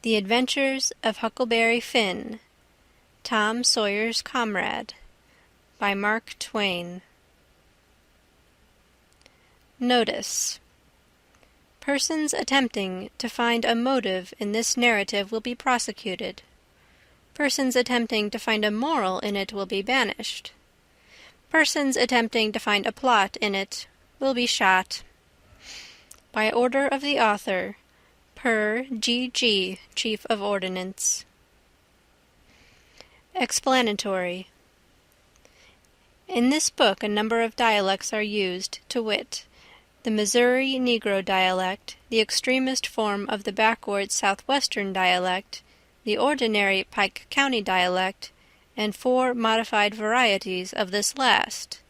The Adventures of Huckleberry Finn, Tom Sawyer's Comrade, by Mark Twain. Notice: persons attempting to find a motive in this narrative will be prosecuted. Persons attempting to find a moral in it will be banished. Persons attempting to find a plot in it will be shot. By order of the author, per G.G., Chief of Ordnance. Explanatory. In this book a number of dialects are used, to wit, the Missouri Negro dialect, the extremest form of the backward southwestern dialect, the ordinary Pike County dialect, and 4 modified varieties of this last.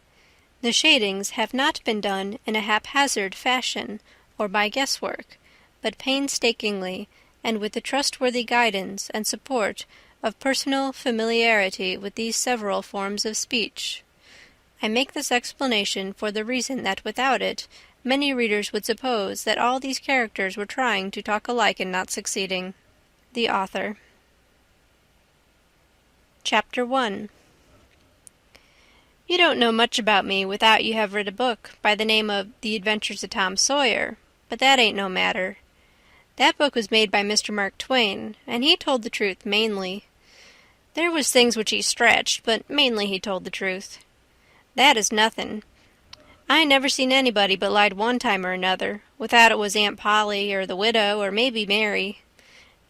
The shadings have not been done in a haphazard fashion or by guesswork, but painstakingly and with the trustworthy guidance and support of personal familiarity with these several forms of speech. I make this explanation for the reason that without it many readers would suppose that all these characters were trying to talk alike and not succeeding. The Author. Chapter 1. You don't know much about me without you have read a book by the name of The Adventures of Tom Sawyer, but that ain't no matter. That book was made by Mr. Mark Twain, and he told the truth mainly. There was things which he stretched, but mainly he told the truth. That is nothing. I never seen anybody but lied one time or another, without it was Aunt Polly or the widow or maybe Mary.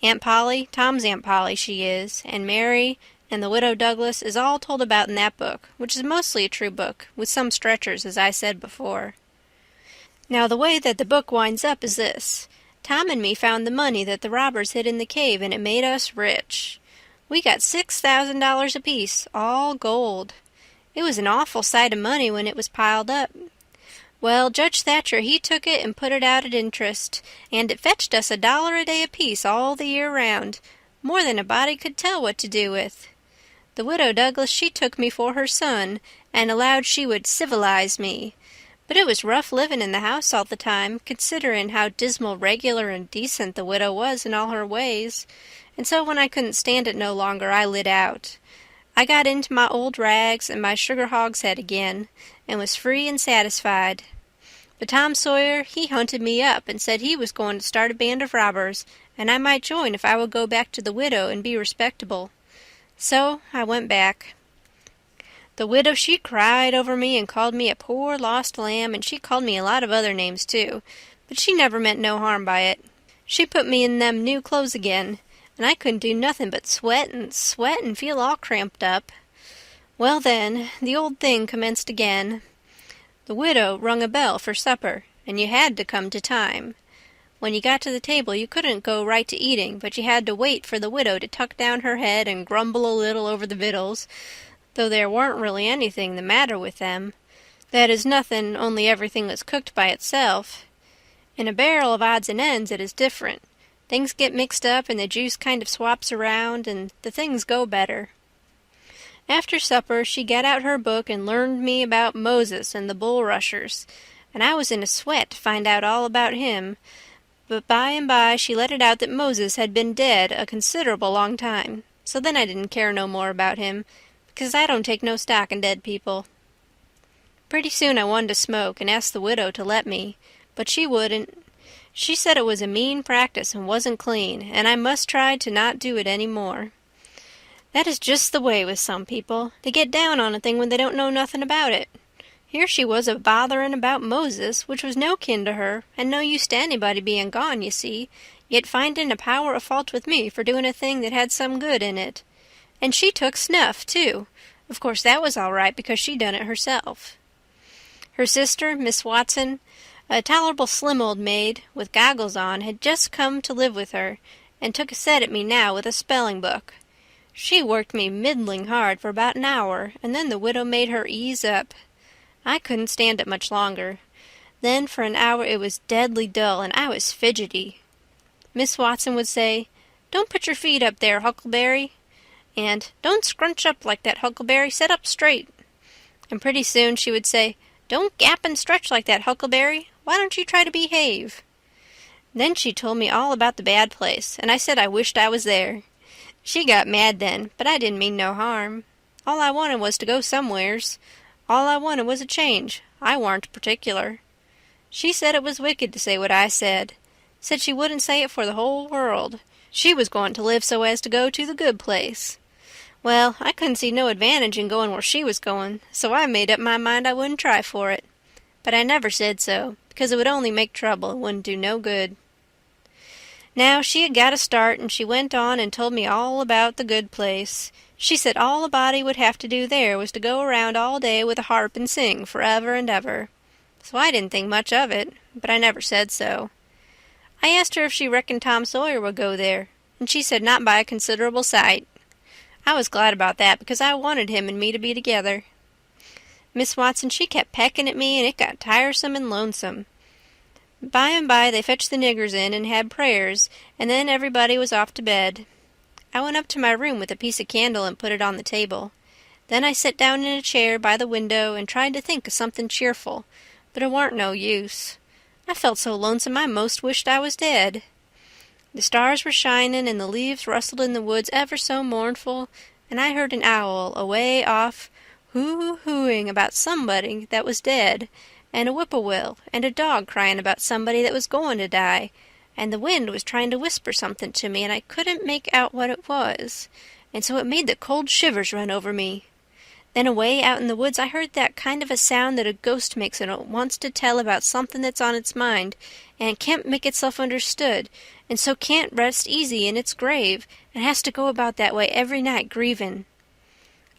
Aunt Polly, Tom's Aunt Polly she is, and Mary and the widow Douglas is all told about in that book, which is mostly a true book, with some stretchers, as I said before. Now the way that the book winds up is this. Tom and me found the money that the robbers hid in the cave, and it made us rich. We got $6,000 apiece, all gold. It was an awful sight of money when it was piled up. Well, Judge Thatcher, he took it and put it out at interest, and it fetched us $1 a day apiece all the year round, more than a body could tell what to do with. The widow Douglas, she took me for her son, and allowed she would civilize me. But it was rough living in the house all the time, considerin' how dismal regular and decent the widow was in all her ways, and so when I couldn't stand it no longer I lit out. I got into my old rags and my sugar hogshead again, and was free and satisfied. But Tom Sawyer, he hunted me up and said he was going to start a band of robbers, and I might join if I would go back to the widow and be respectable. So I went back. The widow, she cried over me and called me a poor lost lamb, and she called me a lot of other names too, but she never meant no harm by it. She put me in them new clothes again, and I couldn't do nothing but sweat and feel all cramped up. Well then, the old thing commenced again. The widow rung a bell for supper, and you had to come to time. When you got to the table you couldn't go right to eating, but you had to wait for the widow to tuck down her head and grumble a little over the victuals, though there warn't really anything the matter with them. That is nothing, only everything was cooked by itself. In a barrel of odds and ends it is different. Things get mixed up and the juice kind of swaps around, and the things go better. After supper she got out her book and learned me about Moses and the bulrushers, and I was in a sweat to find out all about him, but by and by she let it out that Moses had been dead a considerable long time, so then I didn't care no more about him, because I don't take no stock in dead people. Pretty soon I wanted to smoke and asked the widow to let me, but she wouldn't. She said it was a mean practice and wasn't clean, and I must try to not do it any more. That is just the way with some people. They get down on a thing when they don't know nothing about it. Here she was a-botherin' about Moses, which was no kin to her, and no use to anybody being gone, you see, yet finding a power of fault with me for doing a thing that had some good in it. And she took snuff, too. Of course that was all right, because she done it herself. Her sister, Miss Watson, a tolerable slim old maid, with goggles on, had just come to live with her, and took a set at me now with a spelling book. She worked me middling hard for about an hour, and then the widow made her ease up. I couldn't stand it much longer. Then for an hour it was deadly dull, and I was fidgety. Miss Watson would say, "Don't put your feet up there, Huckleberry," and "Don't scrunch up like that, Huckleberry, sit up straight." And pretty soon she would say, "Don't gap and stretch like that, Huckleberry. Why don't you try to behave?" Then she told me all about the bad place, and I said I wished I was there. She got mad then, but I didn't mean no harm. All I wanted was to go somewheres. All I wanted was a change. I warn't particular. She said it was wicked to say what I said. Said she wouldn't say it for the whole world. She was going to live so as to go to the good place. Well, I couldn't see no advantage in going where she was going, so I made up my mind I wouldn't try for it. But I never said so, because it would only make trouble and wouldn't do no good. Now she had got a start, and she went on and told me all about the good place. She said all a body would have to do there was to go around all day with a harp and sing forever and ever. So I didn't think much of it, but I never said so. I asked her if she reckoned Tom Sawyer would go there, and she said not by a considerable sight. I was glad about that, because I wanted him and me to be together. Miss Watson, she kept pecking at me, and it got tiresome and lonesome. By and by they fetched the niggers in and had prayers, and then everybody was off to bed. I went up to my room with a piece of candle and put it on the table. Then I sat down in a chair by the window and tried to think of something cheerful, but it warn't no use. I felt so lonesome I most wished I was dead. The stars were shining and the leaves rustled in the woods ever so mournful, and I heard an owl away off hoo-hooing about somebody that was dead, and a whippoorwill, and a dog crying about somebody that was going to die, and the wind was trying to whisper something to me, and I couldn't make out what it was, and so it made the cold shivers run over me. Then away out in the woods I heard that kind of a sound that a ghost makes when it wants to tell about something that's on its mind, and can't make itself understood, and so can't rest easy in its grave, and has to go about that way every night grieving.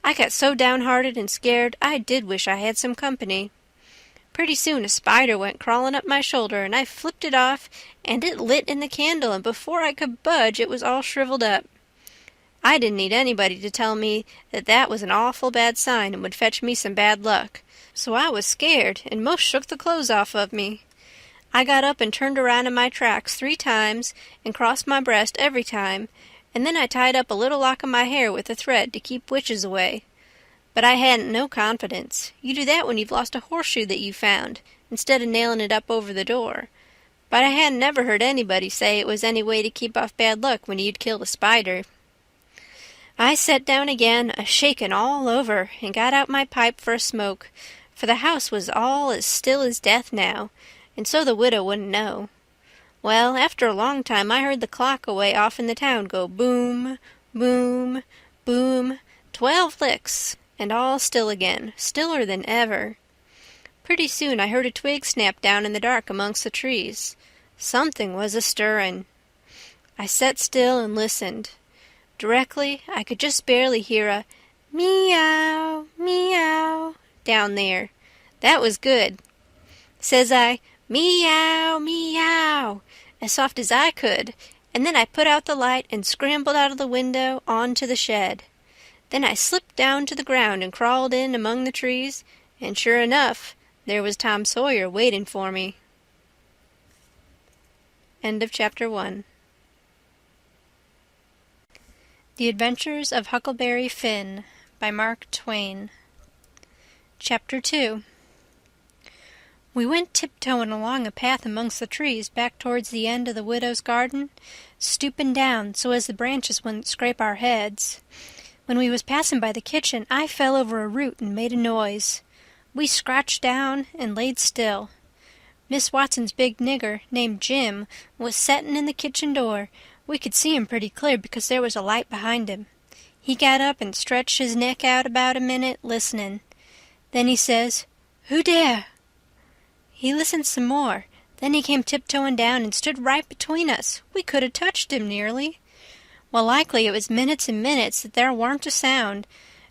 I got so downhearted and scared I did wish I had some company. Pretty soon a spider went crawling up my shoulder, and I flipped it off, and it lit in the candle, and before I could budge it was all shriveled up. I didn't need anybody to tell me that that was an awful bad sign and would fetch me some bad luck, so I was scared and most shook the clothes off of me. I got up and turned around in my tracks 3 times and crossed my breast every time, and then I tied up a little lock of my hair with a thread to keep witches away. But I hadn't no confidence. You do that when you've lost a horseshoe that you found, instead of nailing it up over the door. But I hadn't never heard anybody say it was any way to keep off bad luck when you'd killed a spider. I sat down again, a-shakin' all over, and got out my pipe for a smoke, for the house was all as still as death now, and so the widow wouldn't know. Well, after a long time I heard the clock away off in the town go boom, boom, boom, 12 licks, and all still again, stiller than ever. Pretty soon I heard a twig snap down in the dark amongst the trees. Something was a-stirrin'. I sat still and listened. Directly I could just barely hear a meow, meow down there. That was good. Says I, meow, meow, as soft as I could, and then I put out the light and scrambled out of the window on to the shed. Then I slipped down to the ground and crawled in among the trees, and sure enough, there was Tom Sawyer waiting for me. End of Chapter 1. The Adventures of Huckleberry Finn by Mark Twain. Chapter 2. We went tiptoeing along a path amongst the trees back towards the end of the widow's garden, stooping down so as the branches wouldn't scrape our heads. When we was passing by the kitchen, I fell over a root and made a noise. We scratched down and laid still. Miss Watson's big nigger, named Jim, was settin' in the kitchen door. We could see him pretty clear because there was a light behind him. He got up and stretched his neck out about a minute, listening. Then he says, "Who dere?" He listened some more. Then he came tiptoeing down and stood right between us. We could have touched him nearly. Well, likely it was minutes and minutes that there warn't a sound,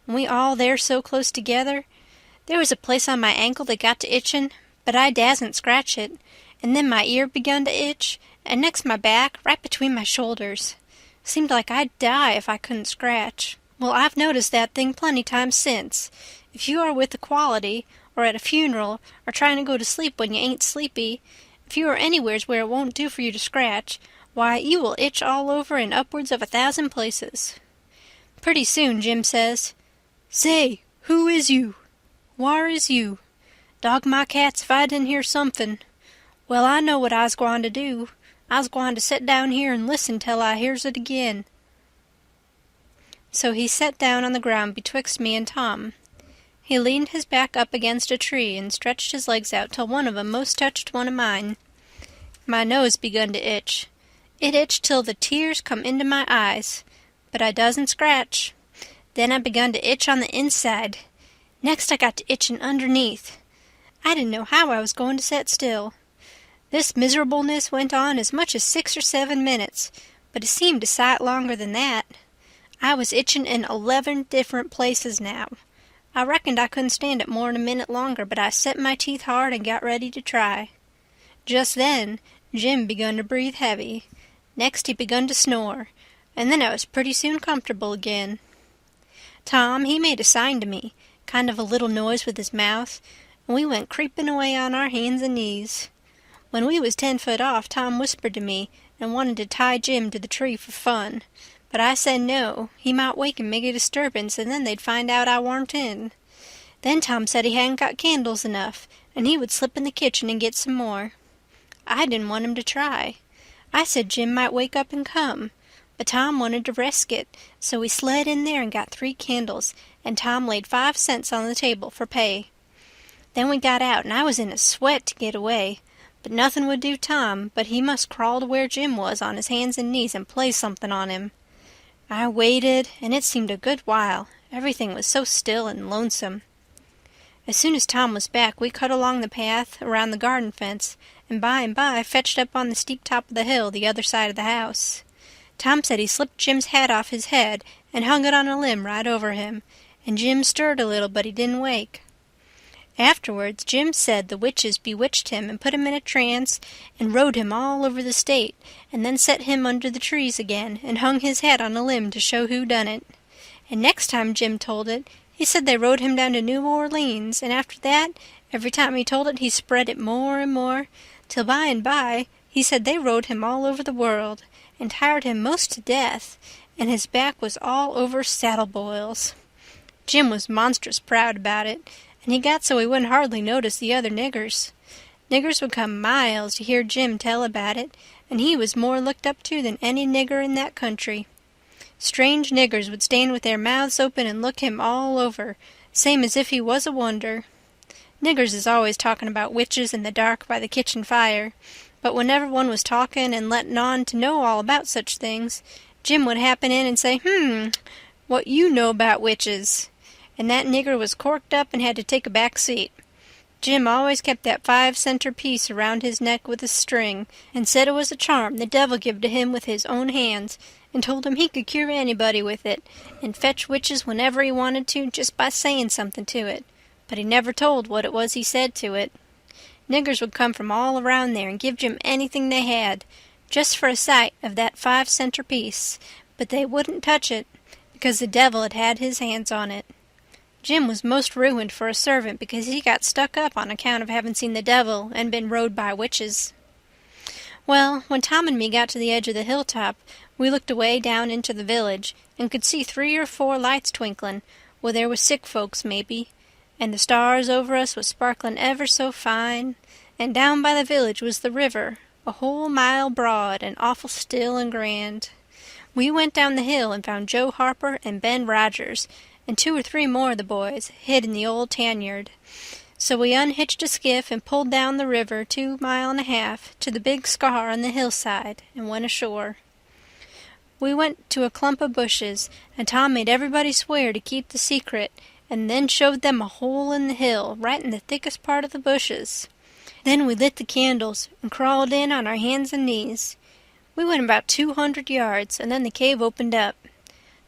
and we all there so close together. There was a place on my ankle that got to itching, but I dasn't scratch it, and then my ear begun to itch, and next my back, right between my shoulders. Seemed like I'd die if I couldn't scratch. Well, I've noticed that thing plenty times since. If you are with Equality, or at a funeral, or trying to go to sleep when you ain't sleepy, if you are anywheres where it won't do for you to scratch, why, you will itch all over in upwards of 1,000 places. Pretty soon Jim says, "Say, who is you? Whar is you? Dog my cats if I didn't hear something. Well, I know what I's gwine to do. I's gwine to set down here and listen till I hears it again." So he sat down on the ground betwixt me and Tom. He leaned his back up against a tree and stretched his legs out till one of 'em most touched one of mine. My nose begun to itch. It itched till the tears come into my eyes, but I doesn't scratch. Then I begun to itch on the inside. Next I got to itching underneath. I didn't know how I was going to set still. This miserableness went on as much as 6 or 7 minutes, but it seemed a sight longer than that. I was itching in 11 different places now. I reckoned I couldn't stand it more'n a minute longer, but I set my teeth hard and got ready to try. Just then Jim begun to breathe heavy. Next he begun to snore, and then I was pretty soon comfortable again. Tom, he made a sign to me, kind of a little noise with his mouth, and we went creeping away on our hands and knees. When we was 10 foot off, Tom whispered to me and wanted to tie Jim to the tree for fun, but I said no, he might wake and make a disturbance, and then they'd find out I warn't in. Then Tom said he hadn't got candles enough, and he would slip in the kitchen and get some more. I didn't want him to try. I said Jim might wake up and come, but Tom wanted to risk it, so we slid in there and got 3 candles, and Tom laid 5 cents on the table for pay. Then we got out, and I was in a sweat to get away, but nothing would do Tom, but he must crawl to where Jim was on his hands and knees and play something on him. I waited, and it seemed a good while. Everything was so still and lonesome. As soon as Tom was back, we cut along the path around the garden fence, and by fetched up on the steep top of the hill the other side of the house. Tom said he slipped Jim's hat off his head and hung it on a limb right over him, and Jim stirred a little, but he didn't wake. Afterwards, Jim said the witches bewitched him and put him in a trance and rode him all over the state, and then set him under the trees again and hung his hat on a limb to show who done it. And next time Jim told it, he said they rode him down to New Orleans, and after that, every time he told it, he spread it more and more, till by and by he said they rode him all over the world, and tired him most to death, and his back was all over saddle boils. Jim was monstrous proud about it, and he got so he wouldn't hardly notice the other niggers. Niggers would come miles to hear Jim tell about it, and he was more looked up to than any nigger in that country. Strange niggers would stand with their mouths open and look him all over, same as if he was a wonder. Niggers is always talking about witches in the dark by the kitchen fire, but whenever one was talking and letting on to know all about such things, Jim would happen in and say, what you know about witches?" And that nigger was corked up and had to take a back seat. Jim always kept that 5-center piece around his neck with a string, and said it was a charm the devil give to him with his own hands, and told him he could cure anybody with it, and fetch witches whenever he wanted to just by saying something to it, but he never told what it was he said to it. Niggers would come from all around there and give Jim anything they had, just for a sight of that 5-center piece, but they wouldn't touch it, because the devil had had his hands on it. Jim was most ruined for a servant because he got stuck up on account of having seen the devil and been rode by witches. Well, when Tom and me got to the edge of the hilltop, we looked away down into the village and could see 3 or 4 lights twinkling, where there was sick folks maybe, and the stars over us was sparkling ever so fine, and down by the village was the river, a whole mile broad and awful still and grand. We went down the hill and found Joe Harper and Ben Rogers, and 2 or 3 more of the boys, hid in the old tanyard. So we unhitched a skiff and pulled down the river 2.5 miles to the big scar on the hillside and went ashore. We went to a clump of bushes, and Tom made everybody swear to keep the secret, and then showed them a hole in the hill, right in the thickest part of the bushes. Then we lit the candles and crawled in on our hands and knees. We went about 200 yards, and then the cave opened up.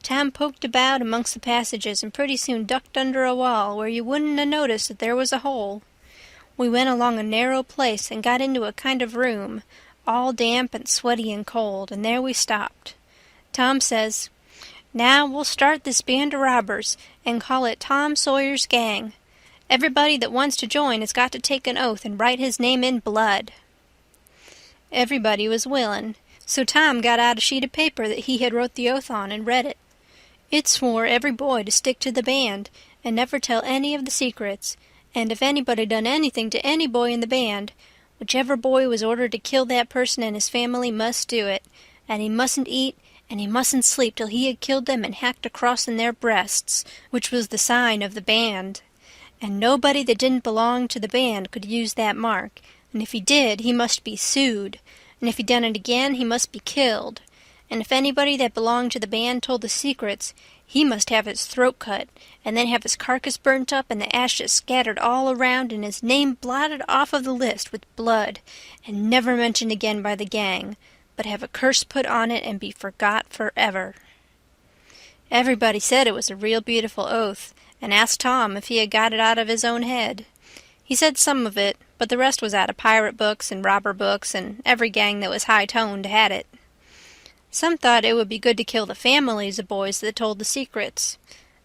Tom poked about amongst the passages and pretty soon ducked under a wall where you wouldn't have noticed that there was a hole. We went along a narrow place and got into a kind of room, all damp and sweaty and cold, and there we stopped. Tom says, "Now we'll start this band of robbers and call it Tom Sawyer's Gang. Everybody that wants to join has got to take an oath and write his name in blood." Everybody was willing, so Tom got out a sheet of paper that he had wrote the oath on and read it. It swore every boy to stick to the band and never tell any of the secrets, and if anybody done anything to any boy in the band, Whichever boy was ordered to kill that person and his family must do it, and he mustn't eat and he mustn't sleep till he had killed them and hacked a cross in their breasts, which was the sign of the band. And nobody that didn't belong to the band could use that mark, and if he did, he must be sued, and if he done it again, he must be killed. And if anybody that belonged to the band told the secrets, he must have his throat cut, and then have his carcass burnt up and the ashes scattered all around and his name blotted off of the list with blood, and never mentioned again by the gang, but have a curse put on it and be forgot forever. Everybody said it was a real beautiful oath, and asked Tom if he had got it out of his own head. He said some of it, but the rest was out of pirate books and robber books, and every gang that was high-toned had it. Some thought it would be good to kill the families of boys that told the secrets.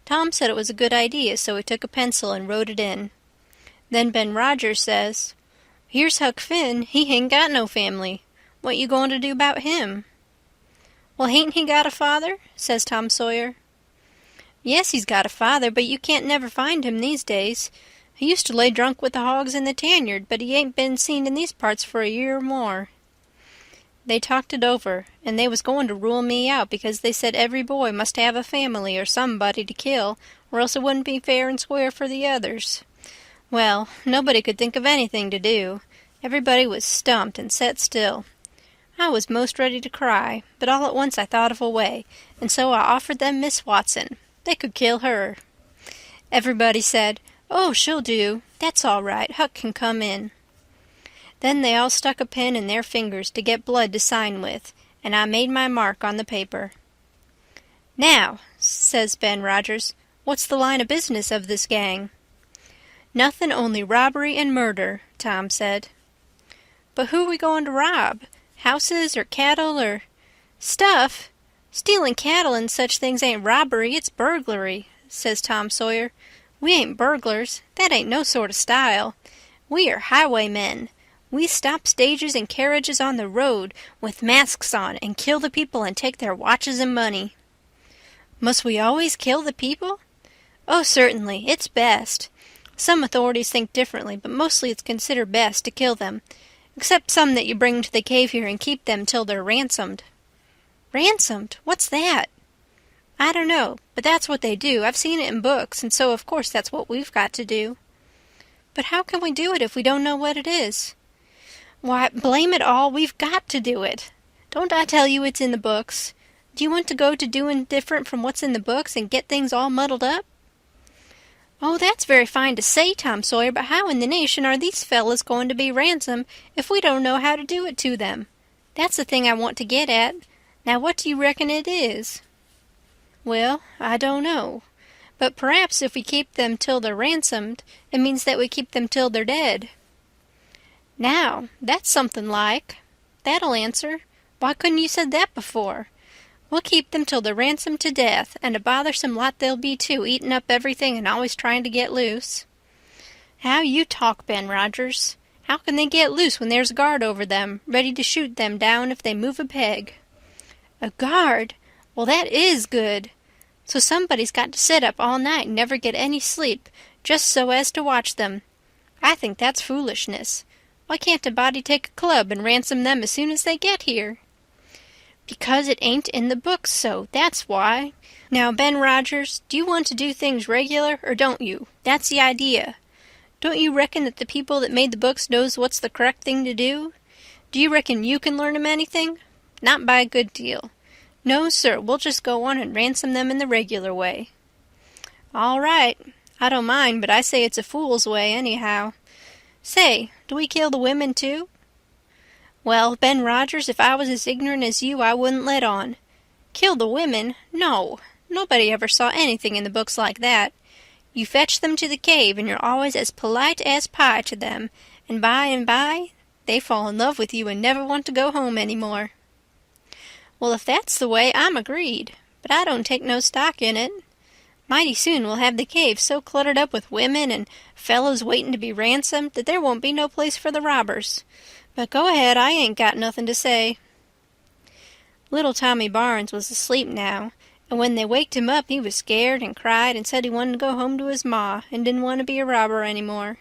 Tom said it was a good idea, so he took a pencil and wrote it in. Then Ben Rogers says, "Here's Huck Finn, he ain't got no family. What you going to do about him?" "Well, hain't he got a father?" says Tom Sawyer. "Yes, he's got a father, but you can't never find him these days. He used to lay drunk with the hogs in the tanyard, but he ain't been seen in these parts for a year or more." They talked it over, and they was going to rule me out because they said every boy must have a family or somebody to kill, or else it wouldn't be fair and square for the others. Well, nobody could think of anything to do. Everybody was stumped and set still. I was most ready to cry, but all at once I thought of a way, and so I offered them Miss Watson. They could kill her. Everybody said, "Oh, she'll do. That's all right. Huck can come in." Then they all stuck a pin in their fingers to get blood to sign with, and I made my mark on the paper. "Now," says Ben Rogers, "what's the line of business of this gang?" "Nothing only robbery and murder," Tom said. "But who are we going to rob? Houses or cattle or—" "Stuff! Stealing cattle and such things ain't robbery, it's burglary," says Tom Sawyer. "We ain't burglars. That ain't no sort of style. We are highwaymen. We stop stages and carriages on the road with masks on and kill the people and take their watches and money." "Must we always kill the people?" "Oh, certainly. It's best. Some authorities think differently, but mostly it's considered best to kill them, except some that you bring to the cave here and keep them till they're ransomed." "Ransomed? What's that?" "I don't know, but that's what they do. I've seen it in books, and so of course that's what we've got to do." "But how can we do it if we don't know what it is?" "Why, blame it all, we've got to do it. Don't I tell you it's in the books? Do you want to go to doing different from what's in the books and get things all muddled up?" "Oh, that's very fine to say, Tom Sawyer, but how in the nation are these fellows going to be ransomed if we don't know how to do it to them? That's the thing I want to get at. Now what do you reckon it is?" "Well, I don't know. But perhaps if we keep them till they're ransomed, it means that we keep them till they're dead." "Now, that's something like. That'll answer. Why couldn't you said that before? We'll keep them till they're ransomed to death, and a bothersome lot they'll be too, eating up everything and always trying to get loose." "How you talk, Ben Rogers. How can they get loose when there's a guard over them, ready to shoot them down if they move a peg?" "A guard? Well, that is good. So somebody's got to sit up all night and never get any sleep, just so as to watch them. I think that's foolishness. Why can't a body take a club and ransom them as soon as they get here?" "Because it ain't in the books so, that's why. Now, Ben Rogers, do you want to do things regular, or don't you? That's the idea. Don't you reckon that the people that made the books knows what's the correct thing to do? Do you reckon you can learn 'em anything? Not by a good deal. No, sir, we'll just go on and ransom them in the regular way." "All right. I don't mind, but I say it's a fool's way, anyhow. Say, do we kill the women, too?" "Well, Ben Rogers, if I was as ignorant as you, I wouldn't let on. Kill the women? No. Nobody ever saw anything in the books like that. You fetch them to the cave, and you're always as polite as pie to them, and by they fall in love with you and never want to go home any more." "Well, if that's the way, I'm agreed, but I don't take no stock in it. Mighty soon we'll have the cave so cluttered up with women and fellows waiting to be ransomed that there won't be no place for the robbers. But go ahead, I ain't got nothing to say." Little Tommy Barnes was asleep now, and when they waked him up he was scared and cried and said he wanted to go home to his ma and didn't want to be a robber any more.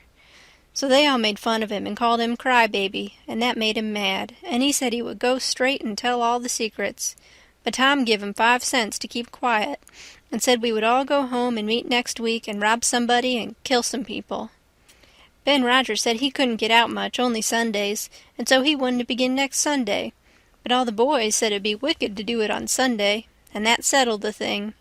So they all made fun of him and called him Cry-Baby, and that made him mad, and he said he would go straight and tell all the secrets. But Tom give him 5 cents to keep quiet, and said we would all go home and meet next week and rob somebody and kill some people. Ben Rogers said he couldn't get out much, only Sundays, and so he wanted to begin next Sunday. But all the boys said it'd be wicked to do it on Sunday, and that settled the thing.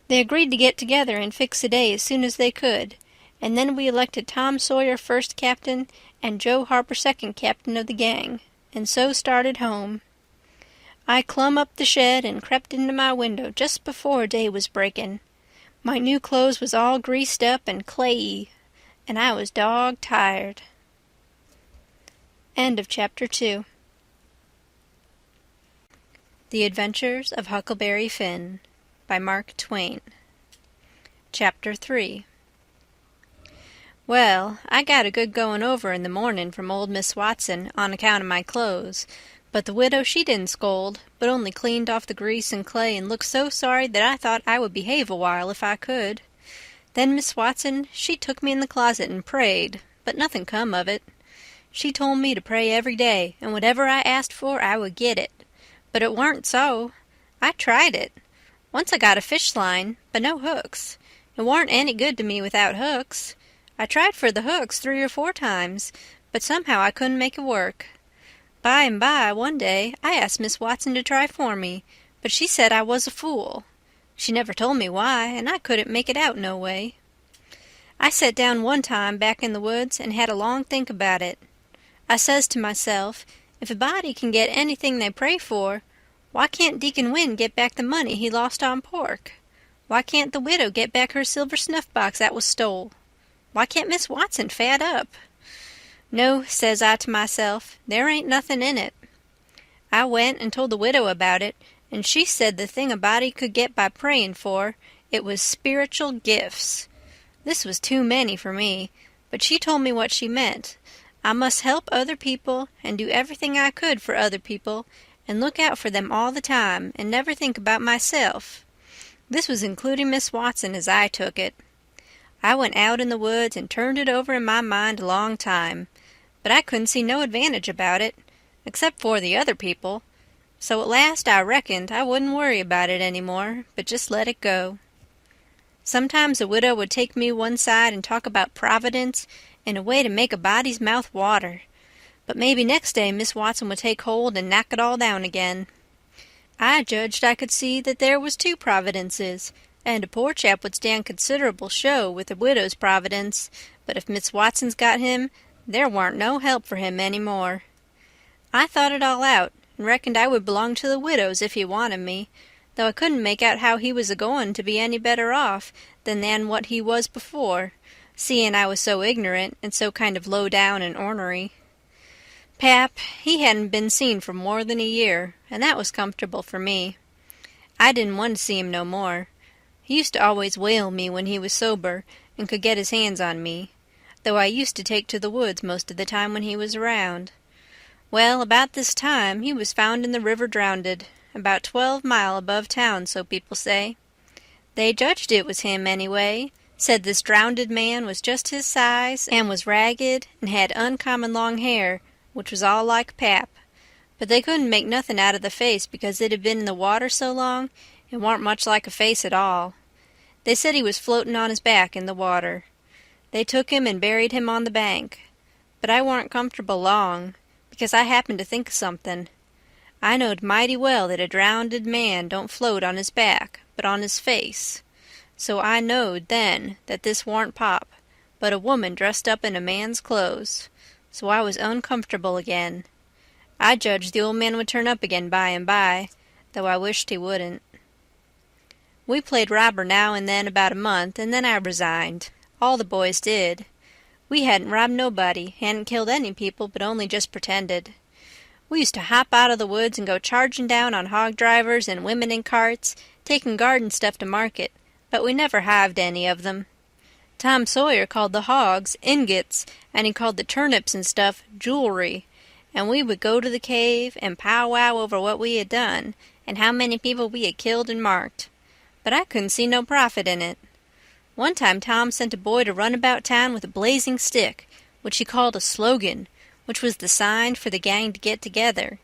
They agreed to get together and fix a day as soon as they could, and then we elected Tom Sawyer first captain and Joe Harper second captain of the gang, and so started home. I clumb up the shed and crept into my window just before day was breaking. My new clothes was all greased up and clayey, and I was dog-tired. End of Chapter 2. The Adventures of Huckleberry Finn by Mark Twain. Chapter 3. Well, I got a good going over in the morning from old Miss Watson on account of my clothes, but the widow she didn't scold, but only cleaned off the grease and clay and looked so sorry that I thought I would behave a while if I could. Then Miss Watson, she took me in the closet and prayed, but nothing come of it. She told me to pray every day, and whatever I asked for I would get it. But it warn't so. I tried it. Once I got a fish line, but no hooks. It warn't any good to me without hooks. I tried for the hooks 3 or 4 times, but somehow I couldn't make it work. By and by, one day, I asked Miss Watson to try for me, but she said I was a fool. She never told me why, and I couldn't make it out no way. I sat down one time back in the woods and had a long think about it. I says to myself, if a body can get anything they pray for, why can't Deacon Wynne get back the money he lost on pork? Why can't the widow get back her silver snuff-box that was stole? Why can't Miss Watson fat up? No, says I to myself, there ain't nothing in it. I went and told the widow about it, and she said the thing a body could get by praying for, it was spiritual gifts. This was too many for me, but she told me what she meant. I must help other people and do everything I could for other people and look out for them all the time and never think about myself. This was including Miss Watson as I took it. I went out in the woods and turned it over in my mind a long time, but I couldn't see no advantage about it, except for the other people. So at last I reckoned I wouldn't worry about it any more, but just let it go. Sometimes a widow would take me one side and talk about Providence in a way to make a body's mouth water, but maybe next day Miss Watson would take hold and knock it all down again. I judged I could see that there was 2 providences, and a poor chap would stand considerable show with a widow's providence, but if Miss Watson's got him, there warn't no help for him any more. I thought it all out, and reckoned I would belong to the widow's if he wanted me, though I couldn't make out how he was a-going to be any better off than what he was before, seeing I was so ignorant and so kind of low down and ornery. Pap, he hadn't been seen for more than a year, and that was comfortable for me. I didn't want to see him no more. He used to always whale me when he was sober and could get his hands on me, though I used to take to the woods most of the time when he was around. Well, about this time he was found in the river drownded, about 12 mile above town, so people say. They judged it was him anyway, said this drownded man was just his size and was ragged and had uncommon long hair, which was all like Pap, but they couldn't make nothing out of the face because it had been in the water so long it warn't much like a face at all. They said he was floating on his back in the water. They took him and buried him on the bank, but I warn't comfortable long, because I happened to think of something. I knowed mighty well that a drownded man don't float on his back, but on his face. So I knowed then that this warn't Pop, but a woman dressed up in a man's clothes. So I was uncomfortable again. I judged the old man would turn up again by and by, though I wished he wouldn't. We played robber now and then about a month, and then I resigned. All the boys did. We hadn't robbed nobody, hadn't killed any people, but only just pretended. We used to hop out of the woods and go charging down on hog drivers and women in carts, taking garden stuff to market, but we never hived any of them. Tom Sawyer called the hogs ingots, and he called the turnips and stuff jewelry, and we would go to the cave and powwow over what we had done, and how many people we had killed and marked. But I couldn't see no profit in it. One time Tom sent a boy to run about town with a blazing stick, which he called a slogan, which was the sign for the gang to get together.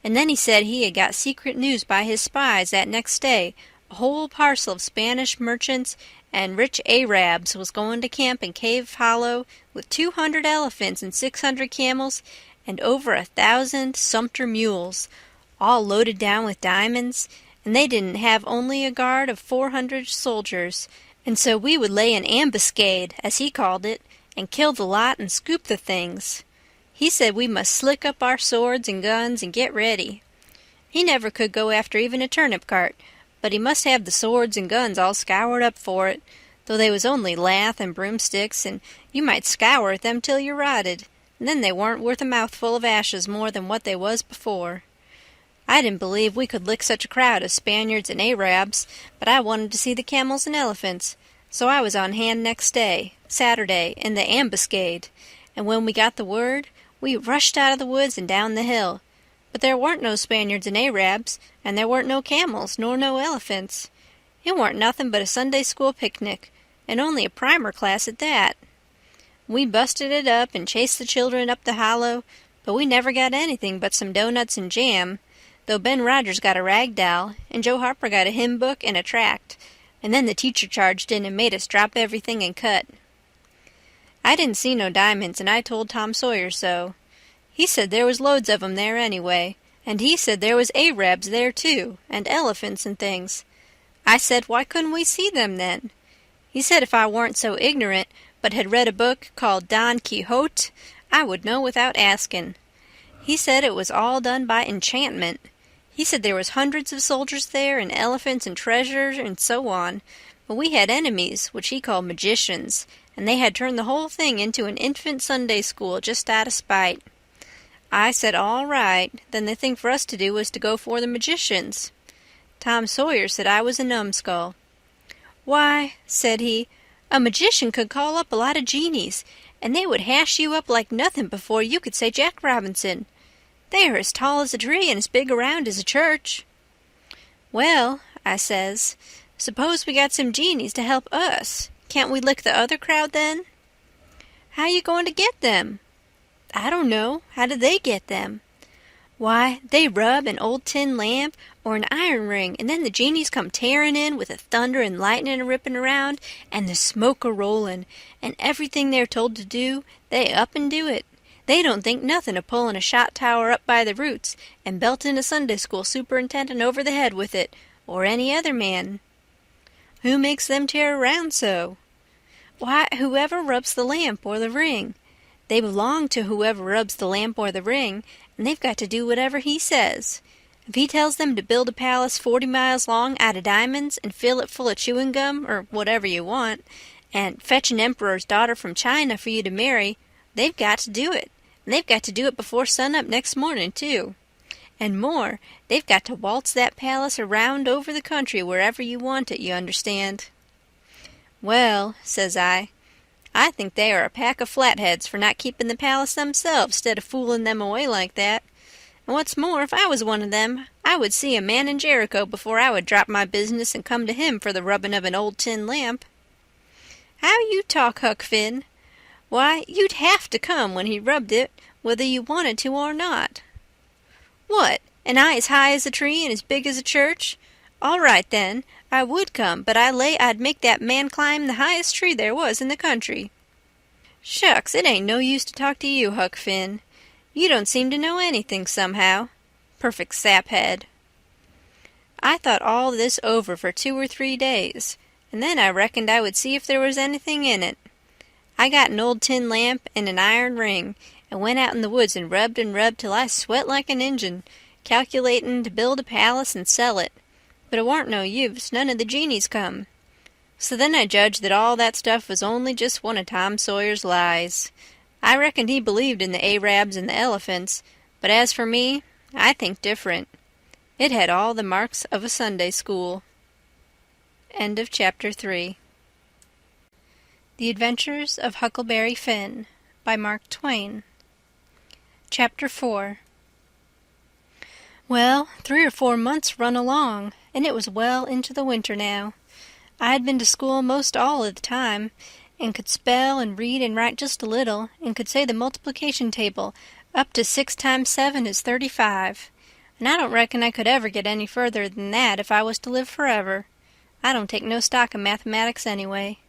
And then he said he had got secret news by his spies that next day a whole parcel of Spanish merchants and rich Arabs was going to camp in Cave Hollow with 200 elephants and 600 camels and over 1,000 sumpter mules, all loaded down with diamonds, and they didn't have only a guard of 400 soldiers, and so we would lay an ambuscade, as he called it, and kill the lot and scoop the things. He said we must slick up our swords and guns and get ready. He never could go after even a turnip cart, but he must have the swords and guns all scoured up for it, though they was only lath and broomsticks, and you might scour at them till you rotted, and then they weren't worth a mouthful of ashes more than what they was before. I didn't believe we could lick such a crowd of Spaniards and Arabs, but I wanted to see the camels and elephants, so I was on hand next day, Saturday, in the ambuscade, and when we got the word, we rushed out of the woods and down the hill. But there weren't no Spaniards and Arabs, and there weren't no camels, nor no elephants. It weren't nothing but a Sunday school picnic, and only a primer class at that. We busted it up and chased the children up the hollow, but we never got anything but some doughnuts and jam, though Ben Rogers got a rag doll, and Joe Harper got a hymn book and a tract, and then the teacher charged in and made us drop everything and cut. I didn't see no diamonds, and I told Tom Sawyer so. He said there was loads of 'em there anyway, and he said there was Arabs there too, and elephants and things. I said why couldn't we see them then? He said if I weren't so ignorant, but had read a book called Don Quixote, I would know without asking. He said it was all done by enchantment. He said there was hundreds of soldiers there, and elephants and treasures and so on, but we had enemies, which he called magicians, and they had turned the whole thing into an infant Sunday school just out of spite. I said all right, then the thing for us to do was to go for the magicians. Tom Sawyer said I was a numbskull. Why, said he, a magician could call up a lot of genies, and they would hash you up like nothing before you could say Jack Robinson. They are as tall as a tree and as big around as a church. Well, I says, suppose we got some genies to help us. Can't we lick the other crowd then? How you going to get them? I don't know. How do they get them? Why, they rub an old tin lamp or an iron ring, and then the genies come tearing in with the thunder and lightning a-ripping around and the smoke a-rolling, and everything they're told to do, they up and do it. They don't think nothing of pulling a shot tower up by the roots and belting a Sunday school superintendent over the head with it, or any other man. Who makes them tear around so? Why, whoever rubs the lamp or the ring. They belong to whoever rubs the lamp or the ring, and they've got to do whatever he says. If he tells them to build a palace 40 miles long out of diamonds and fill it full of chewing gum, or whatever you want, and fetch an emperor's daughter from China for you to marry, they've got to do it. And they've got to do it before sunup next morning, too. And more, they've got to waltz that palace around over the country wherever you want it, you understand. Well, says I think they are a pack of flatheads for not keeping the palace themselves instead of fooling them away like that. And what's more, if I was one of them, I would see a man in Jericho before I would drop my business and come to him for the rubbing of an old tin lamp. How you talk, Huck Finn. Why, you'd have to come when he rubbed it, whether you wanted to or not. What, and I as high as a tree and as big as a church? All right, then, I would come, but I lay I'd make that man climb the highest tree there was in the country. Shucks, it ain't no use to talk to you, Huck Finn. You don't seem to know anything somehow. Perfect saphead. I thought all this over for 2 or 3 days, and then I reckoned I would see if there was anything in it. I got an old tin lamp and an iron ring, and went out in the woods and rubbed till I sweat like an Injun, calculatin' to build a palace and sell it. But it warn't no use, none of the genies come. So then I judged that all that stuff was only just one of Tom Sawyer's lies. I reckoned he believed in the Arabs and the elephants, but as for me, I think different. It had all the marks of a Sunday school. End of Chapter 3. The Adventures of Huckleberry Finn by Mark Twain. Chapter 4. Well, 3 or 4 months run along, and it was well into the winter now. I had been to school most all of the time, and could spell and read and write just a little, and could say the multiplication table up to 6 times 7 is 35. And I don't reckon I could ever get any further than that if I was to live forever. I don't take no stock in mathematics anyway.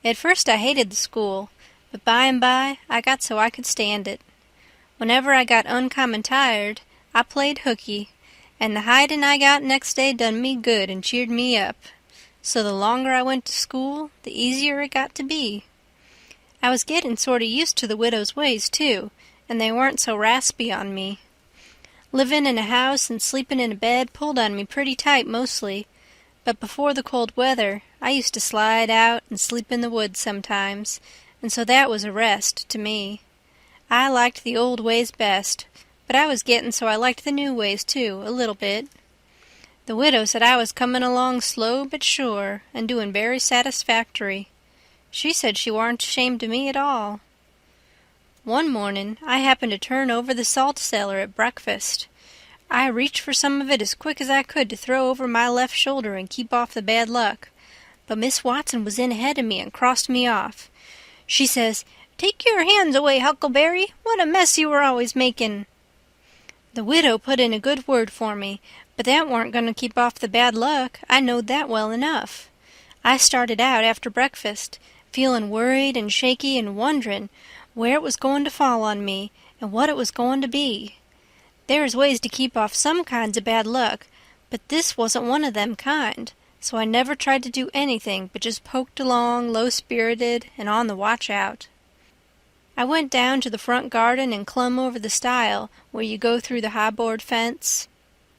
At first I hated the school, but by and by I got so I could stand it. Whenever I got uncommon tired, I played hooky, and the hidin' I got next day done me good and cheered me up. So the longer I went to school, the easier it got to be. I was gettin' sort of used to the widow's ways, too, and they weren't so raspy on me. Livin' in a house and sleepin' in a bed pulled on me pretty tight mostly, but before the cold weather I used to slide out and sleep in the woods sometimes, and so that was a rest to me. I liked the old ways best, but I was gettin' so I liked the new ways, too, a little bit. The widow said I was comin' along slow but sure, and doin' very satisfactory. She said she warn't ashamed of me at all. One mornin' I happened to turn over the salt cellar at breakfast. I reached for some of it as quick as I could to throw over my left shoulder and keep off the bad luck, but Miss Watson was in ahead of me and crossed me off. She says, "Take your hands away, Huckleberry. What a mess you were always makin'." The widow put in a good word for me, but that warn't going to keep off the bad luck. I knowed that well enough. I started out after breakfast, feelin' worried and shaky and wonderin' where it was going to fall on me and what it was going to be. There's ways to keep off some kinds of bad luck, but this wasn't one of them kind, so I never tried to do anything but just poked along low-spirited and on the watch-out. I went down to the front garden and clumb over the stile where you go through the high-board fence.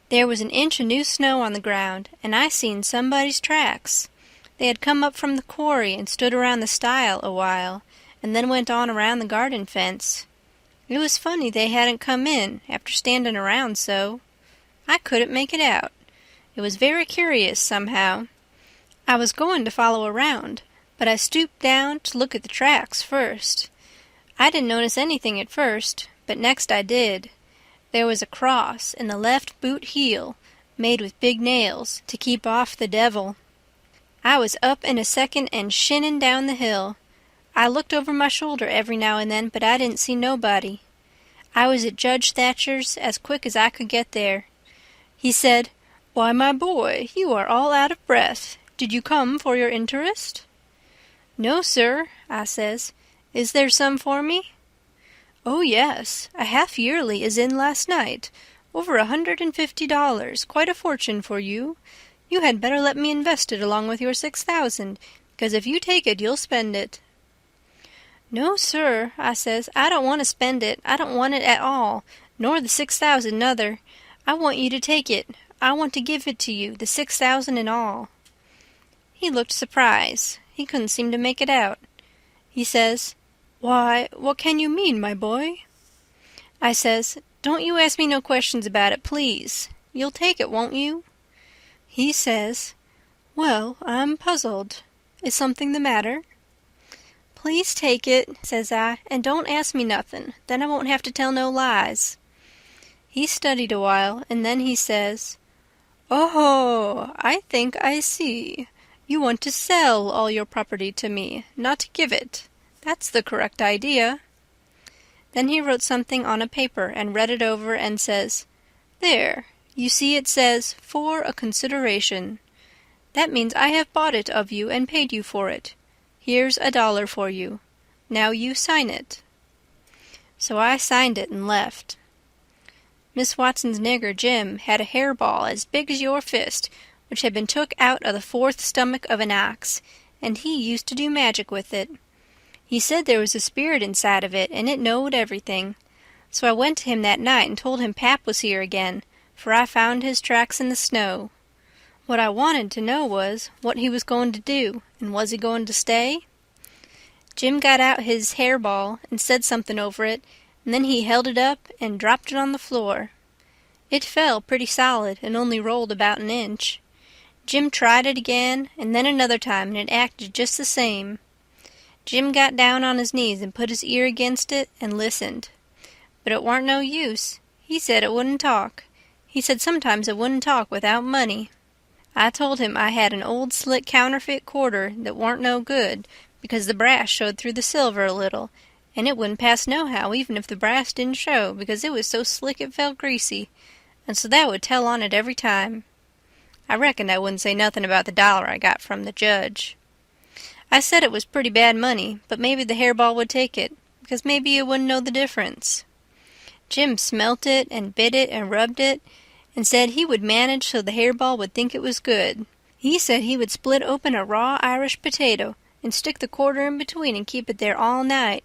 There was an inch of new snow on the ground, and I seen somebody's tracks. They had come up from the quarry and stood around the stile a while, and then went on around the garden fence. It was funny they hadn't come in after standing around so. I couldn't make it out. It was very curious, somehow. I was going to follow around, but I stooped down to look at the tracks first. I didn't notice anything at first, but next I did. There was a cross in the left boot heel, made with big nails, to keep off the devil. I was up in a second and shinnin' down the hill. I looked over my shoulder every now and then, but I didn't see nobody. I was at Judge Thatcher's as quick as I could get there. He said, "Why, my boy, you are all out of breath. Did you come for your interest?" "No, sir," I says. "Is there some for me?" "Oh, yes. A half-yearly is in last night. Over $150, quite a fortune for you. You had better let me invest it along with your 6,000, because if you take it, you'll spend it." "No, sir," I says. "I don't want to spend it. I don't want it at all, nor the 6,000 nother. I want you to take it. I want to give it to you, the 6,000 and all." He looked surprised. He couldn't seem to make it out. He says, "Why, what can you mean, my boy?" I says, "Don't you ask me no questions about it, please. You'll take it, won't you?" He says, "Well, I'm puzzled. Is something the matter?" "Please take it," says I, "and don't ask me nothing. Then I won't have to tell no lies." He studied a while, and then he says, "Oh, I think I see. You want to sell all your property to me, not give it. That's the correct idea." Then he wrote something on a paper and read it over and says, "There, you see it says, 'for a consideration.' That means I have bought it of you and paid you for it. Here's $1 for you. Now you sign it." So I signed it and left. Miss Watson's nigger Jim had a hairball as big as your fist, which had been took out of the fourth stomach of an ox, and he used to do magic with it. He said there was a spirit inside of it, and it knowed everything. So I went to him that night and told him Pap was here again, for I found his tracks in the snow. What I wanted to know was what he was going to do, and was he going to stay? Jim got out his hairball and said something over it, and then he held it up and dropped it on the floor. It fell pretty solid and only rolled about an inch. Jim tried it again, and then another time, and it acted just the same. Jim got down on his knees and put his ear against it and listened. But it warn't no use. He said it wouldn't talk. He said sometimes it wouldn't talk without money. I told him I had an old slick counterfeit quarter that warn't no good, because the brass showed through the silver a little, and it wouldn't pass nohow even if the brass didn't show, because it was so slick it felt greasy, and so that would tell on it every time. I reckoned I wouldn't say nothing about the dollar I got from the judge. I said it was pretty bad money, but maybe the hairball would take it, because maybe you wouldn't know the difference. Jim smelt it and bit it and rubbed it, and said he would manage so the hairball would think it was good. He said he would split open a raw Irish potato and stick the quarter in between and keep it there all night,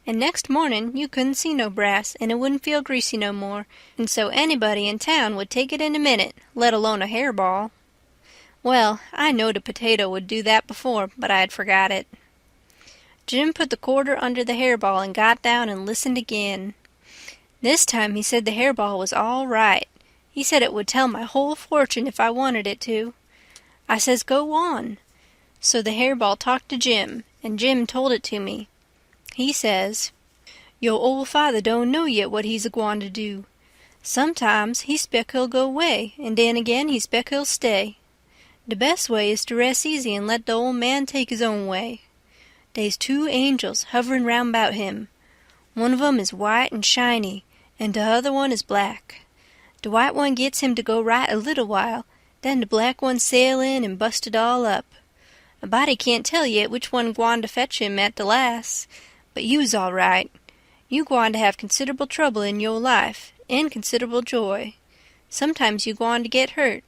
and next morning you couldn't see no brass and it wouldn't feel greasy no more, and so anybody in town would take it in a minute, let alone a hairball. Well, I knowed a potato would do that before, but I had forgot it. Jim put the quarter under the hairball and got down and listened again. This time he said the hairball was all right. He said it would tell my whole fortune if I wanted it to. I says, go on. So the hairball talked to Jim, and Jim told it to me. He says, "Yo' ole father don't know yet what he's a-gwine to do. Sometimes he spec he'll go away, and den again he spec he'll stay. The best way is to rest easy and let the old man take his own way. Dey's 2 angels hovering round 'bout him. One of 'em is white and shiny, and the other one is black. The white one gets him to go right a little while, then the black one sail in and bust it all up. A body can't tell yet which one gwine to fetch him at the last, but you's all right. You gwine to have considerable trouble in yo' life, and considerable joy. Sometimes you gwine to get hurt,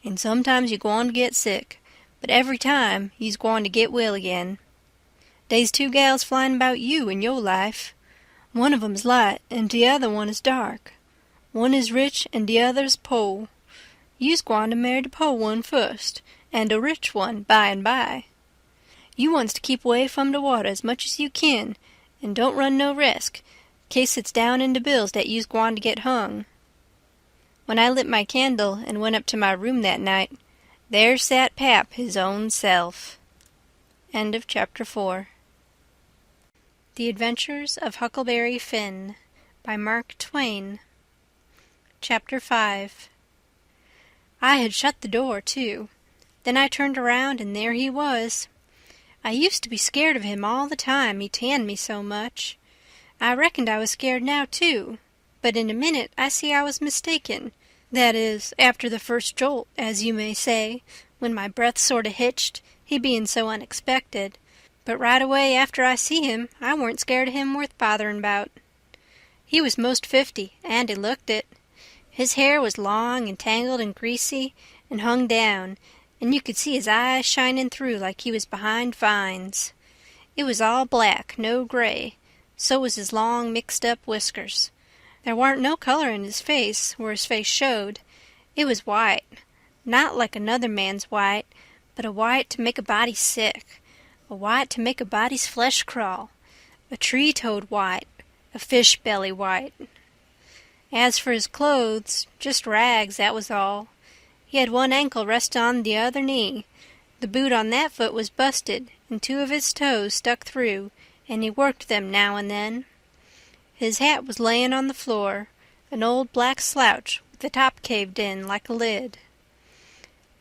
and sometimes you gwine to get sick, but every time you's gwine to get well again. Dey's 2 gals flyin' 'bout you in yo' life. One of 'em's light, and the other one is dark. One is rich, and the other's po'. You's gwine to marry the po' one first, and the rich one by and by. You wants to keep away from the water as much as you kin, and don't run no risk, case it's down in the bills that you's gwine to get hung." When I lit my candle and went up to my room that night, there sat Pap his own self. End of Chapter 4. The Adventures of Huckleberry Finn by Mark Twain. Chapter 5. I had shut the door, too. Then I turned around, and there he was. I used to be scared of him all the time, he tanned me so much. I reckoned I was scared now, too, but in a minute I see I was mistaken. That is, after the first jolt, as you may say, when my breath sort of hitched, he being so unexpected. But right away after I see him, I weren't scared of him worth bothering 'bout. He was most 50, and he looked it. His hair was long and tangled and greasy, and hung down, and you could see his eyes shining through like he was behind vines. It was all black, no gray. So was his long mixed-up whiskers. There warn't no color in his face, where his face showed. It was white, not like another man's white, but a white to make a body sick, a white to make a body's flesh crawl, a tree-toad white, a fish-belly white. As for his clothes, just rags, that was all. He had one ankle rest on the other knee. The boot on that foot was busted, and 2 of his toes stuck through, and he worked them now and then. His hat was layin' on the floor, an old black slouch with the top caved in like a lid.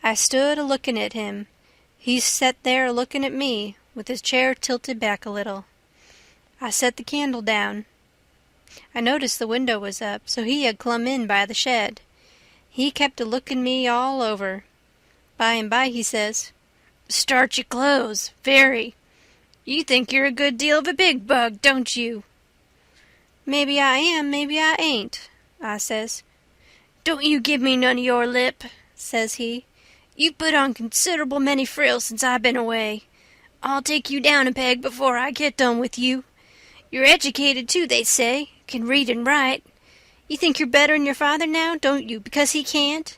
I stood a-lookin' at him. He set there a-lookin' at me, with his chair tilted back a little. I set the candle down. I noticed the window was up, so he had clumb in by the shed. He kept a-lookin' me all over. By and by he says, "Starchy clothes, very. You think you're a good deal of a big bug, don't you?" "Maybe I am, maybe I ain't," I says. "Don't you give me none of your lip," says he. "You've put on considerable many frills since I've been away. I'll take you down a peg before I get done with you. You're educated, too, they say, can read and write. You think you're better'n your father now, don't you, because he can't?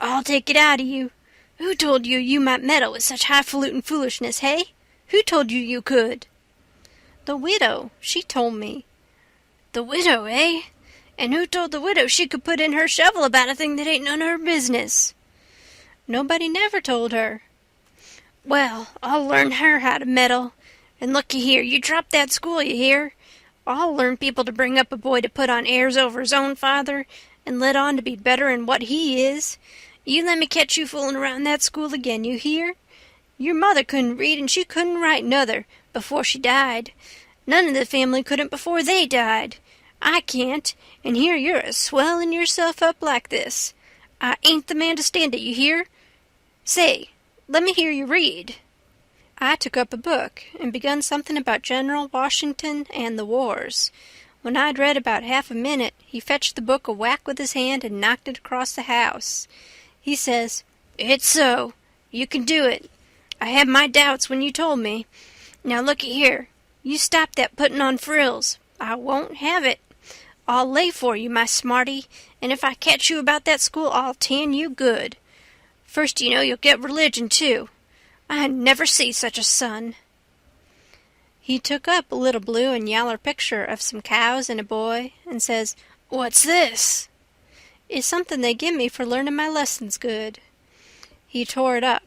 I'll take it out of you. Who told you you might meddle with such highfalutin foolishness, hey? Who told you you could?" "The widow. She told me." "The widow, eh? And who told the widow she could put in her shovel about a thing that ain't none of her business?" "Nobody never told her." "Well, I'll learn her how to meddle. And looky here, you drop that school, you hear? I'll learn people to bring up a boy to put on airs over his own father, and let on to be better'n what he is. You let me catch you fooling around that school again, you hear? Your mother couldn't read and she couldn't write nother before she died. None of the family couldn't before they died. I can't, and here you're a-swelling yourself up like this. I ain't the man to stand it, you hear? Say, let me hear you read." I took up a book and begun something about General Washington and the wars. When I'd read about half a minute, he fetched the book a whack with his hand and knocked it across the house. He says, "It's so. You can do it. I had my doubts when you told me. Now looky here. You stop that putting on frills. I won't have it. I'll lay for you, my smarty, and if I catch you about that school, I'll tan you good. First you know you'll get religion, too. I never see such a son." He took up a little blue and yaller picture of some cows and a boy, and says, "What's this?" "It's something they give me for learning my lessons good." He tore it up,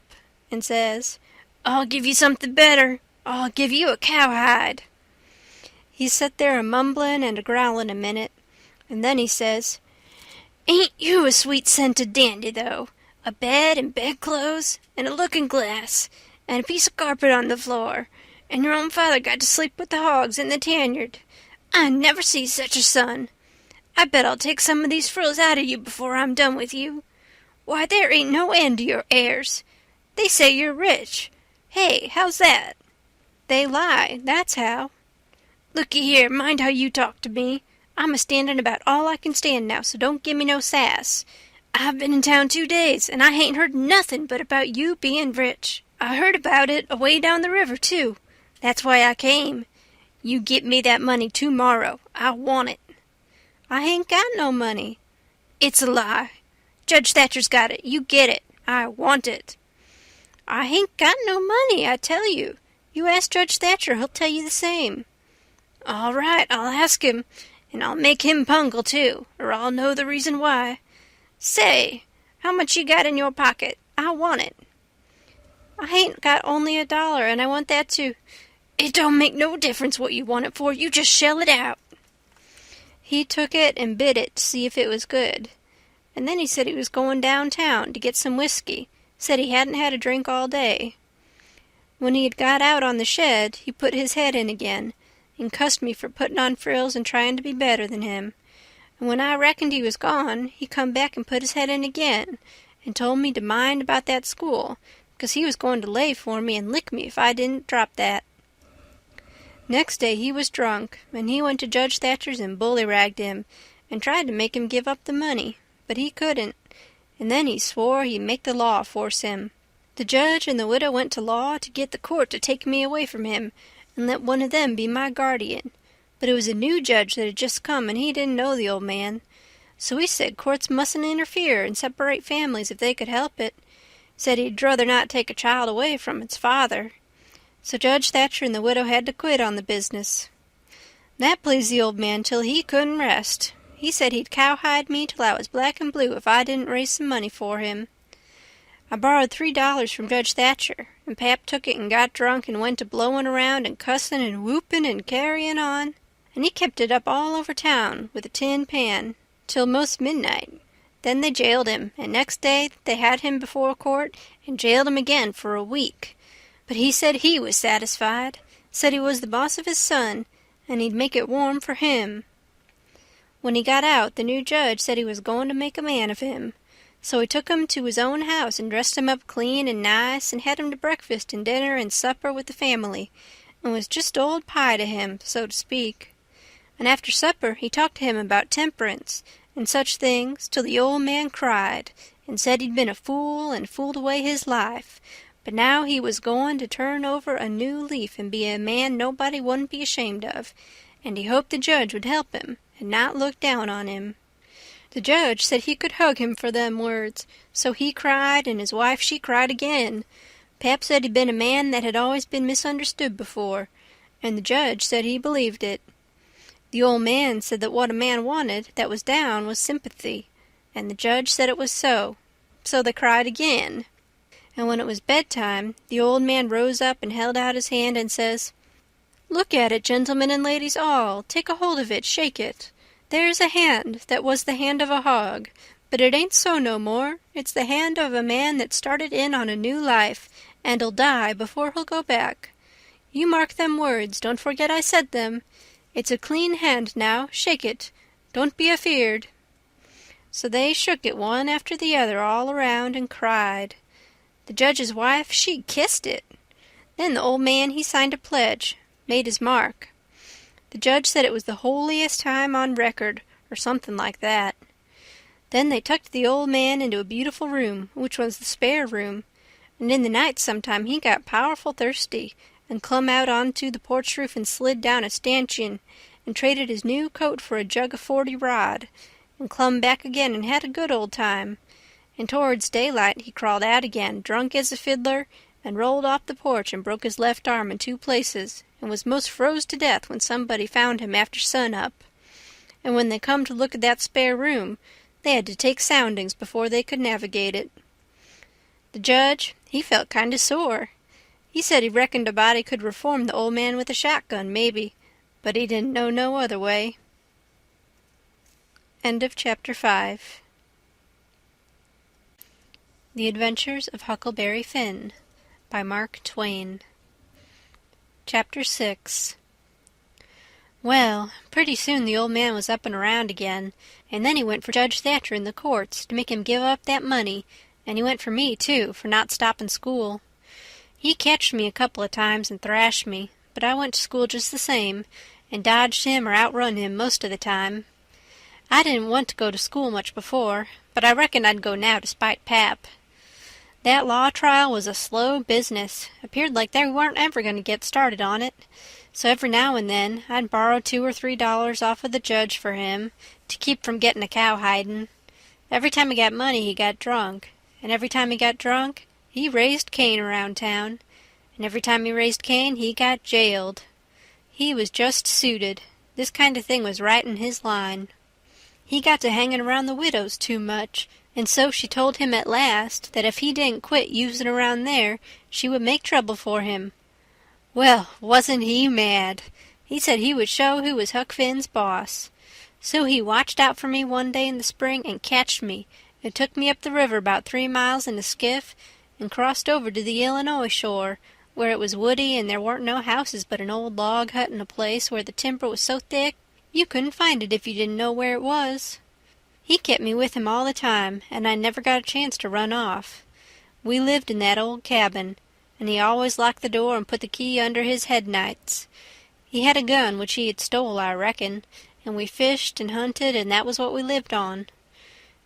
and says, "I'll give you something better. I'll give you a cowhide." He set there a-mumbling and a-growling a minute, and then he says, "Ain't you a sweet-scented dandy, though? A bed and bedclothes, and a looking-glass, and a piece of carpet on the floor, and your own father got to sleep with the hogs in the tanyard. I never see such a son. I bet I'll take some of these frills out of you before I'm done with you. Why, there ain't no end to your airs. They say you're rich. Hey, how's that?" "They lie, that's how." "Looky here, mind how you talk to me. I'm a-standing about all I can stand now, so don't give me no sass. I've been in town 2 days, and I hain't heard nothing but about you being rich. I heard about it away down the river, too. That's why I came. You get me that money tomorrow. I want it." "I hain't got no money." "It's a lie. Judge Thatcher's got it. You get it. I want it." "I hain't got no money, I tell you. You ask Judge Thatcher, he'll tell you the same." "All right, I'll ask him, and I'll make him pungle, too, or I'll know the reason why. Say, how much you got in your pocket? I want it." "I hain't got only $1, and I want that too." "It don't make no difference what you want it for. You just shell it out." He took it and bit it to see if it was good, and then he said he was going downtown to get some whiskey, said he hadn't had a drink all day. When he had got out on the shed, he put his head in again, and cussed me for putting on frills and trying to be better than him. And when I reckoned he was gone, he come back and put his head in again, and told me to mind about that school, because he was going to lay for me and lick me if I didn't drop that. Next day he was drunk, and he went to Judge Thatcher's and bully-ragged him, and tried to make him give up the money, but he couldn't, and then he swore he'd make the law force him. The judge and the widow went to law to get the court to take me away from him and let one of them be my guardian, but it was a new judge that had just come, and he didn't know the old man. So he said courts mustn't interfere and separate families if they could help it. Said he'd druther not take a child away from its father. So Judge Thatcher and the widow had to quit on the business. That pleased the old man till he couldn't rest. He said he'd cowhide me till I was black and blue if I didn't raise some money for him. I borrowed $3 from Judge Thatcher, and Pap took it and got drunk and went to blowing around and cussing and whooping and carrying on, and he kept it up all over town with a tin pan till most midnight. Then they jailed him, and next day they had him before court and jailed him again for a week. But he said he was satisfied, said he was the boss of his son, and he'd make it warm for him. When he got out, the new judge said he was going to make a man of him. So he took him to his own house and dressed him up clean and nice and had him to breakfast and dinner and supper with the family, and was just old pie to him, so to speak. And after supper he talked to him about temperance and such things till the old man cried and said he'd been a fool and fooled away his life, but now he was going to turn over a new leaf and be a man nobody wouldn't be ashamed of, and he hoped the judge would help him and not look down on him. The judge said he could hug him for them words, so he cried, and his wife she cried again. Pap said he'd been a man that had always been misunderstood before, and the judge said he believed it. The old man said that what a man wanted that was down was sympathy, and the judge said it was so they cried again. And when it was bedtime, the old man rose up and held out his hand and says, "Look at it, gentlemen and ladies all, take a hold of it, shake it. There's a hand that was the hand of a hog, But it ain't so no more. It's the hand of a man that started in on a new life, and'll die before he'll go back. You mark them words, don't forget I said them. It's a clean hand now, shake it. Don't be afeard." So they shook it one after the other all around and cried. The judge's wife, she kissed it. Then the old man, he signed a pledge, made his mark. The judge said it was the holiest time on record, or something like that. Then they tucked the old man into a beautiful room, which was the spare room, and in the night sometime he got powerful thirsty, and clumb out onto the porch roof and slid down a stanchion, and traded his new coat for a jug of 40 rod, and clumb back again and had a good old time. And towards daylight he crawled out again, drunk as a fiddler, and rolled off the porch and broke his left arm in 2 places, and was most froze to death when somebody found him after sun-up. And when they come to look at that spare room, they had to take soundings before they could navigate it. The judge, he felt kind of sore. He said he reckoned a body could reform the old man with a shotgun, maybe, but he didn't know no other way. End of Chapter 5. The Adventures of Huckleberry Finn by Mark Twain. Chapter 6. Well, pretty soon the old man was up and around again, and then he went for Judge Thatcher in the courts to make him give up that money, and he went for me, too, for not stopping school. He catched me a couple of times and thrashed me, but I went to school just the same, and dodged him or outrun him most of the time. I didn't want to go to school much before, but I reckoned I'd go now to spite Pap. That law trial was a slow business. Appeared like they weren't ever going to get started on it. So every now and then I'd borrow $2 or $3 off of the judge for him, to keep from getting a cowhiding. Every time he got money he got drunk, and every time he got drunk he raised Cain around town, and every time he raised Cain he got jailed. He was just suited. This kind of thing was right in his line. He got to hanging around the widows too much, and so she told him at last that if he didn't quit using around there, she would make trouble for him. Well, wasn't he mad? He said he would show who was Huck Finn's boss. So he watched out for me one day in the spring and catched me, and took me up the river about 3 miles in a skiff, and crossed over to the Illinois shore, where it was woody and there weren't no houses but an old log hut in a place where the timber was so thick you couldn't find it if you didn't know where it was. He kept me with him all the time, and I never got a chance to run off. We lived in that old cabin, and he always locked the door and put the key under his head nights. He had a gun which he had stole, I reckon, and we fished and hunted, and that was what we lived on.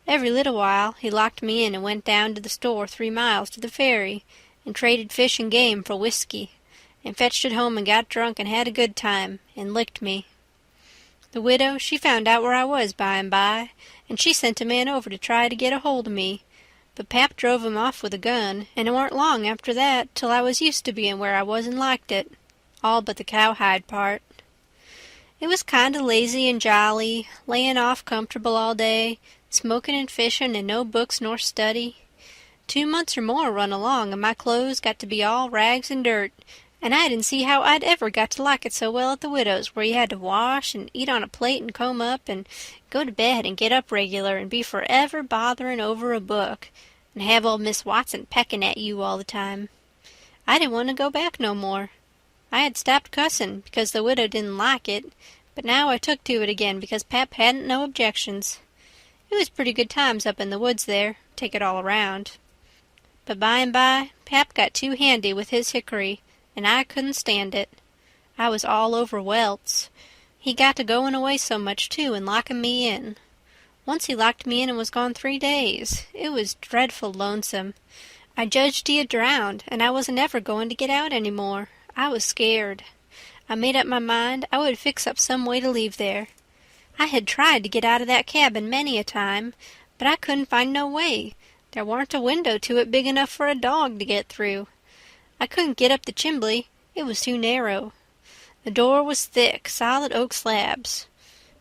Every little while he locked me in and went down to the store 3 miles to the ferry, and traded fish and game for whiskey, and fetched it home and got drunk and had a good time, and licked me. The widow, she found out where I was by and by, and she sent a man over to try to get a hold of me, but Pap drove him off with a gun, and it warn't long after that till I was used to being where I was and liked it, all but the cowhide part. It was kind of lazy and jolly, layin' off comfortable all day, smoking and fishing, and no books nor study. 2 months or more run along, and my clothes got to be all rags and dirt, and I didn't see how I'd ever got to like it so well at the widow's, where you had to wash and eat on a plate and comb up and go to bed and get up regular and be forever bothering over a book, and have old Miss Watson pecking at you all the time. I didn't want to go back no more. I had stopped cussin' because the widow didn't like it, but now I took to it again because Pap hadn't no objections. It was pretty good times up in the woods there, take it all around. But by and by Pap got too handy with his hickory, and I couldn't stand it. I was all over welts. He got to going away so much, too, and locking me in. Once he locked me in and was gone 3 days. It was dreadful lonesome. I judged he had drowned, and I wasn't ever going to get out any more. I was scared. I made up my mind I would fix up some way to leave there. I had tried to get out of that cabin many a time, but I couldn't find no way. There warn't a window to it big enough for a dog to get through. I couldn't get up the chimbley. It was too narrow. The door was thick, solid oak slabs.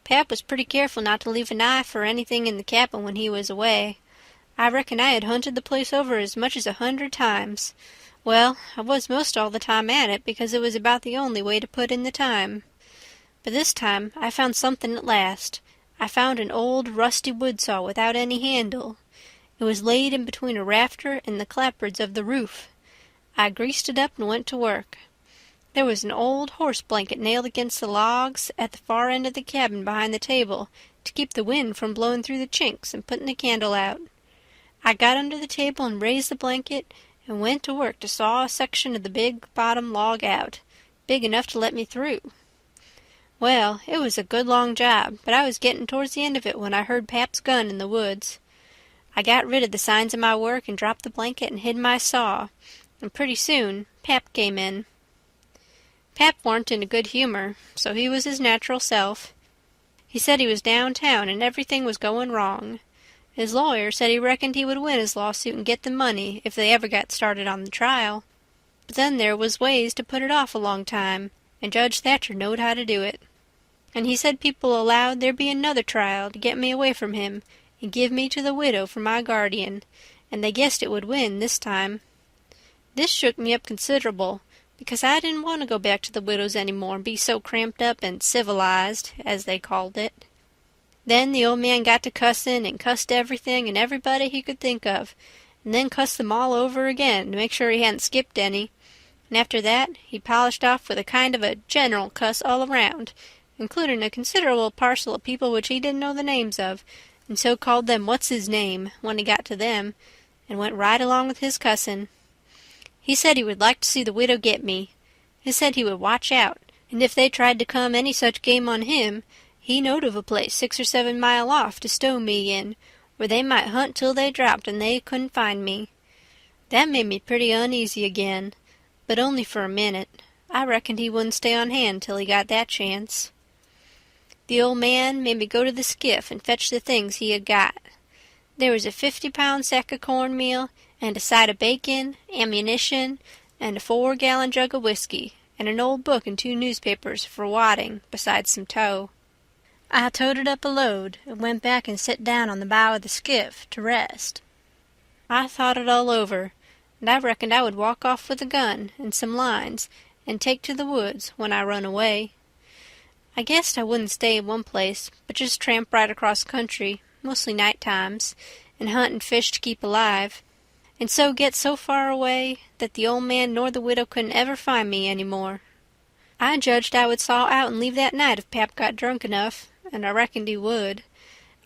Pap was pretty careful not to leave a knife or anything in the cabin when he was away. I reckon I had hunted the place over as much as 100 times. Well, I was most all the time at it because it was about the only way to put in the time. But this time I found something at last. I found an old rusty wood saw without any handle. It was laid in between a rafter and the clapboards of the roof. I greased it up and went to work. There was an old horse blanket nailed against the logs at the far end of the cabin behind the table to keep the wind from blowing through the chinks and putting the candle out. I got under the table and raised the blanket and went to work to saw a section of the big bottom log out, big enough to let me through. Well, it was a good long job, but I was getting towards the end of it when I heard Pap's gun in the woods. I got rid of the signs of my work and dropped the blanket and hid my saw, and pretty soon Pap came in. Pap warn't in a good humor, so he was his natural self. He said he was downtown and everything was going wrong. His lawyer said he reckoned he would win his lawsuit and get the money if they ever got started on the trial. But then there was ways to put it off a long time, and Judge Thatcher knowed how to do it. And he said people allowed there'd be another trial to get me away from him and give me to the widow for my guardian, and they guessed it would win this time. This shook me up considerable, because I didn't want to go back to the widow's any more and be so cramped up and civilized, as they called it. Then the old man got to cussin' and cussed everything and everybody he could think of, and then cussed them all over again to make sure he hadn't skipped any, and after that he polished off with a kind of a general cuss all around, including a considerable parcel of people which he didn't know the names of, and so called them what's-his-name when he got to them, and went right along with his cussin'. He said he would like to see the widow get me. He said he would watch out, and if they tried to come any such game on him, he knowed of a place 6 or 7 mile off to stow me in, where they might hunt till they dropped and they couldn't find me. That made me pretty uneasy again, but only for a minute. I reckoned he wouldn't stay on hand till he got that chance. The old man made me go to the skiff and fetch the things he had got. There was a 50-pound sack of cornmeal, and a side of bacon, ammunition, and a 4-gallon jug of whiskey, and an old book and 2 newspapers for wadding, besides some tow. I toted up a load and went back and sit down on the bow of the skiff to rest. I thought it all over, and I reckoned I would walk off with a gun and some lines and take to the woods when I run away. I guessed I wouldn't stay in one place, but just tramp right across country, mostly night times, and hunt and fish to keep alive, and so get so far away that the old man nor the widow couldn't ever find me any more. I judged I would saw out and leave that night if Pap got drunk enough, and I reckoned he would.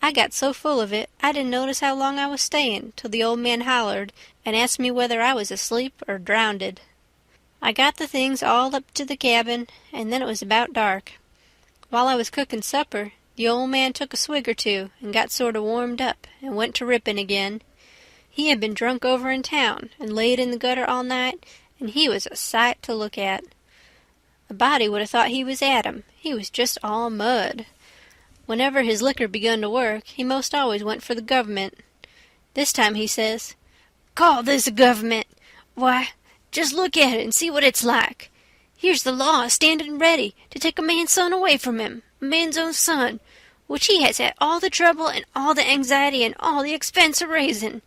I got so full of it I didn't notice how long I was staying till the old man hollered and asked me whether I was asleep or drownded. I got the things all up to the cabin, and then it was about dark. While I was cooking supper, the old man took a swig or two and got sort of warmed up and went to ripping again. He had been drunk over in town and laid in the gutter all night, and he was a sight to look at. A body would have thought he was Adam. He was just all mud. Whenever his liquor begun to work, he most always went for the government. This time he says, "Call this a government? Why, just look at it and see what it's like. Here's the law standing ready to take a man's son away from him, a man's own son, which he has had all the trouble and all the anxiety and all the expense of raising.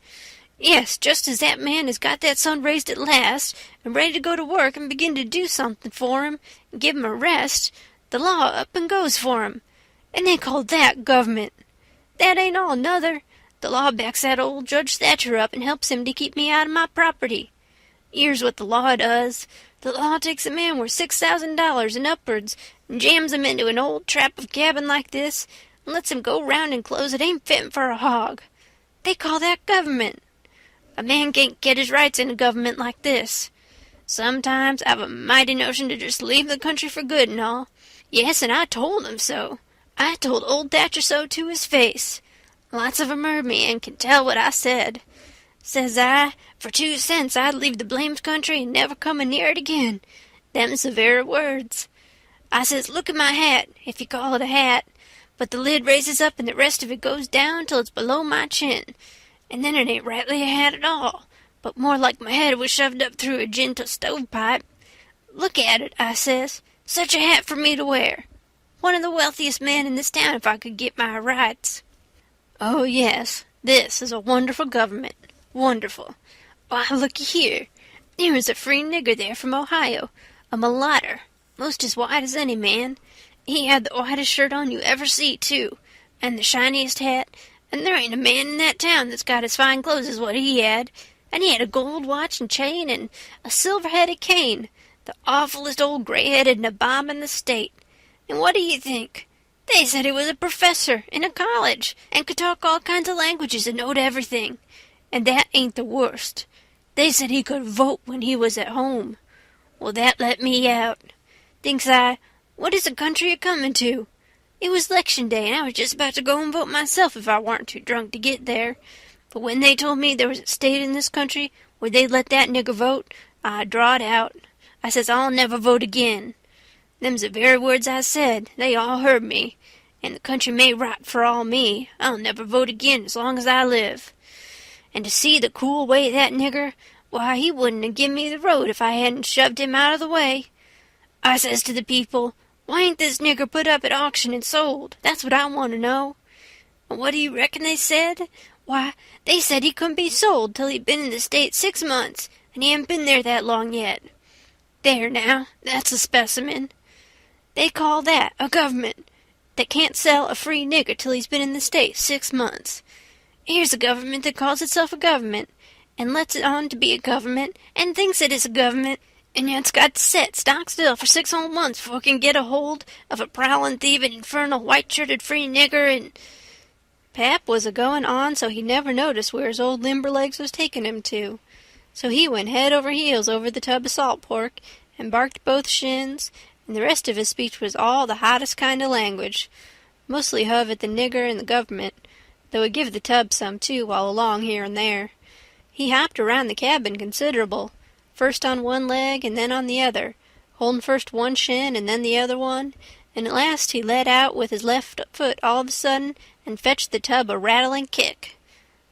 Yes, just as that man has got that son raised at last, and ready to go to work and begin to do something for him, and give him a rest, the law up and goes for him. And they call that government. That ain't all nother. The law backs that old Judge Thatcher up and helps him to keep me out of my property. Here's what the law does. The law takes a man worth $6,000 and upwards, and jams him into an old trap of cabin like this, and lets him go round in clothes that ain't fitting for a hog. They call that government. A man can't get his rights in a government like this. Sometimes I've a mighty notion to just leave the country for good and all. Yes, and I told him so. I told old Thatcher so to his face. Lots of 'em heard me and can tell what I said. Says I, for 2 cents I'd leave the blamed country and never come near it again. Them's the very words. I says, look at my hat, if you call it a hat, but the lid raises up and the rest of it goes down till it's below my chin, and then it ain't rightly a hat at all, but more like my head was shoved up through a gentle stovepipe. Look at it, I says, such a hat for me to wear. One of the wealthiest men in this town if I could get my rights. Oh, yes, this is a wonderful government. Wonderful. Why, looky here. There is a free nigger there from Ohio, a mulatto, most as white as any man. He had the whitest shirt on you ever see, too. and the shiniest hat, and there ain't a man in that town that's got as fine clothes as what he had, and he had a gold watch and chain and a silver-headed cane, the awfullest old gray-headed nabob in the state. And what do you think? They said he was a professor in a college, and could talk all kinds of languages and knowed everything. And that ain't the worst. They said he could vote when he was at home. Well, that let me out. Thinks I, what is the country a-comin' to? It was 'lection day, and I was just about to go and vote myself if I warn't too drunk to get there. But when they told me there was a state in this country where they'd let that nigger vote, I drawed out. I says I'll never vote again. Them's the very words I said. They all heard me. And the country may rot for all me. I'll never vote again as long as I live. And to see the cool way that nigger, why, he wouldn't have given me the road if I hadn't shoved him out of the way. I says to the people, why ain't this nigger put up at auction and sold? That's what I want to know. And what do you reckon they said? Why, they said he couldn't be sold till he'd been in the state 6 months, and he hadn't been there that long yet. There now, that's a specimen. They call that a government that can't sell a free nigger till he's been in the state 6 months. Here's a government that calls itself a government, and lets it on to be a government, and thinks it is a government, and yet it's got to set stock still for 6 whole months before it can get a hold of a prowling, thieving, infernal, white-shirted free nigger, and... Pap was a-going on so he never noticed where his old limberlegs was taking him to. So he went head over heels over the tub of salt pork, and barked both shins, and the rest of his speech was all the hottest kind of language, mostly hove at the nigger and the government, though he give the tub some too while along here and there. He hopped around the cabin considerable, first on one leg and then on the other, holding first one shin and then the other one, and at last he let out with his left foot all of a sudden and fetched the tub a rattling kick.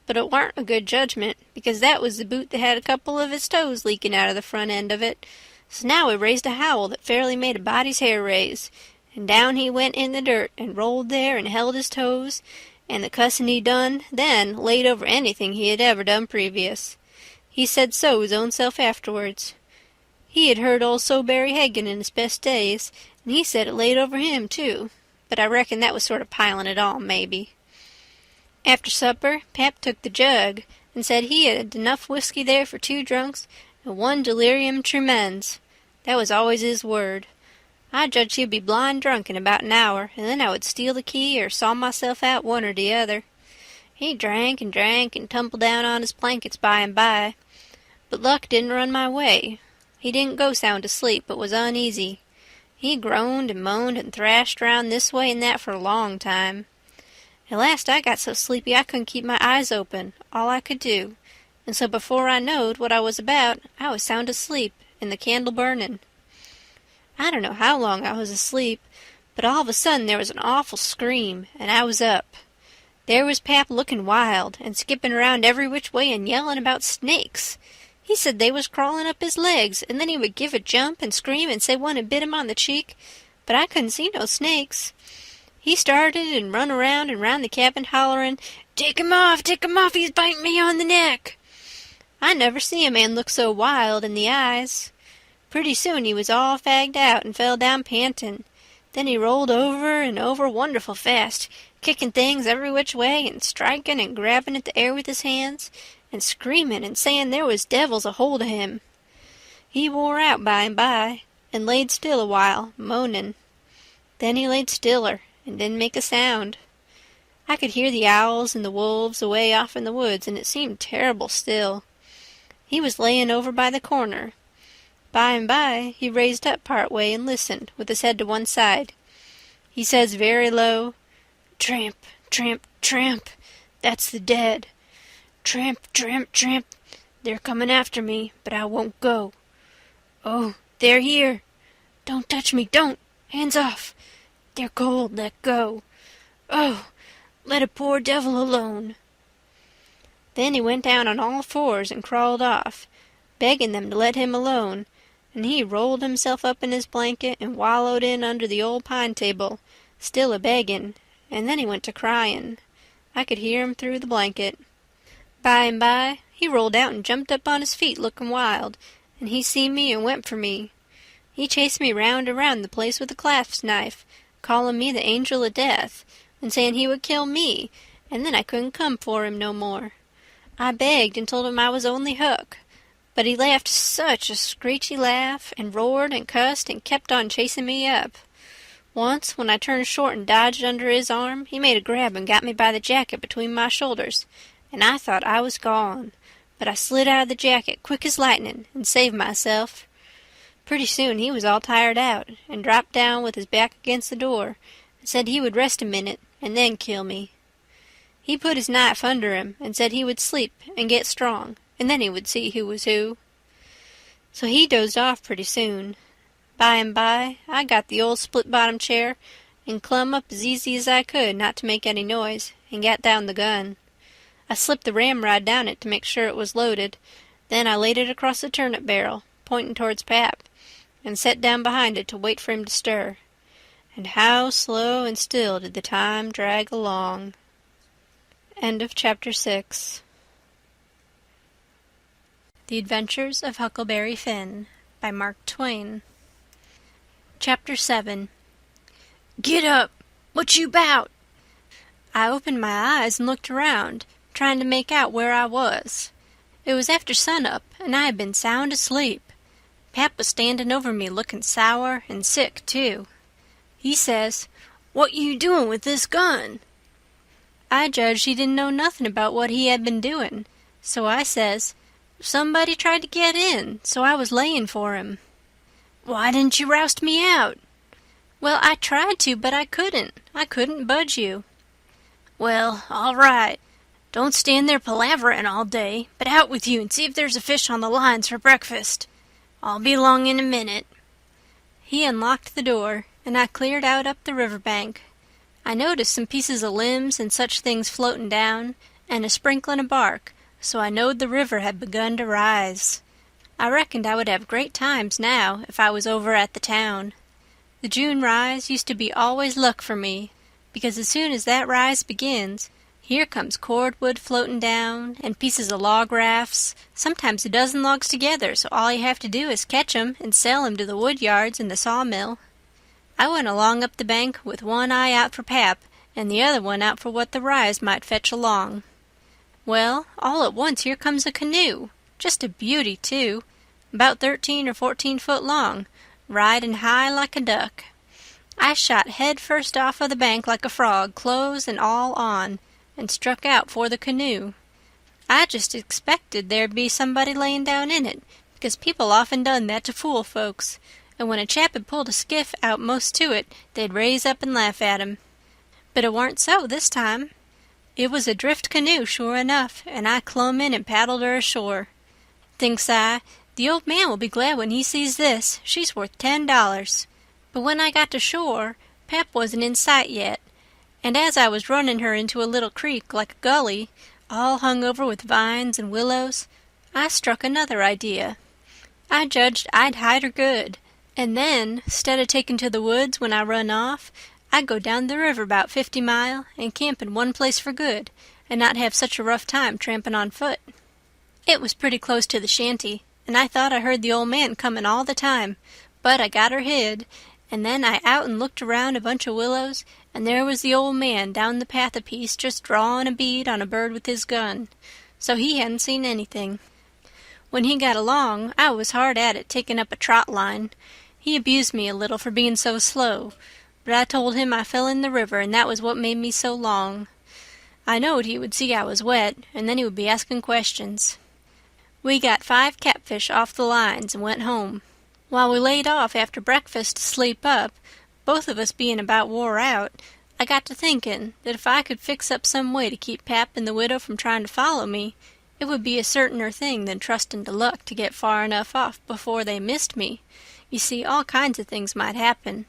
But it warn't a good judgment, because that was the boot that had a couple of his toes leaking out of the front end of it. So now he raised a howl that fairly made a body's hair raise, and down he went in the dirt and rolled there and held his toes, and the cussin' he done then laid over anything he had ever done previous. He said so his own self afterwards. He had heard old Soberry Hagan in his best days, and he said it laid over him too, but I reckon that was sort of piling it on, maybe. After supper, Pap took the jug, and said he had enough whiskey there for 2 drunks and 1 delirium tremens. That was always his word. I judged he'd be blind drunk in about an hour, and then I would steal the key or saw myself out one or the other. He drank and tumbled down on his blankets by and by, but luck didn't run my way. He didn't go sound asleep, but was uneasy. He groaned and moaned and thrashed round this way and that for a long time. At last I got so sleepy I couldn't keep my eyes open, all I could do, and so before I knowed what I was about, I was sound asleep, and the candle burning. I don't know how long I was asleep, but all of a sudden there was an awful scream, and I was up. There was Pap looking wild, and skipping around every which way and yelling about snakes. He said they was crawling up his legs, and then he would give a jump and scream and say one had bit him on the cheek, but I couldn't see no snakes. He started and run around and round the cabin hollering, take him off, he's biting me on the neck." I never see a man look so wild in the eyes. Pretty soon he was all fagged out and fell down panting. Then he rolled over and over wonderful fast, kicking things every which way and striking and grabbing at the air with his hands, and screaming and saying there was devils a-hold of him. He wore out by and by, and laid still a while, moaning. Then he laid stiller, and didn't make a sound. I could hear the owls and the wolves away off in the woods, and it seemed terrible still. He was laying over by the corner. By and by he raised up part way and listened, with his head to one side. He says very low, "Tramp, tramp, tramp, that's the dead. Tramp, tramp, tramp, they're coming after me, but I won't go. Oh, they're here. Don't touch me, don't. Hands off. They're cold, let go. Oh, let a poor devil alone." Then he went down on all fours and crawled off, begging them to let him alone, and he rolled himself up in his blanket and wallowed in under the old pine table, still a-begging, and then he went to crying. I could hear him through the blanket. By and by he rolled out and jumped up on his feet looking wild, and he see me and went for me. He chased me round and round the place with a clasp knife, calling me the angel of death, and saying he would kill me, and then I couldn't come for him no more. I begged and told him I was only Huck, but he laughed such a screechy laugh, and roared and cussed and kept on chasing me up. Once, when I turned short and dodged under his arm, he made a grab and got me by the jacket between my shoulders, and I thought I was gone, but I slid out of the jacket quick as lightning and saved myself. Pretty soon he was all tired out, and dropped down with his back against the door, and said he would rest a minute and then kill me. He put his knife under him and said he would sleep and get strong, and then he would see who was who. So he dozed off pretty soon. By and by I got the old split-bottom chair and clumb up as easy as I could not to make any noise, and got down the gun. I slipped the ramrod down it to make sure it was loaded, then I laid it across the turnip barrel, pointing towards Pap, and sat down behind it to wait for him to stir. And how slow and still did the time drag along. End of Chapter 6. The Adventures of Huckleberry Finn by Mark Twain. Chapter 7. Get up! What you 'bout? I opened my eyes and looked around, trying to make out where I was. It was after sunup, and I had been sound asleep. Pap was standing over me looking sour and sick, too. He says, "What you doing with this gun?" I judged he didn't know nothing about what he had been doing, so I says, "Somebody tried to get in, so I was laying for him." "Why didn't you roust me out?" "Well, I tried to, but I couldn't. I couldn't budge you." "Well, all right. Don't stand there palavering all day, but out with you and see if there's a fish on the lines for breakfast. I'll be along in a minute." He unlocked the door, and I cleared out up the river bank. I noticed some pieces of limbs and such things floating down, and a sprinkling of bark, so I knowed the river had begun to rise. I reckoned I would have great times now if I was over at the town. The June rise used to be always luck for me, because as soon as that rise begins, here comes cordwood floating down, and pieces of log rafts, sometimes a dozen logs together, so all you have to do is catch 'em and sell 'em to the wood yards and the sawmill. I went along up the bank with one eye out for Pap and the other one out for what the rise might fetch along. Well, all at once here comes a canoe, just a beauty, too, about 13 or 14 foot long, riding high like a duck. I shot head first off of the bank like a frog, clothes and all on, and struck out for the canoe. I just expected there'd be somebody layin' down in it, because people often done that to fool folks, and when a chap had pulled a skiff out most to it, they'd raise up and laugh at him. But it warn't so this time. It was a drift canoe, sure enough, and I clumb in and paddled her ashore. Thinks I, the old man will be glad when he sees this. She's worth $10. But when I got to shore, Pap wasn't in sight yet, and as I was running her into a little creek like a gully, all hung over with vines and willows, I struck another idea. I judged I'd hide her good, and then, 'stead of taking to the woods when I run off, I'd go down the river 'bout 50 mile and camp in one place for good, and not have such a rough time tramping on foot. It was pretty close to the shanty, and I thought I heard the old man comin' all the time, but I got her hid, and then I out and looked around a bunch of willows, and there was the old man down the path a piece just drawin' a bead on a bird with his gun, so he hadn't seen anything. When he got along, I was hard at it taking up a trot line. He abused me a little for being so slow, but I told him I fell in the river, and that was what made me so long. I knowed he would see I was wet, and then he would be asking questions. We got 5 catfish off the lines and went home. While we laid off after breakfast to sleep up, both of us being about wore out, I got to thinking that if I could fix up some way to keep Pap and the widow from trying to follow me, it would be a certainer thing than trusting to luck to get far enough off before they missed me. You see, all kinds of things might happen.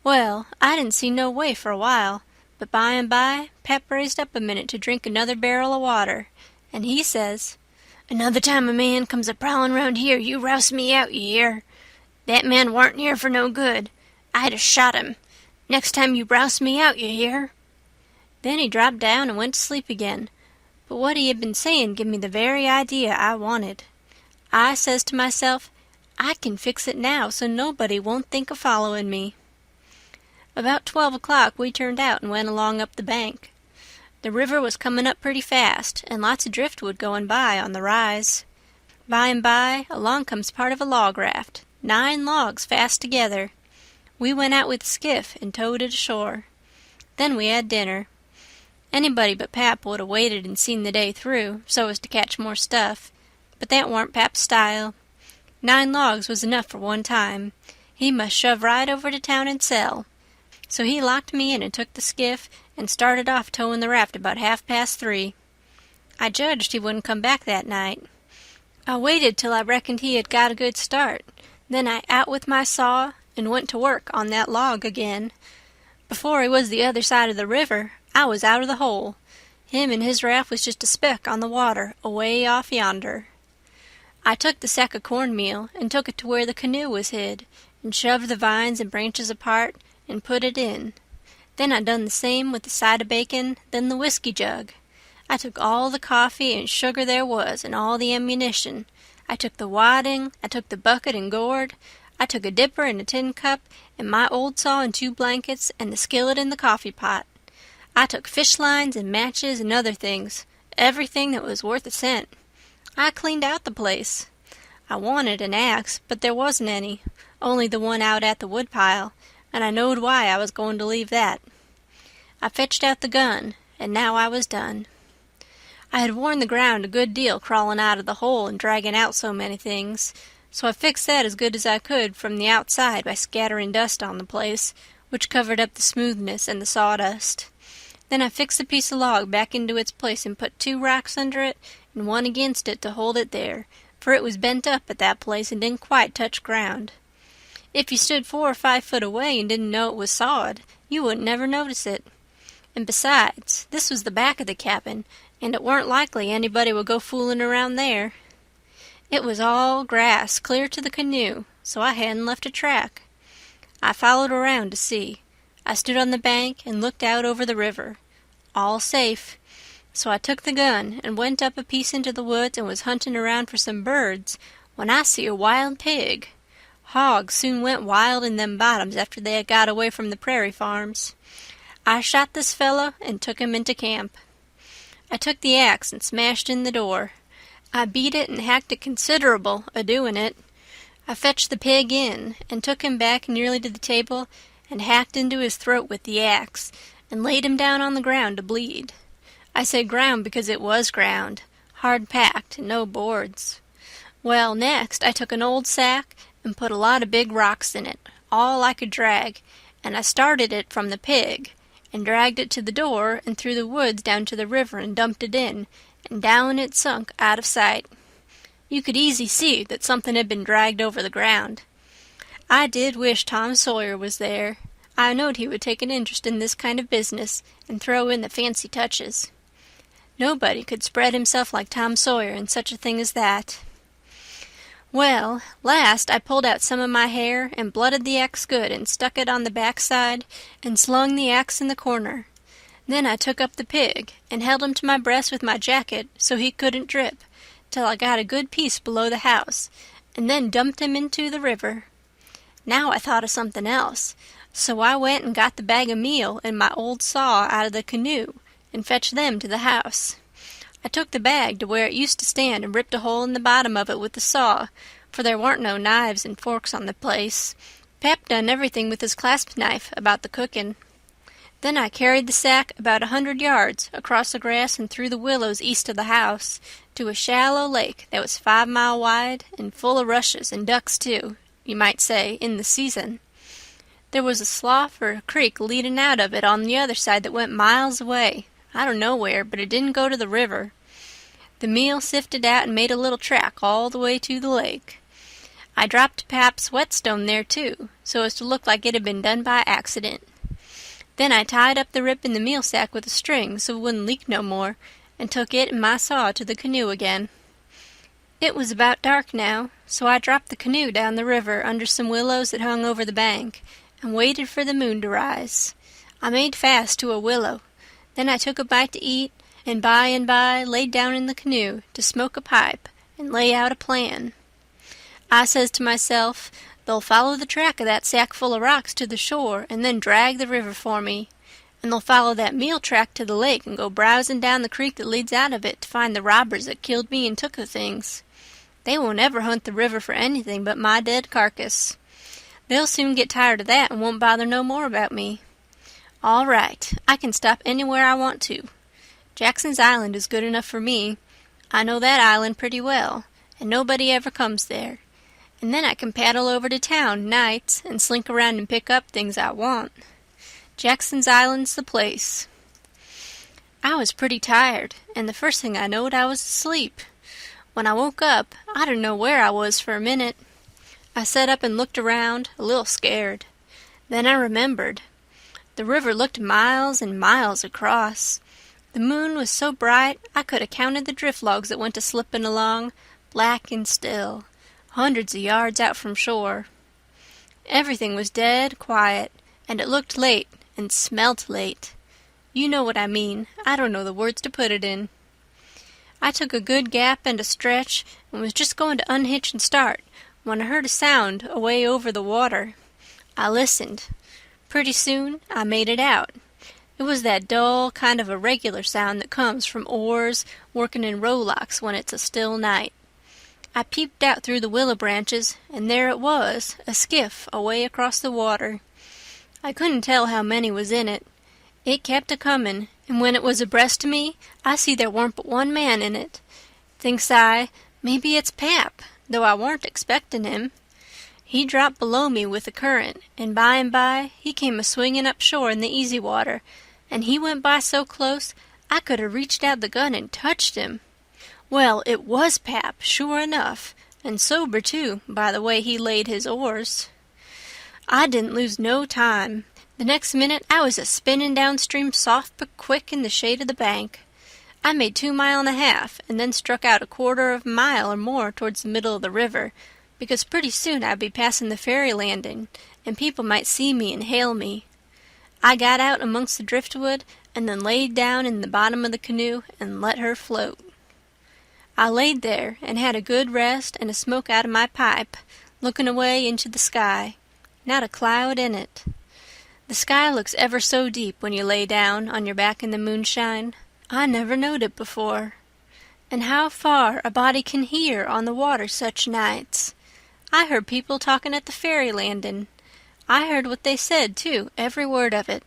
Well, I didn't see no way for a while, but by and by Pap raised up a minute to drink another barrel of water, and he says, "Another time a man comes a-prowlin' round here, you rouse me out, you hear? That man warn't here for no good. I'd 'a' shot him. Next time you rouse me out, you hear?" Then he dropped down and went to sleep again, but what he had been saying give me the very idea I wanted. I says to myself, I can fix it now so nobody won't think of following me. About 12 o'clock we turned out and went along up the bank. The river was coming up pretty fast, and lots of driftwood going by on the rise. By and by, along comes part of a log raft, 9 logs fast together. We went out with the skiff and towed it ashore. Then we had dinner. Anybody but Pap would have waited and seen the day through, so as to catch more stuff, but that warn't Pap's style. 9 logs was enough for one time. He must shove right over to town and sell. So he locked me in and took the skiff and started off towing the raft about 3:30. I judged he wouldn't come back that night. I waited till I reckoned he had got a good start. Then I out with my saw and went to work on that log again. Before he was the other side of the river, I was out of the hole. Him and his raft was just a speck on the water away off yonder. I took the sack of cornmeal and took it to where the canoe was hid, and shoved the vines and branches apart and put it in. Then I done the same with the side of bacon, then the whiskey jug. I took all the coffee and sugar there was and all the ammunition. I took the wadding, I took the bucket and gourd, I took a dipper and a tin cup and my old saw and 2 blankets and the skillet and the coffee pot. I took fish lines and matches and other things, everything that was worth a cent. I cleaned out the place. I wanted an axe, but there wasn't any, only the one out at the woodpile, and I knowed why I was going to leave that. I fetched out the gun, and now I was done. I had worn the ground a good deal crawling out of the hole and dragging out so many things, so I fixed that as good as I could from the outside by scattering dust on the place, which covered up the smoothness and the sawdust. Then I fixed the piece of log back into its place and put 2 rocks under it and one against it to hold it there, for it was bent up at that place and didn't quite touch ground. If you stood 4 or 5 foot away and didn't know it was sawed, you wouldn't never notice it. And besides, this was the back of the cabin, and it weren't likely anybody would go fooling around there. It was all grass clear to the canoe, so I hadn't left a track. I followed around to see. I stood on the bank and looked out over the river. All safe. So I took the gun and went up a piece into the woods and was hunting around for some birds when I see a wild pig. Hogs soon went wild in them bottoms after they had got away from the prairie farms. I shot this fellow and took him into camp. I took the axe and smashed in the door. I beat it and hacked it considerable a-doing it. I fetched the pig in and took him back nearly to the table and hacked into his throat with the axe and laid him down on the ground to bleed. I say ground because it was ground, hard packed and no boards. Well, next I took an old sack and put a lot of big rocks in it, all I could drag, and I started it from the pig, and dragged it to the door and through the woods down to the river and dumped it in, and down it sunk out of sight. You could easy see that something had been dragged over the ground. I did wish Tom Sawyer was there. I knowed he would take an interest in this kind of business and throw in the fancy touches. Nobody could spread himself like Tom Sawyer in such a thing as that. Well, last I pulled out some of my hair and blooded the axe good and stuck it on the backside and slung the axe in the corner. Then I took up the pig and held him to my breast with my jacket so he couldn't drip, till I got a good piece below the house, and then dumped him into the river. Now I thought of something else, so I went and got the bag of meal and my old saw out of the canoe and fetched them to the house. I took the bag to where it used to stand and ripped a hole in the bottom of it with the saw, for there warn't no knives and forks on the place. Pap done everything with his clasp knife about the cooking. Then I carried the sack about 100 yards across the grass and through the willows east of the house to a shallow lake that was 5 miles wide and full of rushes and ducks too, you might say, in the season. There was a slough or a creek leading out of it on the other side that went miles away. I don't know where, but it didn't go to the river. The meal sifted out and made a little track all the way to the lake. I dropped Pap's whetstone there, too, so as to look like it had been done by accident. Then I tied up the rip in the meal sack with a string so it wouldn't leak no more, and took it and my saw to the canoe again. It was about dark now, so I dropped the canoe down the river under some willows that hung over the bank, and waited for the moon to rise. I made fast to a willow. Then I took a bite to eat, and by laid down in the canoe to smoke a pipe and lay out a plan. I says to myself, They'll follow the track of that sack full of rocks to the shore and then drag the river for me. And they'll follow that mule track to the lake and go browsing down the creek that leads out of it to find the robbers that killed me and took the things. They won't ever hunt the river for anything but my dead carcass. They'll soon get tired of that and won't bother no more about me. All right, I can stop anywhere I want to. Jackson's Island is good enough for me. I know that island pretty well, and nobody ever comes there. And then I can paddle over to town nights and slink around and pick up things I want. Jackson's Island's the place. I was pretty tired, and the first thing I knowed I was asleep. When I woke up, I didn't know where I was for a minute. I sat up and looked around, a little scared. Then I remembered. The river looked miles and miles across. The moon was so bright I could have counted the drift logs that went a-slipping along, black and still, hundreds of yards out from shore. Everything was dead quiet, and it looked late and smelt late. You know what I mean. I don't know the words to put it in. I took a good gap and a stretch and was just going to unhitch and start when I heard a sound away over the water. I listened. Pretty soon I made it out. It was that dull, kind of irregular sound that comes from oars working in rowlocks when it's a still night. I peeped out through the willow branches, and there it was, a skiff away across the water. I couldn't tell how many was in it. It kept a-comin', and when it was abreast of me, I see there warn't but one man in it. Thinks I, maybe it's Pap, though I warn't expectin' him. He dropped below me with the current, and by he came a-swinging up shore in the easy water, and he went by so close I could have reached out the gun and touched him. Well, it was Pap, sure enough, and sober, too, by the way he laid his oars. I didn't lose no time. The next minute I was a-spinning downstream soft but quick in the shade of the bank. I made 2 miles and a half, and then struck out 1/4 of a mile or more towards the middle of the river, because pretty soon I'd be passing the ferry landing, and people might see me and hail me. I got out amongst the driftwood, and then laid down in the bottom of the canoe and let her float. I laid there and had a good rest and a smoke out of my pipe, looking away into the sky. Not a cloud in it. The sky looks ever so deep when you lay down on your back in the moonshine. I never knowed it before. And how far a body can hear on the water such nights. I heard people talking at the ferry landing. I heard what they said, too, every word of it.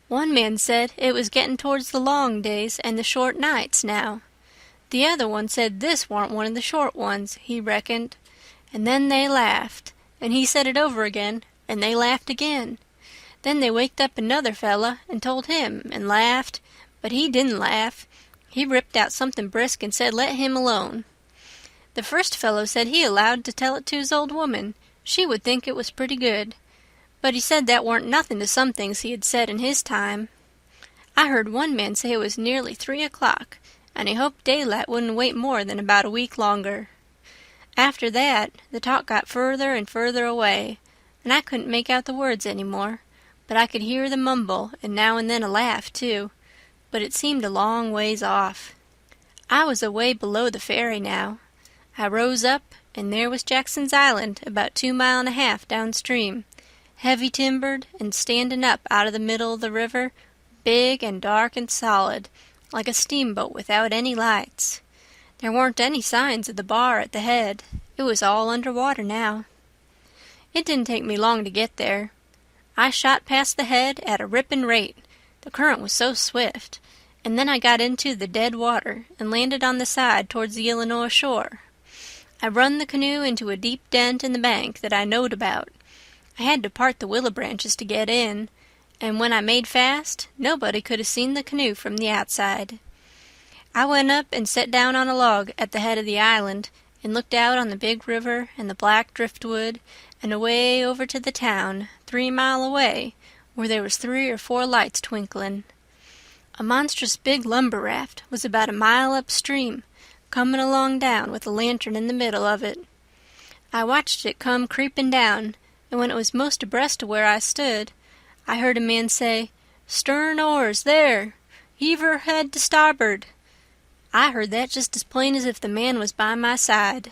One man said it was getting towards the long days and the short nights now. The other one said this warn't one of the short ones, he reckoned. And then they laughed, and he said it over again, and they laughed again. Then they waked up another fella and told him, and laughed, but he didn't laugh. He ripped out something brisk and said let him alone. The first fellow said he allowed to tell it to his old woman. She would think it was pretty good. But he said that warn't nothing to some things he had said in his time. I heard one man say it was nearly 3 o'clock, and he hoped daylight wouldn't wait more than about a week longer. After that, the talk got further and further away, and I couldn't make out the words any more, but I could hear the mumble and now and then a laugh, too, but it seemed a long ways off. I was away below the ferry now. I rose up, and there was Jackson's Island about 2 miles and a half downstream, heavy timbered and standing up out of the middle of the river, big and dark and solid, like a steamboat without any lights. There weren't any signs of the bar at the head. It was all under water now. It didn't take me long to get there. I shot past the head at a ripping rate. The current was so swift. And then I got into the dead water and landed on the side towards the Illinois shore. I run the canoe into a deep dent in the bank that I knowed about. I had to part the willow branches to get in, and when I made fast, nobody could have seen the canoe from the outside. I went up and set down on a log at the head of the island and looked out on the big river and the black driftwood and away over to the town, 3 mile away, where there was 3 or 4 lights twinkling. A monstrous big lumber raft was about a mile upstream, coming along down with a lantern in the middle of it. I watched it come creeping down, and when it was most abreast of where I stood, I heard a man say, "Stern oars, there! Heave her head to starboard." I heard that just as plain as if the man was by my side.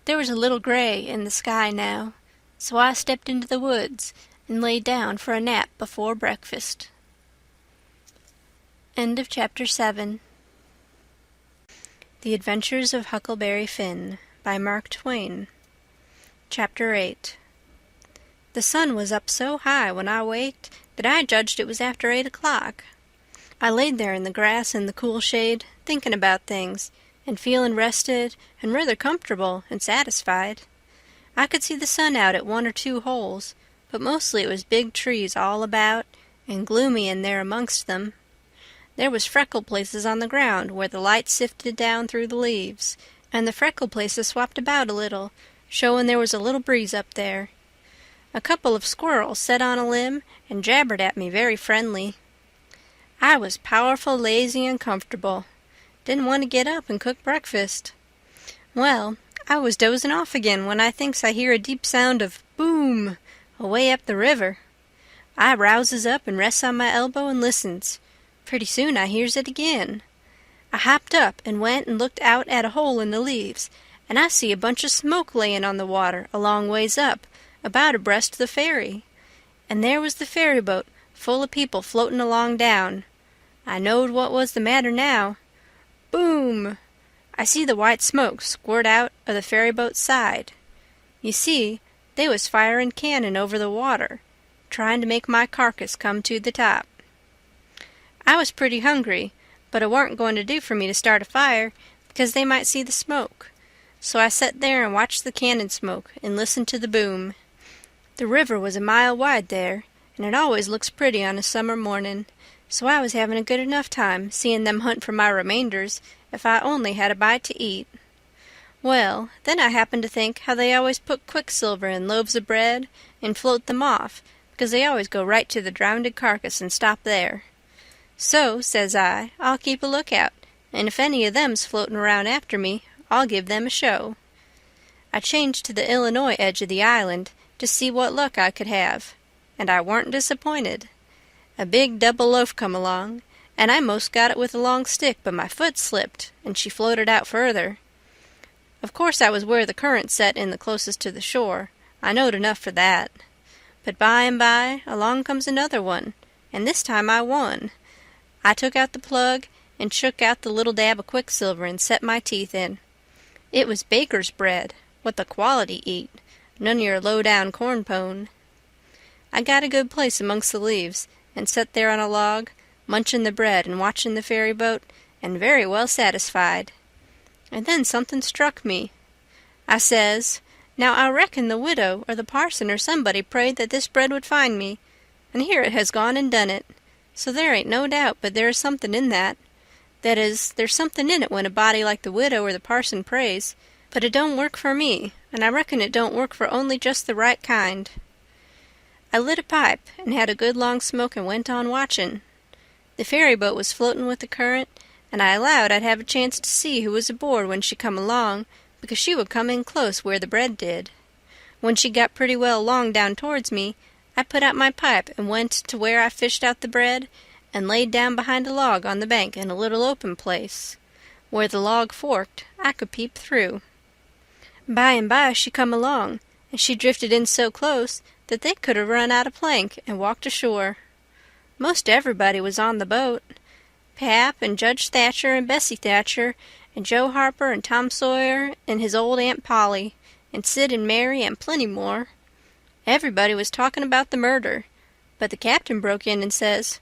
There was a little gray in the sky now, so I stepped into the woods and lay down for a nap before breakfast. End of Chapter 7. The Adventures of Huckleberry Finn by Mark Twain. Chapter 8. The sun was up so high when I waked that I judged it was after 8 o'clock. I laid there in the grass in the cool shade, thinking about things, and feeling rested and rather comfortable and satisfied. I could see the sun out at 1 or 2 holes, but mostly it was big trees all about, and gloomy in there amongst them. There was freckled places on the ground where the light sifted down through the leaves, and the freckled places swapped about a little, showing there was a little breeze up there. A couple of squirrels set on a limb and jabbered at me very friendly. I was powerful lazy and comfortable. Didn't want to get up and cook breakfast. Well, I was dozing off again when I thinks I hear a deep sound of boom away up the river. I rouses up and rests on my elbow and listens. Pretty soon I hears it again. I hopped up and went and looked out at a hole in the leaves, and I see a bunch of smoke layin' on the water a long ways up, about abreast the ferry. And there was the ferry boat full of people floating along down. I knowed what was the matter now. Boom! I see the white smoke squirt out of the ferry boat's side. You see, they was firing cannon over the water, trying to make my carcass come to the top. I was pretty hungry, but it warn't going to do for me to start a fire, because they might see the smoke. So I set there and watched the cannon smoke and listened to the boom. The river was a mile wide there, and it always looks pretty on a summer morning, so I was having a good enough time seeing them hunt for my remainders if I only had a bite to eat. Well, then I happened to think how they always put quicksilver in loaves of bread and float them off, because they always go right to the drownded carcass and stop there. So, says I, I'll keep a lookout, and if any of them's floating around after me, I'll give them a show. I changed to the Illinois edge of the island to see what luck I could have, and I warn't disappointed. A big double loaf come along, and I most got it with a long stick, but my foot slipped, and she floated out further. Of course I was where the current set in the closest to the shore. I knowed enough for that. But by and by along comes another one, and this time I won. I took out the plug and shook out the little dab of quicksilver and set my teeth in. It was baker's bread, what the quality eat, none of your low-down corn-pone. I got a good place amongst the leaves, and set there on a log, munching the bread and watching the ferry boat, and very well satisfied. And then something struck me. I says, now I reckon the widow or the parson or somebody prayed that this bread would find me, and here it has gone and done it. So there ain't no doubt but there is something in that. That is, there's something in it when a body like the widow or the parson prays, but it don't work for me, and I reckon it don't work for only just the right kind. I lit a pipe and had a good long smoke and went on watching. The ferry boat was floating with the current, and I allowed I'd have a chance to see who was aboard when she come along, because she would come in close where the bread did. When she got pretty well along down towards me, I put out my pipe and went to where I fished out the bread and laid down behind a log on the bank in a little open place. Where the log forked, I could peep through. By and by she come along, and she drifted in so close that they could have run out a plank and walked ashore. Most everybody was on the boat. Pap and Judge Thatcher and Bessie Thatcher and Joe Harper and Tom Sawyer and his old Aunt Polly and Sid and Mary and plenty more. Everybody was talking about the murder, but the captain broke in and says,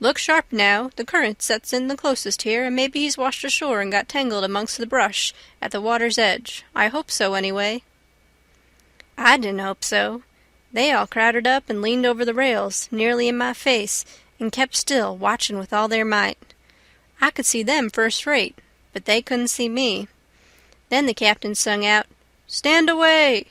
"Look sharp now, the current sets in the closest here, and maybe he's washed ashore and got tangled amongst the brush at the water's edge. I hope so, anyway." I didn't hope so. They all crowded up and leaned over the rails, nearly in my face, and kept still, watching with all their might. I could see them first rate, but they couldn't see me. Then the captain sung out, "Stand away!"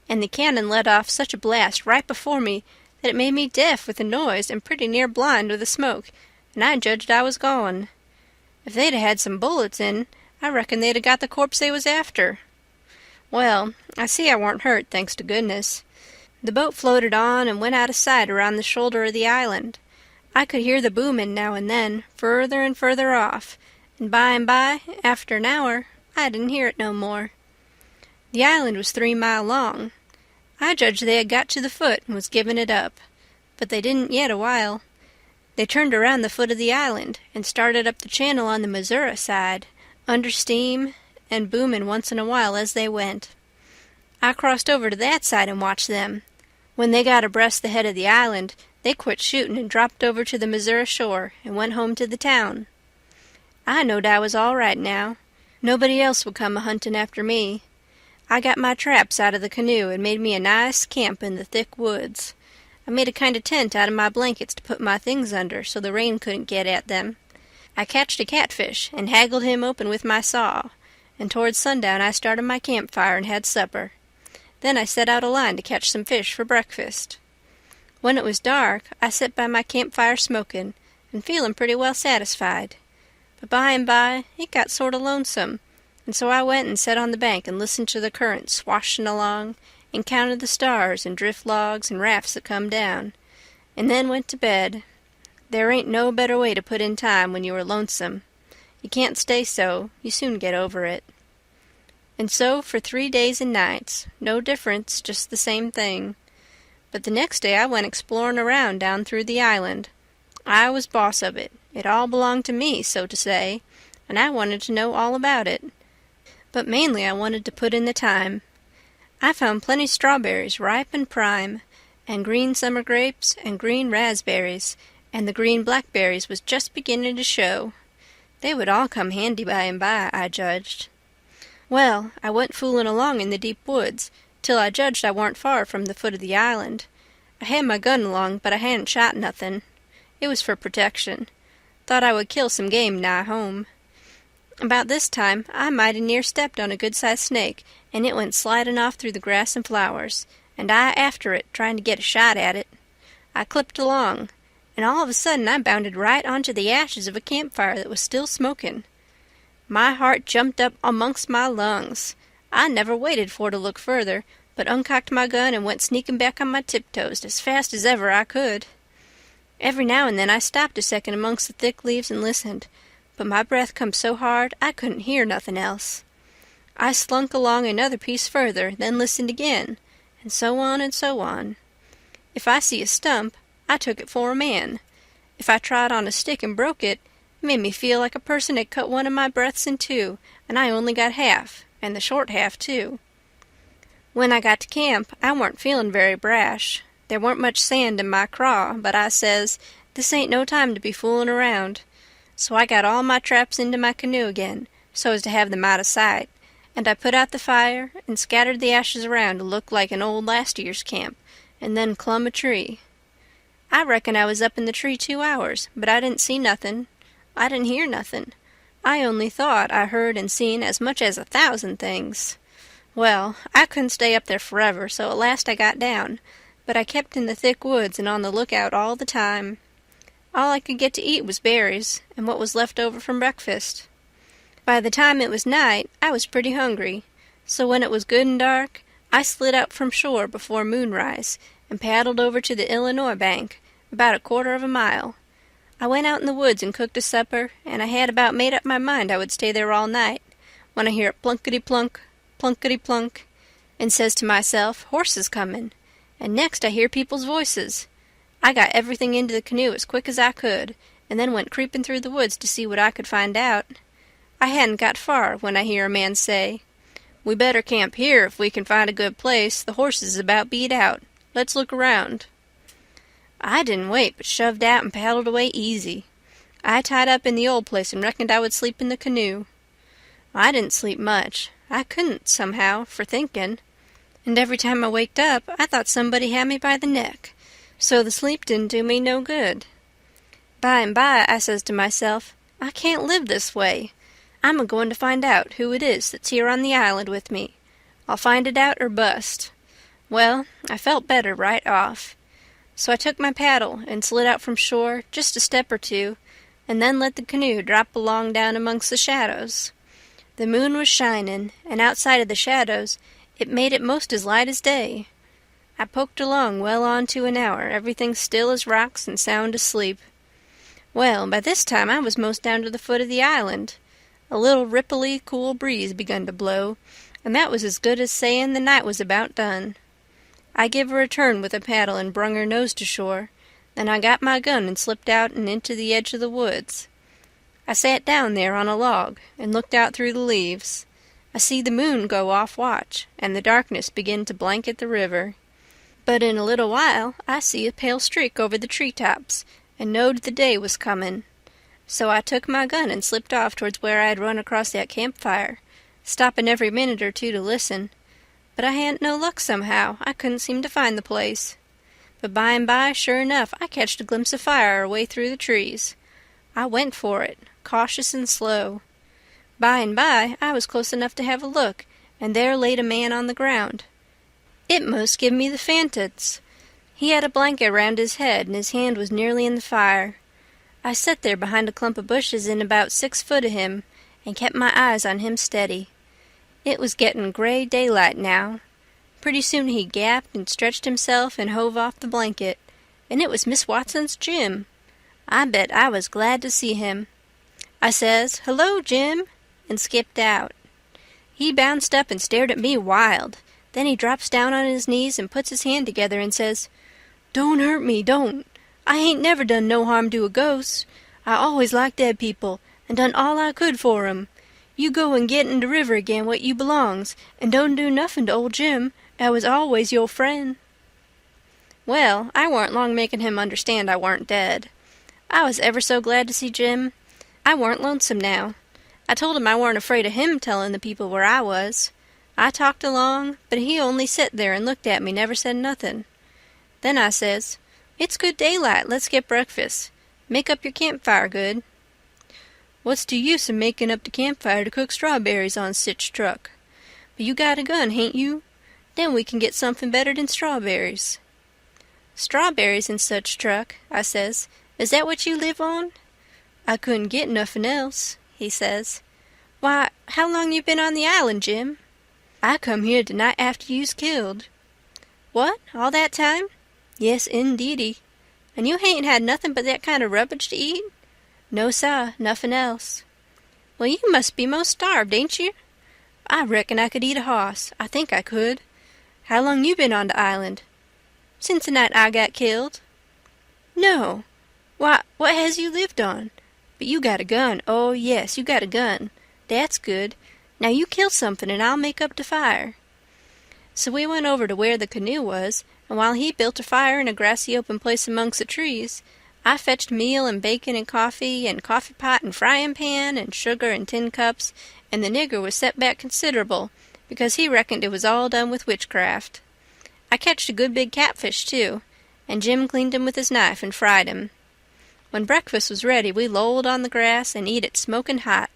and the cannon let off such a blast right before me that it made me deaf with the noise and pretty near blind with the smoke, and I judged I was gone. If they'd had some bullets in, I reckon they'd have got the corpse they was after. Well, I see I warn't hurt, thanks to goodness. The boat floated on and went out of sight around the shoulder of the island. I could hear the booming now and then, further and further off, and by, after an hour, I didn't hear it no more. The island was 3 mile long. I judged they had got to the foot and was giving it up. But they didn't yet a while. They turned around the foot of the island and started up the channel on the Missouri side, under steam and booming once in a while as they went. I crossed over to that side and watched them. When they got abreast the head of the island, they quit shooting and dropped over to the Missouri shore and went home to the town. I knowed I was all right now. Nobody else would come a-hunting after me. I got my traps out of the canoe and made me a nice camp in the thick woods. I made a kind of tent out of my blankets to put my things under so the rain couldn't get at them. I catched a catfish and haggled him open with my saw, and towards sundown I started my campfire and had supper. Then I set out a line to catch some fish for breakfast. When it was dark, I set by my campfire smoking and feeling pretty well satisfied. But by and by it got sort of lonesome, and so I went and set on the bank and listened to the current swashing along and counted the stars and drift logs and rafts that come down, and then went to bed. There ain't no better way to put in time when you are lonesome. You can't stay so. You soon get over it. And so for 3 days and nights, no difference, just the same thing. But the next day I went exploring around down through the island. I was boss of it. It all belonged to me, so to say, and I wanted to know all about it. But mainly I wanted to put in the time. I found plenty strawberries ripe and prime, and green summer grapes and green raspberries, and the green blackberries was just beginning to show. They would all come handy by and by, I judged. Well, I went fooling along in the deep woods, till I judged I warn't far from the foot of the island. I had my gun along, but I hadn't shot nothing. It was for protection. Thought I would kill some game nigh home. About this time I mighty near stepped on a good-sized snake, and it went sliding off through the grass and flowers, and I after it, trying to get a shot at it. I clipped along, and all of a sudden I bounded right onto the ashes of a campfire that was still smoking. My heart jumped up amongst my lungs. I never waited for to look further, but uncocked my gun and went sneaking back on my tiptoes as fast as ever I could. Every now and then I stopped a second amongst the thick leaves and listened, but my breath come so hard I couldn't hear nothing else. I slunk along another piece further, then listened again, and so on and so on. If I see a stump, I took it for a man. If I trod on a stick and broke it, it made me feel like a person had cut one of my breaths in two, and I only got half, and the short half, too. When I got to camp, I warn't feeling very brash. There warn't much sand in my craw, but I says, this ain't no time to be fooling around. So I got all my traps into my canoe again, so as to have them out of sight, and I put out the fire and scattered the ashes around to look like an old last year's camp, and then clumb a tree. I reckon I was up in the tree 2 hours, but I didn't see nothing. I didn't hear nothing. I only thought I heard and seen as much as 1,000 things. Well, I couldn't stay up there forever, so at last I got down, but I kept in the thick woods and on the lookout all the time. All I could get to eat was berries, and what was left over from breakfast. By the time it was night, I was pretty hungry, so when it was good and dark, I slid out from shore before moonrise and paddled over to the Illinois bank, about 1/4 of a mile. I went out in the woods and cooked a supper, and I had about made up my mind I would stay there all night, when I hear it plunkety-plunk, plunkety-plunk, and says to myself, horses comin', and next I hear people's voices. I got everything into the canoe as quick as I could, and then went creeping through the woods to see what I could find out. I hadn't got far when I hear a man say, "We better camp here if we can find a good place. The horses is about beat out. Let's look around." I didn't wait, but shoved out and paddled away easy. I tied up in the old place and reckoned I would sleep in the canoe. I didn't sleep much. I couldn't, somehow, for thinking. And every time I waked up, I thought somebody had me by the neck. So the sleep didn't do me no good. By and by, I says to myself, I can't live this way. I'm a-going to find out who it is that's here on the island with me. I'll find it out or bust. Well, I felt better right off. So I took my paddle and slid out from shore just a step or two, and then let the canoe drop along down amongst the shadows. The moon was shining, and outside of the shadows it made it most as light as day. I poked along well on to an hour, everything still as rocks and sound asleep. Well, by this time I was most down to the foot of the island. A little ripply, cool breeze begun to blow, and that was as good as saying the night was about done. I give her a turn with a paddle and brung her nose to shore. Then I got my gun and slipped out and into the edge of the woods. I sat down there on a log and looked out through the leaves. I see the moon go off watch, and the darkness begin to blanket the river. But in a little while I see a pale streak over the tree-tops, and knowed the day was comin'. So I took my gun and slipped off towards where I had run across that campfire, stoppin' every minute or two to listen. But I hadn't no luck somehow. I couldn't seem to find the place. But by and by, sure enough, I catched a glimpse of fire away through the trees. I went for it, cautious and slow. By and by, I was close enough to have a look, and there laid a man on the ground. It most give me the fantits. He had a blanket round his head, and his hand was nearly in the fire. I set there behind a clump of bushes in about 6 foot of him, and kept my eyes on him steady. It was getting gray daylight now. Pretty soon he gapped and stretched himself and hove off the blanket, and it was Miss Watson's Jim. I bet I was glad to see him. I says, "Hello, Jim," and skipped out. He bounced up and stared at me wild. Then he drops down on his knees and puts his hand together and says, "Don't hurt me, don't. I ain't never done no harm to a ghost. I always liked dead people, and done all I could for 'em. You go and get in the river again what you belongs, and don't do nothing to old Jim, that was always your friend." Well, I warn't long making him understand I warn't dead. I was ever so glad to see Jim. I warn't lonesome now. I told him I warn't afraid of him telling the people where I was. I talked along, but he only set there and looked at me, never said nothing. Then I says, "It's good daylight, let's get breakfast. Make up your campfire good." "What's the use of making up the campfire to cook strawberries on sich truck? But you got a gun, hain't you? Then we can get something better than strawberries." "Strawberries and such truck," I says. "Is that what you live on?" "I couldn't get nothing else," he says. "Why, how long you been on the island, Jim?" "I come here the night after you's killed." "What, all that time?" "Yes, indeedy." "And you hain't had nothing but that kind of rubbish to eat?" "No, sah, nothing else." "Well, you must be most starved, ain't you?" "I reckon I could eat a hoss. I think I could." "How long you been on the island?" "Since the night I got killed." "No! Why, what has you lived on? But you got a gun. Oh, yes, you got a gun. That's good. Now you kill something and I'll make up the fire." So we went over to where the canoe was, and while he built a fire in a grassy open place amongst the trees, I fetched meal and bacon and coffee pot and frying pan and sugar and tin cups, and the nigger was set back considerable, because he reckoned it was all done with witchcraft. I catched a good big catfish, too, and Jim cleaned him with his knife and fried him. When breakfast was ready, we lolled on the grass and eat it smoking hot.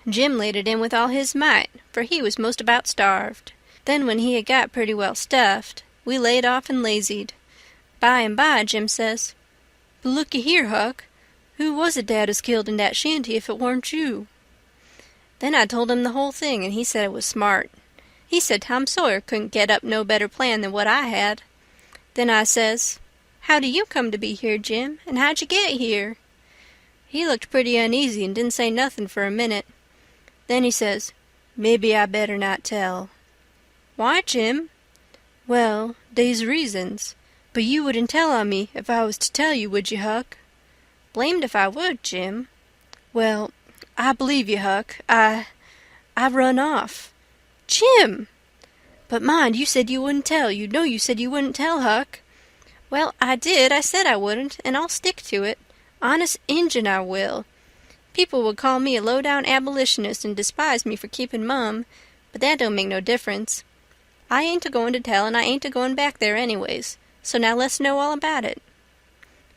Jim laid it in with all his might, for he was most about starved. Then when he had got pretty well stuffed, we laid off and lazied. By and by, Jim says, "But looky here, Huck, who was it Dad was killed in that shanty if it warn't you?" Then I told him the whole thing, and he said it was smart. He said Tom Sawyer couldn't get up no better plan than what I had. Then I says, "How do you come to be here, Jim, and how'd you get here?" He looked pretty uneasy and didn't say nothing for a minute. Then he says, "Maybe I better not tell." "Why, Jim?" "Well, they's reasons. But you wouldn't tell on me if I was to tell you, would you, Huck?" "Blamed if I would, Jim." "Well, I believe you, Huck. I run off." "Jim!" "But mind, you said you wouldn't tell. You know you said you wouldn't tell, Huck." "Well, I did. I said I wouldn't, and I'll stick to it. Honest Injun, I will. People would call me a low-down abolitionist and despise me for keeping mum, but that don't make no difference. I ain't a-going to tell, and I ain't a-going back there anyways, so now let's know all about it."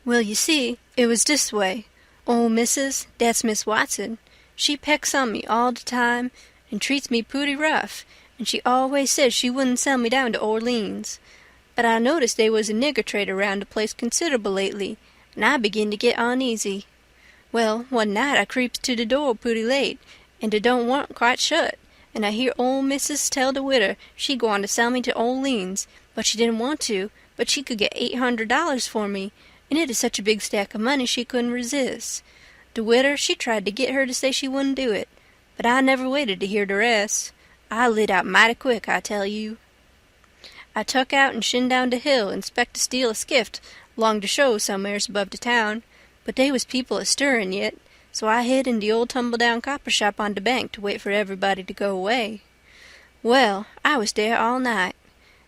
"Well, you see, it was this way. Ol' Missus, that's Miss Watson, she pecks on me all the time and treats me pooty rough, and she always says she wouldn't sell me down to Orleans. But I noticed they was a nigger trader round the place considerable lately, and I begin to get uneasy. Well, one night I creeps to the door pooty late, and it don't want quite shut, and I hear ol' Missus tell the widder she gwine to sell me to Orleans, but she didn't want to, but she could get $800 for me, and it is such a big stack of money she couldn't resist. The widder, she tried to get her to say she wouldn't do it, but I never waited to hear the rest. I lit out mighty quick, I tell you." I tuck out and shin down de hill and 'spect to steal a skift along de show somewheres above de town, but dey was people a-stirrin' yit, so I hid in de old tumble-down copper shop on de bank to wait for everybody to go away. Well, I was dere all night.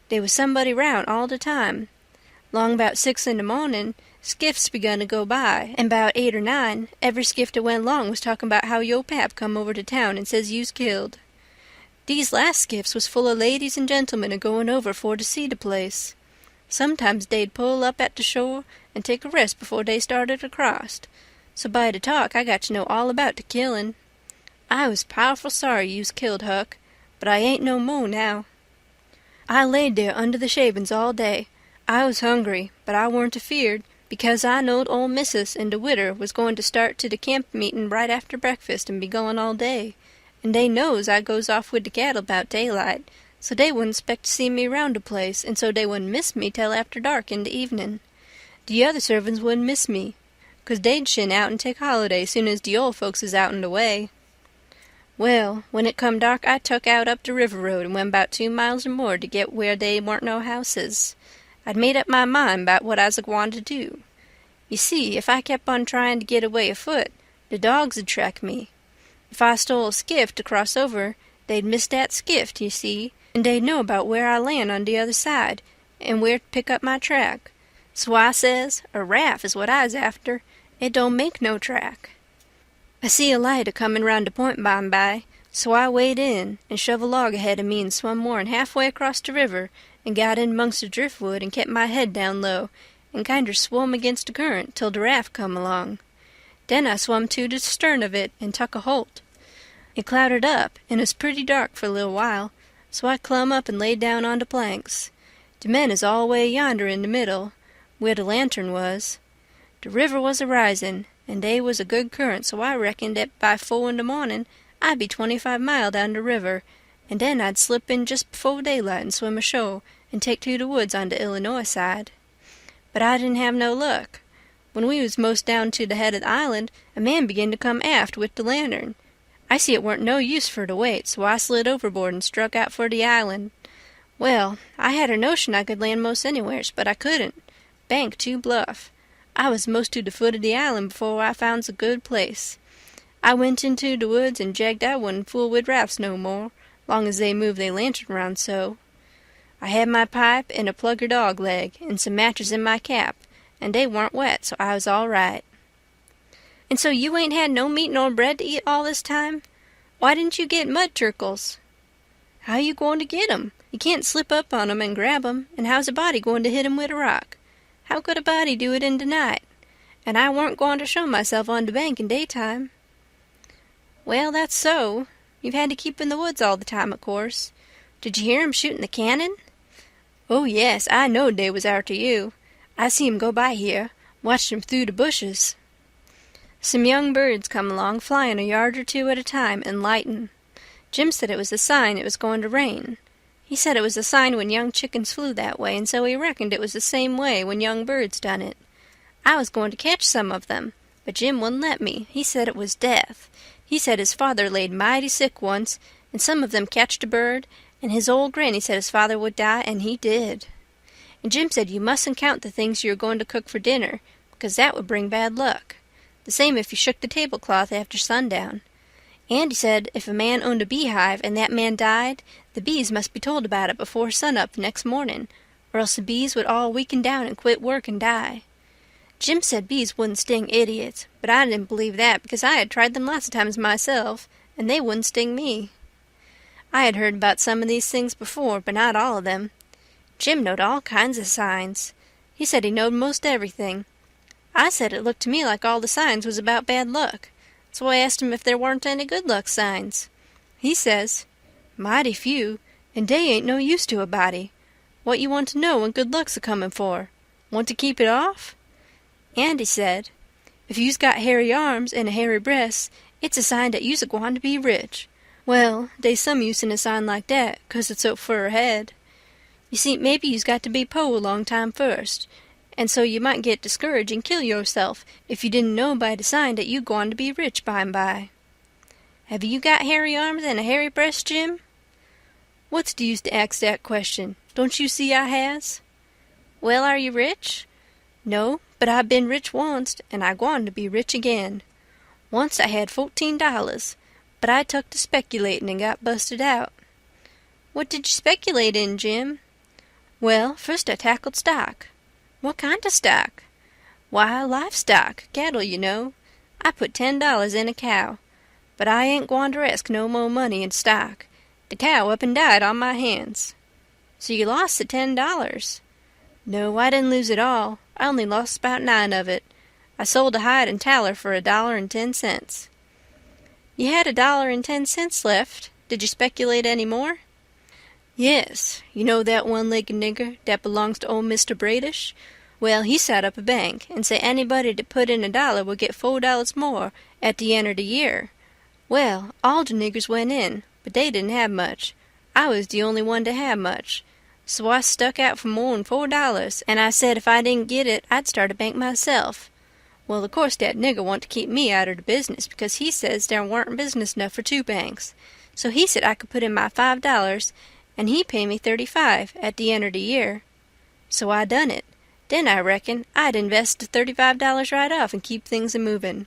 Dey was somebody round all de time. 'Long 'bout 6 in de mornin', skifts begun to go by, and 'bout 8 or 9, every skift that went along was talkin' 'bout how yo' pap come over to town and says you's killed. Dese last skifts was full o' ladies and gentlemen a-goin' over for to see de place. Sometimes dey'd pull up at de shore and take a rest before dey started acrost, so by de talk I got to know all about de killin'. I was powerful sorry you's killed, Huck, but I ain't no mo' now. I laid there under the shavin's all day. I was hungry, but I warn't afeared, because I knowed ol' missus and de widder was goin' to start to de camp meetin' right after breakfast and be gone all day, and dey knows I goes off wid de cattle 'bout daylight, so dey wouldn't 'spect to see me round de place, and so dey wouldn't miss me till after dark in de evenin'. De other servants wouldn't miss me, 'cause dey'd shin out and take holiday soon as de ol' folks is outen de way. Well, when it come dark I tuck out up de river road and went 'bout 2 miles or more to get where dey warn't no houses. I'd made up my mind 'bout what I's a-gwine to do. You see, if I kep' on tryin' to get away afoot, de dogs'd track me. If I stole a skift to cross over, dey'd miss dat skift, you see, and dey'd know about where I land on de other side, and where to pick up my track. So I says, a raft is what I's after. It don't make no track. I see a light a-comin' round de point by'n by, so I wade in and shove a log ahead of me and swum more'n halfway across de river and got in 'mongst de driftwood and kept my head down low and kinder swum against de current till de raft come along. Den I swum to de stern of it and tuck a holt. It clouded up, and it was pretty dark for a little while, so I clumb up and laid down on de planks. De men is all way yonder in de middle, where de lantern was. De river was a-risin', and dey was a good current, so I reckoned that by 4 in de mornin' I'd be 25 mile down de river, and den I'd slip in just before daylight and swim ashore and take to de woods on de Illinois side. But I didn't have no luck. When we was most down to de head of the island, a man began to come aft with de lantern. I see it weren't no use for to wait, so I slid overboard and struck out for de island. Well, I had a notion I could land most anywheres, but I couldn't. Bank too bluff. I was most to de foot of de island before I founds a good place. I went into de woods and jagged I wouldn't fool wid rafts no more, long as they moved they lantern round so. I had my pipe and a plugger dog leg and some matches in my cap, and they warn't wet, so I was all right. And so you ain't had no meat nor bread to eat all this time? Why didn't you get mud turkles? How you goin' to get 'em? You can't slip up on 'em and grab 'em, and how's a body goin' to hit 'em wid a rock? How could a body do it in de night? And I warn't goin' to show myself on de bank in daytime. Well, that's so. You've had to keep in the woods all the time, of course. Did you hear 'em shootin' the cannon? Oh, yes, I knowed dey was arter you. I see 'em go by here, watched 'em through de bushes. Some young birds come along, flyin' a yard or two at a time and lightin'. Jim said it was a sign it was goin' to rain. He said it was a sign when young chickens flew that way, and so he reckoned it was the same way when young birds done it. I was goin' to catch some of them, but Jim wouldn't let me. He said it was death. He said his father laid mighty sick once, and some of them catched a bird, and his old granny said his father would die, and he did. And Jim said you mustn't count the things you are going to cook for dinner, because that would bring bad luck. The same if you shook the tablecloth after sundown. And he said if a man owned a beehive and that man died, the bees must be told about it before sunup the next morning, or else the bees would all weaken down and quit work and die. Jim said bees wouldn't sting idiots, but I didn't believe that because I had tried them lots of times myself, and they wouldn't sting me. I had heard about some of these things before, but not all of them. Jim knowed all kinds of signs. He said he knowed most everything. I said it looked to me like all the signs was about bad luck, so I asked him if there weren't any good luck signs. He says, mighty few, and dey ain't no use to a body. What you want to know when good luck's a-comin' for? Want to keep it off? And he said, if you's got hairy arms and a hairy breast, it's a sign dat you's a-gwine to be rich. Well, dey's some use in a sign like dat, 'cause it's so fur ahead. You see, maybe you's got to be po' a long time first, and so you might get discouraged and kill yourself if you didn't know by the sign that you gwine to be rich by'n by. Have you got hairy arms and a hairy breast, Jim? What's the use to ask that question? Don't you see I has?" "Well, are you rich?" "No, but I been rich onct, and I gwine to be rich again. Once I had $14, but I tuck to speculatin' and got busted out." "What did you speculate in, Jim?" "Well, first I tackled stock." "What kind of stock?" "Why, livestock, cattle, you know. I put $10 in a cow, but I ain't gwine to resk no mo' money in stock. The cow up and died on my hands." "So you lost the $10?" "No, I didn't lose it all. I only lost about 9 of it. I sold a hide and taller for $1.10. "You had $1.10 left. Did you speculate any more?" "Yes. You know that one-legged nigger that belongs to old Mr. Bradish? Well, he set up a bank and say anybody that put in $1 would get $4 more at the end of the year. Well, all the niggers went in, but they didn't have much. I was the only one to have much. So I stuck out for more'n $4, and I said if I didn't get it, I'd start a bank myself. Well, of course that nigger want to keep me out of the business because he says there weren't business enough for 2 banks. So he said I could put in my $5, and he pay me $35 at the end of the year. So I done it. Then I reckon I'd invest the $35 right off and keep things a-movin'.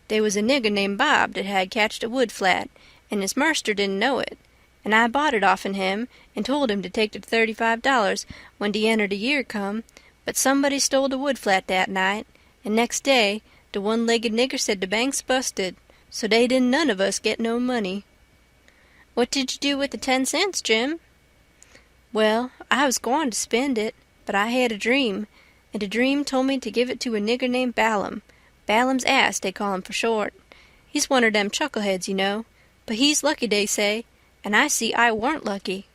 They was a nigger named Bob that had catched a wood flat, and his marster didn't know it, and I bought it off'n him and told him to take the $35 when the end of the year come, but somebody stole the wood flat that night, and next day the one-legged nigger said the bank's busted, so they didn't none of us get no money." "What did you do with the 10 cents, Jim?" "Well, I was gwine to spend it, but I had a dream, and the dream told me to give it to a nigger named Balaam. Balaam's ass, they call him for short. He's one of them chuckleheads, you know, but he's lucky, they say, and I see I warn't lucky.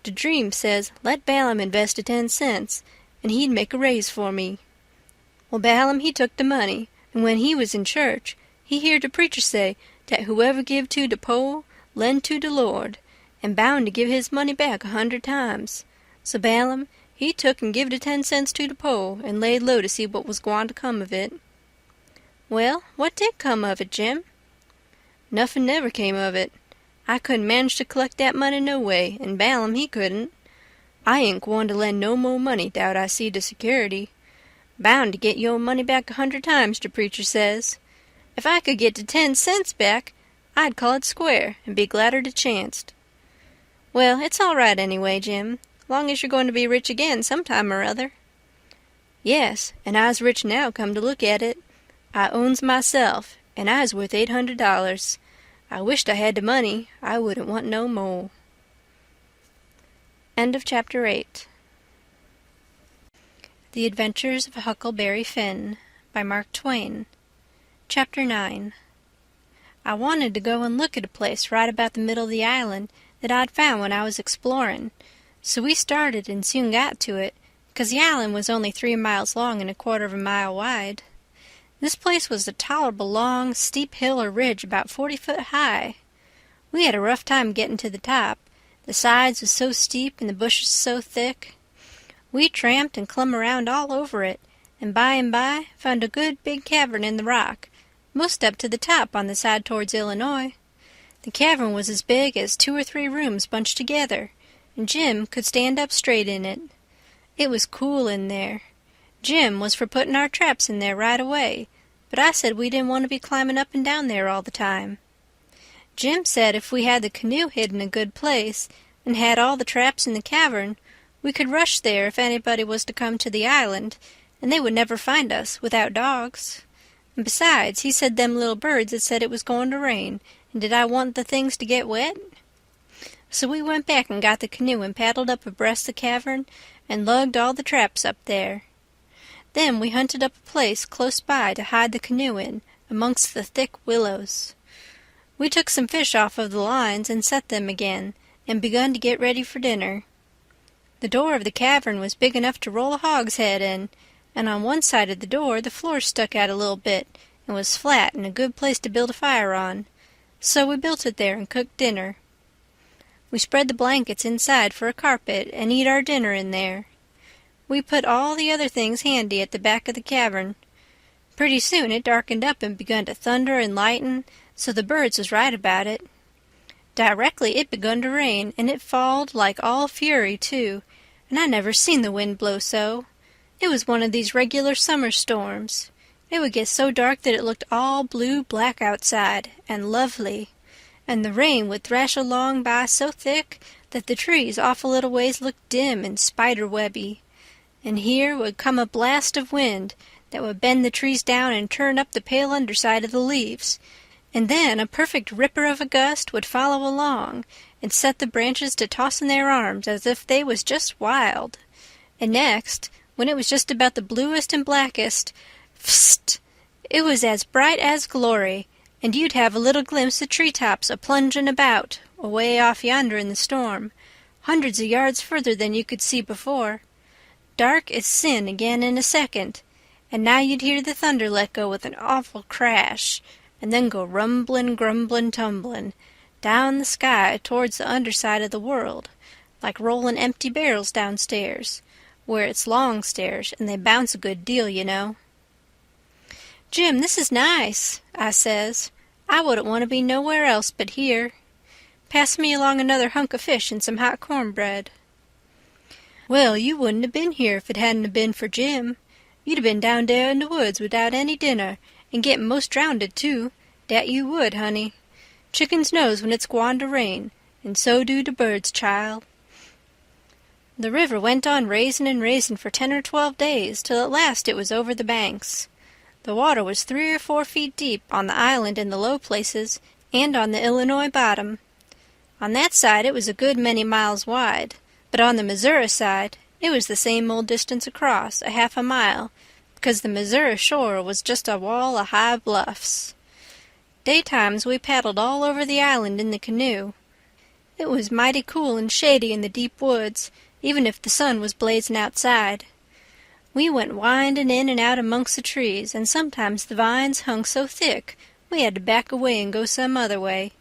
The dream says let Balaam invest the 10 cents, and he'd make a raise for me. Well, Balaam, he took the money, and when he was in church, he heard the preacher say that whoever give to the poor, lend to the Lord, and bound to give his money back 100 times. So Balaam, he took and give the 10 cents to the poor, and laid low to see what was gwine to come of it." "Well, what did come of it, Jim?" "Nothing never came of it. I couldn't manage to collect that money no way, and Balaam he couldn't. I ain't gwine to lend no more money 'thout I see the security. Bound to get your money back 100 times, the preacher says. If I could get the 10 cents back, I'd call it square and be gladder to chanced." "Well, it's all right anyway, Jim, long as you're going to be rich again sometime or other." "Yes, and I's rich now, come to look at it. I owns myself, and I's worth $800. I wisht I had the money. I wouldn't want no more." End of Chapter 8. The Adventures of Huckleberry Finn by Mark Twain. Chapter 9. I wanted to go and look at a place right about the middle of the island that I'd found when I was exploring, so we started and soon got to it, 'cause the island was only 3 miles long and 1/4 of a mile wide. This place was a tolerable long, steep hill or ridge about 40 foot high. We had a rough time getting to the top. The sides was so steep and the bushes so thick. We tramped and clumb around all over it, and by found a good big cavern in the rock, most up to the top on the side towards Illinois. The cavern was as big as 2 or 3 rooms bunched together, and Jim could stand up straight in it. It was cool in there. Jim was for putting our traps in there right away, but I said we didn't want to be climbing up and down there all the time. Jim said if we had the canoe hid in a good place and had all the traps in the cavern, we could rush there if anybody was to come to the island, and they would never find us without dogs. And besides, he said them little birds had said it was going to rain, and did I want the things to get wet? So we went back and got the canoe and paddled up abreast the cavern and lugged all the traps up there. Then we hunted up a place close by to hide the canoe in, amongst the thick willows. We took some fish off of the lines and set them again, and begun to get ready for dinner. The door of the cavern was big enough to roll a hogshead in, and on one side of the door the floor stuck out a little bit and was flat and a good place to build a fire on. So we built it there and cooked dinner. We spread the blankets inside for a carpet and eat our dinner in there. We put all the other things handy at the back of the cavern. Pretty soon it darkened up and begun to thunder and lighten, so the birds was right about it. Directly it begun to rain, and it falled like all fury, too, and I never seen the wind blow so. It was one of these regular summer storms. It would get so dark that it looked all blue-black outside, and lovely, and the rain would thrash along by so thick that the trees off a little ways looked dim and spider-webby, and here would come a blast of wind that would bend the trees down and turn up the pale underside of the leaves, and then a perfect ripper of a gust would follow along and set the branches to tossin' their arms as if they was just wild. And next, when it was just about the bluest and blackest, psst! It was as bright as glory, and you'd have a little glimpse of tree-tops a-plungin' about, away off yonder in the storm, hundreds of yards further than you could see before. Dark as sin again in a second, and now you'd hear the thunder let go with an awful crash, and then go rumblin', grumblin', tumblin' down the sky towards the underside of the world, like rollin' empty barrels downstairs, where it's long stairs, and they bounce a good deal, you know. "Jim, this is nice," I says. "I wouldn't want to be nowhere else but here. Pass me along another hunk of fish and some hot cornbread." "Well, you wouldn't have been here if it hadn't have been for Jim. You'd have been down there in the woods without any dinner, and getting most drownded, too. Dat you would, honey. Chickens knows when it's gwine to rain, and so do the birds, child." The river went on raisin' and raisin' for 10 or 12 days, till at last it was over the banks. The water was 3 or 4 feet deep on the island in the low places, and on the Illinois bottom. On that side it was a good many miles wide, but on the Missouri side it was the same old distance across, a half a mile, because the Missouri shore was just a wall of high bluffs. Daytimes we paddled all over the island in the canoe. It was mighty cool and shady in the deep woods, even if the sun was blazing outside. We went winding in and out amongst the trees, and sometimes the vines hung so thick we had to back away and go some other way.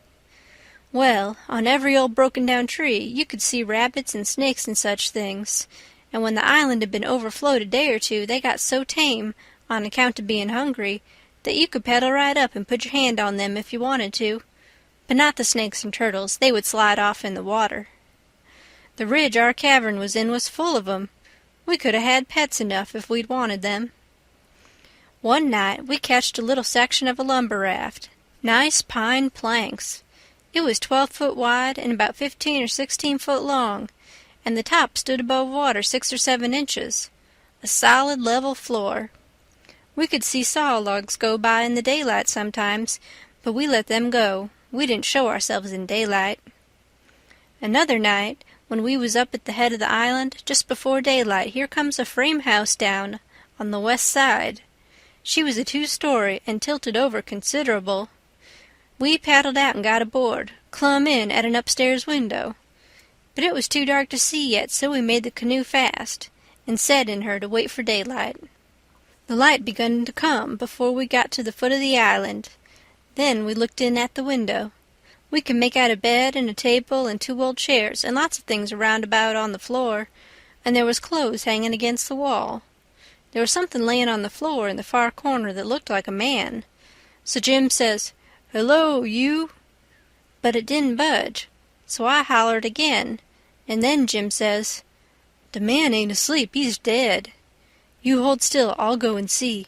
Well, on every old broken-down tree you could see rabbits and snakes and such things, and when the island had been overflowed a day or two they got so tame, on account of being hungry, that you could paddle right up and put your hand on them if you wanted to, but not the snakes and turtles. They would slide off in the water. The ridge our cavern was in was full of 'em. We could have had pets enough if we'd wanted them. One night we catched a little section of a lumber raft, nice pine planks. It was 12 foot wide and about 15 or 16 foot long, and the top stood above water 6 or 7 inches, a solid level floor. We could see saw logs go by in the daylight sometimes, but we let them go. We didn't show ourselves in daylight. Another night, when we was up at the head of the island, just before daylight, here comes a frame house down on the west side. She was a 2-story and tilted over considerable. We paddled out and got aboard, clumb in at an upstairs window. But it was too dark to see yet, so we made the canoe fast, and set in her to wait for daylight. The light begun to come before we got to the foot of the island. Then we looked in at the window. We could make out a bed and a table and 2 old chairs and lots of things around about on the floor, and there was clothes hanging against the wall. There was something laying on the floor in the far corner that looked like a man. So Jim says, "Hello, you!" But it didn't budge, so I hollered again, and then Jim says, "The man ain't asleep, he's dead. You hold still, I'll go and see."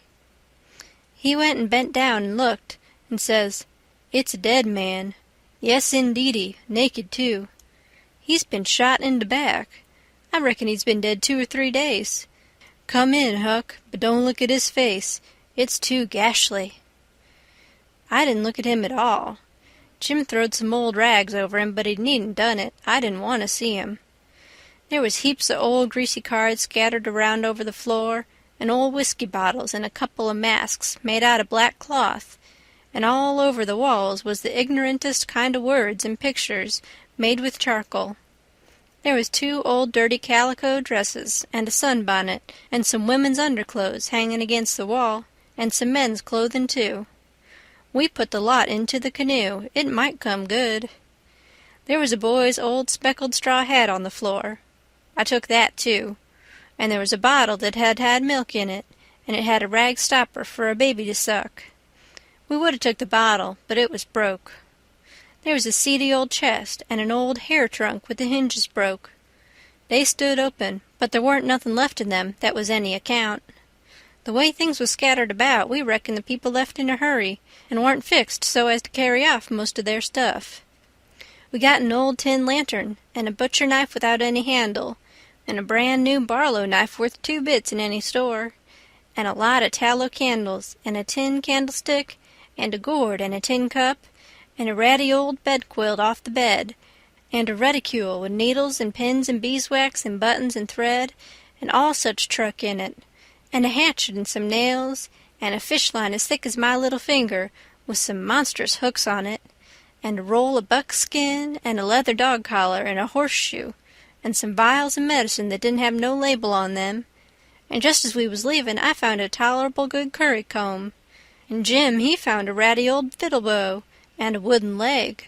He went and bent down and looked, and says, "It's a dead man. Yes, indeedy, naked, too. He's been shot in the back. I reckon he's been dead 2 or 3 days. Come in, Huck, but don't look at his face. It's too gashly." I didn't look at him at all. Jim throwed some old rags over him, but he needn't done it. I didn't want to see him. There was heaps of old greasy cards scattered around over the floor, and old whiskey bottles and a couple of masks made out of black cloth, and all over the walls was the ignorantest kind of words and pictures made with charcoal. There was 2 old dirty calico dresses and a sunbonnet and some women's underclothes hanging against the wall, and some men's clothing, too. We put the lot into the canoe. It might come good. There was a boy's old speckled straw hat on the floor. I took that, too. And there was a bottle that had had milk in it, and it had a rag stopper for a baby to suck. We would have took the bottle, but it was broke. There was a seedy old chest and an old hair trunk with the hinges broke. They stood open, but there warn't nothing left in them that was any account. The way things was scattered about, we reckon the people left in a hurry, and warn't fixed so as to carry off most of their stuff. We got an old tin lantern, and a butcher knife without any handle, and a brand-new Barlow knife worth 2 bits in any store, and a lot of tallow candles, and a tin candlestick, and a gourd and a tin cup, and a ratty old bedquilt off the bed, and a reticule with needles and pins and beeswax and buttons and thread, and all such truck in it, and a hatchet and some nails, and a fish line as thick as my little finger, with some monstrous hooks on it, and a roll of buckskin, and a leather dog collar, and a horseshoe, and some vials of medicine that didn't have no label on them, and just as we was leaving I found a tolerable good currycomb, and Jim he found a ratty old fiddle bow, and a wooden leg.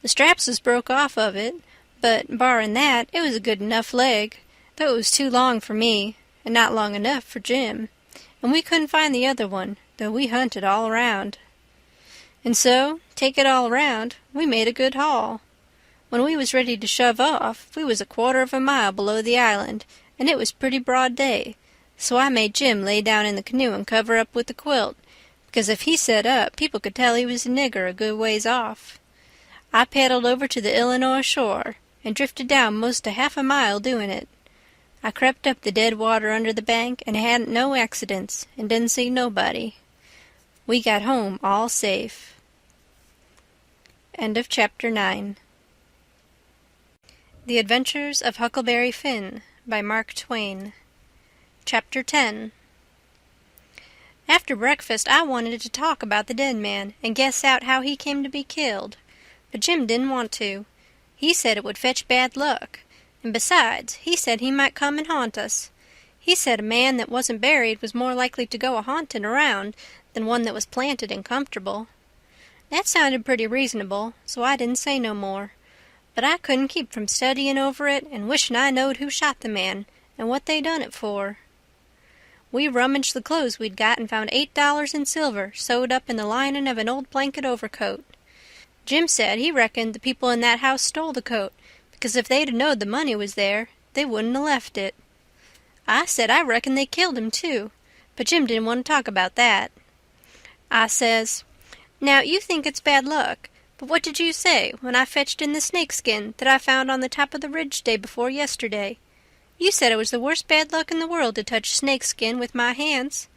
The straps was broke off of it, but, barring that, it was a good enough leg, though it was too long for me, and not long enough for Jim, and we couldn't find the other one, though we hunted all around. And so, take it all around, we made a good haul. When we was ready to shove off, we was 1/4 of a mile below the island, and it was pretty broad day, so I made Jim lay down in the canoe and cover up with the quilt, because if he set up, people could tell he was a nigger a good ways off. I paddled over to the Illinois shore, and drifted down most a half a mile doing it. I crept up the dead water under the bank, and hadn't no accidents, and didn't see nobody. We got home all safe. End of Chapter 9. The Adventures of Huckleberry Finn by Mark Twain. Chapter 10. After breakfast I wanted to talk about the dead man and guess out how he came to be killed, but Jim didn't want to. He said it would fetch bad luck, and besides, he said he might come and haunt us. He said a man that wasn't buried was more likely to go a-haunting around than one that was planted and comfortable. That sounded pretty reasonable, so I didn't say no more, but I couldn't keep from studying over it and wishing I knowed who shot the man and what they done it for. We rummaged the clothes we'd got and found $8 in silver sewed up in the lining of an old blanket overcoat. Jim said he reckoned the people in that house stole the coat, because if they'd knowed the money was there, they wouldn't have left it. I said I reckoned they killed him, too, but Jim didn't want to talk about that. I says, "Now, you think it's bad luck, but what did you say when I fetched in the snakeskin that I found on the top of the ridge day before yesterday? You said it was the worst bad luck in the world to touch snakeskin with my hands.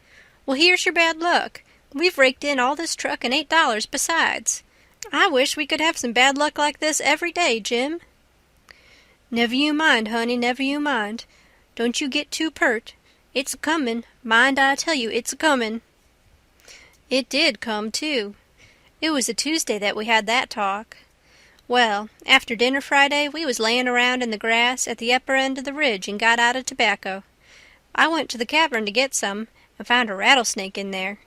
Well, here's your bad luck. We've raked in all this truck and $8 besides. I wish we could have some bad luck like this every day, Jim." "Never you mind, honey, never you mind. Don't you get too pert. It's a-comin'. Mind I tell you, it's a-comin'." It did come, too. It was a Tuesday that we had that talk. Well, after dinner Friday, we was layin' around in the grass at the upper end of the ridge and got out of tobacco. I went to the cavern to get some and found a rattlesnake in there.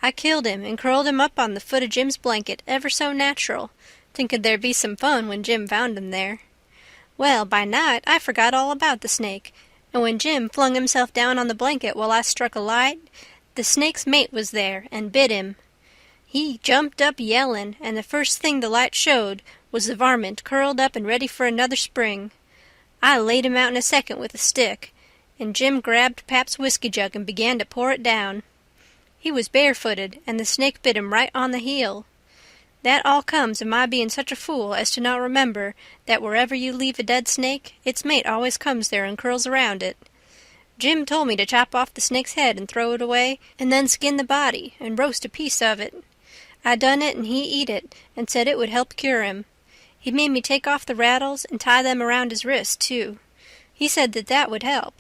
I killed him and curled him up on the foot of Jim's blanket ever so natural, thinking there'd be some fun when Jim found him there. Well, by night I forgot all about the snake, and when Jim flung himself down on the blanket while I struck a light, the snake's mate was there and bit him. He jumped up yellin', and the first thing the light showed was the varmint curled up and ready for another spring. I laid him out in a second with a stick, and Jim grabbed Pap's whiskey jug and began to pour it down. He was barefooted, and the snake bit him right on the heel. That all comes of my being such a fool as to not remember that wherever you leave a dead snake, its mate always comes there and curls around it. Jim told me to chop off the snake's head and throw it away, and then skin the body and roast a piece of it. I done it, and he eat it, and said it would help cure him. He made me take off the rattles and tie them around his wrist, too. He said that would help.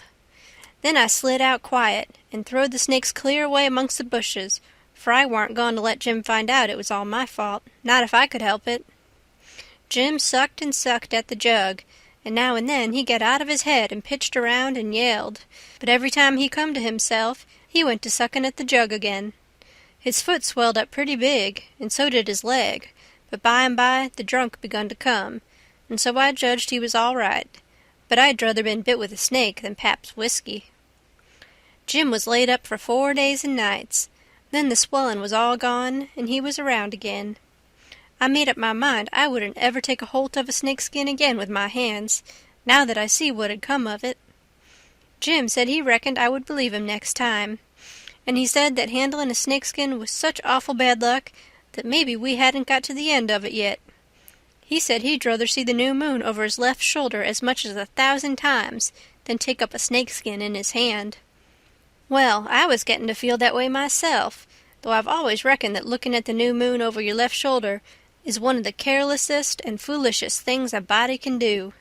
Then I slid out quiet and throwed the snakes clear away amongst the bushes, for I warn't going to let Jim find out it was all my fault, not if I could help it. Jim sucked and sucked at the jug, and now and then he got out of his head and pitched around and yelled, but every time he come to himself he went to sucking at the jug again. His foot swelled up pretty big, and so did his leg, but by and by the drunk begun to come, and so I judged he was all right, but I'd druther been bit with a snake than Pap's whiskey. Jim was laid up for 4 days and nights. Then the swelling was all gone, and he was around again. I made up my mind I wouldn't ever take a holt of a snakeskin again with my hands, now that I see what had come of it. Jim said he reckoned I would believe him next time, and he said that handling a snakeskin was such awful bad luck that maybe we hadn't got to the end of it yet. He said he'd rather see the new moon over his left shoulder as much as 1,000 times than take up a snakeskin in his hand. Well, I was getting to feel that way myself, though I've always reckoned that looking at the new moon over your left shoulder is one of the carelessest and foolishest things a body can do.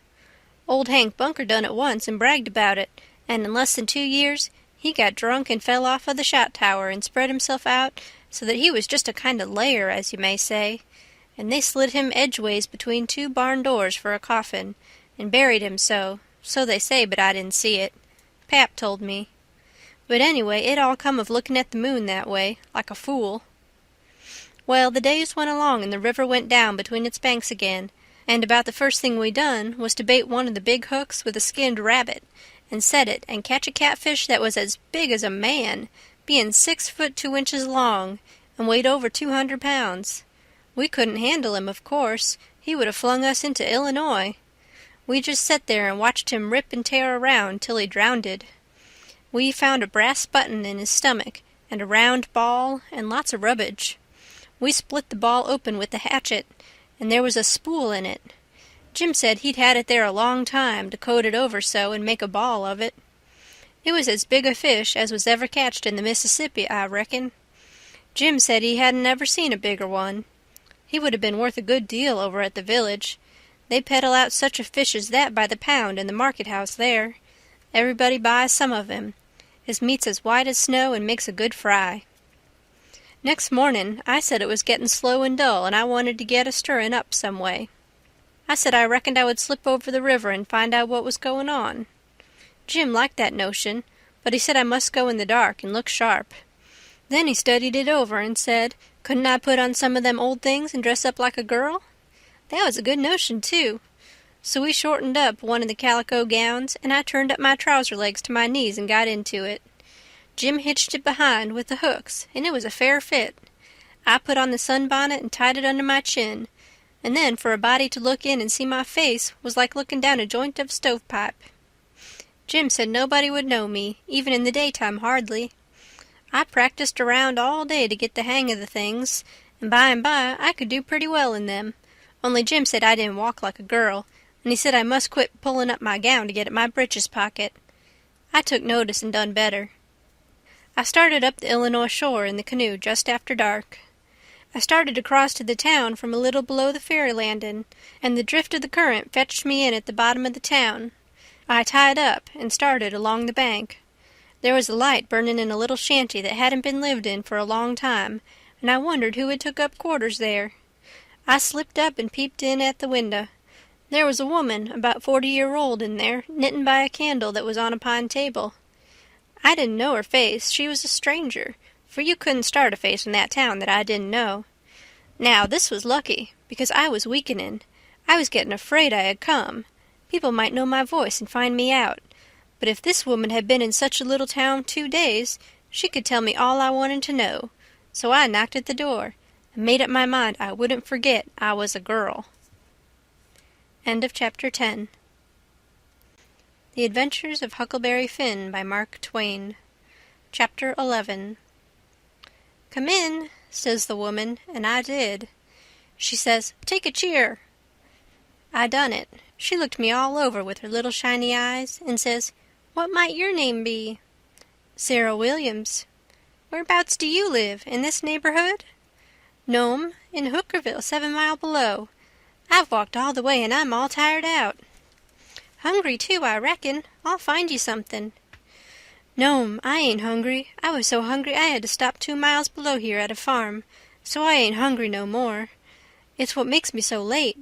Old Hank Bunker done it once and bragged about it, and in less than 2 years he got drunk and fell off of the shot tower and spread himself out so that he was just a kind of layer, as you may say, and they slid him edgeways between 2 barn doors for a coffin, and buried him so they say, but I didn't see it. Pap told me. But anyway, it all come of looking at the moon that way, like a fool. Well, the days went along and the river went down between its banks again, and about the first thing we done was to bait one of the big hooks with a skinned rabbit, and set it and catch a catfish that was as big as a man, being 6 foot 2 inches long, and weighed over 200 pounds. We couldn't handle him, of course. He would have flung us into Illinois. We just sat there and watched him rip and tear around till he drownded. We found a brass button in his stomach, and a round ball, and lots of rubbish. We split the ball open with the hatchet, and there was a spool in it. Jim said he'd had it there a long time to coat it over so and make a ball of it. It was as big a fish as was ever catched in the Mississippi, I reckon. Jim said he hadn't ever seen a bigger one. He would have been worth a good deal over at the village. They peddle out such a fish as that by the pound in the market-house there. Everybody buys some of him. His meat's as white as snow and makes a good fry. Next morning I said it was getting slow and dull and I wanted to get a stirring up some way. I said I reckoned I would slip over the river and find out what was going on. Jim liked that notion, but he said I must go in the dark and look sharp. Then he studied it over and said, couldn't I put on some of them old things and dress up like a girl? That was a good notion, too. So we shortened up one of the calico gowns, and I turned up my trouser legs to my knees and got into it. Jim hitched it behind with the hooks, and it was a fair fit. I put on the sunbonnet and tied it under my chin, and then for a body to look in and see my face was like looking down a joint of stovepipe. Jim said nobody would know me, even in the daytime hardly. I practiced around all day to get the hang of the things, and by I could do pretty well in them, only Jim said I didn't walk like a girl, and he said I must quit pulling up my gown to get at my breeches pocket. I took notice and done better. I started up the Illinois shore in the canoe just after dark. I started across to the town from a little below the ferry landing, and the drift of the current fetched me in at the bottom of the town. I tied up and started along the bank. There was a light burning in a little shanty that hadn't been lived in for a long time, and I wondered who had took up quarters there. I slipped up and peeped in at the window. There was a woman about 40-year-old in there, knitting by a candle that was on a pine table. I didn't know her face. She was a stranger, for you couldn't start a face in that town that I didn't know. Now, this was lucky, because I was weakening. I was getting afraid I had come. People might know my voice and find me out. But if this woman had been in such a little town 2 days, she could tell me all I wanted to know. So I knocked at the door, and made up my mind I wouldn't forget I was a girl. End of Chapter 10. The Adventures of Huckleberry Finn by Mark Twain. Chapter 11. Come in, says the woman, and I did. She says, take a cheer. I done it. She looked me all over with her little shiny eyes, and says, what might your name be? Sarah Williams. Whereabouts do you live, in this neighborhood? No'm, in Hookerville, 7 mile below. I've walked all the way, and I'm all tired out. Hungry, too, I reckon. I'll find you something. No'm, I ain't hungry. I was so hungry I had to stop 2 miles below here at a farm, so I ain't hungry no more. It's what makes me so late.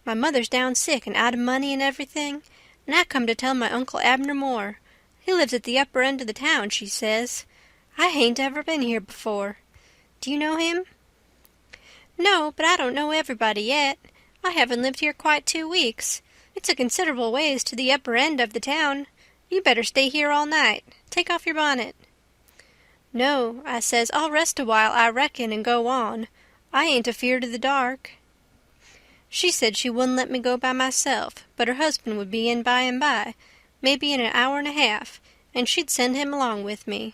My mother's down sick and out of money and everything, and I come to tell my Uncle Abner Moore. He lives at the upper end of the town, she says. I hain't ever been here before. Do you know him? No, but I don't know everybody yet. I haven't lived here quite 2 weeks. It's a considerable ways to the upper end of the town. You better stay here all night. Take off your bonnet. No, I says, I'll rest a while, I reckon, and go on. I ain't afeard of the dark. She said she wouldn't let me go by myself, but her husband would be in by and by, maybe in an hour and a half, and she'd send him along with me.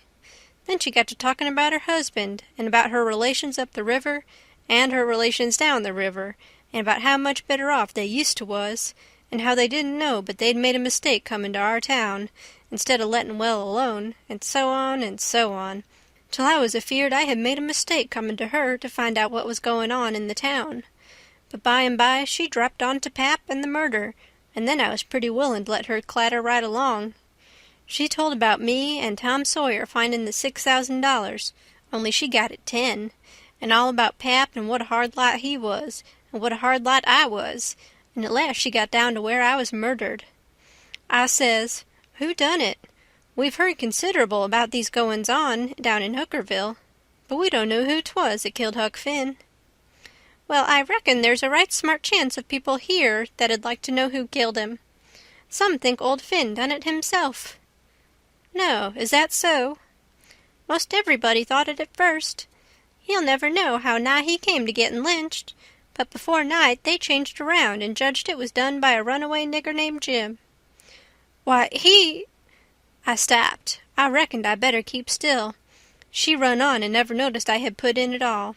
Then she got to talking about her husband, and about her relations up the river, and her relations down the river, and about how much better off they used to was, and how they didn't know but they'd made a mistake coming to our town, instead of letting well alone, and so on, till I was afeared I had made a mistake coming to her to find out what was going on in the town. But by and by she dropped on to pap and the murder, and then I was pretty willing to let her clatter right along. She told about me and Tom Sawyer finding the $6,000, only she got it 10, and all about pap and what a hard lot he was, and what a hard lot I was, and at last she got down to where I was murdered. I says, "Who done it? We've heard considerable about these goings-on down in Hookerville, but we don't know who 'twas that killed Huck Finn." "Well, I reckon there's a right smart chance of people here that'd like to know who killed him. Some think old Finn done it himself." "No, is that so?" "Most everybody thought it at first. He'll never know how nigh he came to getting lynched, but before night they changed around and judged it was done by a runaway nigger named Jim." "Why, he—" I stopped. I reckoned I better keep still. She run on and never noticed I had put in at all.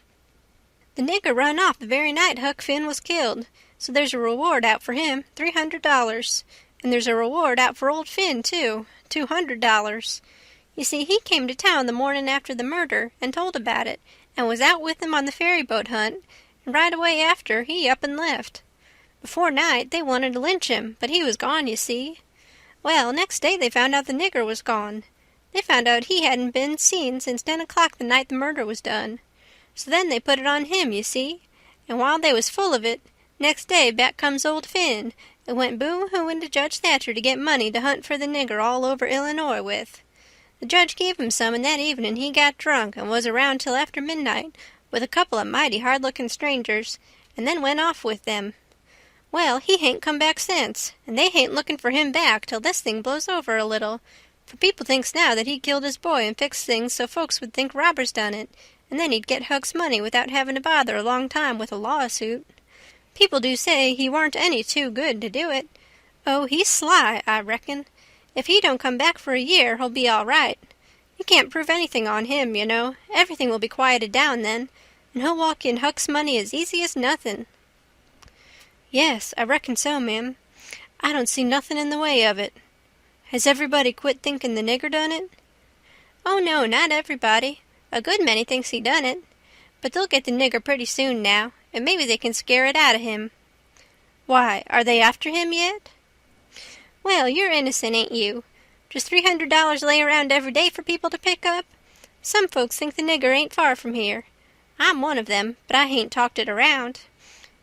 "The nigger run off the very night Huck Finn was killed, so there's a reward out for him, $300, and there's a reward out for old Finn, too, $200. You see, he came to town the morning after the murder and told about it, and was out with him on the ferryboat hunt, and right away after he up and left. Before night they wanted to lynch him, but he was gone, you see. Well, next day they found out the nigger was gone. They found out he hadn't been seen since 10 o'clock the night the murder was done. So then they put it on him, you see, and while they was full of it, next day back comes old Finn, and went boom-hooing to Judge Thatcher to get money to hunt for the nigger all over Illinois with. The judge gave him some, and that evening he got drunk and was around till after midnight with a couple of mighty hard-looking strangers, and then went off with them. Well, he hain't come back since, and they hain't looking for him back till this thing blows over a little, for people thinks now that he killed his boy and fixed things so folks would think robbers done it, and then he'd get Huck's money without having to bother a long time with a lawsuit. People do say he warn't any too good to do it. Oh, he's sly, I reckon. If he don't come back for a year, he'll be all right. You can't prove anything on him, you know. Everything will be quieted down then, and he'll walk in Huck's money as easy as nothing." "Yes, I reckon so, ma'am. I don't see nothing in the way of it. Has everybody quit thinking the nigger done it?" "Oh, no, not everybody. A good many thinks he done it. But they'll get the nigger pretty soon now, and maybe they can scare it out of him." "Why, are they after him yet?" "Well, you're innocent, ain't you? Just $300 lay around every day for people to pick up? Some folks think the nigger ain't far from here. I'm one of them, but I hain't talked it around.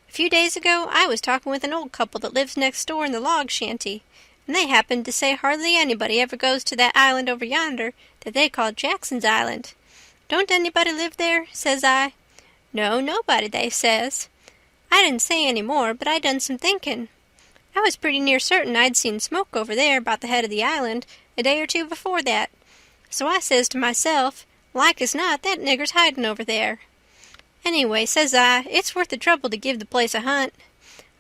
A few days ago I was talking with an old couple that lives next door in the log shanty, and they happened to say hardly anybody ever goes to that island over yonder that they call Jackson's Island. 'Don't anybody live there?' says I. 'No, nobody,' they says. I didn't say any more, but I done some thinking. I was pretty near certain I'd seen smoke over there about the head of the island a day or two before that. So I says to myself, like as not that nigger's hiding over there. Anyway, says I, it's worth the trouble to give the place a hunt.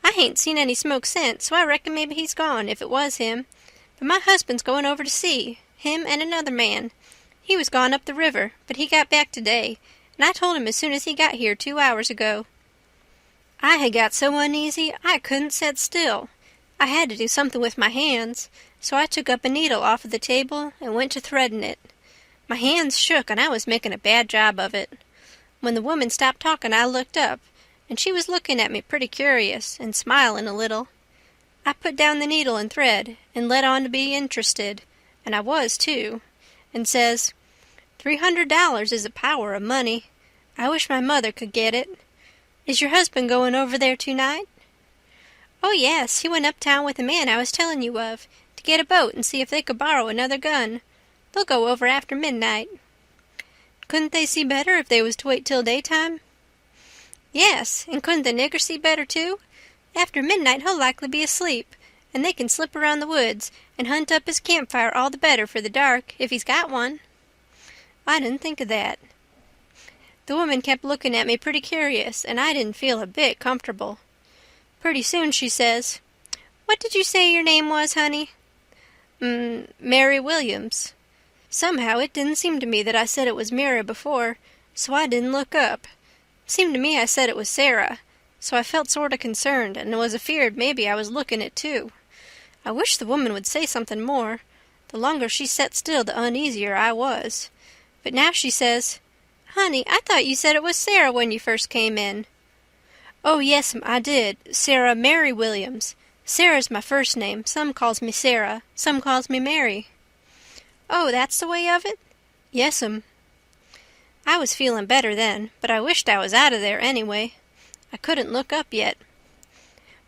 I hain't seen any smoke since, so I reckon maybe he's gone, if it was him. But my husband's going over to see, him and another man. He was gone up the river, but he got back today, and I told him as soon as he got here 2 hours ago. I had got so uneasy I couldn't set still. I had to do something with my hands, so I took up a needle off of the table and went to threading it. My hands shook, and I was making a bad job of it. When the woman stopped talking, I looked up, and she was looking at me pretty curious and smiling a little. I put down the needle and thread and let on to be interested, and I was, too, and says, $300 is a power of money. I wish my mother could get it. Is your husband going over there tonight? Oh, yes, he went uptown with the man I was telling you of, to get a boat and see if they could borrow another gun. They'll go over after midnight. Couldn't they see better if they was to wait till daytime? Yes, and couldn't the nigger see better, too? After midnight he'll likely be asleep, and they can slip around the woods and hunt up his campfire all the better for the dark, if he's got one. I didn't think of that. The woman kept looking at me pretty curious, and I didn't feel a bit comfortable. Pretty soon she says, "What did you say your name was, honey?" Mary Williams. Somehow it didn't seem to me that I said it was Mary before, so I didn't look up. Seemed to me I said it was Sarah, so I felt sort of concerned and was afeard maybe I was looking it too. I wished the woman would say something more. The longer she set still, the uneasier I was. But now she says, "Honey, I thought you said it was Sarah when you first came in." "Oh, yes'm, I did. Sarah Mary Williams. Sarah's my first name. Some calls me Sarah. Some calls me Mary." "Oh, that's the way of it?" "Yes'm." I was feeling better then, but I wished I was out of there anyway. I couldn't look up yet.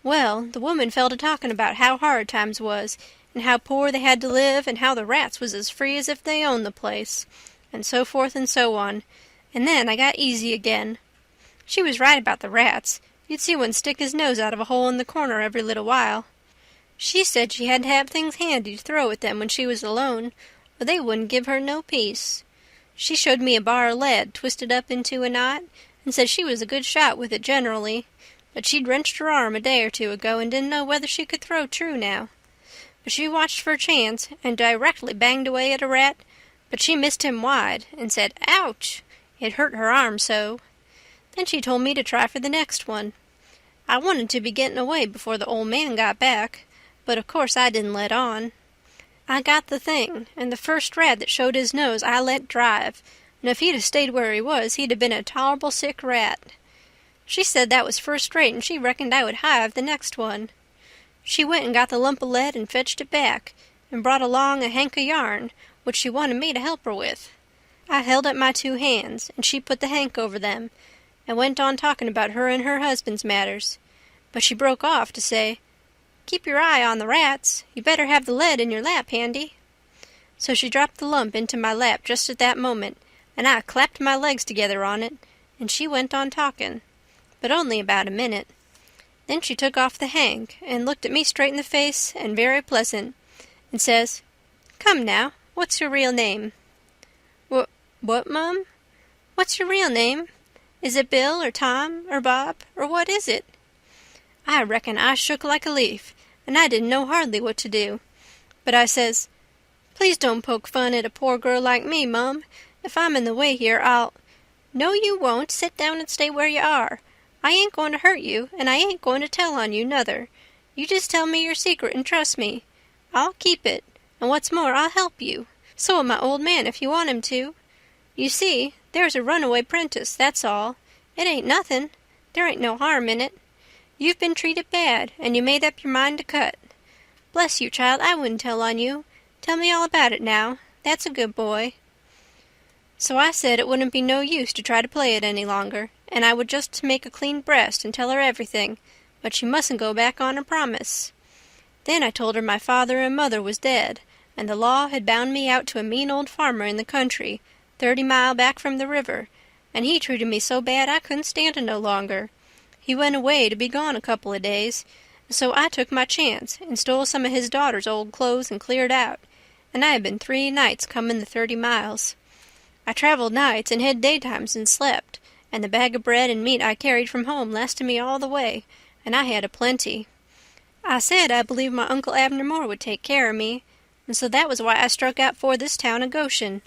Well, the woman fell to talking about how hard times was, and how poor they had to live, and how the rats was as free as if they owned the place, and so forth and so on, and then I got easy again. She was right about the rats. You'd see one stick his nose out of a hole in the corner every little while. She said she had to have things handy to throw at them when she was alone, or they wouldn't give her no peace. She showed me a bar of lead twisted up into a knot, and said she was a good shot with it generally, but she'd wrenched her arm a day or two ago and didn't know whether she could throw true now. But she watched for a chance and directly banged away at a rat, but she missed him wide and said, "Ouch!" It hurt her arm so. Then she told me to try for the next one. I wanted to be getting away before the old man got back, but of course I didn't let on. I got the thing, and the first rat that showed his nose I let drive, and if he'd have stayed where he was he'd have been a tolerable sick rat. She said that was first rate, and she reckoned I would hive the next one. She went and got the lump of lead and fetched it back, and brought along a hank of yarn, which she wanted me to help her with. I held up my two hands, and she put the hank over them, and went on talking about her and her husband's matters. But she broke off to say, "Keep your eye on the rats. You better have the lead in your lap handy." So she dropped the lump into my lap just at that moment, and I clapped my legs together on it, and she went on talking, but only about a minute. Then she took off the hank and looked at me straight in the face and very pleasant, and says, "Come now, what's your real name?" What, Mum? "What's your real name? Is it Bill or Tom or Bob, or what is it?" I reckon I shook like a leaf, and I didn't know hardly what to do. But I says, "Please don't poke fun at a poor girl like me, Mum. If I'm in the way here, I'll—" "No, you won't. Sit down and stay where you are. I ain't going to hurt you, and I ain't going to tell on you, nuther. You just tell me your secret and trust me. I'll keep it, and what's more, I'll help you. So'll my old man if you want him to. You see, there's a runaway prentice, that's all. It ain't nothing. There ain't no harm in it. You've been treated bad, and you made up your mind to cut. Bless you, child, I wouldn't tell on you. Tell me all about it now. That's a good boy." So I said it wouldn't be no use to try to play it any longer, and I would just make a clean breast and tell her everything, but she mustn't go back on her promise. Then I told her my father and mother was dead, and the law had bound me out to a mean old farmer in the country, 30 mile back from the river, and he treated me so bad I couldn't stand it no longer. He went away to be gone a couple of days, so I took my chance and stole some of his daughter's old clothes and cleared out, and I had been 3 nights coming the 30 miles. I traveled nights and hid daytimes and slept, and the bag of bread and meat I carried from home lasted me all the way, and I had a plenty. I said I believed my Uncle Abner Moore would take care of me, and so that was why I struck out for this town of Goshen.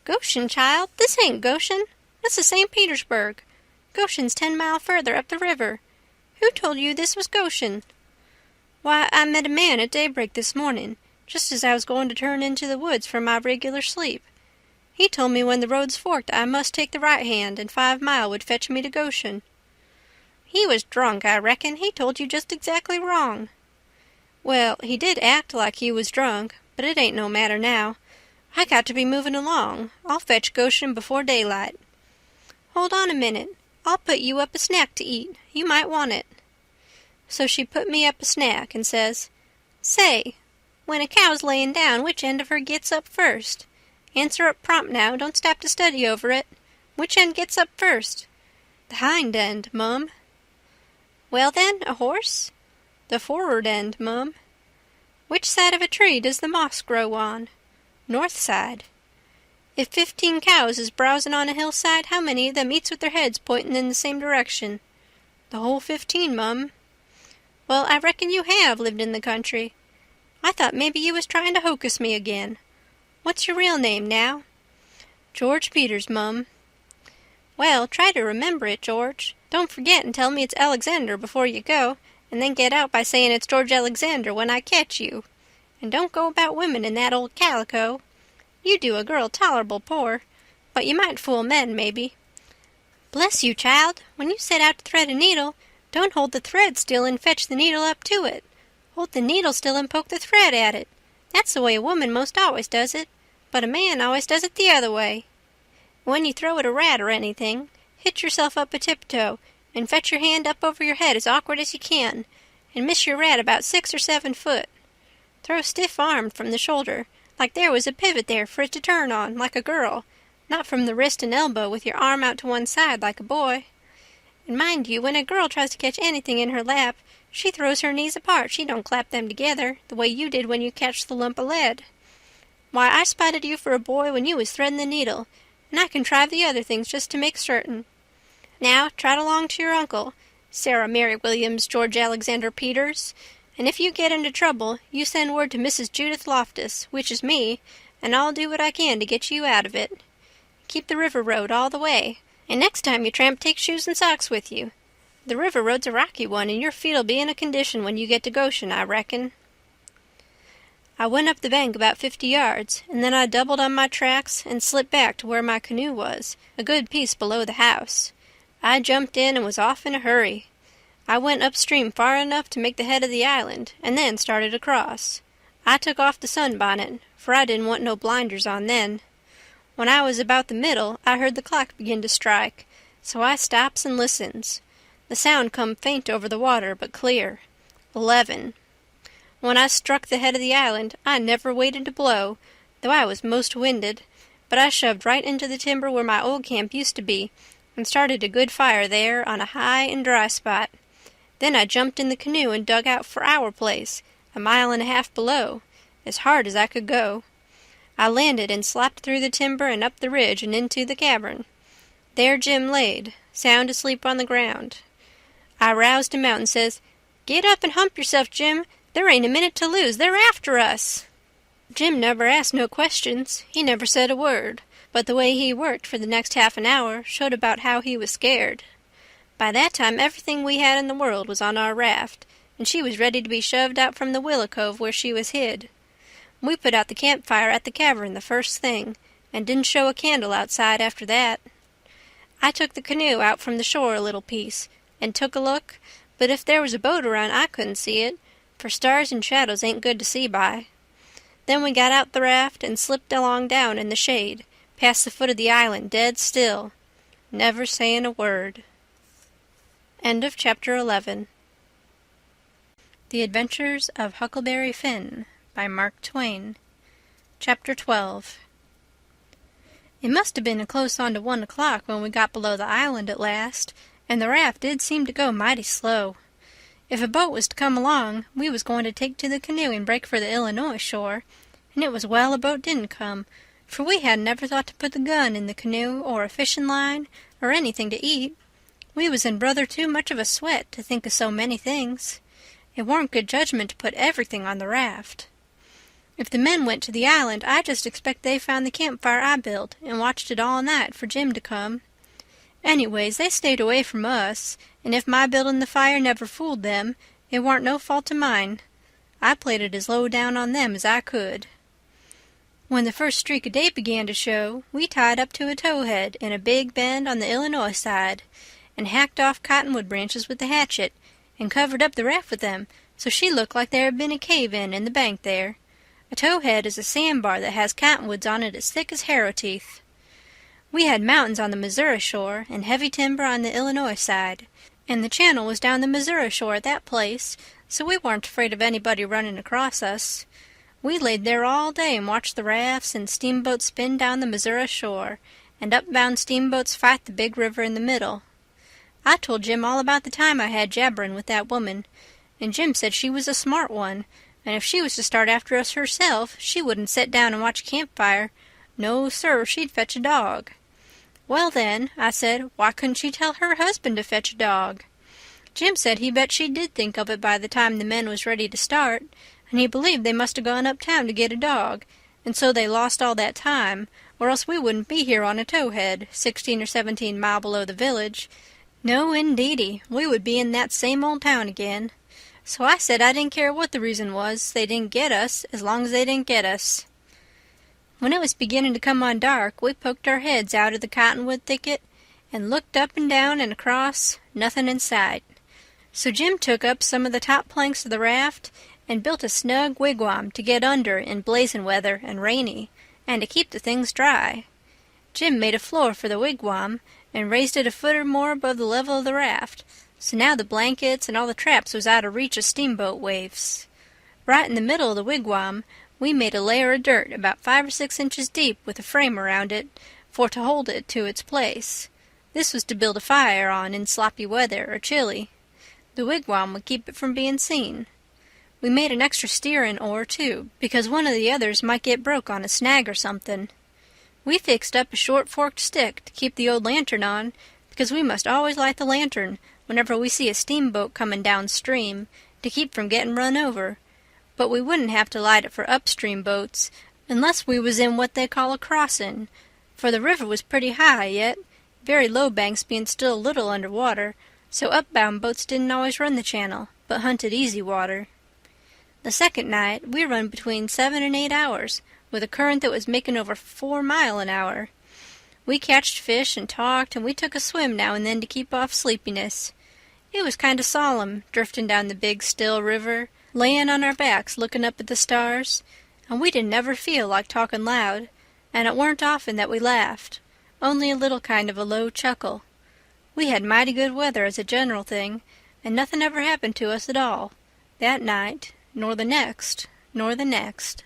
"Goshen, child? This ain't Goshen. This is St. Petersburg. Goshen's 10 mile further up the river. Who told you this was Goshen?" "Why, I met a man at daybreak this morning, just as I was going to turn into the woods for my regular sleep. He told me when the roads forked I must take the right hand, and 5 mile would fetch me to Goshen." "He was drunk, I reckon. He told you just exactly wrong." "Well, he did act like he was drunk, but it ain't no matter now. I got to be moving along. I'll fetch Goshen before daylight." "Hold on a minute. I'll put you up a snack to eat. You might want it." So she put me up a snack and says, "Say, when a cow's laying down, which end of her gets up first? Answer up prompt now. Don't stop to study over it. Which end gets up first?" "The hind end, Mum." "Well then, a horse?" "The for'ard end, Mum." "Which side of a tree does the moss grow on?" "North side." "If 15 cows is browsing on a hillside, how many of them eats with their heads pointing in the same direction?" "The whole 15, Mum." Well, I reckon you have lived in the country. I thought maybe you was trying to hocus me again. What's your real name, now? George Peters, mum. Well, try to remember it, George. Don't forget and tell me it's Alexander before you go, and then get out by saying it's George Alexander when I catch you. And don't go about women in that old calico. You do a girl tolerable poor, but you might fool men, maybe. Bless you, child, when you set out to thread a needle, don't hold the thread still and fetch the needle up to it. Hold the needle still and poke the thread at it. That's the way a woman most always does it, but a man always does it the other way. When you throw at a rat or anything, hitch yourself up a tiptoe, and fetch your hand up over your head as awkward as you can, and miss your rat about 6 or 7 foot. Throw stiff-armed from the shoulder, like there was a pivot there for it to turn on, like a girl, not from the wrist and elbow with your arm out to one side like a boy. And mind you, when a girl tries to catch anything in her lap, she throws her knees apart. She don't clap them together, the way you did when you catched the lump of lead. Why, I spotted you for a boy when you was threading the needle, and I contrived the other things just to make certain. Now, trot along to your uncle, Sarah Mary Williams George Alexander Peters, and if you get into trouble, you send word to Mrs. Judith Loftus, which is me, and I'll do what I can to get you out of it. Keep the river road all the way, and next time you tramp, take shoes and socks with you. The river road's a rocky one, and your feet'll be in a condition when you get to Goshen, I reckon. I went up the bank about 50 yards, and then I doubled on my tracks and slipped back to where my canoe was, a good piece below the house. I jumped in and was off in a hurry. I went upstream far enough to make the head of the island, and then started across. I took off the sunbonnet, for I didn't want no blinders on then. When I was about the middle, I heard the clock begin to strike, so I stops and listens. The sound come faint over the water, but clear. 11. When I struck the head of the island, I never waited to blow, though I was most winded, but I shoved right into the timber where my old camp used to be, and started a good fire there on a high and dry spot. Then I jumped in the canoe and dug out for our place, 1.5 miles below, as hard as I could go. I landed and slopped through the timber and up the ridge and into the cavern. There Jim laid, sound asleep on the ground. I roused him out and says, "Get up and hump yourself, Jim. There ain't a minute to lose. They're after us." Jim never asked no questions. He never said a word, but the way he worked for the next half an hour showed about how he was scared. By that time everything we had in the world was on our raft, and she was ready to be shoved out from the willow cove where she was hid. We put out the campfire at the cavern the first thing, and didn't show a candle outside after that. I took the canoe out from the shore a little piece, and took a look, but if there was a boat around I couldn't see it, for stars and shadows ain't good to see by. Then we got out the raft and slipped along down in the shade, past the foot of the island, dead still, never saying a word. End of chapter 11. The Adventures of Huckleberry Finn by Mark Twain. Chapter 12. It must have been close on to 1 o'clock when we got below the island at last, and the raft did seem to go mighty slow. If a boat was to come along, we was going to take to the canoe and break for the Illinois shore, and it was well a boat didn't come, for we hadn't never thought to put the gun in the canoe or a fishing line or anything to eat. We was in brother too much of a sweat to think of so many things. It warn't good judgment to put everything on the raft. If the men went to the island, I just expect they found the campfire I built and watched it all night for Jim to come. Anyways, they stayed away from us, and if my building the fire never fooled them, it warn't no fault of mine. I played it as low down on them as I could. When the first streak of day began to show, we tied up to a towhead in a big bend on the Illinois side, and hacked off cottonwood branches with the hatchet, and covered up the raft with them, so she looked like there had been a cave-in the bank there. A towhead is a sandbar that has cottonwoods on it as thick as harrow teeth. We had mountains on the Missouri shore and heavy timber on the Illinois side, and the channel was down the Missouri shore at that place, so we weren't afraid of anybody running across us. We laid there all day and watched the rafts and steamboats spin down the Missouri shore, and upbound steamboats fight the big river in the middle. I told Jim all about the time I had jabbering with that woman, and Jim said she was a smart one, and if she was to start after us herself, she wouldn't sit down and watch a campfire. No, sir, she'd fetch a dog. Well, then, I said, why couldn't she tell her husband to fetch a dog? Jim said he bet she did think of it by the time the men was ready to start, and he believed they must have gone uptown to get a dog, and so they lost all that time, or else we wouldn't be here on a towhead, 16 or 17 mile below the village. No, indeedy, we would be in that same old town again. So I said I didn't care what the reason was, they didn't get us, as long as they didn't get us. When it was beginning to come on dark, we poked our heads out of the cottonwood thicket and looked up and down and across, nothing in sight. So Jim took up some of the top planks of the raft and built a snug wigwam to get under in blazing weather and rainy, and to keep the things dry. Jim made a floor for the wigwam and raised it a foot or more above the level of the raft, so now the blankets and all the traps was out of reach of steamboat waves. Right in the middle of the wigwam we made a layer of dirt about 5 or 6 inches deep with a frame around it for to hold it to its place. This was to build a fire on in sloppy weather or chilly. The wigwam would keep it from being seen. We made an extra steering oar, too, because one of the others might get broke on a snag or something. We fixed up a short forked stick to keep the old lantern on, because we must always light the lantern whenever we see a steamboat coming downstream, to keep from getting run over. But we wouldn't have to light it for upstream boats unless we was in what they call a crossing, for the river was pretty high yet, very low banks being still a little under water, so upbound boats didn't always run the channel, but hunted easy water. The second night we run between 7 and 8 hours, with a current that was making over 4 miles an hour. We catched fish and talked, and we took a swim now and then to keep off sleepiness. It was kind of solemn, drifting down the big, still river, laying on our backs looking up at the stars, and we didn't never feel like talking loud, and it weren't often that we laughed, only a little kind of a low chuckle. We had mighty good weather as a general thing, and nothing ever happened to us at all, that night, nor the next, nor the next.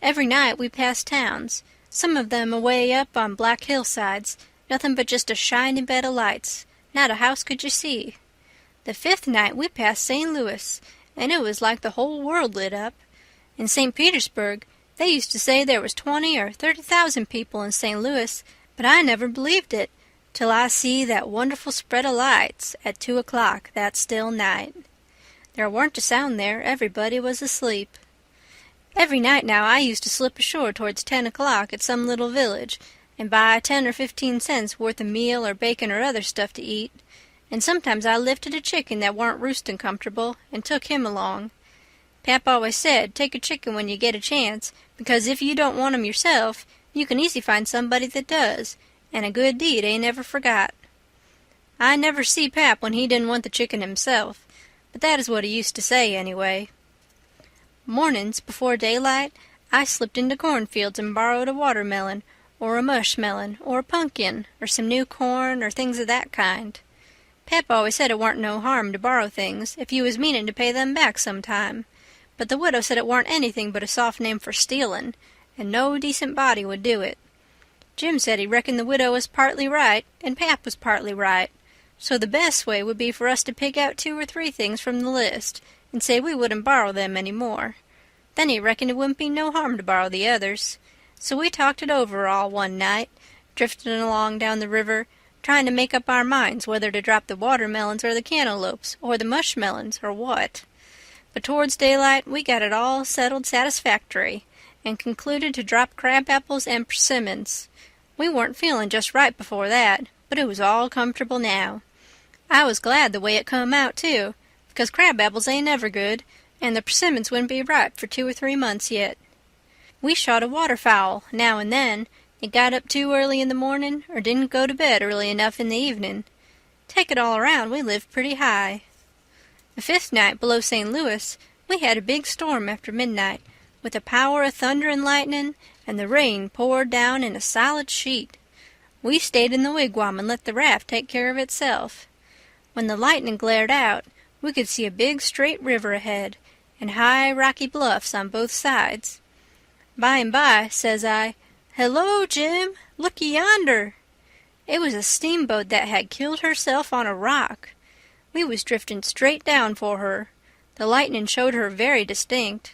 Every night we passed towns, some of them away up on black hillsides, nothing but just a shining bed of lights, not a house could you see. The 5th night we passed St. Louis, and it was like the whole world lit up. In St. Petersburg they used to say there was 20 or 30,000 people in St. Louis, but I never believed it, till I see that wonderful spread of lights at 2 o'clock that still night. There warn't a sound there, everybody was asleep. Every night now I used to slip ashore towards 10 o'clock at some little village, and buy 10 or 15 cents worth of meal or bacon or other stuff to eat, and sometimes I lifted a chicken that warn't roosting comfortable and took him along. Pap always said, take a chicken when you get a chance, because if you don't want 'em yourself, you can easy find somebody that does, and a good deed ain't ever forgot. I never see Pap when he didn't want the chicken himself, but that is what he used to say anyway. Mornings, before daylight, I slipped into cornfields and borrowed a watermelon, or a mushmelon, or a pumpkin, or some new corn, or things of that kind. Pap always said it warn't no harm to borrow things if you was meaning to pay them back some time, but the widow said it warn't anything but a soft name for stealing, and no decent body would do it. Jim said he reckoned the widow was partly right, and Pap was partly right, so the best way would be for us to pick out 2 or 3 things from the list, and say we wouldn't borrow them any more. Then he reckoned it wouldn't be no harm to borrow the others. So we talked it over all one night, drifting along down the river, trying to make up our minds whether to drop the watermelons or the cantaloupes, or the mushmelons, or what. But towards daylight we got it all settled satisfactory, and concluded to drop crab-apples and persimmons. We weren't feeling just right before that, but it was all comfortable now. I was glad the way it come out, too, because crab-apples ain't ever good, and the persimmons wouldn't be ripe for 2 or 3 months yet. We shot a waterfowl now and then, and got up too early in the morning, or didn't go to bed early enough in the evening. Take it all around, we lived pretty high. The 5th night below St. Louis, we had a big storm after midnight, with a power of thunder and lightning, and the rain poured down in a solid sheet. We stayed in the wigwam and let the raft take care of itself. When the lightning glared out, we could see a big straight river ahead, and high rocky bluffs on both sides. By and by, says I, "Hello, Jim, looky yonder." It was a steamboat that had killed herself on a rock. We was drifting straight down for her. The lightning showed her very distinct.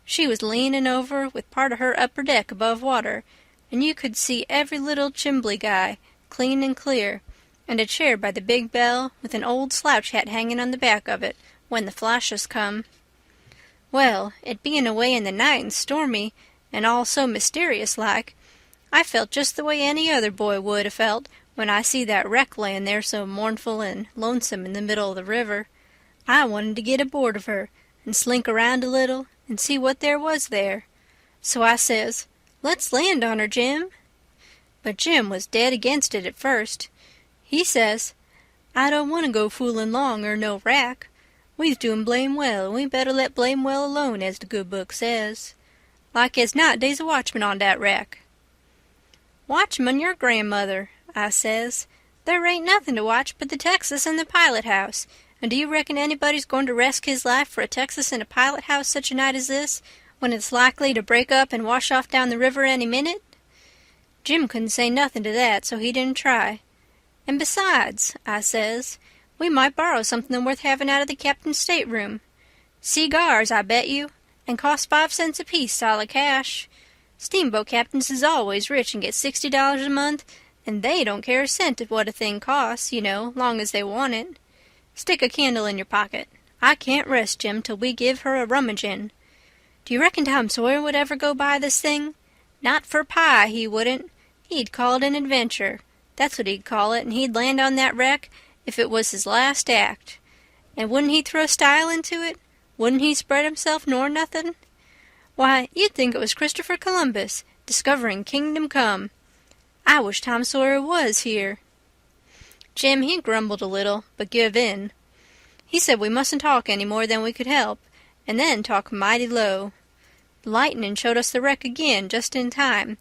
She was leaning over with part of her upper deck above water, and you could see every little chimbly guy, clean and clear, and a chair by the big bell with an old slouch hat hanging on the back of it when the flashes come. Well, it being away in the night and stormy, and all so mysterious-like, I felt just the way any other boy would have felt when I see that wreck layin' there so mournful and lonesome in the middle of the river. I wanted to get aboard of her and slink around a little and see what there was there. So I says, "Let's land on her, Jim." But Jim was dead against it at first. He says, "I don't want to go foolin' long or no wrack. We's doin' blame well, and we better let blame well alone, as the good book says. Like as not, dey's a watchman on dat wreck." "Watchman your grandmother," I says. "There ain't nothing to watch but the Texas and the pilot-house, and do you reckon anybody's going to resk his life for a Texas and a pilot-house such a night as this, when it's likely to break up and wash off down the river any minute?" Jim couldn't say nothing to that, so he didn't try. "And besides," I says, "we might borrow something worth having out of the captain's stateroom. Cigars, I bet you, and cost 5 cents apiece, solid cash. Steamboat captains is always rich and get $60 a month, and they don't care a cent of what a thing costs, you know, long as they want it. Stick a candle in your pocket. I can't rest, Jim, till we give her a rummagin'. Do you reckon Tom Sawyer would ever go by this thing? Not for pie, he wouldn't. He'd call it an adventure. That's what he'd call it, and he'd land on that wreck if it was his last act. And wouldn't he throw style into it? Wouldn't he spread himself nor nothing? Why, you'd think it was Christopher Columbus discovering Kingdom Come. I wish Tom Sawyer was here." Jim, he grumbled a little, but give in. He said we mustn't talk any more than we could help, and then talk mighty low. The lightnin' showed us the wreck again just in time,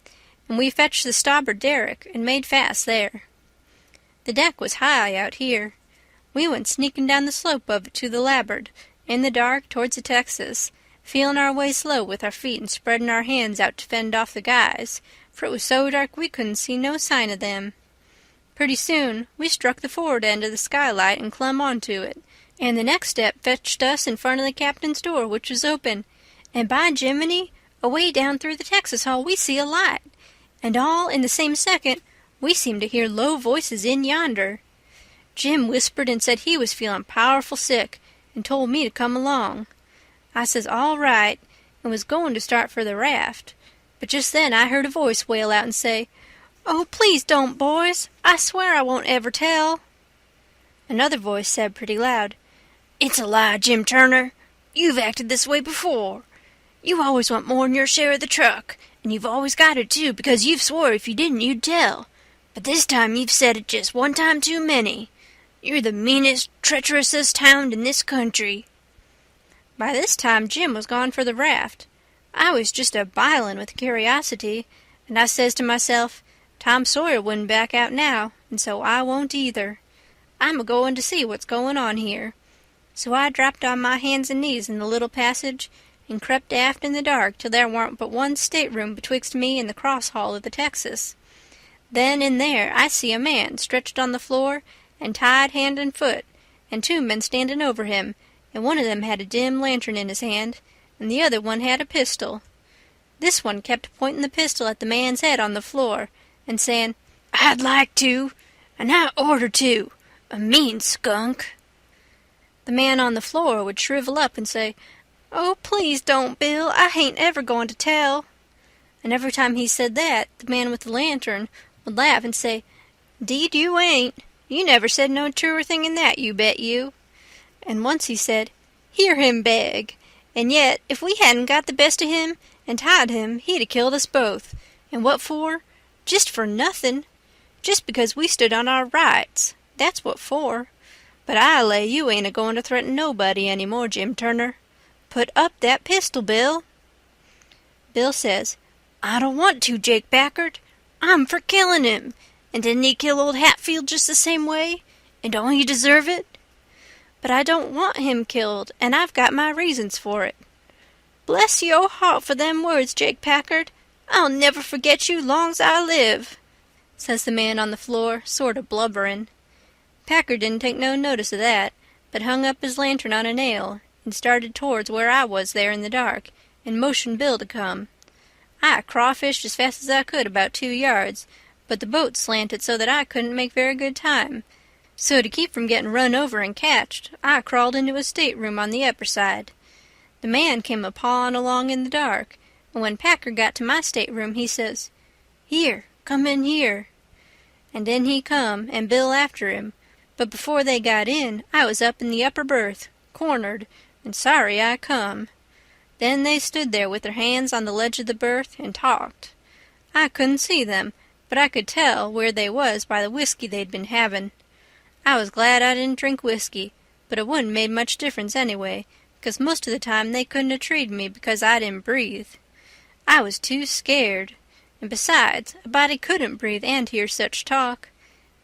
and we fetched the starboard derrick and made fast there. The deck was high out here. We went sneaking down the slope of it to the larboard, in the dark towards the Texas, feeling our way slow with our feet and spreading our hands out to fend off the guys, for it was so dark we couldn't see no sign of them. Pretty soon we struck the forward end of the skylight and clumb onto it, and the next step fetched us in front of the captain's door, which was open, and by Jiminy, away down through the Texas hall we see a light, and all in the same second we seemed to hear low voices in yonder. Jim whispered and said he was feeling powerful sick, and told me to come along. I says all right, and was going to start for the raft, but just then I heard a voice wail out and say, "Oh, please don't, boys. I swear I won't ever tell." Another voice said pretty loud, "It's a lie, Jim Turner. You've acted this way before. You always want more'n your share of the truck, and you've always got it too, because you've swore if you didn't you'd tell. But this time you've said it just one time too many. You're the meanest, treacherousest hound in this country." By this time Jim was gone for the raft. I was just a-bilin' with curiosity, and I says to myself, Tom Sawyer wouldn't back out now, and so I won't either. I'm a-goin' to see what's goin' on here. So I dropped on my hands and knees in the little passage and crept aft in the dark till there warn't but one stateroom betwixt me and the cross hall of the Texas. Then in there I see a man stretched on the floor and tied hand and foot, and 2 men standing over him, and one of them had a dim lantern in his hand, and the other one had a pistol. This one kept pointing the pistol at the man's head on the floor, and saying, "I'd like to, and I orter to, a mean skunk." The man on the floor would shrivel up and say, "Oh, please don't, Bill, I hain't ever going to tell." And every time he said that, the man with the lantern would laugh and say, "'Deed you ain't. You never said no truer thing than that, you bet you." And once he said, "Hear him beg. And yet, if we hadn't got the best of him and tied him, he'd a killed us both. And what for? Just for nothing. Just because we stood on our rights. That's what for. But I lay you ain't a-goin' to threaten nobody any more, Jim Turner. Put up that pistol, Bill." Bill says, "I don't want to, Jake Packard. I'm for killing him. And didn't he kill old Hatfield just the same way? And don't he deserve it?" "But I don't want him killed, and I've got my reasons for it." "Bless your heart for them words, Jake Packard. I'll never forget you long's I live," says the man on the floor, sort of blubbering. Packard didn't take no notice of that, but hung up his lantern on a nail and started towards where I was there in the dark, and motioned Bill to come. I crawfished as fast as I could about 2 yards, but the boat slanted so that I couldn't make very good time, So to keep from getting run over and catched, I crawled into his stateroom on the upper side. The man came a-pawing along in the dark, and when Packard got to my stateroom, he says, "Here, come in here." And in he come, and Bill after him, but before they got in, I was up in the upper berth, cornered, and sorry I come. Then they stood there with their hands on the ledge of the berth and talked. I couldn't see them, but I could tell where they was by the whiskey they'd been having. I was glad I didn't drink whiskey, but it wouldn't made much difference anyway, 'cause most of the time they couldn't have treated me because I didn't breathe. I was too scared, and besides, a body couldn't breathe and hear such talk.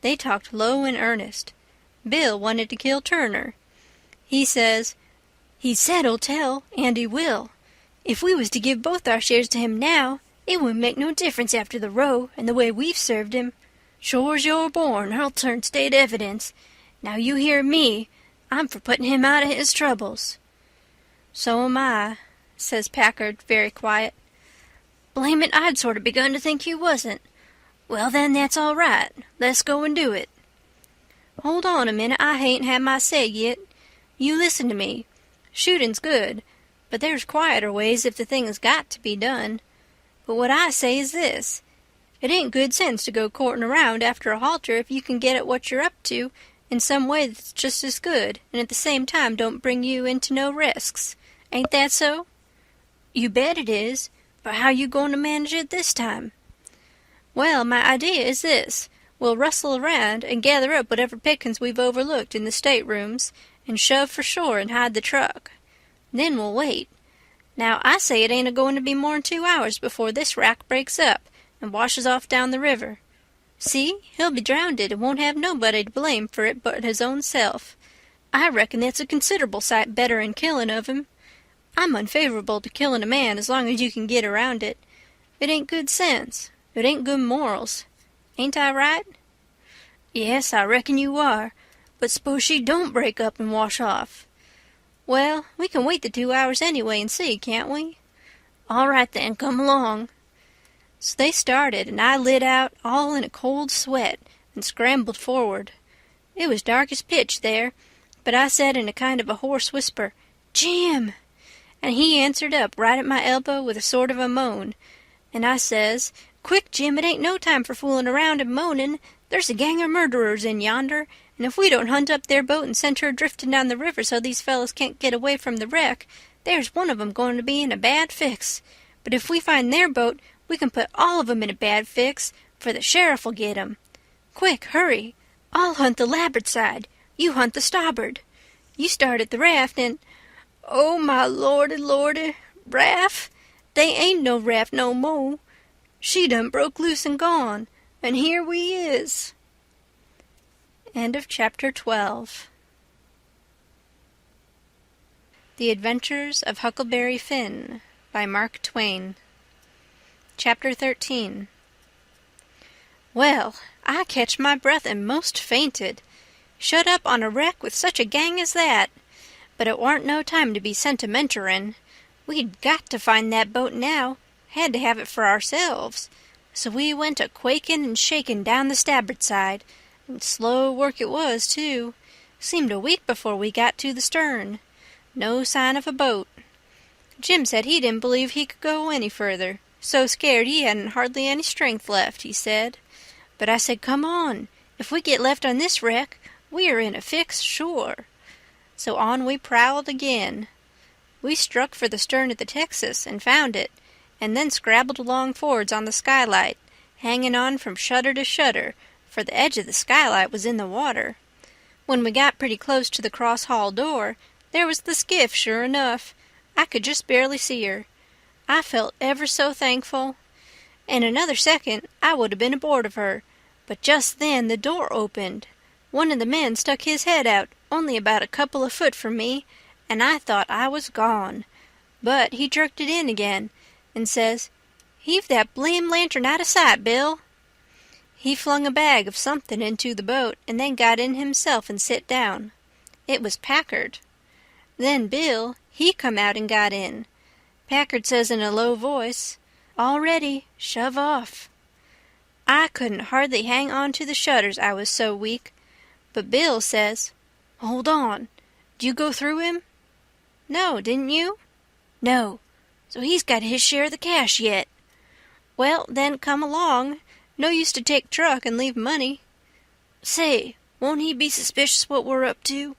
They talked low and earnest. Bill wanted to kill Turner. He says, "He said he'll tell, and he will. If we was to give both our shares to him now, it wouldn't make no difference after the row and the way we've served him. Sure's you're born, he'll turn state evidence. Now you hear me, I'm for putting him out of his troubles." "So am I," says Packard, very quiet. "Blame it, I'd sort of begun to think you wasn't. Well, then, that's all right. Let's go and do it." "Hold on a minute, I hain't had my say yet. You listen to me. Shooting's good, but there's quieter ways if the thing has got to be done. But what I say is this. It ain't good sense to go courting around after a halter if you can get at what you're up to in some way that's just as good and at the same time don't bring you into no risks. Ain't that so?" "You bet it is. But how you going to manage it this time?" "Well, my idea is this. We'll rustle around and gather up whatever pickings we've overlooked in the staterooms and shove for shore and hide the truck. Then we'll wait. Now, I say it ain't a-going to be more'n 2 hours before this wrack breaks up and washes off down the river. See, he'll be drownded and won't have nobody to blame for it but his own self. I reckon that's a considerable sight better'n killing of him. I'm unfavorable to killing a man as long as you can get around it. It ain't good sense. It ain't good morals. Ain't I right?" "Yes, I reckon you are. But suppose she don't break up and wash off?" "Well, we can wait the 2 hours anyway and see, can't we?" "All right, then, come along." So they started, and I lit out all in a cold sweat and scrambled forward. It was dark as pitch there, but I said in a kind of a hoarse whisper, "Jim!" and he answered up right at my elbow with a sort of a moan, and I says, "Quick, Jim, it ain't no time for fooling around and moaning. There's a gang of murderers in yonder, and if we don't hunt up their boat and send her drifting down the river so these fellows can't get away from the wreck, there's one of 'em going to be in a bad fix. But if we find their boat, we can put all of 'em in a bad fix, for the sheriff'll get 'em. Quick, hurry. I'll hunt the larboard side. You hunt the starboard. You start at the raft and... Oh, my lordy, lordy, raft? They ain't no raft no mo'. She done broke loose and gone, and here we is." End of chapter 12. The Adventures of Huckleberry Finn by Mark Twain. Chapter 13. Well, I catched my breath and most fainted. Shut up on a wreck with such a gang as that. But it warn't no time to be sentimenterin'. We'd got to find that boat now, had to have it for ourselves. So we went a-quaking and shaking down the starboard side, and slow work it was, too. Seemed a week before we got to the stern. No sign of a boat. Jim said he didn't believe he could go any further. So scared he hadn't hardly any strength left, he said. But I said, "Come on. If we get left on this wreck, we are in a fix, sure." So on we prowled again. We struck for the stern of the Texas and found it, and then scrabbled along forwards on the skylight, hanging on from shutter to shutter, for the edge of the skylight was in the water. When we got pretty close to the cross-hall door, there was the skiff, sure enough. I could just barely see her. I felt ever so thankful. In another second I would have been aboard of her, but just then the door opened. One of the men stuck his head out only about a couple of foot from me, and I thought I was gone. But he jerked it in again, and says, "Heave that blame lantern out of sight, Bill." He flung a bag of something into the boat, and then got in himself and sit down. It was Packard. Then Bill, he come out and got in. Packard says in a low voice, "All ready, shove off." I couldn't hardly hang on to the shutters, I was so weak. But Bill says, "Hold on. Did you go through him?" "No, didn't you?" "No. So he's got his share of the cash yet." "Well, then, come along. No use to take truck and leave money." "Say, won't he be suspicious what we're up to?"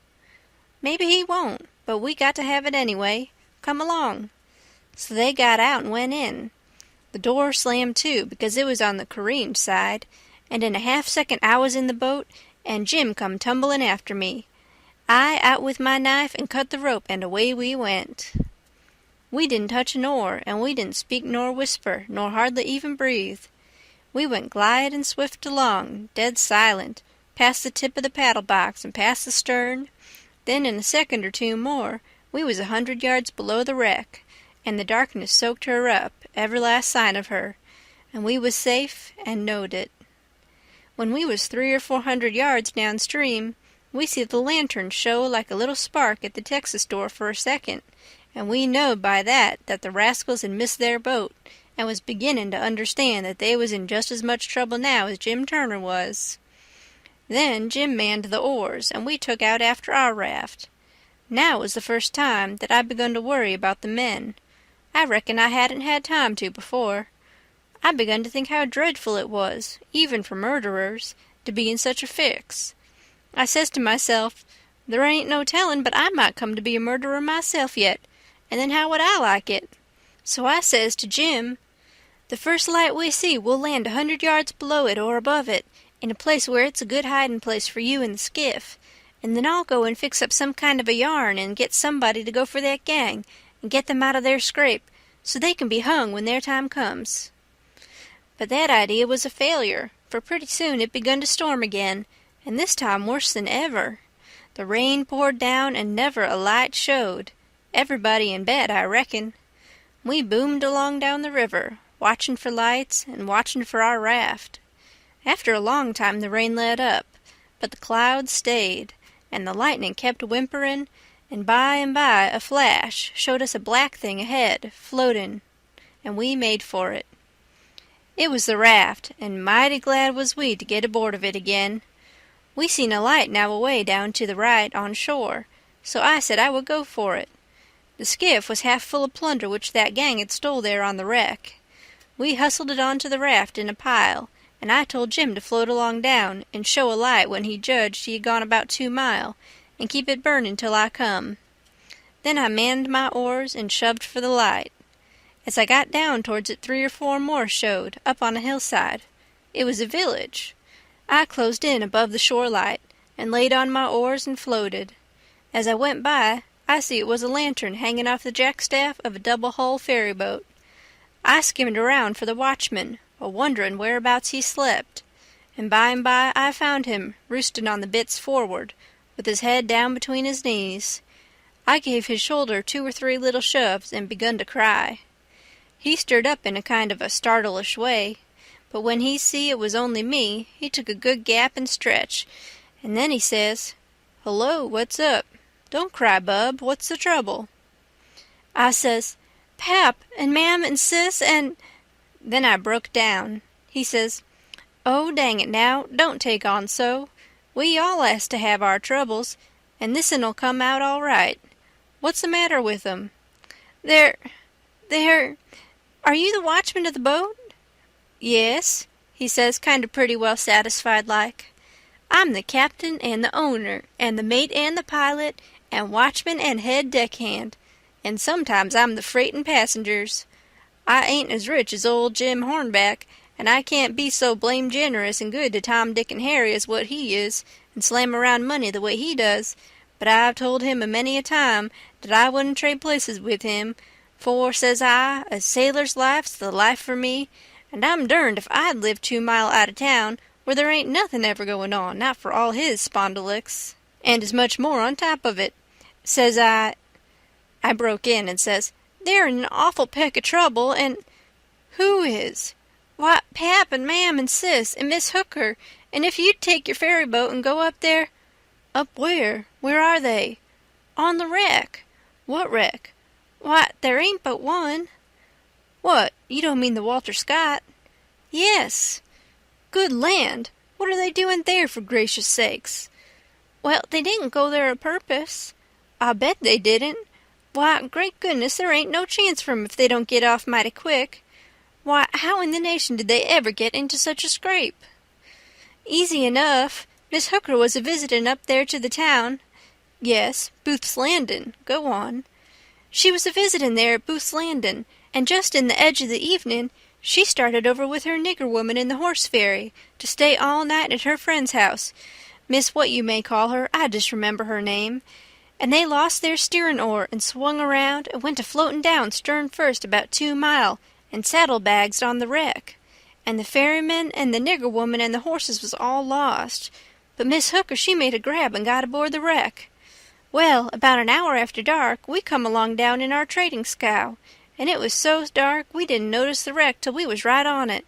"Maybe he won't, but we got to have it anyway. Come along." So they got out and went in. The door slammed to because it was on the careened side, and in a half-second I was in the boat, and Jim come tumbling after me. I out with my knife and cut the rope, and away we went. We didn't touch an oar, and we didn't speak nor whisper, nor hardly even breathe. We went gliding swift along, dead silent, past the tip of the paddle box and past the stern. Then in a second or two more we was 100 yards below the wreck, and the darkness soaked her up, every last sign of her, and we was safe and knowed it. When we was 300 or 400 yards downstream, we see the lantern show like a little spark at the Texas door for a second, and we knowed by that the rascals had missed their boat, and was beginning to understand that they was in just as much trouble now as Jim Turner was. Then Jim manned the oars, and we took out after our raft. Now was the first time that I begun to worry about the men. I reckon I hadn't had time to before. I begun to think how dreadful it was, even for murderers, to be in such a fix. I says to myself, there ain't no telling but I might come to be a murderer myself yet, and then how would I like it? So I says to Jim, the first light we see we'll land 100 yards below it or above it, in a place where it's a good hiding place for you and the skiff, and then I'll go and fix up some kind of a yarn and get somebody to go for that gang and get them out of their scrape so they can be hung when their time comes. But that idea was a failure, for pretty soon it begun to storm again, and this time worse than ever. The rain poured down and never a light showed. Everybody in bed, I reckon. We boomed along down the river, watching for lights and watching for our raft. After a long time the rain let up, but the clouds stayed, and the lightning kept whimpering, and by a flash showed us a black thing ahead, floating, and we made for it. It was the raft, and mighty glad was we to get aboard of it again. We seen a light now away down to the right on shore, so I said I would go for it. The skiff was half full of plunder which that gang had stole there on the wreck. We hustled it onto the raft in a pile, and I told Jim to float along down and show a light when he judged he had gone about 2 mile, and keep it burning till I come. Then I manned my oars and shoved for the light. As I got down towards it 3 or 4 more showed, up on a hillside. It was a village. I closed in above the shore light, and laid on my oars and floated. As I went by, I see it was a lantern hanging off the jackstaff of a double-hull ferry-boat. I skimmed around for the watchman, a-wondering whereabouts he slept, and by I found him roosting on the bitts forward, with his head down between his knees. I gave his shoulder 2 or 3 little shoves and begun to cry. He stirred up in a kind of a startlish way, but when he see it was only me, he took a good gap and stretch, and then he says, "Hullo, what's up? Don't cry, bub. What's the trouble?" I says, "Pap and Mam and Sis and—" Then I broke down. He says, "Oh, dang it now, don't take on so. We all has to have our troubles, and this'n'll come out all right. What's the matter with 'em?" They're... Are you the watchman of the boat?" "Yes," he says, kind of pretty well satisfied like. "I'm the captain and the owner and the mate and the pilot and watchman and head deckhand, and sometimes I'm the freight and passengers. I ain't as rich as old Jim Hornback, and I can't be so blame generous and good to Tom, Dick, and Harry as what he is, and slam around money the way he does, but I've told him a many a time that I wouldn't trade places with him, for, says I, a sailor's life's the life for me, and I'm derned if I'd live 2 mile out of town where there ain't nothing ever going on, not for all his spondulicks, and as much more on top of it. Says I broke in and says, they're in an awful peck of trouble, and—" "Who is?" "Why, Pap and Mam and Sis and Miss Hooker, and if you'd take your ferry boat and go up there—" "Up where? Where are they?" "On the wreck." "What wreck?" "Why, there ain't but one." "What, you don't mean the Walter Scott?" "Yes." "Good land! What are they doing there, for gracious sakes?" Well, they didn't go there a purpose. I bet they didn't. Why, great goodness, there ain't no chance for 'em if they don't get off mighty quick. Why, how in the nation did they ever get into such a scrape? Easy enough. Miss Hooker was a-visitin' up there to the town. Yes, Booth's Landin'. Go on. She was a-visitin' there at Booth's Landin', and just in the edge of the evenin' she started over with her nigger woman in the horse ferry to stay all night at her friend's house, Miss what you may call her, I disremember her name, and they lost their steerin' oar and swung around and went a-floatin' down stern first about 2 mile and saddle-bags on the wreck, and the ferryman and the nigger woman and the horses was all lost, but Miss Hooker she made a grab and got aboard the wreck. Well, about an hour after dark we come along down in our trading scow, and it was so dark we didn't notice the wreck till we was right on it,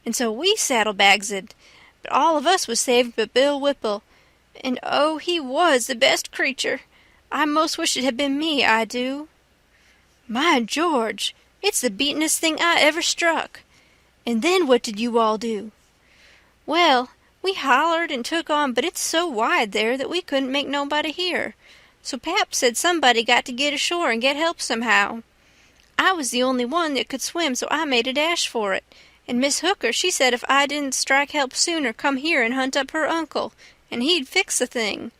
and so we saddle-bagsed, but all of us was saved but Bill Whipple, and oh, he was the best creature. I most wish it had been me, I do. My George, it's the beatin'est thing I ever struck. And then what did you all do? Well, we hollered and took on, but it's so wide there that we couldn't make nobody hear. So Pap said somebody got to get ashore and get help somehow. I was the only one that could swim, so I made a dash for it. And Miss Hooker, she said if I didn't strike help sooner, come here and hunt up her uncle, and he'd fix the thing.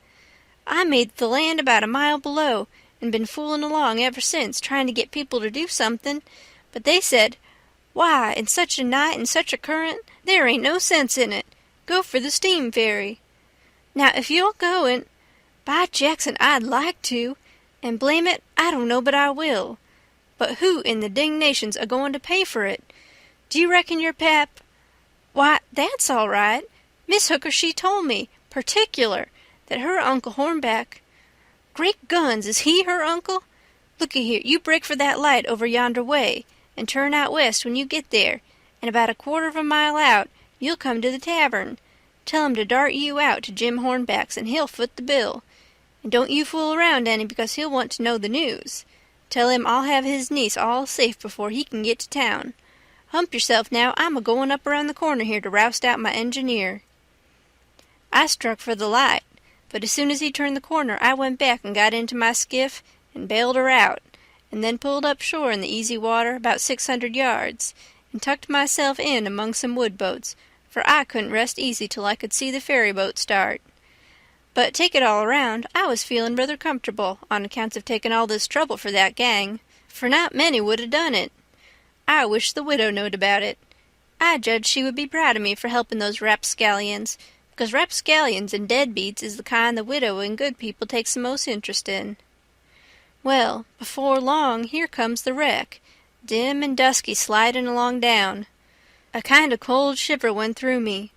I made the land about a mile below, and been fooling along ever since, trying to get people to do something, but they said, why, in such a night and such a current, there ain't no sense in it. Go for the steam ferry. Now, if you'll go and... By Jackson, I'd like to, and blame it, I don't know but I will. But who in the dingnation's a-going to pay for it? Do you reckon your pap... Why, that's all right. Miss Hooker, she told me, particular, that her Uncle Hornback... Great guns, is he her uncle? Looky here, you break for that light over yonder way, and turn out west when you get there, and about a quarter of a mile out you'll come to the tavern. Tell him to dart you out to Jim Hornback's, and he'll foot the bill. And don't you fool around any, because he'll want to know the news. Tell him I'll have his niece all safe before he can get to town. Hump yourself now, I'm a-going up around the corner here to roust out my engineer. I struck for the light, but as soon as he turned the corner I went back and got into my skiff and bailed her out, and then pulled up shore in the easy water about 600 yards, and tucked myself in among some wood boats, for I couldn't rest easy till I could see the ferry boat start. But take it all around, I was feeling rather comfortable on account of taking all this trouble for that gang, for not many would have done it. I wish the widow knowed about it. I judge she would be proud of me for helping those rapscallions, because rapscallions and deadbeats is the kind the widow and good people takes the most interest in. Well, before long here comes the wreck, dim and dusky sliding along down. A kind of cold shiver went through me,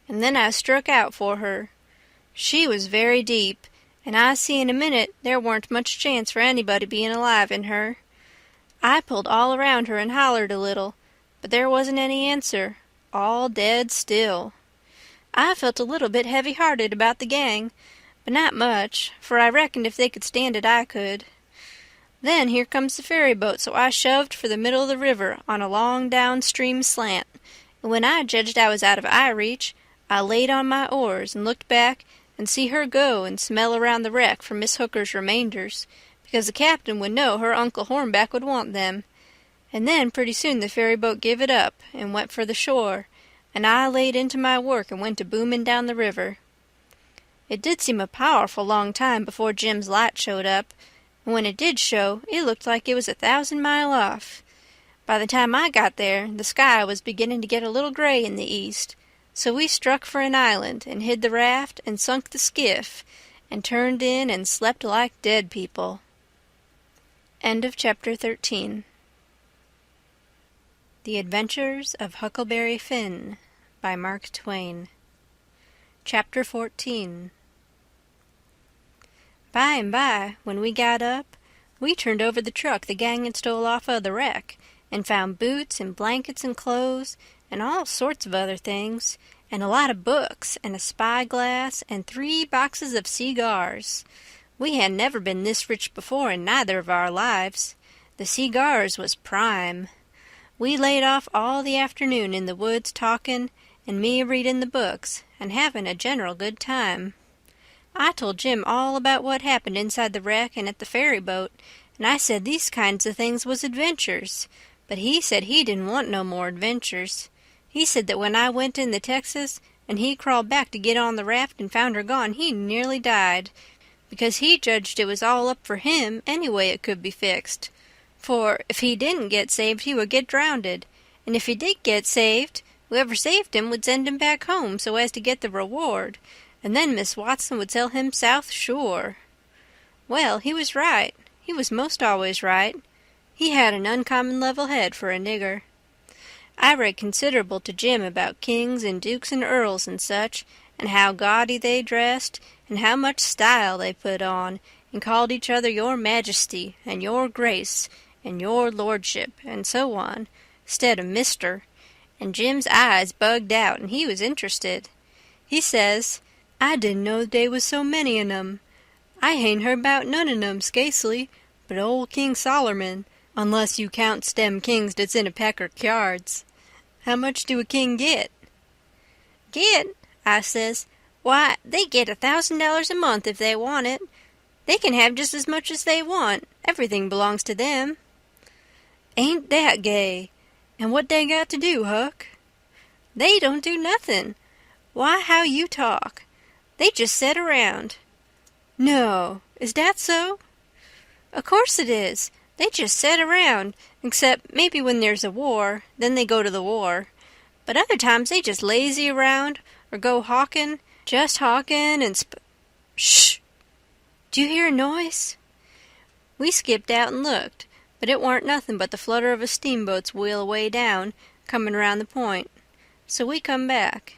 and then I struck out for her. She was very deep, and I see in a minute there weren't much chance for anybody being alive in her. I pulled all around her and hollered a little, but there wasn't any answer, all dead still. I felt a little bit heavy-hearted about the gang, but not much, for I reckoned if they could stand it I could. Then here comes the ferry boat, so I shoved for the middle of the river on a long downstream slant, and when I judged I was out of eye reach, I laid on my oars and looked back and see her go and smell around the wreck for Miss Hooker's remainders, because the captain would know her Uncle Hornback would want them. And then pretty soon the ferry boat give it up and went for the shore, and I laid into my work and went to booming down the river. It did seem a powerful long time before Jim's light showed up, and when it did show, it looked like it was 1,000 miles off. By the time I got there, the sky was beginning to get a little gray in the east, so we struck for an island and hid the raft and sunk the skiff and turned in and slept like dead people. End of Chapter 13. The Adventures of Huckleberry Finn by Mark Twain. Chapter 14. By and by, when we got up, we turned over the truck the gang had stole off of the wreck, and found boots and blankets and clothes and all sorts of other things, and a lot of books and a spyglass and 3 boxes of cigars. We had never been this rich before in neither of our lives. The cigars was prime. We laid off all the afternoon in the woods talking, and me a-reading the books, and having a general good time. I told Jim all about what happened inside the wreck and at the ferry boat, and I said these kinds of things was adventures, but he said he didn't want no more adventures. He said that when I went in the Texas and he crawled back to get on the raft and found her gone, he nearly died, because he judged it was all up for him any way it could be fixed. For if he didn't get saved, he would get drownded, and if he did get saved, whoever saved him would send him back home so as to get the reward, and then Miss Watson would sell him south shore. Well, he was right. He was most always right. He had an uncommon level head for a nigger. I read considerable to Jim about kings and dukes and earls and such, and how gaudy they dressed, and how much style they put on, and called each other your majesty, and your grace, and your lordship, and so on, 'stead of mister, and Jim's eyes bugged out, and he was interested. He says, I didn't know they was so many on 'em. I hain't heard about none on 'em, scasely, but old King Sollerman, unless you counts them kings that's in a pack of cards. How much do a king get? Get? I says, why, they get $1,000 a month if they want it. They can have just as much as they want. Everything belongs to them. Ain't that gay? And what they got to do, Huck? They don't do nothing. Why, how you talk. They just set around. No, is that so? Of course it is. They just set around, except maybe when there's a war, then they go to the war. But other times they just lazy around, or go hawking, just hawking and Shh! Do you hear a noise? We skipped out and looked, but it warn't nothing but the flutter of a steamboat's wheel away down, coming round the point. So we come back.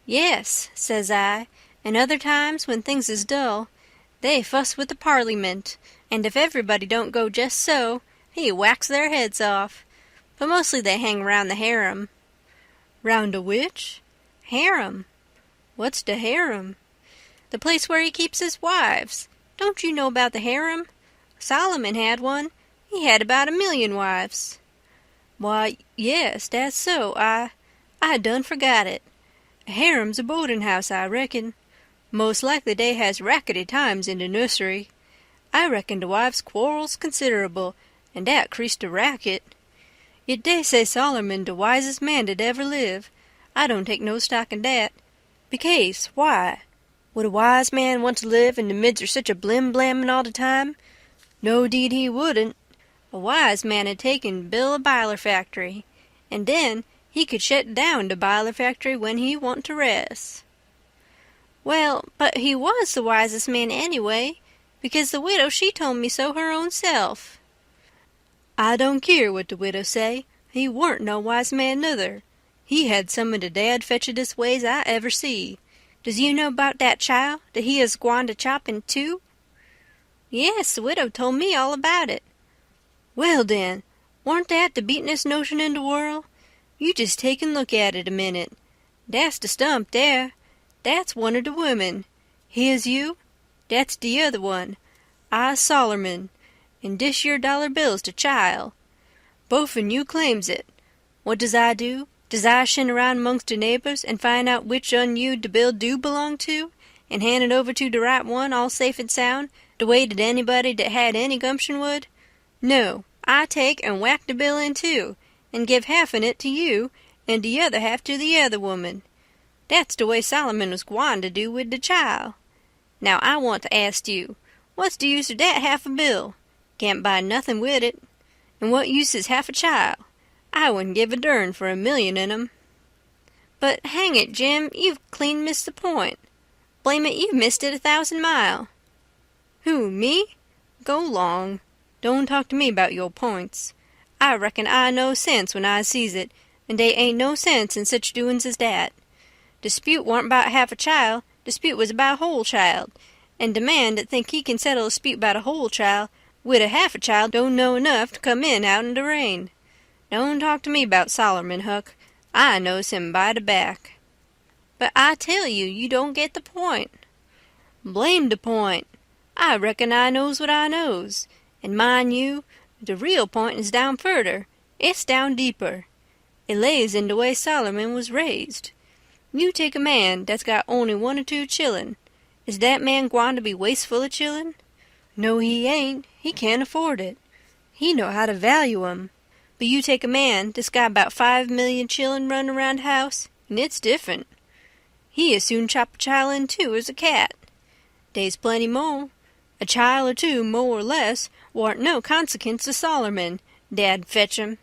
Yes, says I, and other times when things is dull, they fuss with the Parliament, and if everybody don't go just so, he whacks their heads off. But mostly they hang round the harem. Round a which? Harem. What's the harem? The place where he keeps his wives. Don't you know about the harem? Solomon had one. He had about 1,000,000 wives. Why, yes, that's so. I done forgot it. A harem's a boarding house, I reckon. Most likely they has rackety times in the nursery. I reckon the wives quarrels considerable, and that creased the racket. Yet they say Solomon the wisest man that ever live. I don't take no stock in that. Becase, why? Would a wise man want to live in the midst of such a blim-blamming all the time? No, 'deed he wouldn't. A wise man had taken Bill a biler factory, and then he could shut down the biler factory when he want to rest. Well, but he was the wisest man anyway, because the widow she told me so her own self. I don't keer what the widow say. He warn't no wise man nuther. He had some of the dad-fetchedest ways I ever see. Does you know 'bout that child that he is gwine to chop in two? Yes, the widow told me all about it. Well, den, warn't that the beatin'est notion in the world? You just take and look at it a minute. That's the stump there. That's one of the women. Here's you. That's the other one. I's Sollerman. And dish your dollar bill's the child. Bofen you claims it. What does I do? Does I shin around amongst the neighbors and find out which on you the bill do belong to, and hand it over to the right one all safe and sound, the way that anybody that had any gumption would? No, I take and whack the bill in two, and give half on it to you, and the other half to the other woman. That's the way Solomon was gwine to do with the child. Now I want to ask you, what's the use of that half a bill? Can't buy nothing with it. And what use is half a child? I wouldn't give a dern for 1,000,000 in 'em. But hang it, Jim, you've clean missed the point. Blame it, you've missed it 1,000 mile. Who, me? Go 'long. Don't talk to me about your points. I reckon I know sense when I sees it, and they ain't no sense in such doin's as that. Dispute warn't about half a child, dispute was about a whole child, and the man that think he can settle a dispute about a whole child with a half a child don't know enough to come in out in the rain. Don't talk to me about Solomon, Huck. I knows him by the back. But I tell you, you don't get the point. Blame the point. I reckon I knows what I knows. And mind you, the real point is down furder. It's down deeper. It lays in the way Solomon was raised. You take a man that's got only 1 or 2 children. Is dat man gwine to be wasteful of chillen? No, he ain't. He can't afford it. He know how to value 'em. But you take a man that's got about 5 million chillen running around the house, and it's different. He as soon chop a child in two as a cat. Dey's plenty more. A child or two, more or less, warn't no consequence to Sollerman, Dad fetch 'em.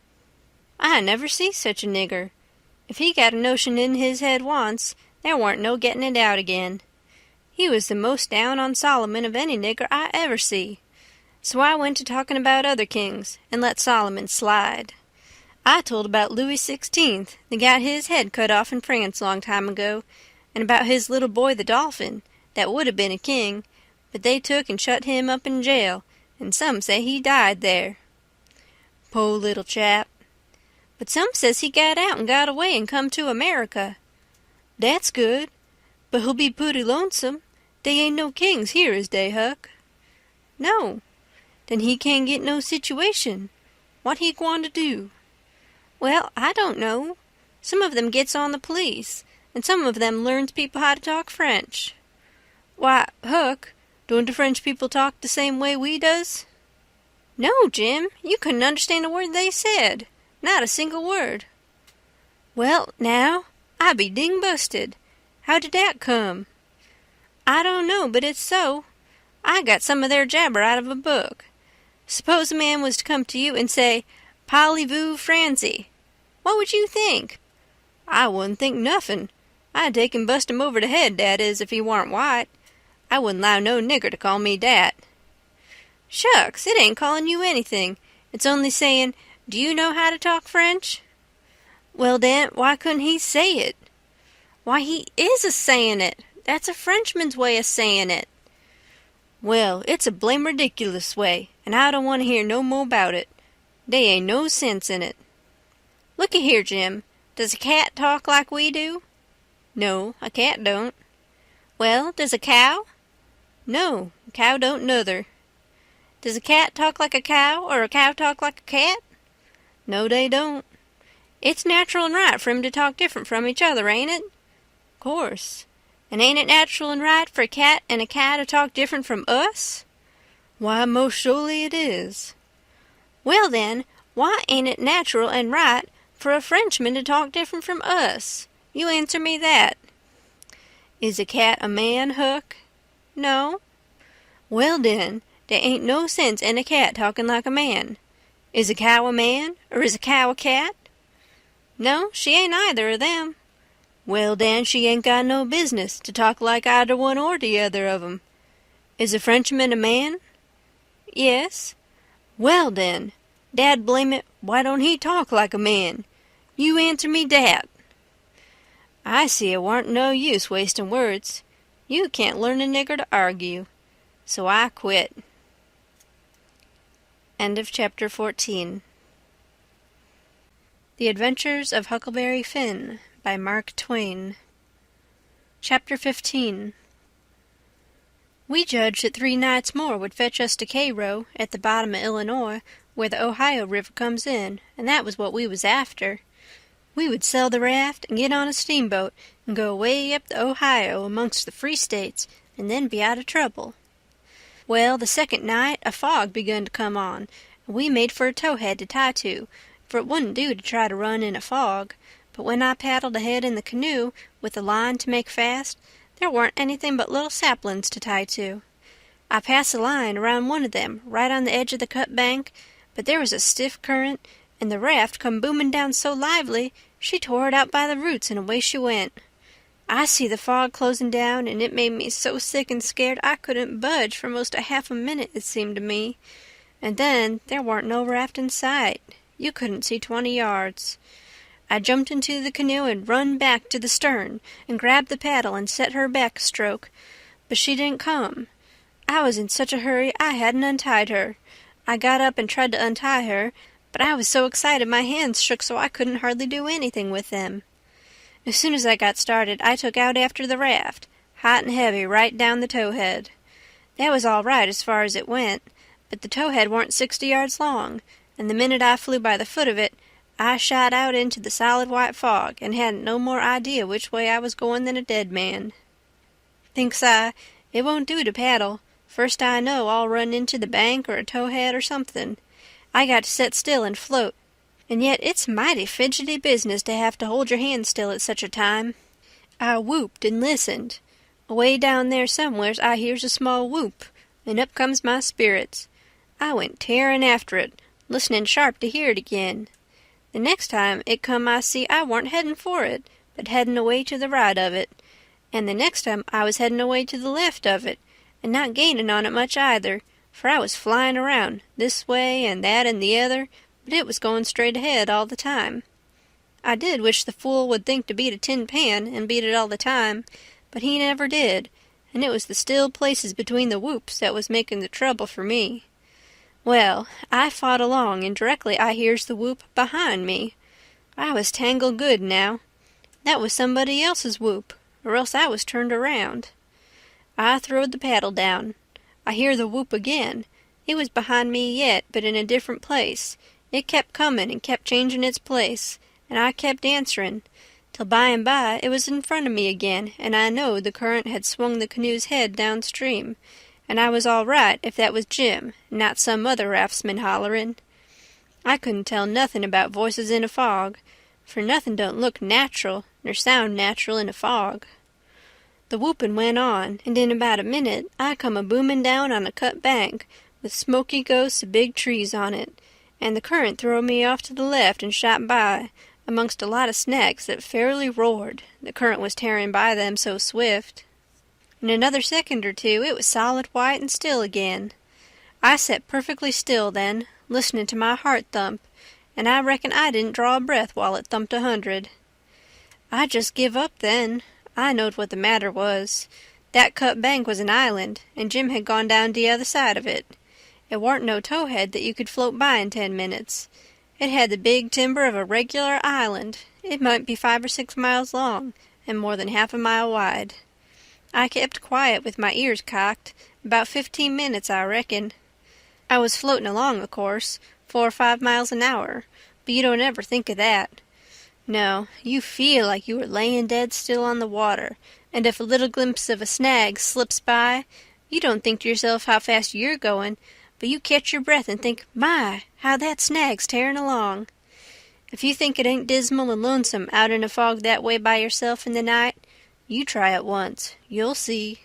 I never see such a nigger. If he got a notion in his head once, there warn't no getting it out again. He was the most down on Solomon of any nigger I ever see. So I went to talking about other kings, and let Solomon slide. I told about Louis XVI, that got his head cut off in France long time ago, and about his little boy the Dolphin, that would have been a king, but they took and shut him up in jail, and some say he died there. Po' little chap. But some says he got out and got away and come to America. That's good, but he'll be pooty lonesome. Dey ain't no kings here, is dey, Huck? No. Then he can't get no situation. What he gwine to do? Well, I don't know. Some of them gets on the police, and some of them learns people how to talk French. Why, Huck, don't the French people talk the same way we does? No, Jim, you couldn't understand a word they said. Not a single word. Well, now, I be ding busted. How did that come? I don't know, but it's so. I got some of their jabber out of a book. Suppose a man was to come to you and say, Parlez-vous Francie? What would you think? I wouldn't think nothing. I'd take and bust him over the head, dat is, if he warn't white. I wouldn't allow no nigger to call me dat. Shucks, it ain't calling you anything. It's only saying, do you know how to talk French? Well, then, why couldn't he say it? Why, he is a-saying it. That's a Frenchman's way of saying it. Well, it's a blame ridiculous way, and I don't want to hear no more about it. Dey ain't no sense in it. Looky here, Jim. Does a cat talk like we do? No, a cat don't. Well, does a cow? No, a cow don't nuther. Does a cat talk like a cow, or a cow talk like a cat? No, they don't. It's natural and right for 'em to talk different from each other, ain't it? Course. And ain't it natural and right for a cat and a cow to talk different from us? Why, most surely it is. Well, then, why ain't it natural and right for a Frenchman to talk different from us? You answer me that. Is a cat a man, Huck? No. Well, then, there ain't no sense in a cat talking like a man. Is a cow a man, or is a cow a cat? No, she ain't either of them. Well, then, she ain't got no business to talk like either one or the other of 'em. Is a Frenchman a man? Yes. Well, then, dad blame it, why don't he talk like a man? You answer me dat. I see it warn't no use wasting words. You can't learn a nigger to argue. So I quit. End of chapter 14. The Adventures of Huckleberry Finn by Mark Twain. Chapter 15. We judged that 3 nights more would fetch us to Cairo, at the bottom of Illinois, where the Ohio River comes in, and that was what we was after. We would sell the raft and get on a steamboat and go way up the Ohio amongst the free states, and then be out of trouble. Well, the second night a fog begun to come on, and we made for a towhead to tie to, for it wouldn't do to try to run in a fog. But when I paddled ahead in the canoe with a line to make fast, there weren't anything but little saplings to tie to. I passed the line around one of them, right on the edge of the cut bank, but there was a stiff current, and the raft come booming down so lively she tore it out by the roots, and away she went. I see the fog closing down, and it made me so sick and scared I couldn't budge for most a half a minute, it seemed to me. And then there weren't no raft in sight. You couldn't see 20 yards. I jumped into the canoe and run back to the stern and grabbed the paddle and set her back a stroke, but she didn't come. I was in such a hurry I hadn't untied her. I got up and tried to untie her, but I was so excited my hands shook so I couldn't hardly do anything with them. As soon as I got started, I took out after the raft, hot and heavy, right down the towhead. That was all right as far as it went, but the towhead warn't 60 yards long, and the minute I flew by the foot of it, I shot out into the solid white fog and hadn't no more idea which way I was going than a dead man. Thinks I, It won't do to paddle. First I know I'll run into the bank or a towhead or something. I got to set still and float. And yet it's mighty fidgety business to have to hold your hand still at such a time. I whooped and listened. Away down there somewheres I hears a small whoop, and up comes my spirits. I went tearing after it, listening sharp to hear it again. The next time it come I see I warn't heading for it, but heading away to the right of it. And the next time I was heading away to the left of it, and not gaining on it much either, for I was flying around, this way and that and the other, but it was going straight ahead all the time. I did wish the fool would think to beat a tin pan and beat it all the time, but he never did, and it was the still places between the whoops that was making the trouble for me. Well, I fought along, and directly I hears the whoop behind me. I was tangled good now. That was somebody else's whoop, or else I was turned around. I throwed the paddle down. I hear the whoop again. It was behind me yet, but in a different place. It kept comin' and kept changing its place, and I kept answering, till by and by it was in front of me again, and I knowed the current had swung the canoe's head downstream, and I was all right if that was Jim, and not some other raftsman hollerin'. I couldn't tell nothing about voices in a fog, for nothing don't look natural nor sound natural in a fog. The whoopin' went on, and in about a minute I come a-boomin' down on a cut bank with smoky ghosts of big trees on it, and the current throwed me off to the left and shot by amongst a lot of snags that fairly roared, the current was tearing by them so swift. In another second or two it was solid white and still again. I set perfectly still then, listening to my heart thump, and I reckon I didn't draw a breath while it thumped 100. I just give up then. I knowed what the matter was. That cut bank was an island, and Jim had gone down the other side of it. It warn't no towhead that you could float by in 10 minutes. It had the big timber of a regular island. It might be 5 or 6 miles long, and more than half a mile wide. I kept quiet with my ears cocked, about 15 minutes, I reckon. I was floating along, of course, 4 or 5 miles an hour, but you don't ever think of that. No, you feel like you were laying dead still on the water, and if a little glimpse of a snag slips by, you don't think to yourself how fast you're going, but you catch your breath and think, my, how that snag's tearing along. If you think it ain't dismal and lonesome out in a fog that way by yourself in the night, you try it once. You'll see.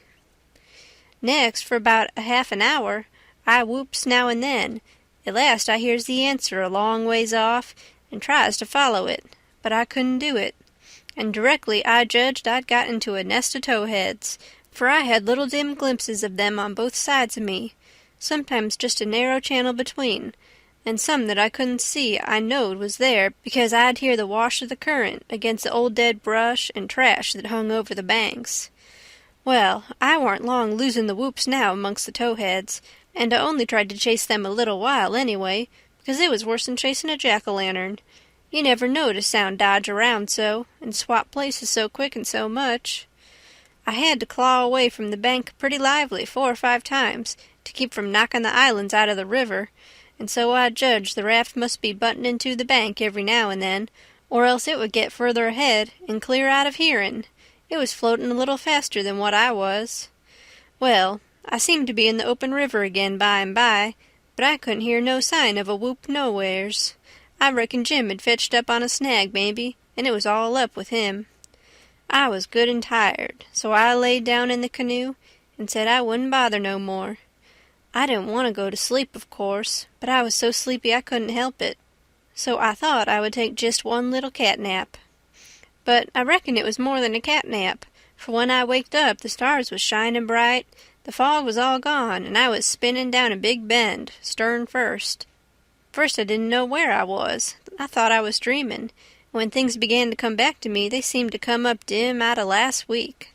Next, for about a half an hour, I whoops now and then. At last I hears the answer a long ways off, and tries to follow it, but I couldn't do it. And directly I judged I'd got into a nest of towheads, for I had little dim glimpses of them on both sides of me, sometimes just a narrow channel between, and some that I couldn't see I knowed was there because I'd hear the wash of the current against the old dead brush and trash that hung over the banks. Well, I warn't long losing the whoops now amongst the towheads, and I only tried to chase them a little while anyway, because it was worse than chasing a jack-o'-lantern. You never knowed a sound dodge around so, and swap places so quick and so much. I had to claw away from the bank pretty lively 4 or 5 times to keep from knocking the islands out of the river, and so I judged the raft must be butting into the bank every now and then, or else it would get further ahead and clear out of hearing. It was floating a little faster than what I was. Well, I seemed to be in the open river again by and by, but I couldn't hear no sign of a whoop nowheres. I reckon Jim had fetched up on a snag, maybe, and it was all up with him. I was good and tired, so I laid down in the canoe and said I wouldn't bother no more. I didn't want to go to sleep, of course, but I was so sleepy I couldn't help it, so I thought I would take just one little cat nap. But I reckon it was more than a cat nap, for when I waked up the stars was shining bright, the fog was all gone, and I was spinning down a big bend, stern first. First I didn't know where I was. I thought I was dreaming, and when things began to come back to me they seemed to come up dim out of last week.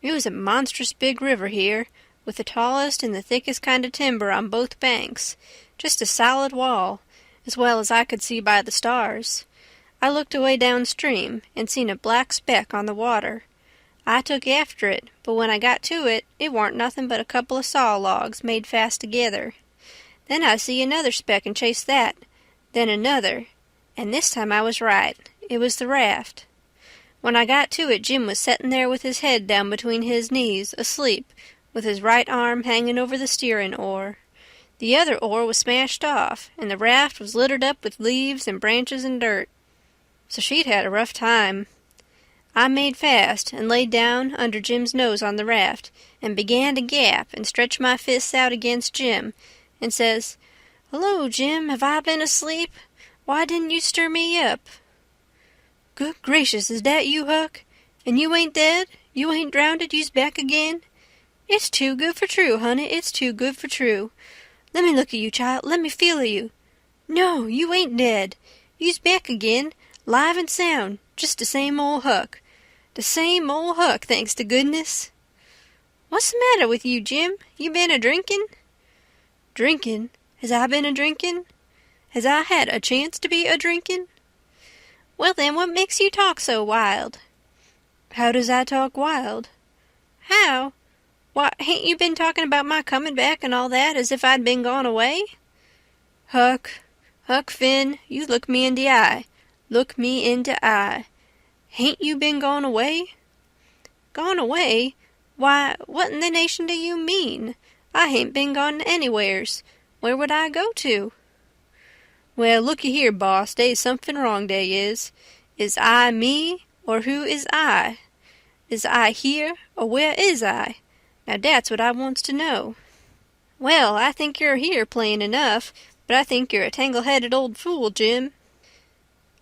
It was a monstrous big river here, with the tallest and the thickest kind of timber on both banks, just a solid wall, as well as I could see by the stars. I looked away downstream and seen a black speck on the water. I took after it, but when I got to it, it warn't nothing but a couple of saw logs made fast together. Then I see another speck and chased that, then another, and this time I was right. It was the raft. When I got to it, Jim was setting there with his head down between his knees, asleep, with his right arm hanging over the steering oar. The other oar was smashed off, and the raft was littered up with leaves and branches and dirt. So she'd had a rough time. I made fast and laid down under Jim's nose on the raft and began to gap and stretch my fists out against Jim and says, "Hello, Jim, have I been asleep? Why didn't you stir me up?" "Good gracious, is that you, Huck? And you ain't dead? You ain't drownded? You's back again? It's too good for true, honey, it's too good for true. Let me look at you, child, let me feel of you. No, you ain't dead. You's back again, live and sound, just the same old Huck. The same old Huck, thanks to goodness." "What's the matter with you, Jim? You been a-drinking?" "Drinking? Has I been a-drinking? Has I had a chance to be a-drinking?" "Well, then, what makes you talk so wild?" "How does I talk wild?" "How? Why, hain't you been talking about my coming back and all that, as if I'd been gone away?" "Huck Finn, you look me in the eye. Look me in the eye. Hain't you been gone away?" "Gone away? Why, what in the nation do you mean? I hain't been gone anywheres. Where would I go to?" "Well, looky here, boss, dey's something wrong, dey is. Is I me, or who is I? Is I here, or where is I? Now dat's what I wants to know." "Well, I think you're here plain enough, but I think you're a tangle-headed old fool, Jim."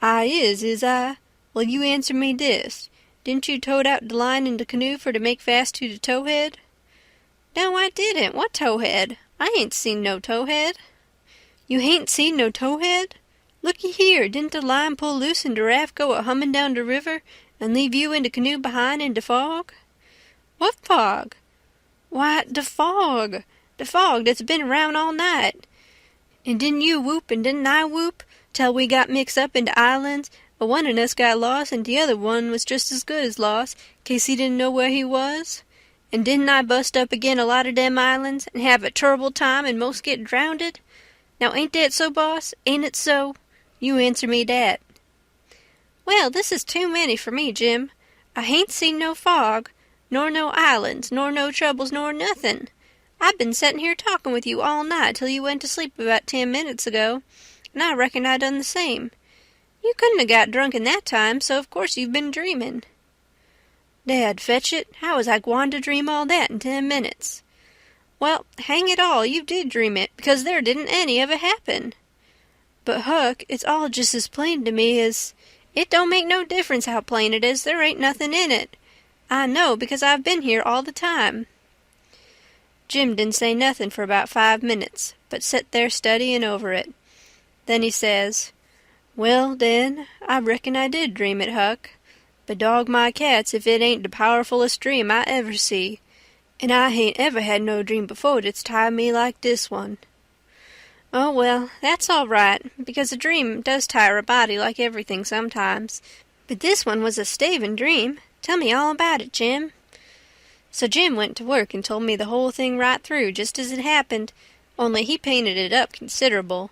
"I is I? Well, you answer me dis. Didn't you tote out de line in de canoe for to make fast to de towhead?" "No, I didn't. What towhead? I ain't seen no towhead." "You hain't seen no towhead? Looky here, didn't de line pull loose and de raft go a-hummin' down de river and leave you in de canoe behind in de fog?" "What fog?" "Why, de fog that's been around all night. And didn't you whoop and didn't I whoop till we got mixed up in de islands, but one of us got lost and the other one was just as good as lost, 'case he didn't know where he was? And didn't I bust up agin a lot of dem islands and have a turrible time and most get drownded? Now ain't that so, boss? Ain't it so? You answer me dat." "Well, this is too many for me, Jim. I hain't seen no fog, nor no islands, nor no troubles, nor nothin'. I've been settin' here talking with you all night till you went to sleep about 10 minutes ago, and I reckon I done the same. You couldn't have got drunk in that time, so of course you've been dreaming." "Dad fetch it, how was I gwine to dream all that in 10 minutes?" "Well, hang it all, you did dream it, because there didn't any of it happen." "But, Huck, it's all just as plain to me as—" "It don't make no difference how plain it is, there ain't nothing in it. I know, because I've been here all the time." Jim didn't say nothing for about 5 minutes, but set there studying over it. Then he says, "Well, den, I reckon I did dream it, Huck. But dog my cats if it ain't the powerfulest dream I ever see. And I hain't ever had no dream before that's tired me like this one." "Oh, well, that's all right, because a dream does tire a body like everything sometimes. But this one was a staving dream. Tell me all about it, Jim." So Jim went to work and told me the whole thing right through, just as it happened, only he painted it up considerable.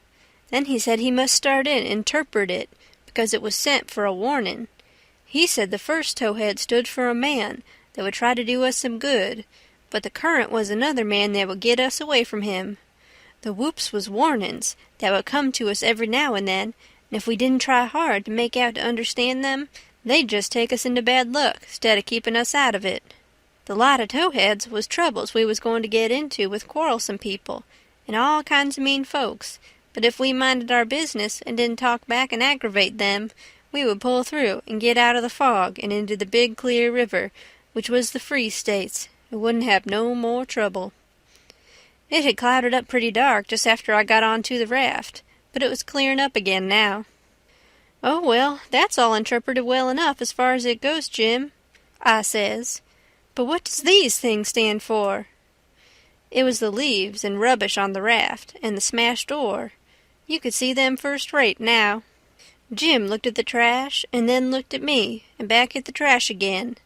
Then he said he must start in and interpret it, because it was sent for a warning. He said the first towhead stood for a man that would try to do us some good, but the current was another man that would get us away from him. The whoops was warnings that would come to us every now and then, and if we didn't try hard to make out to understand them, they'd just take us into bad luck, 'stead of keeping us out of it. The lot of towheads was troubles we was going to get into with quarrelsome people and all kinds of mean folks, but if we minded our business and didn't talk back and aggravate them, we would pull through and get out of the fog and into the big clear river, which was the Free States, and wouldn't have no more trouble. It had clouded up pretty dark just after I got on to the raft, but it was clearing up again now. "Oh, well, that's all interpreted well enough as far as it goes, Jim," I says. "But what does these things stand for?" It was the leaves and rubbish on the raft, and the smashed oar. You could see them first-rate now. Jim looked at the trash, and then looked at me, and back at the trash again.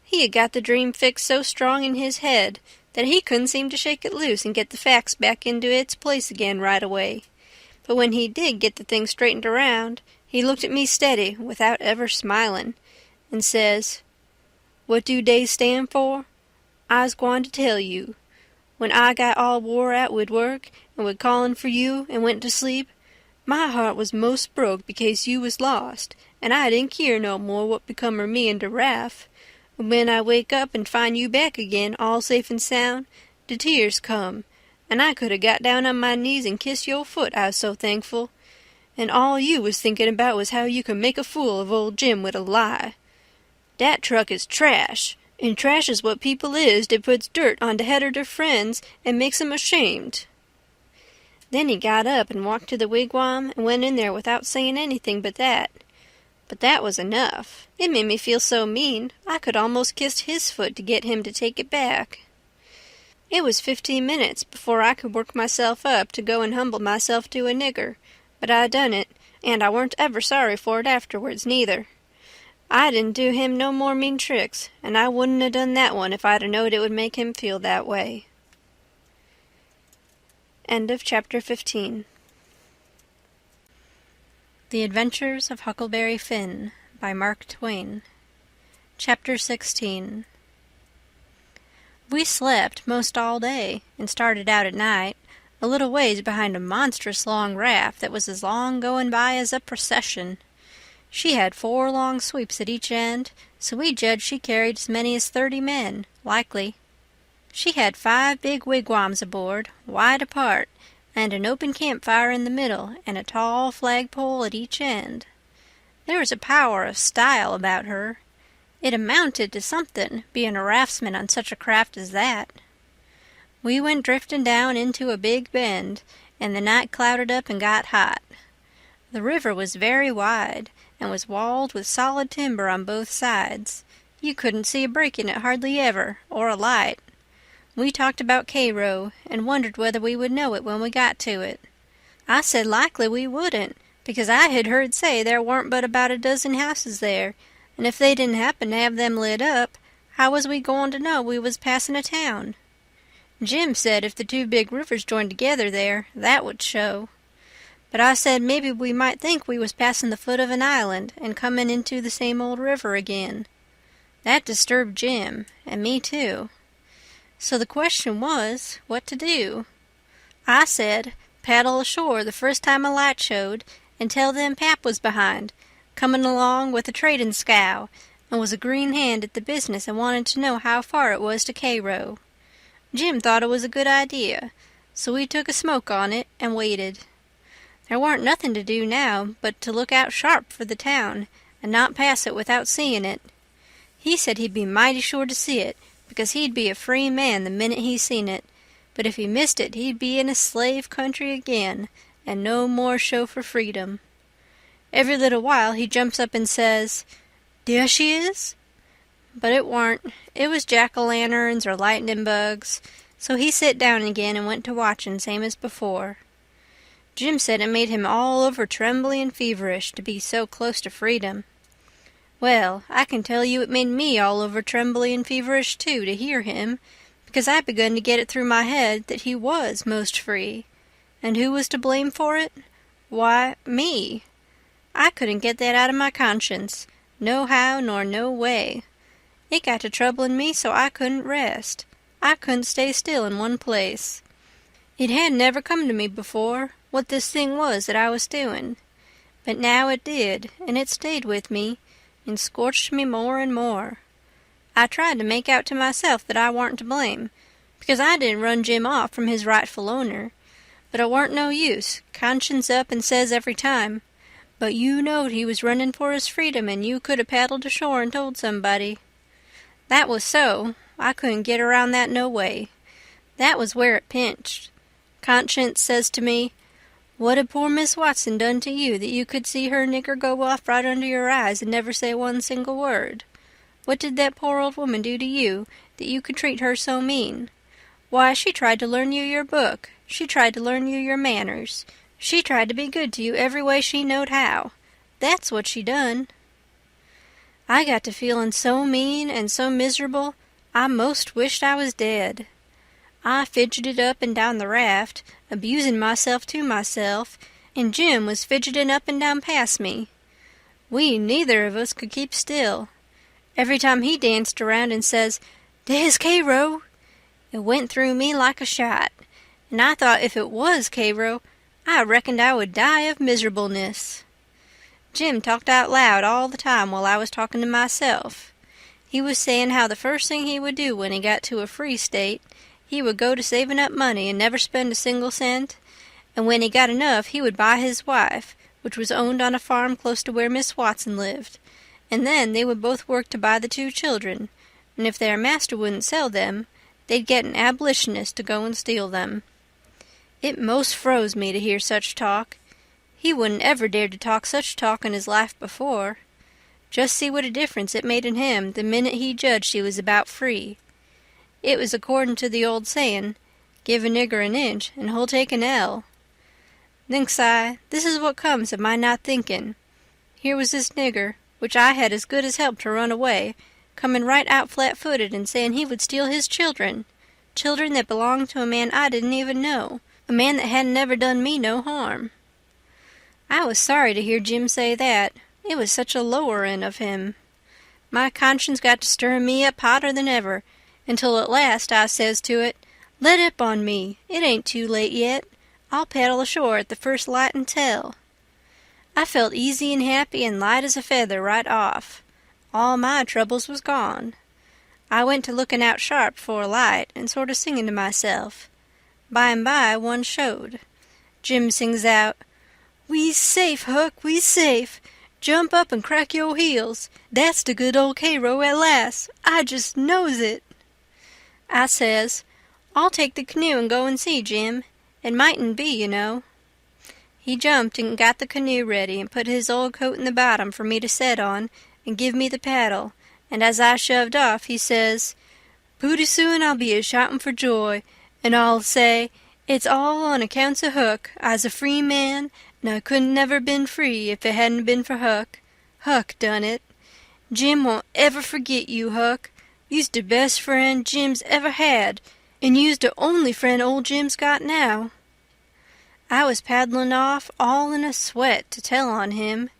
He had got the dream fixed so strong in his head that he couldn't seem to shake it loose and get the facts back into its place again right away. But when he did get the thing straightened around, he looked at me steady, without ever smiling, and says, "What do dey stand for?" I's gwine to tell you. When I got all wore out wid work and wid callin' for you and went to sleep, my heart was most broke because you was lost, and I didn't keer no more what become er me and de raff. When I wake up and find you back again, all safe and sound, de tears come, and I could 'a' got down on my knees and kissed your foot, I was so thankful. And all you was thinking about was how you could make a fool of old Jim wid a lie. Dat truck is trash, and trash is what people is dat puts dirt on de head of their friends and makes 'em ashamed." Then he got up and walked to the wigwam and went in there without saying anything but that. But that was enough. It made me feel so mean I could almost kiss his foot to get him to take it back. It was 15 minutes before I could work myself up to go and humble myself to a nigger, but I done it, and I weren't ever sorry for it afterwards, neither. I didn't do him no more mean tricks, and I wouldn't have done that one if I'd a knowed it would make him feel that way. End of chapter 15. The Adventures of Huckleberry Finn by Mark Twain. Chapter 16. We slept most all day and started out at night, a little ways behind a monstrous long raft that was as long going by as a procession. She had 4 long sweeps at each end, so we judged she carried as many as 30 men, likely. She had 5 big wigwams aboard, wide apart, and an open campfire in the middle and a tall flagpole at each end. There was a power of style about her. It amounted to something, being a raftsman on such a craft as that. We went drifting down into a big bend, and the night clouded up and got hot. The river was very wide, and was walled with solid timber on both sides. You couldn't see a break in it hardly ever, or a light. We talked about Cairo, and wondered whether we would know it when we got to it. I said likely we wouldn't, because I had heard say there warn't but about a dozen houses there, and if they didn't happen to have them lit up, how was we going to know we was passing a town? Jim said if the 2 big rivers joined together there, that would show. But I said maybe we might think we was passing the foot of an island and coming into the same old river again. That disturbed Jim, and me too. So the question was, what to do? I said, paddle ashore the first time a light showed, and tell them Pap was behind, coming along with a trading scow, and was a green hand at the business and wanted to know how far it was to Cairo. Jim thought it was a good idea, so we took a smoke on it and waited. There warn't nothing to do now but to look out sharp for the town, and not pass it without seeing it. He said he'd be mighty sure to see it, because he'd be a free man the minute he seen it, but if he missed it he'd be in a slave country again, and no more show for freedom. Every little while he jumps up and says, "There she is?" But it warn't. It was jack-o'-lanterns or lightning bugs, so he sit down again and went to watching same as before. Jim said it made him all over trembly and feverish to be so close to freedom. Well, I can tell you it made me all over trembly and feverish too to hear him, because I begun to get it through my head that he was most free. And who was to blame for it? Why, me. I couldn't get that out of my conscience, no how nor no way. It got to troubling me so I couldn't rest. I couldn't stay still in one place. It had never come to me before what this thing was that I was doing. But now it did, and it stayed with me, and scorched me more and more. I tried to make out to myself that I warn't to blame, because I didn't run Jim off from his rightful owner. But it warn't no use. Conscience up and says every time, "But you knowed he was running for his freedom, and you could have paddled ashore and told somebody." That was so. I couldn't get around that no way. That was where it pinched. Conscience says to me, "What had poor Miss Watson done to you that you could see her nigger go off right under your eyes and never say one single word? What did that poor old woman do to you that you could treat her so mean? Why, she tried to learn you your book. She tried to learn you your manners. She tried to be good to you every way she knowed how. That's what she done." I got to feeling so mean and so miserable I most wished I was dead. I fidgeted up and down the raft, abusing myself to myself, and Jim was fidgeting up and down past me. We neither of us could keep still. Every time he danced around and says, "There's Cairo!" It went through me like a shot, and I thought if it was Cairo, I reckoned I would die of miserableness. Jim talked out loud all the time while I was talking to myself. He was saying how the first thing he would do when he got to a free state, he would go to saving up money and never spend a single cent, and when he got enough he would buy his wife, which was owned on a farm close to where Miss Watson lived, and then they would both work to buy the 2 children, and if their master wouldn't sell them, they'd get an abolitionist to go and steal them. It most froze me to hear such talk. He wouldn't ever dared to talk such talk in his life before. Just see what a difference it made in him the minute he judged he was about free. It was according to the old saying, give a nigger an inch and he'll take an ell. Thinks I, this is what comes of my not thinking. Here was this nigger, which I had as good as helped to run away, coming right out flat-footed and saying he would steal his children that belonged to a man I didn't even know, a man that hadn't never done me no harm. I was sorry to hear Jim say that. It was such a lowering of him. My conscience got to stirring me up hotter than ever, until at last I says to it, let up on me. It ain't too late yet. I'll paddle ashore at the first light and tell. I felt easy and happy and light as a feather right off. All my troubles was gone. I went to looking out sharp for a light and sort of singing to myself. By and by one showed. Jim sings out, "We's safe, Huck, we's safe. Jump up and crack your heels. That's the good old Cairo at last. I just knows it." I says, "I'll take the canoe and go and see, Jim. It mightn't be, you know." He jumped and got the canoe ready and put his old coat in the bottom for me to set on and give me the paddle, and as I shoved off he says, "Pooty soon I'll be a-shouting for joy, and I'll say, it's all on accounts of Huck. I's a free man, and I couldn't never been free if it hadn't been for Huck. Huck done it. Jim won't ever forget you, Huck. You's the best friend Jim's ever had, and you's the only friend old Jim's got now." I was paddling off all in a sweat to tell on him,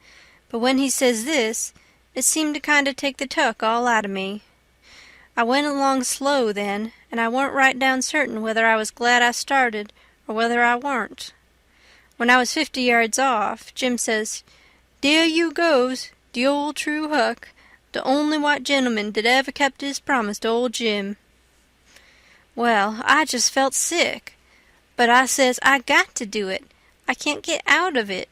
but when he says this, it seemed to kind of take the tuck all out of me. I went along slow then, and I warn't right down certain whether I was glad I started or whether I warn't. When I was 50 yards off, Jim says, "There you goes, the old true Huck, the only white gentleman that ever kept his promise to old Jim." Well, I just felt sick, but I says I got to do it. I can't get out of it.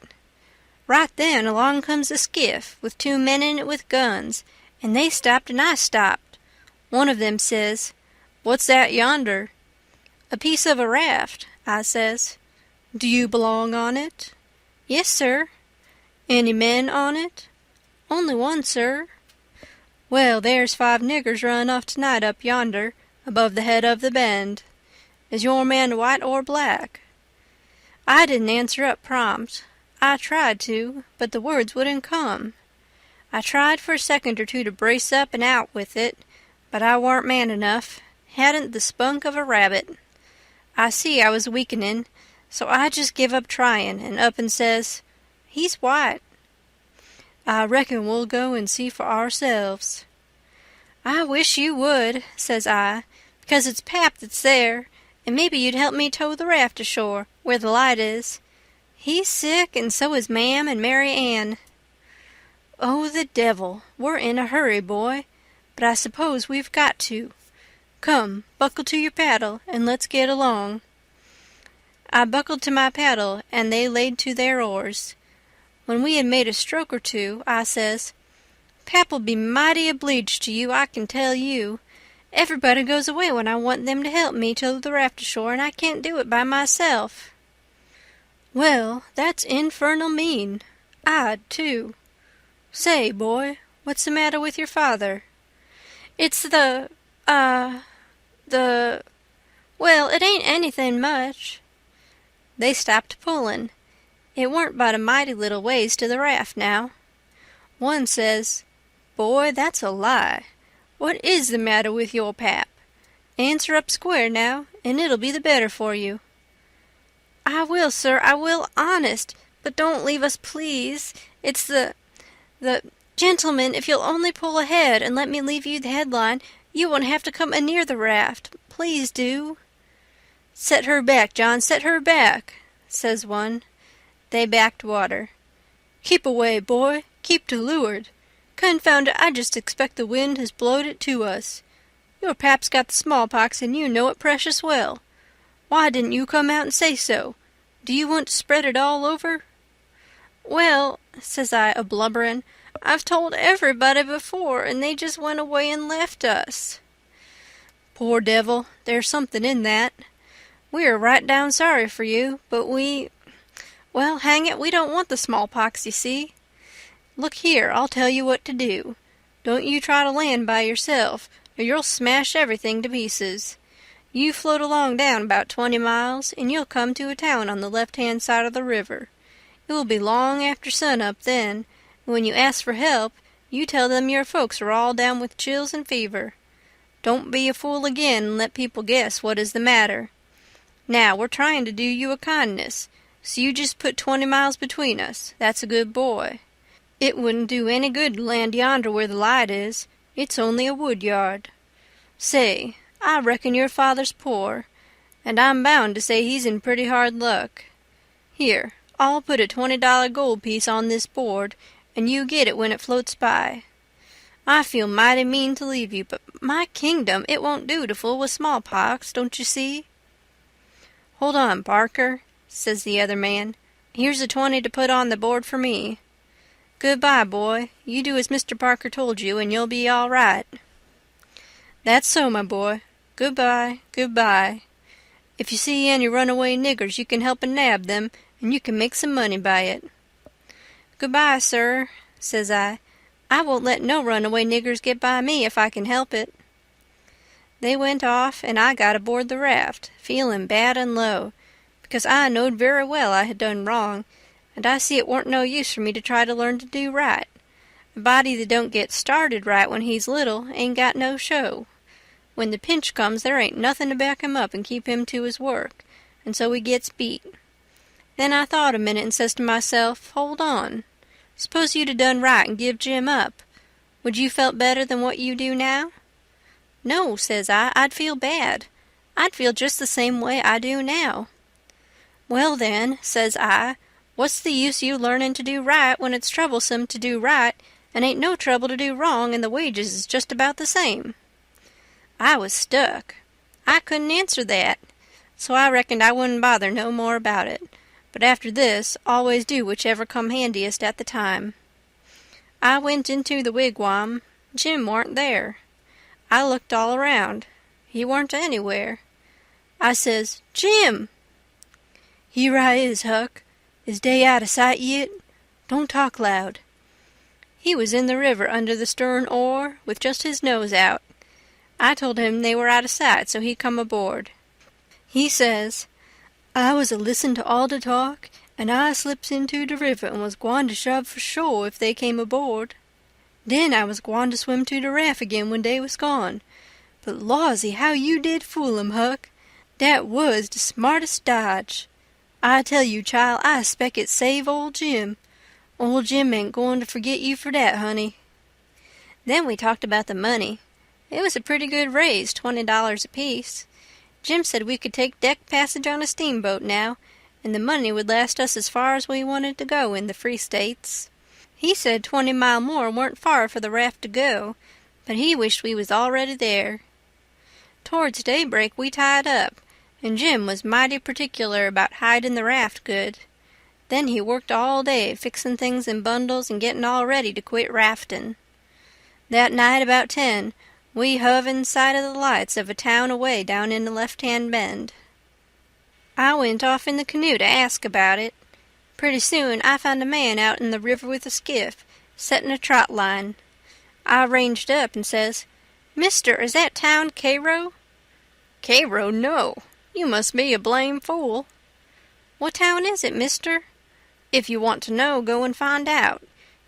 Right then along comes a skiff with 2 men in it with guns, and they stopped and I stopped. One of them says, "What's that yonder?" "A piece of a raft," I says. "Do you belong on it?" "Yes, sir." "Any men on it?" "Only one, sir." "Well, there's 5 niggers running off tonight up yonder, above the head of the bend. Is your man white or black?" I didn't answer up prompt. I tried to, but the words wouldn't come. I tried for a second or two to brace up and out with it, but I warn't man enough, hadn't the spunk of a rabbit. I see I was weakening, so I just give up trying and up and says, "He's white." "I reckon we'll go and see for ourselves." "I wish you would," says I, "because it's Pap that's there, and maybe you'd help me tow the raft ashore, where the light is. He's sick, and so is Ma'am and Mary Ann." "Oh, the devil! We're in a hurry, boy, but I suppose we've got to. Come, buckle to your paddle, and let's get along." I buckled to my paddle, and they laid to their oars. When we had made a stroke or two, I says, "Pap'll be mighty obleeged to you, I can tell you. Everybody goes away when I want them to help me tow the raft ashore, and I can't do it by myself." "Well, that's infernal mean. I'd, too. Say, boy, what's the matter with your father?" "It's the well, it ain't anything much." They stopped pulling. It weren't but a mighty little ways to the raft now. One says, "Boy, that's a lie. What is the matter with your pap? Answer up square now, and it'll be the better for you." "I will, sir, I will, honest, but don't leave us, please. It's the gentlemen, if you'll only pull ahead and let me leave you the headline, You won't have to come near the raft. Please do." "Set her back, John, set her back," says one. They backed water. "Keep away, boy, keep to leeward. Confound it, I just expect the wind has blowed it to us. Your pap's got the smallpox, and you know it precious well. Why didn't you come out and say so? Do you want to spread it all over?" "Well," says I, a-blubbering, "I've told everybody before, and they just went away and left us." "Poor devil, there's something in that. We are right down sorry for you, but well, hang it, we don't want the smallpox, you see. Look here, I'll tell you what to do. Don't you try to land by yourself, or you'll smash everything to pieces. You float along down about 20 miles, and you'll come to a town on the left-hand side of the river. It will be long after sun-up then, and when you ask for help, you tell them your folks are all down with chills and fever. Don't be a fool again and let people guess what is the matter. Now, we're trying to do you a kindness, so you just put 20 miles between us. That's a good boy. It wouldn't do any good to land yonder where the light is. It's only a wood yard. Say, I reckon your father's poor, and I'm bound to say he's in pretty hard luck. Here, I'll put a $20 gold piece on this board, and you get it when it floats by. I feel mighty mean to leave you, but my kingdom, it won't do to fool with smallpox, don't you see?" "Hold on, Parker," says the other man. "Here's a 20 to put on the board for me. Good-bye, boy. You do as Mr. Parker told you, and you'll be all right." "That's so, my boy. Good-bye, good-bye. If you see any runaway niggers, you can help and nab them, and you can make some money by it." "Good-bye, sir," says I. "I won't let no runaway niggers get by me if I can help it." They went off, and I got aboard the raft, feeling bad and low, because I knowed very well I had done wrong, and I see it warn't no use for me to try to learn to do right. A body that don't get started right when he's little ain't got no show. When the pinch comes, there ain't nothing to back him up and keep him to his work, and so he gets beat. Then I thought a minute and says to myself, hold on. Suppose you'd 'a' done right and give Jim up. Would you felt better than what you do now? No, says I, I'd feel bad. I'd feel just the same way I do now. Well then, says I, what's the use you learning to do right when it's troublesome to do right and ain't no trouble to do wrong and the wages is just about the same? I was stuck. I couldn't answer that, so I reckoned I wouldn't bother no more about it, but after this always do whichever come handiest at the time. I went into the wigwam. Jim warn't there. I looked all around. He warn't anywhere. I says, Jim! Here I is, Huck. Is day out of sight yit? Don't talk loud. He was in the river under the stern oar with just his nose out. I told him they were out of sight, so he come aboard. He says, I was a-listen to all the talk, and I slips into the river and was gwine to shove for shore if they came aboard. Then I was gwine to swim to the raft again when they was gone. But lawsy, how you did fool 'em, Huck. Dat was the smartest dodge. I tell you, child, I expect it save old Jim. Old Jim ain't going to forget you for dat, honey. Then we talked about the money. It was a pretty good raise, $20 apiece. Jim said we could take deck passage on a steamboat now, and the money would last us as far as we wanted to go in the Free States. He said 20 mile more weren't far for the raft to go, but he wished we was already there. Towards daybreak we tied up, and Jim was mighty particular about hiding the raft good. Then he worked all day fixing things in bundles and getting all ready to quit rafting. That night about 10, we hove in sight of the lights of a town away down in the left-hand bend. I went off in the canoe to ask about it. Pretty soon I found a man out in the river with a skiff, setting a trot line. I ranged up and says, Mister, is that town Cairo? Cairo, no. You must be a blame fool. What town is it, mister? If you want to know, go and find out.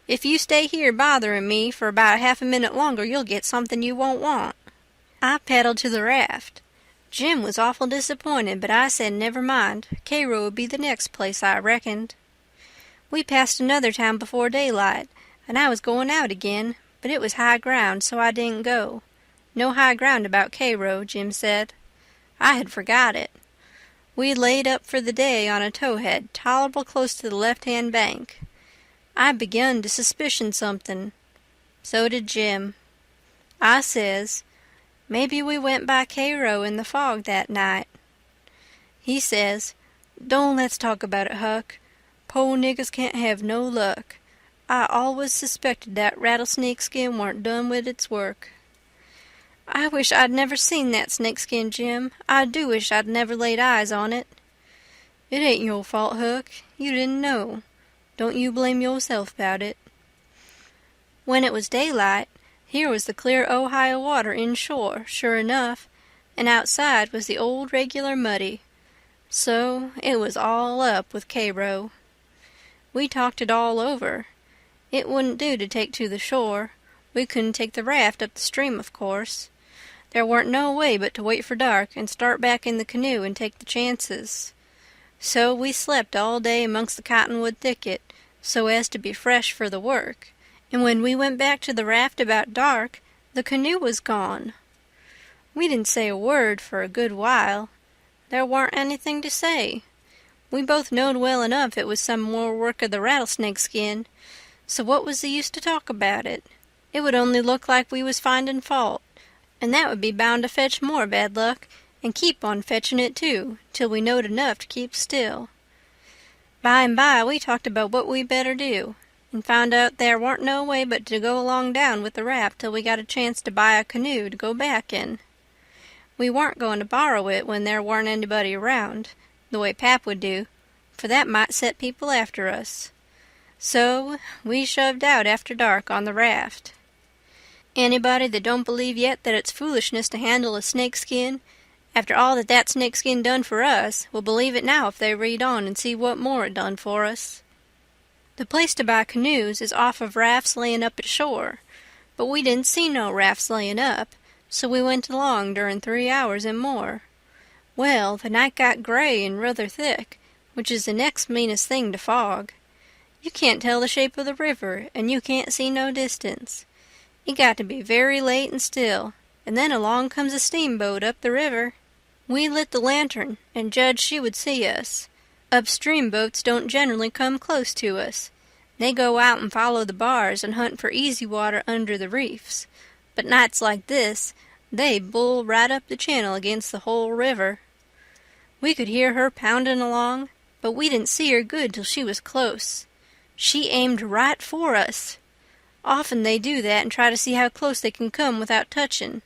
If you stay here bothering me for about half a minute longer, you'll get something you won't want. I paddled to the raft. Jim was awful disappointed, but I said never mind. Cairo would be the next place, I reckoned. We passed another town before daylight, and I was going out again, but it was high ground, so I didn't go. No high ground about Cairo, Jim said. I had forgot it. We laid up for the day on a towhead tolerable close to the left-hand bank. I begun to suspicion something. So did Jim. I says, maybe we went by Cairo in the fog that night. He says, don't let's talk about it, Huck. Po niggers can't have no luck. I always suspected that rattlesnake skin warn't done with its work. I wish I'd never seen that snakeskin, Jim. I do wish I'd never laid eyes on it. It ain't your fault, Huck. You didn't know. Don't you blame yourself about it. When it was daylight, here was the clear Ohio water inshore, sure enough, and outside was the old regular muddy. So it was all up with Cairo. We talked it all over. It wouldn't do to take to the shore. We couldn't take the raft up the stream, of course. There weren't no way but to wait for dark and start back in the canoe and take the chances. So we slept all day amongst the cottonwood thicket, so as to be fresh for the work, and when we went back to the raft about dark, the canoe was gone. We didn't say a word for a good while. There warn't anything to say. We both knowed well enough it was some more work of the rattlesnake skin, so what was the use to talk about it? It would only look like we was finding fault, and that would be bound to fetch more bad luck, and keep on fetching it too, till we knowed enough to keep still. By and by we talked about what we better do, and found out there warn't no way but to go along down with the raft till we got a chance to buy a canoe to go back in. We warn't going to borrow it when there warn't anybody around, the way Pap would do, for that might set people after us. So we shoved out after dark on the raft. Anybody that don't believe yet that it's foolishness to handle a snakeskin, after all that snakeskin done for us, will believe it now if they read on and see what more it done for us. The place to buy canoes is off of rafts laying up at shore, but we didn't see no rafts laying up, so we went along during 3 hours and more. Well, the night got gray and rather thick, which is the next meanest thing to fog. You can't tell the shape of the river, and you can't see no distance. It got to be very late and still, and then along comes a steamboat up the river. We lit the lantern and judged she would see us. Upstream boats don't generally come close to us. They go out and follow the bars and hunt for easy water under the reefs. But nights like this, they bull right up the channel against the whole river. We could hear her pounding along, but we didn't see her good till she was close. She aimed right for us. Often they do that and try to see how close they can come without touching.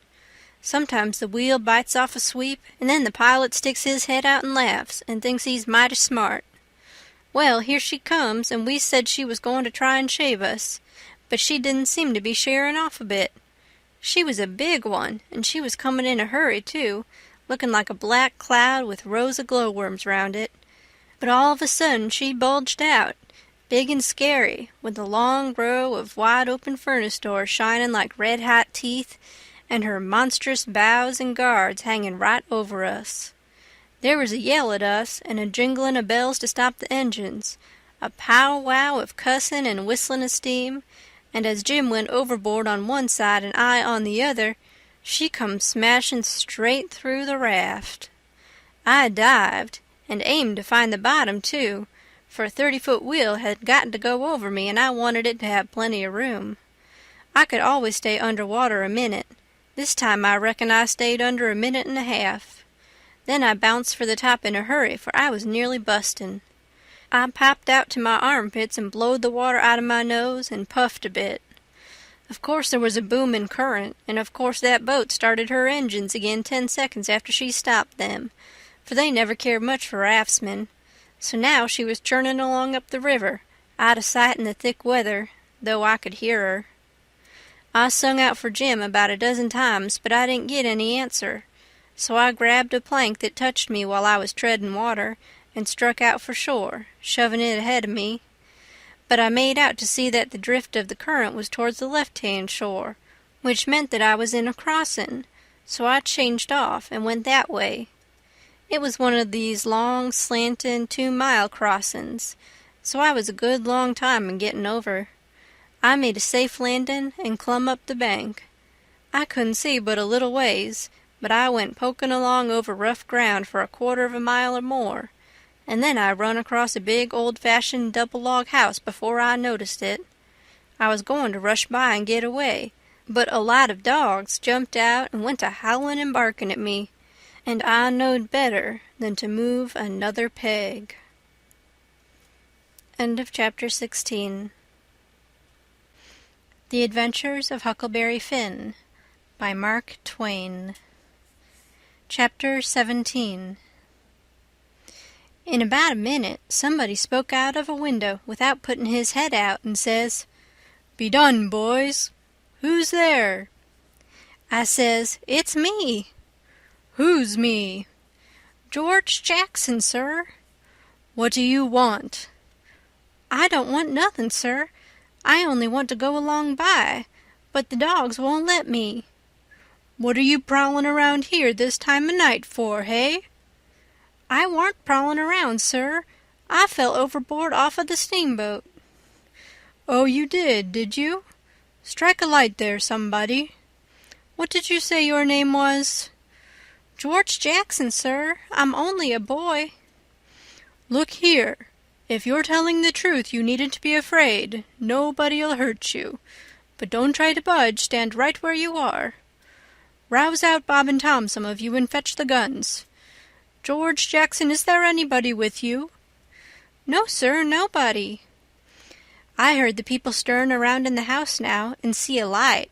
Sometimes the wheel bites off a sweep, and then the pilot sticks his head out and laughs, and thinks he's mighty smart. Well, here she comes, and we said she was going to try and shave us, but she didn't seem to be shearing off a bit. She was a big one, and she was coming in a hurry, too, looking like a black cloud with rows of glowworms round it. But all of a sudden she bulged out, big and scary, with a long row of wide-open furnace doors shining like red-hot teeth, and her monstrous bows and guards hanging right over us. There was a yell at us, and a jingling of bells to stop the engines, a pow-wow of cussing and whistling of steam, and as Jim went overboard on one side and I on the other, she come smashing straight through the raft. I dived, and aimed to find the bottom, too, for a 30-foot wheel had got to go over me, and I wanted it to have plenty of room. I could always stay under water a minute. This time I reckon I stayed under a minute and a half. Then I bounced for the top in a hurry, for I was nearly bustin'. I popped out to my armpits and blowed the water out of my nose and puffed a bit. Of course there was a booming current, and of course that boat started her engines again 10 seconds after she stopped them, for they never cared much for raftsmen. So now she was churning along up the river, out of sight in the thick weather, though I could hear her. I sung out for Jim about a dozen times, but I didn't get any answer, so I grabbed a plank that touched me while I was treading water, and struck out for shore, shoving it ahead of me. But I made out to see that the drift of the current was towards the left-hand shore, which meant that I was in a crossing, so I changed off and went that way. It was one of these long, slanting 2-mile crossings, so I was a good long time in getting over. I made a safe landing and clumb up the bank. I couldn't see but a little ways, but I went poking along over rough ground for 1/4 of a mile or more, and then I run across a big old-fashioned double-log house before I noticed it. I was going to rush by and get away, but a lot of dogs jumped out and went to howling and barking at me, and I knowed better than to move another peg. End of chapter 16. The Adventures of Huckleberry Finn by Mark Twain. Chapter 17. In about a minute somebody spoke out of a window without putting his head out and says, "Be done, boys. Who's there?" I says, "It's me." "Who's me?" "George Jackson, sir." "What do you want?" "I don't want nothing, sir. I only want to go along by, but the dogs won't let me." "What are you prowling around here this time of night for, hey?" "I warn't prowling around, sir. I fell overboard off of the steamboat." "Oh, you did you? Strike a light there, somebody. What did you say your name was?" "George Jackson, sir. I'm only a boy." "Look here. If you're telling the truth you needn't to be afraid. Nobody'll hurt you. But don't try to budge. Stand right where you are. Rouse out Bob and Tom, some of you, and fetch the guns. George Jackson, is there anybody with you?" "No, sir, nobody." I heard the people stirring around in the house now, and see a light.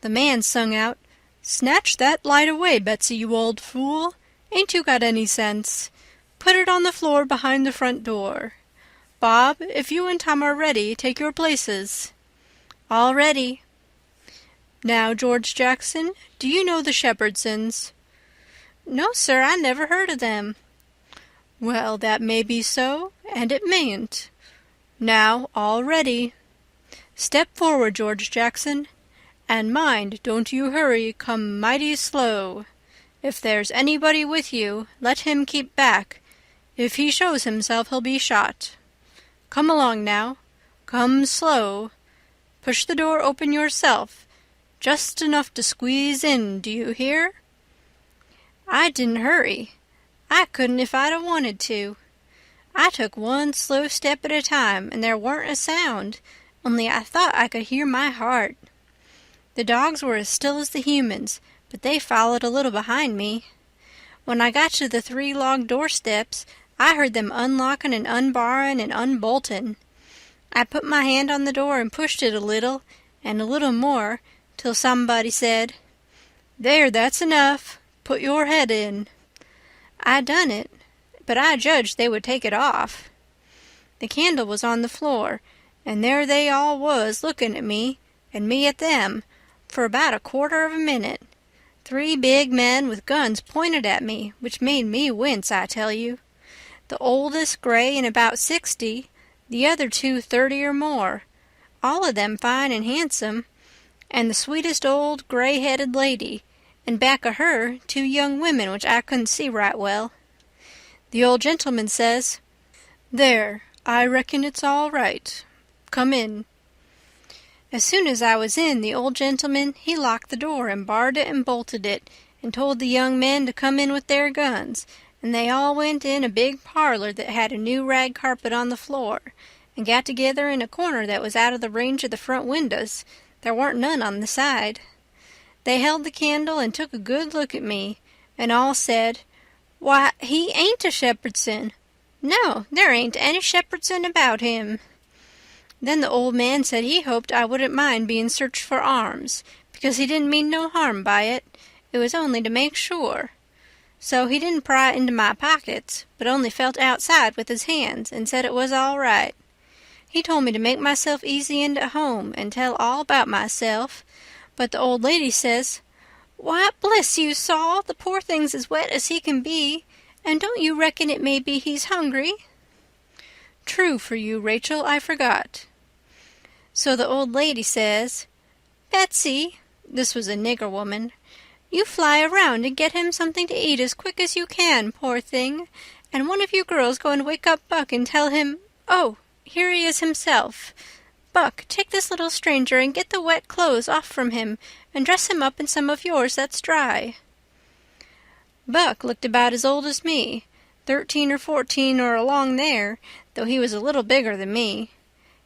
The man sung out, "Snatch that light away, Betsy, you old fool. Ain't you got any sense? Put it on the floor behind the front door. Bob, if you and Tom are ready, take your places." "All ready." "Now, George Jackson, do you know the Shepherdsons?" "No, sir, I never heard of them." "Well, that may be so, and it mayn't. Now, all ready. Step forward, George Jackson. And mind, don't you hurry, come mighty slow. If there's anybody with you, let him keep back. If he shows himself, he'll be shot. Come along now. Come slow. Push the door open yourself. Just enough to squeeze in, do you hear?" I didn't hurry. I couldn't if I'd 'a' wanted to. I took one slow step at a time, and there weren't a sound, only I thought I could hear my heart. The dogs were as still as the humans, but they followed a little behind me. When I got to the 3 log doorsteps, I heard them unlocking and unbarring and unbolting. I put my hand on the door and pushed it a little more, till somebody said, "There, that's enough. Put your head in." I done it, but I judged they would take it off. The candle was on the floor, and there they all was looking at me, and me at them, for about 1/4 of a minute. 3 big men with guns pointed at me, which made me wince, I tell you. The oldest gray and about 60, the other 2 30 or more, all of them fine and handsome, and the sweetest old gray-headed lady, and back of her 2 young women which I couldn't see right well. The old gentleman says, "There, I reckon it's all right. Come in." As soon as I was in, the old gentleman, he locked the door and barred it and bolted it, and told the young men to come in with their guns, and they all went in a big parlor that had a new rag carpet on the floor, and got together in a corner that was out of the range of the front windows. There weren't none on the side. They held the candle and took a good look at me, and all said, "Why, he ain't a Shepherdson. No, there ain't any Shepherdson about him." Then the old man said he hoped I wouldn't mind being searched for arms, because he didn't mean no harm by it. It was only to make sure. So he didn't pry into my pockets, but only felt outside with his hands and said it was all right. He told me to make myself easy and at home and tell all about myself, but the old lady says, "Why, bless you, Saul, the poor thing's as wet as he can be, and don't you reckon it may be he's hungry?" "True for you, Rachel, I forgot." So the old lady says, "Betsy," this was a nigger woman, "you fly around and get him something to eat as quick as you can, poor thing, and one of you girls go and wake up Buck and tell him, oh, here he is himself. Buck, take this little stranger and get the wet clothes off from him and dress him up in some of yours that's dry." Buck looked about as old as me, 13 or 14 or along there, though he was a little bigger than me.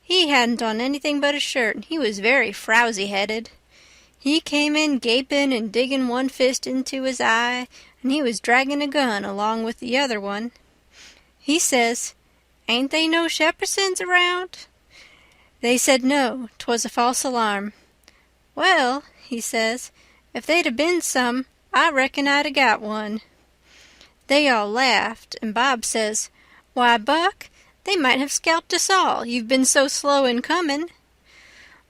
He hadn't on anything but a shirt, and he was very frowsy-headed. He came in gaping and digging one fist into his eye, and he was dragging a gun along with the other one. He says, "Ain't they no Sheppersons around?" They said no, 'twas a false alarm. "Well," he says, "if they'd a been some, I reckon I'd a got one." They all laughed, and Bob says, "Why, Buck, they might have scalped us all, you've been so slow in comin'."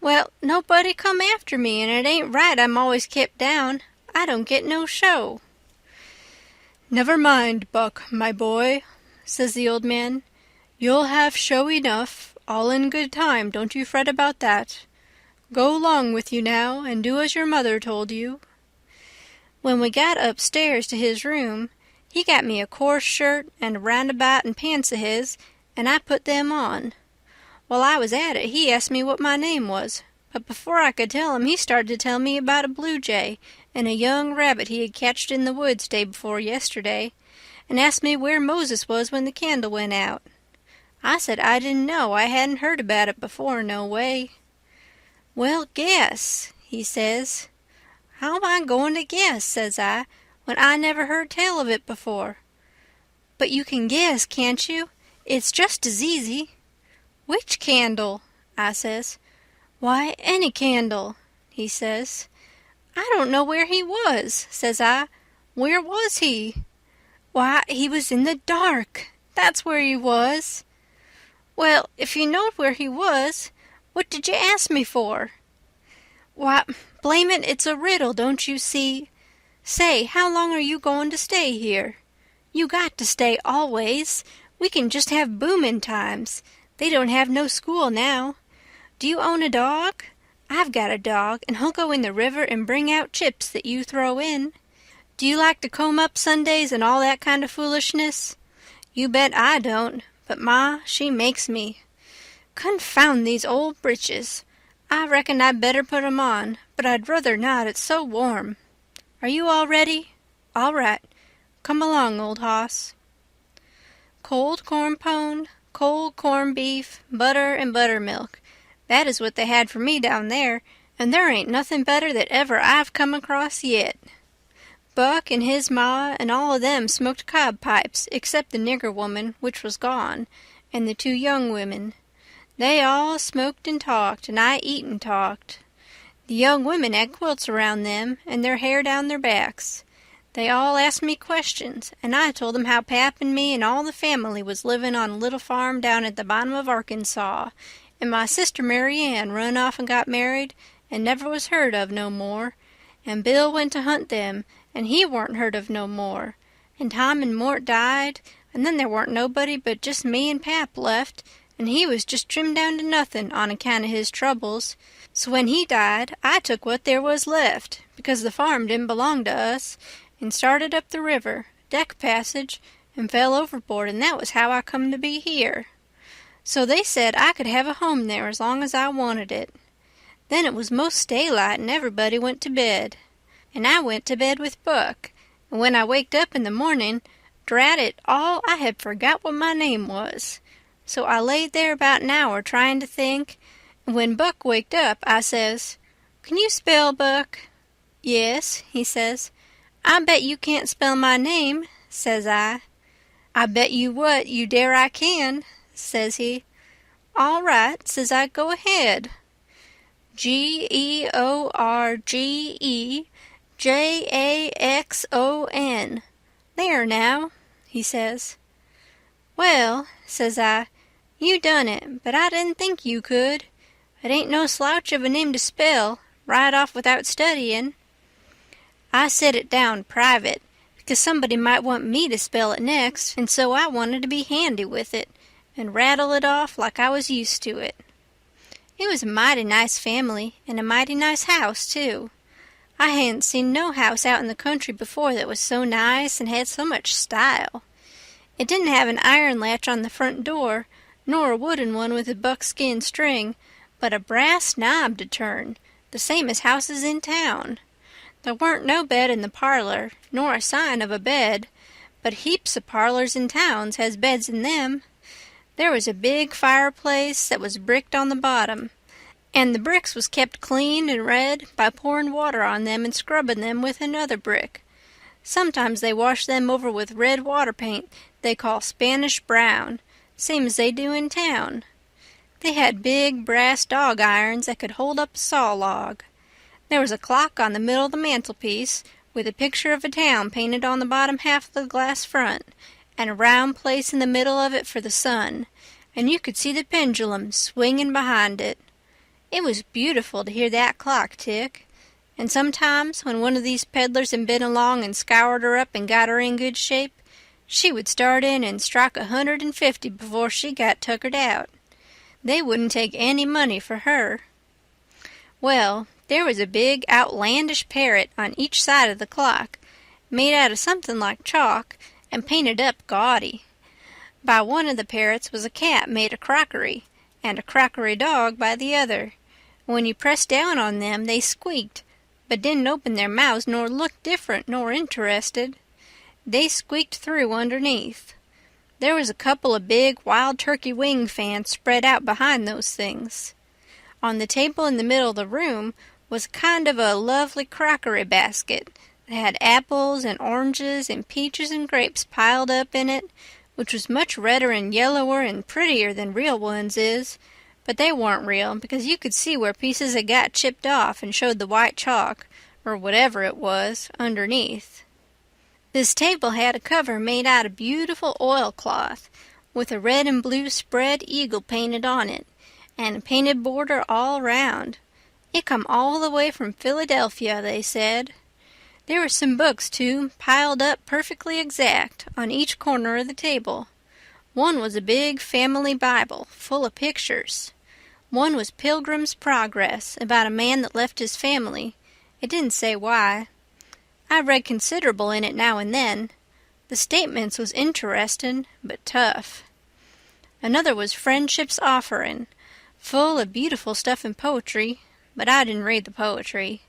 "Well, nobody come after me, and it ain't right I'm always kept down. I don't get no show." "Never mind, Buck, my boy," says the old man. "You'll have show enough, all in good time, don't you fret about that. Go along with you now, and do as your mother told you." When we got upstairs to his room, he got me a coarse shirt and a roundabout and pants of his, and I put them on. While I was at it, he asked me what my name was, but before I could tell him, he started to tell me about a blue jay and a young rabbit he had catched in the woods day before yesterday, and asked me where Moses was when the candle went out. I said I didn't know, I hadn't heard about it before, no way. "Well, guess," he says. "How am I going to guess," says I, "when I never heard tell of it before?" "But you can guess, can't you? It's just as easy." "Which candle?" I says. "Why, any candle," he says. "I don't know where he was," says I. "Where was he?" "Why, he was in the dark. That's where he was." "Well, if you knowed where he was, what did you ask me for?" "Why, blame it, it's a riddle, don't you see? Say, how long are you going to stay here? You got to stay always. We can just have boomin' times. They don't have no school now. Do you own a dog? I've got a dog, and he'll go in the river and bring out chips that you throw in. Do you like to comb up Sundays and all that kind of foolishness? You bet I don't, but Ma, she makes me. Confound these old breeches. I reckon I'd better put 'em on, but I'd ruther not, it's so warm. Are you all ready? All right. Come along, old hoss." Cold corn pone, cold corned beef, butter and buttermilk. That is what they had for me down there, and there ain't nothing better that ever I've come across yet. Buck and his ma and all of them smoked cob pipes, except the nigger woman, which was gone, and the 2 young women. They all smoked and talked, and I eat and talked. The young women had quilts around them, and their hair down their backs. They all asked me questions, and I told them how Pap and me and all the family was living on a little farm down at the bottom of Arkansas, and my sister Mary Ann run off and got married and never was heard of no more, and Bill went to hunt them, and he weren't heard of no more, and Tom and Mort died, and then there weren't nobody but just me and Pap left, and he was just trimmed down to nothing on account of his troubles. So when he died, I took what there was left, because the farm didn't belong to us, and started up the river, deck passage, and fell overboard, and that was how I come to be here. So they said I could have a home there as long as I wanted it. Then it was most daylight, and everybody went to bed. And I went to bed with Buck, and when I waked up in the morning, drat it all, I had forgot what my name was. So I laid there about an hour trying to think, and when Buck waked up, I says, "Can you spell, Buck?" "Yes," he says. "I bet you can't spell my name," says I. "I bet you what, you dare I can," says he. "All right," says I, "go ahead." Georgejackson. There now, he says. "Well," says I, "you done it, but I didn't think you could. It ain't no slouch of a name to spell, right off without studying." I set it down private, because somebody might want me to spell it next, and so I wanted to be handy with it, and rattle it off like I was used to it. It was a mighty nice family, and a mighty nice house, too. I hadn't seen no house out in the country before that was so nice and had so much style. It didn't have an iron latch on the front door, nor a wooden one with a buckskin string, but a brass knob to turn, the same as houses in town. There weren't no bed in the parlor, nor a sign of a bed, but heaps of parlors in towns has beds in them. There was a big fireplace that was bricked on the bottom, and the bricks was kept clean and red by pouring water on them and scrubbing them with another brick. Sometimes they wash them over with red water paint they call Spanish brown, same as they do in town. They had big brass dog irons that could hold up a saw log. There was a clock on the middle of the mantelpiece, with a picture of a town painted on the bottom half of the glass front, and a round place in the middle of it for the sun, and you could see the pendulum swinging behind it. It was beautiful to hear that clock tick, and sometimes when one of these peddlers had been along and scoured her up and got her in good shape, she would start in and strike 150 before she got tuckered out. They wouldn't take any money for her. Well, there was a big outlandish parrot on each side of the clock, made out of something like chalk and painted up gaudy. By one of the parrots was a cat made of crockery, and a crockery dog by the other. When you pressed down on them they squeaked, but didn't open their mouths nor look different nor interested. They squeaked through underneath. There was a couple of big wild turkey wing fans spread out behind those things. On the table in the middle of the room was kind of a lovely crockery basket that had apples and oranges and peaches and grapes piled up in it, which was much redder and yellower and prettier than real ones is, but they weren't real because you could see where pieces had got chipped off and showed the white chalk, or whatever it was, underneath. This table had a cover made out of beautiful oilcloth, with a red and blue spread eagle painted on it, and a painted border all round. It come all the way from Philadelphia, they said. There were some books, too, piled up perfectly exact on each corner of the table. One was a big family Bible, full of pictures. One was Pilgrim's Progress, about a man that left his family. It didn't say why. I read considerable in it now and then. The statements was interestin', but tough. Another was Friendship's Offerin', full of beautiful stuff and poetry, but I didn't read the poetry.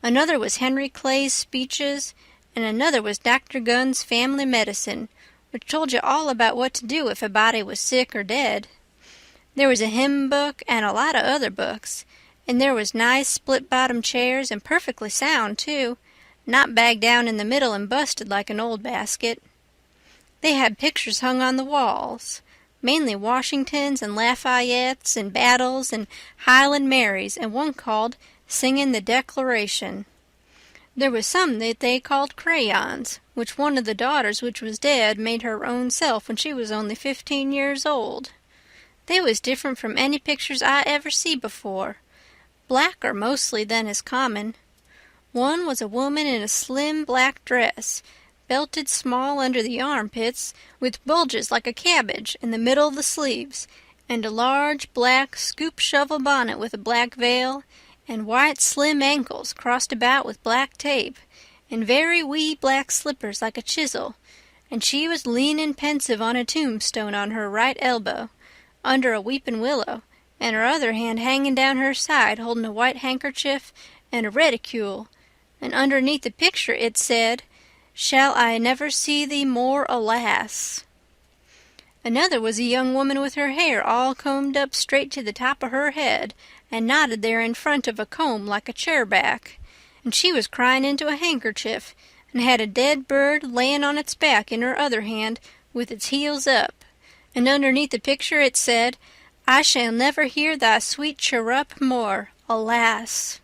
Another was Henry Clay's Speeches, and another was Dr. Gunn's Family Medicine, which told you all about what to do if a body was sick or dead. There was a hymn book and a lot of other books, and there was nice split-bottom chairs and perfectly sound, too, not bagged down in the middle and busted like an old basket. They had pictures hung on the walls, mainly Washingtons and Lafayettes and battles and Highland Marys, and one called Singin' the Declaration. There was some that they called crayons, which one of the daughters which was dead made her own self when she was only 15 years old. They was different from any pictures I ever see before. Blacker mostly than is common. One was a woman in a slim black dress, belted small under the armpits, with bulges like a cabbage in the middle of the sleeves, and a large black scoop-shovel bonnet with a black veil, and white slim ankles crossed about with black tape, and very wee black slippers like a chisel, and she was leaning pensive on a tombstone on her right elbow, under a weeping willow, and her other hand hanging down her side holding a white handkerchief and a reticule, and underneath the picture it said, "Shall I never see thee more, alas?" Another was a young woman with her hair all combed up straight to the top of her head and knotted there in front of a comb like a chair-back, and she was crying into a handkerchief and had a dead bird laying on its back in her other hand with its heels up, and underneath the picture it said, "I shall never hear thy sweet chirrup more, alas."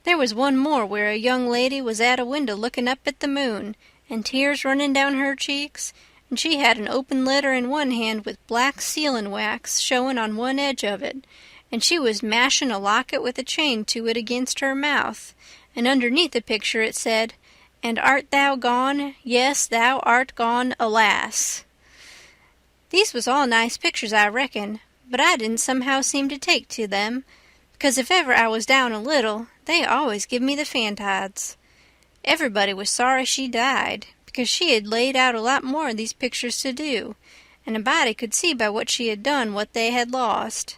There was one more where a young lady was at a window looking up at the moon, and tears running down her cheeks, and she had an open letter in one hand with black sealing-wax showing on one edge of it, and she was mashing a locket with a chain to it against her mouth, and underneath the picture it said, "And art thou gone? Yes, thou art gone, alas." These was all nice pictures, I reckon, but I didn't somehow seem to take to them, because if ever I was down a little, they always give me the fantides. Everybody was sorry she died, because she had laid out a lot more of these pictures to do, and a body could see by what she had done what they had lost.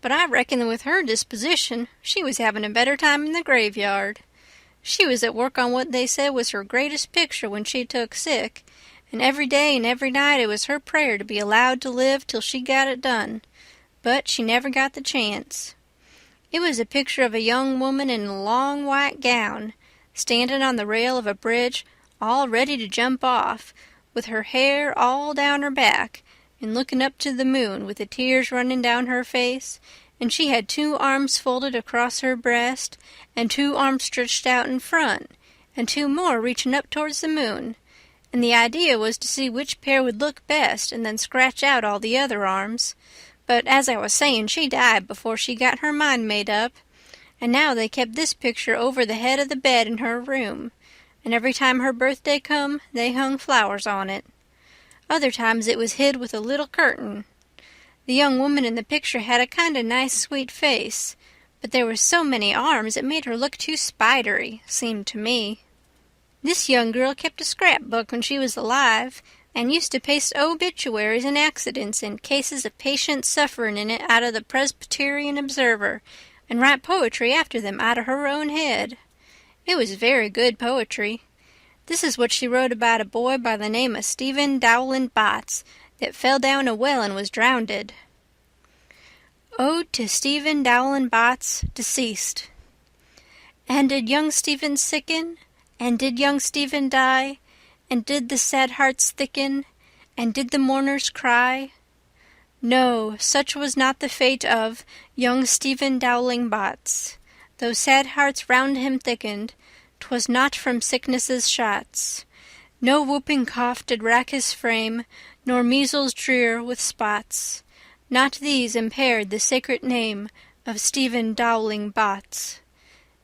but I reckon with her disposition she was having a better time in the graveyard. She was at work on what they said was her greatest picture when she took sick, and every day and every night it was her prayer to be allowed to live till she got it done, but she never got the chance. It was a picture of a young woman in a long white gown, standing on the rail of a bridge, all ready to jump off, with her hair all down her back, and looking up to the moon with the tears running down her face, and she had 2 arms folded across her breast, and 2 arms stretched out in front, and 2 more reaching up towards the moon, and the idea was to see which pair would look best and then scratch out all the other arms. But as I was saying, she died before she got her mind made up, and now they kept this picture over the head of the bed in her room, and every time her birthday come they hung flowers on it. Other times it was hid with a little curtain. The young woman in the picture had a kind of nice sweet face, but there were so many arms it made her look too spidery, seemed to me. This young girl kept a scrapbook when she was alive, and used to paste obituaries and accidents and cases of patients suffering in it out of the Presbyterian Observer, and write poetry after them out of her own head. It was very good poetry. This is what she wrote about a boy by the name of Stephen Dowland Botts that fell down a well and was drownded. Ode to Stephen Dowland Botts, deceased. And did young Stephen sicken? And did young Stephen die? And did the sad hearts thicken? And did the mourners cry? No, such was not the fate of young Stephen Dowling Botts. Though sad hearts round him thickened, 'twas not from sickness's shots. No whooping cough did rack his frame, nor measles drear with spots. Not these impaired the sacred name of Stephen Dowling Botts.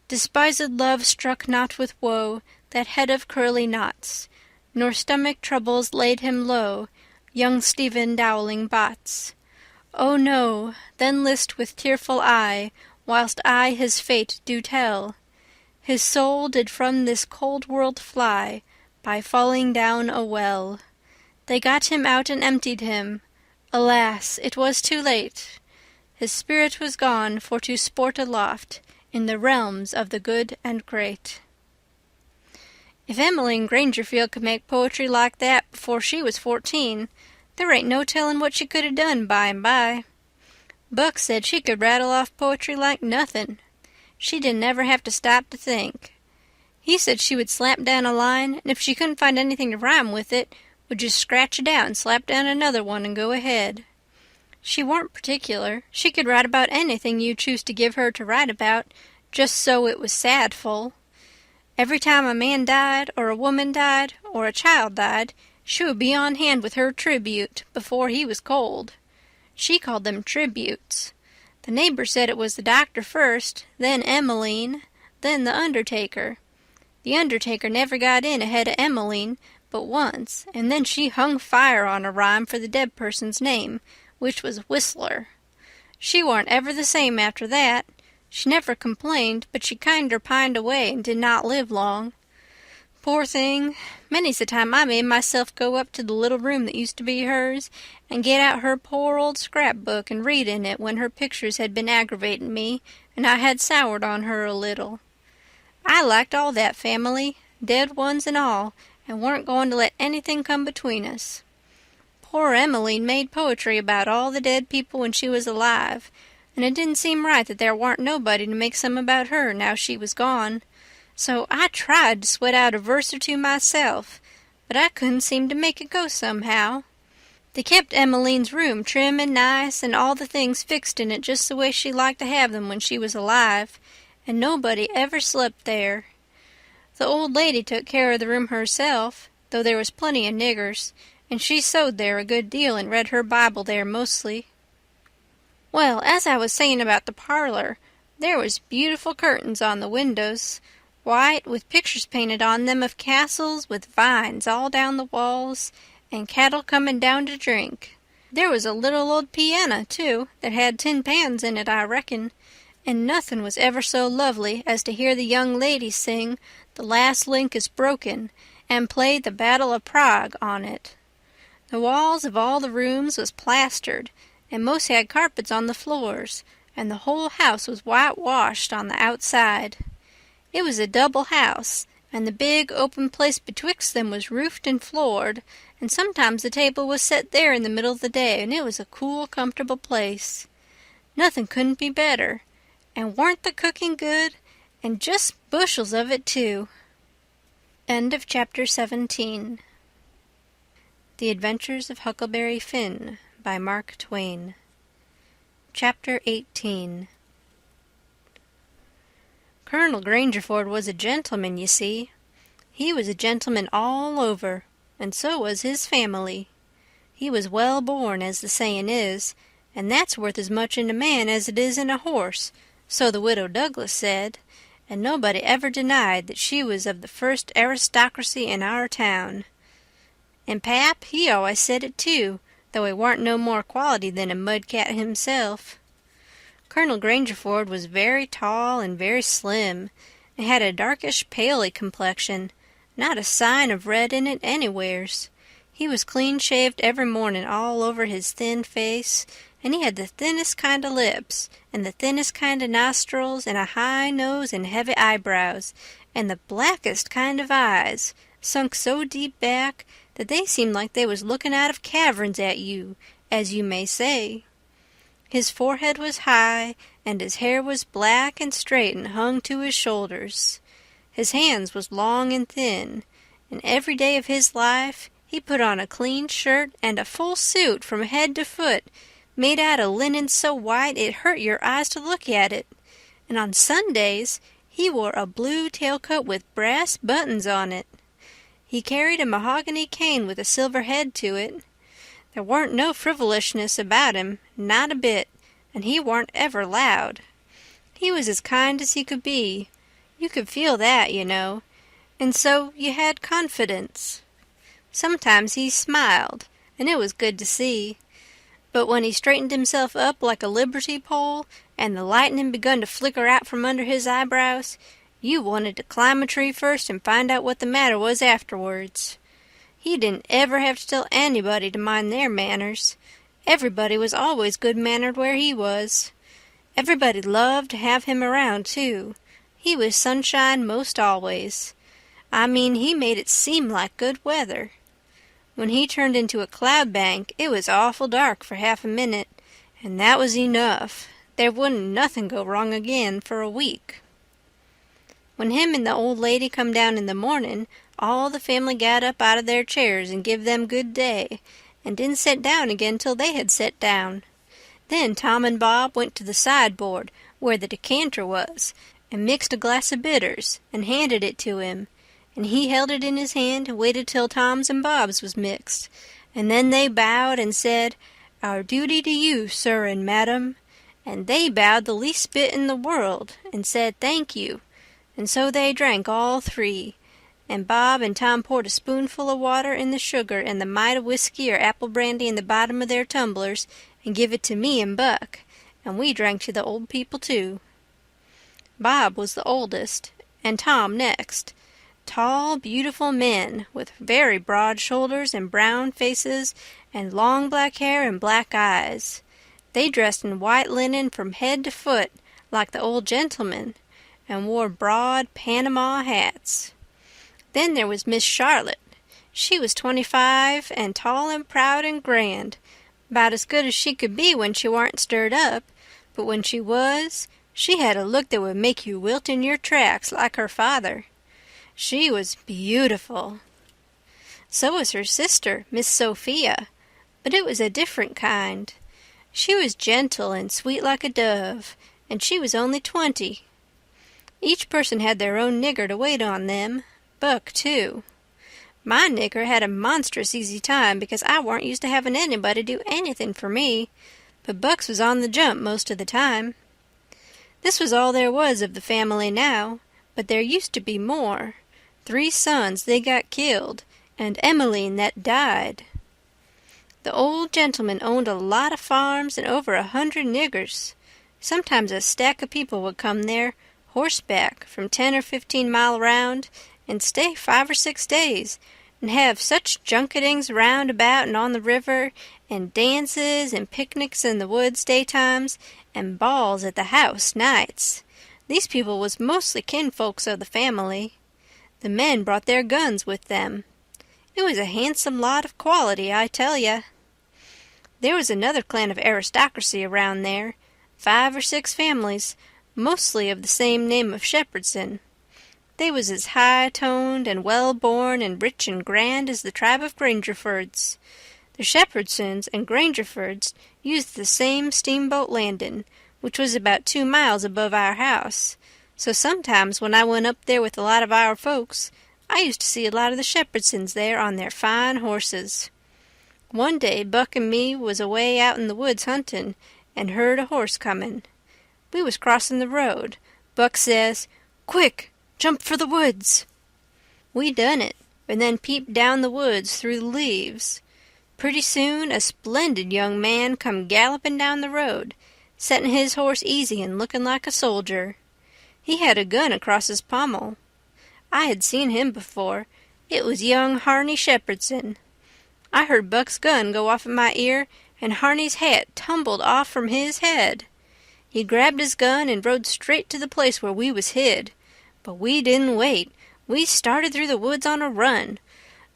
Despised love struck not with woe that head of curly knots, nor stomach troubles laid him low, young Stephen Dowling Botts. Oh no, then list with tearful eye, whilst I his fate do tell. His soul did from this cold world fly, by falling down a well. They got him out and emptied him. Alas, it was too late. His spirit was gone for to sport aloft in the realms of the good and great. If Emmeline Grangerfield could make poetry like that before she was 14, there ain't no telling what she could have done by and by. Buck said she could rattle off poetry like nothing. She didn't ever have to stop to think. He said she would slap down a line, and if she couldn't find anything to rhyme with it, would just scratch it out and slap down another one and go ahead. She weren't particular. She could write about anything you choose to give her to write about, just so it was sadful. Every time a man died, or a woman died, or a child died, she would be on hand with her tribute before he was cold. She called them tributes. The neighbor said it was the doctor first, then Emmeline, then the undertaker. The undertaker never got in ahead of Emmeline but once, and then she hung fire on a rhyme for the dead person's name, which was Whistler. She warn't ever the same after that. She never complained, but she kinder pined away and did not live long. Poor thing, many's the time I made myself go up to the little room that used to be hers and get out her poor old scrapbook and read in it when her pictures had been aggravating me and I had soured on her a little. I liked all that family, dead ones and all, and weren't going to let anything come between us. Poor Emmeline made poetry about all the dead people when she was alive, and it didn't seem right that there warn't nobody to make some about her now she was gone. So I tried to sweat out a verse or two myself, but I couldn't seem to make it go somehow. They kept Emmeline's room trim and nice, and all the things fixed in it just the way she liked to have them when she was alive, and nobody ever slept there. The old lady took care of the room herself, though there was plenty of niggers, and she sewed there a good deal and read her Bible there mostly. Well, as I was saying about the parlor, there was beautiful curtains on the windows, white, with pictures painted on them of castles with vines all down the walls, and cattle coming down to drink. There was a little old piano, too, that had tin pans in it, I reckon, and nothing was ever so lovely as to hear the young ladies sing The Last Link is Broken and play The Battle of Prague on it. The walls of all the rooms was plastered, and most had carpets on the floors, and the whole house was whitewashed on the outside. It was a double house, and the big open place betwixt them was roofed and floored, and sometimes the table was set there in the middle of the day, and it was a cool, comfortable place. Nothing couldn't be better, and weren't the cooking good, and just bushels of it, too. End of chapter 17. The Adventures of Huckleberry Finn by Mark Twain. Chapter 18. Colonel Grangerford was a gentleman, you see. He was a gentleman all over, and so was his family. He was well born, as the saying is, and that's worth as much in a man as it is in a horse, so the widow Douglas said, and nobody ever denied that she was of the first aristocracy in our town. And Pap, he always said it too, though he warn't no more quality than a mudcat himself. Colonel Grangerford was very tall and very slim, and had a darkish paley complexion, not a sign of red in it anywheres. He was clean-shaved every morning all over his thin face, and he had the thinnest kind of lips, and the thinnest kind of nostrils, and a high nose and heavy eyebrows, and the blackest kind of eyes, sunk so deep back that they seemed like they was looking out of caverns at you, as you may say. His forehead was high, and his hair was black and straight and hung to his shoulders. His hands was long and thin, and every day of his life he put on a clean shirt and a full suit from head to foot, made out of linen so white it hurt your eyes to look at it, and on Sundays he wore a blue tailcoat with brass buttons on it. He carried a mahogany cane with a silver head to it. There warn't no frivolousness about him, not a bit, and he warn't ever loud. He was as kind as he could be. You could feel that, you know, and so you had confidence. Sometimes he smiled, and it was good to see. But when he straightened himself up like a liberty pole, and the lightning begun to flicker out from under his eyebrows, you wanted to climb a tree first and find out what the matter was afterwards. He didn't ever have to tell anybody to mind their manners. Everybody was always good-mannered where he was. Everybody loved to have him around, too. He was sunshine most always. I mean, he made it seem like good weather. When he turned into a cloud bank, it was awful dark for half a minute, and that was enough. There wouldn't nothing go wrong again for a week. When him and the old lady come down in the morning, all the family got up out of their chairs and give them good day, and didn't set down again till they had set down. Then Tom and Bob went to the sideboard, where the decanter was, and mixed a glass of bitters, and handed it to him, and he held it in his hand and waited till Tom's and Bob's was mixed, and then they bowed and said, "Our duty to you, sir and madam," and they bowed the least bit in the world, and said thank you, and so they drank all three, and Bob and Tom poured a spoonful of water in the sugar and the mite of whiskey or apple brandy in the bottom of their tumblers and give it to me and Buck, and we drank to the old people too. Bob was the oldest, and Tom next. Tall, beautiful men, with very broad shoulders and brown faces and long black hair and black eyes. They dressed in white linen from head to foot, like the old gentlemen, and wore broad Panama hats. Then there was Miss Charlotte. She was 25 and tall and proud and grand, about as good as she could be when she warn't stirred up, but when she was, she had a look that would make you wilt in your tracks like her father. She was beautiful. So was her sister, Miss Sophia, but it was a different kind. She was gentle and sweet like a dove, and she was only 20. Each person had their own nigger to wait on them, Buck too. My nigger had a monstrous easy time because I warn't used to having anybody do anything for me, but Buck's was on the jump most of the time. This was all there was of the family now, but there used to be more. 3 sons they got killed, and Emmeline that died. The old gentleman owned a lot of farms and over 100 niggers. Sometimes a stack of people would come there, horseback, from 10 or 15 mile round, and stay 5 or 6 days, and have such junketings round about and on the river, and dances and picnics in the woods daytimes, and balls at the house nights. These people was mostly kinfolks of the family. The men brought their guns with them. It was a handsome lot of quality, I tell ya. There was another clan of aristocracy around there, 5 or 6 families, mostly of the same name of Shepherdson. They was as high-toned and well-born and rich and grand as the tribe of Grangerfords. The Shepherdsons and Grangerfords used the same steamboat landing, which was about 2 miles above our house, so sometimes when I went up there with a lot of our folks, I used to see a lot of the Shepherdsons there on their fine horses. One day Buck and me was away out in the woods hunting, and heard a horse comin'. We was crossin' the road. Buck says, "Quick, jump for the woods." We done it, and then peeped down the woods through the leaves. Pretty soon a splendid young man come gallopin' down the road, settin' his horse easy and lookin' like a soldier. He had a gun across his pommel. I had seen him before. It was young Harney Shepherdson. I heard Buck's gun go off in my ear, and Harney's hat tumbled off from his head. He grabbed his gun and rode straight to the place where we was hid. But we didn't wait. We started through the woods on a run.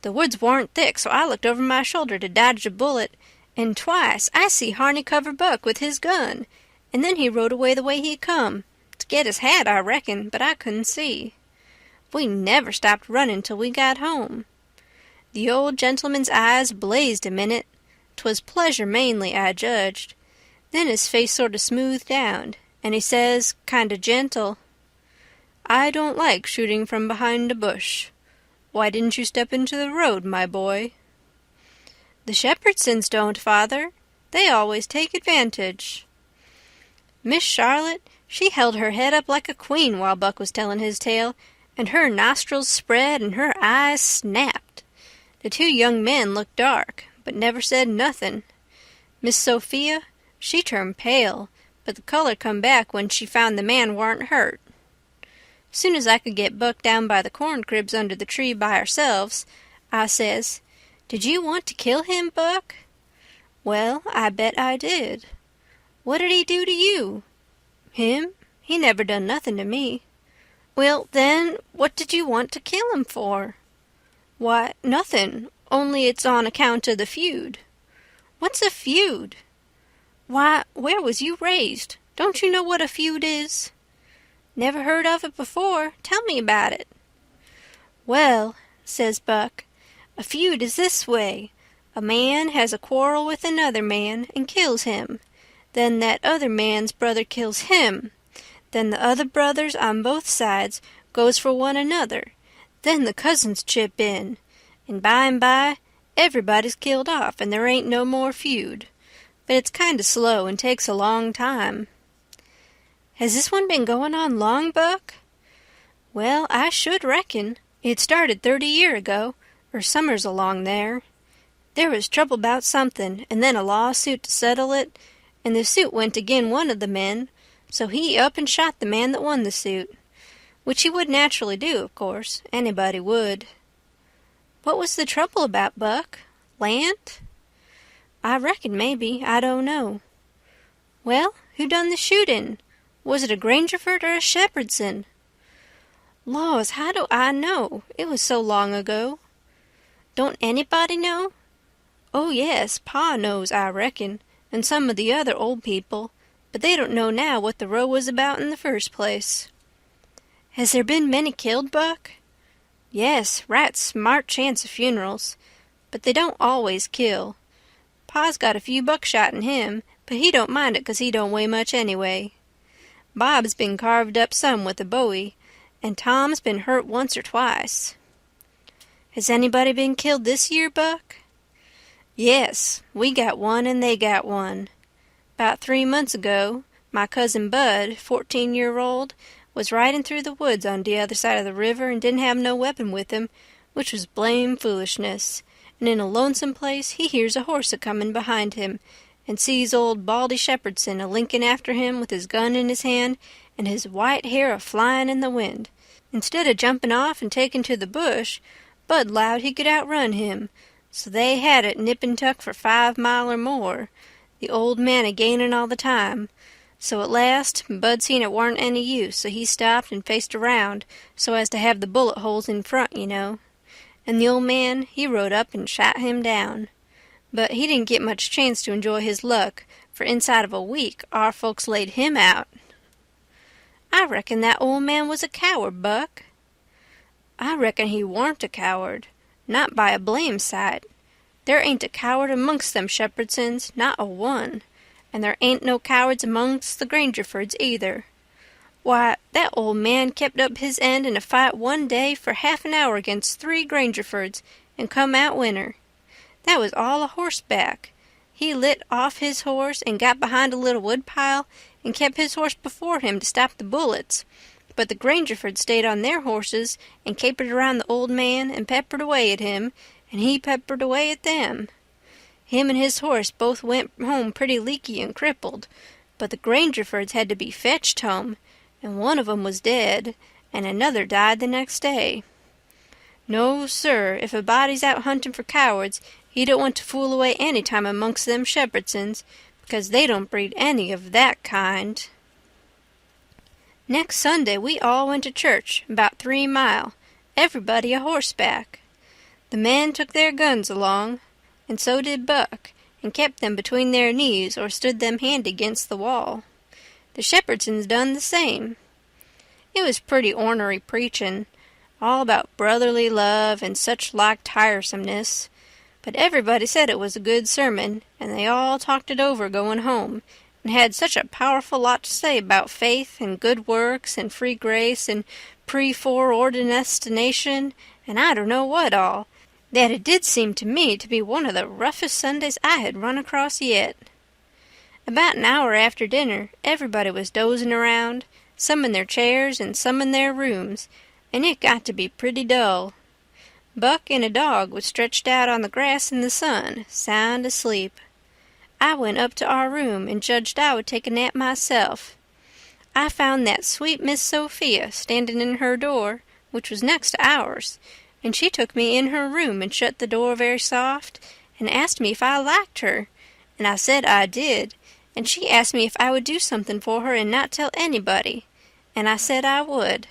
The woods warn't thick, so I looked over my shoulder to dodge a bullet, and twice I see Harney cover Buck with his gun, and then he rode away the way he come. To get his hat, I reckon, but I couldn't see. We never stopped running till we got home. The old gentleman's eyes blazed a minute. 'Twas pleasure mainly, I judged. Then his face sort of smoothed down, and he says, kind of gentle, "I don't like shooting from behind a bush. Why didn't you step into the road, my boy?" "The Shepherdsons don't, father. They always take advantage." Miss Charlotte, she held her head up like a queen while Buck was telling his tale, and her nostrils spread and her eyes snapped. The 2 young men looked dark, but never said nothin'. Miss Sophia, she turned pale, but the color come back when she found the man warn't hurt. Soon as I could get Buck down by the corn cribs under the tree by ourselves, I says, "Did you want to kill him, Buck?" "Well, I bet I did." "What did he do to you?" "Him? He never done nothing to me." "Well, then, what did you want to kill him for?" "Why, nothing, only it's on account of the feud." "What's a feud?" "Why, where was you raised? Don't you know what a feud is?" "Never heard of it before. Tell me about it." "Well," says Buck, "a feud is this way. A man has a quarrel with another man and kills him. Then that other man's brother kills him. Then the other brothers on both sides goes for one another. Then the cousins chip in. And by, everybody's killed off and there ain't no more feud. But it's kind of slow and takes a long time." "Has this one been going on long, Buck?" "Well, I should reckon. It started 30 year ago, or summers along there. There was trouble about something, and then a lawsuit to settle it, and the suit went agin one of the men, so he up and shot the man that won the suit. Which he would naturally do, of course. Anybody would." "What was the trouble about, Buck? Land?" "I reckon maybe. I don't know." "Well, who done the shooting? Was it a Grangerford or a Shepherdson?" "Laws, how do I know? It was so long ago." "Don't anybody know?" "Oh, yes, Pa knows, I reckon, and some of the other old people, but they don't know now what the row was about in the first place." "Has there been many killed, Buck?" "Yes, right smart chance of funerals, but they don't always kill. Pa's got a few buckshot in him, but he don't mind it 'cause he don't weigh much anyway. Bob's been carved up some with a bowie, and Tom's been hurt once or twice." "Has anybody been killed this year, Buck?" "Yes, we got one and they got one. 'Bout 3 months ago, my cousin Bud, 14-year-old, was riding through the woods on the other side of the river and didn't have no weapon with him, which was blame foolishness, and in a lonesome place he hears a horse a-comin' behind him, and sees old Baldy Shepherdson a-linking after him with his gun in his hand and his white hair a-flyin' in the wind. Instead of jumping off and taking to the bush, Bud 'lowed he could outrun him, so they had it nip and tuck for 5 mile or more, the old man a-gainin' all the time, So at last Bud seen it warn't any use, so he stopped and faced around, so as to have the bullet holes in front, you know. And the old man, he rode up and shot him down. But he didn't get much chance to enjoy his luck, for inside of a week our folks laid him out. I reckon that old man was a coward, Buck. I reckon he warn't a coward, not by a blame sight. There ain't a coward amongst them Shepherdsons, not a one, and there ain't no cowards amongst the Grangerfords either. Why, that old man kept up his end in a fight one day for half an hour against 3 Grangerfords, and come out winner. That was all a horseback. He lit off his horse and got behind a little woodpile and kept his horse before him to stop the bullets, but the Grangerfords stayed on their horses and capered around the old man and peppered away at him, and he peppered away at them. Him and his horse both went home pretty leaky and crippled, but the Grangerfords had to be fetched home, and one of 'em was dead, and another died the next day. No, sir, if a body's out hunting for cowards, he don't want to fool away any time amongst them Shepherdsons, because they don't breed any of that kind. Next Sunday we all went to church, about 3 mile, everybody a horseback. The men took their guns along, and so did Buck, and kept them between their knees or stood them handy against the wall. The Shepherdsons done the same. It was pretty ornery preachin', all about brotherly love and such like tiresomeness, but everybody said it was a good sermon, and they all talked it over going home, and had such a powerful lot to say about faith and good works and free grace and pre-foreordination and I don't know what all, that it did seem to me to be one of the roughest Sundays I had run across yet. About an hour after dinner everybody was dozing around, some in their chairs and some in their rooms, and it got to be pretty dull. Buck and a dog was stretched out on the grass in the sun, sound asleep. I went up to our room and judged I would take a nap myself. I found that sweet Miss Sophia standing in her door, which was next to ours, and she took me in her room and shut the door very soft and asked me if I liked her, and I said I did, and she asked me if I would do something for her and not tell anybody, and I said I would.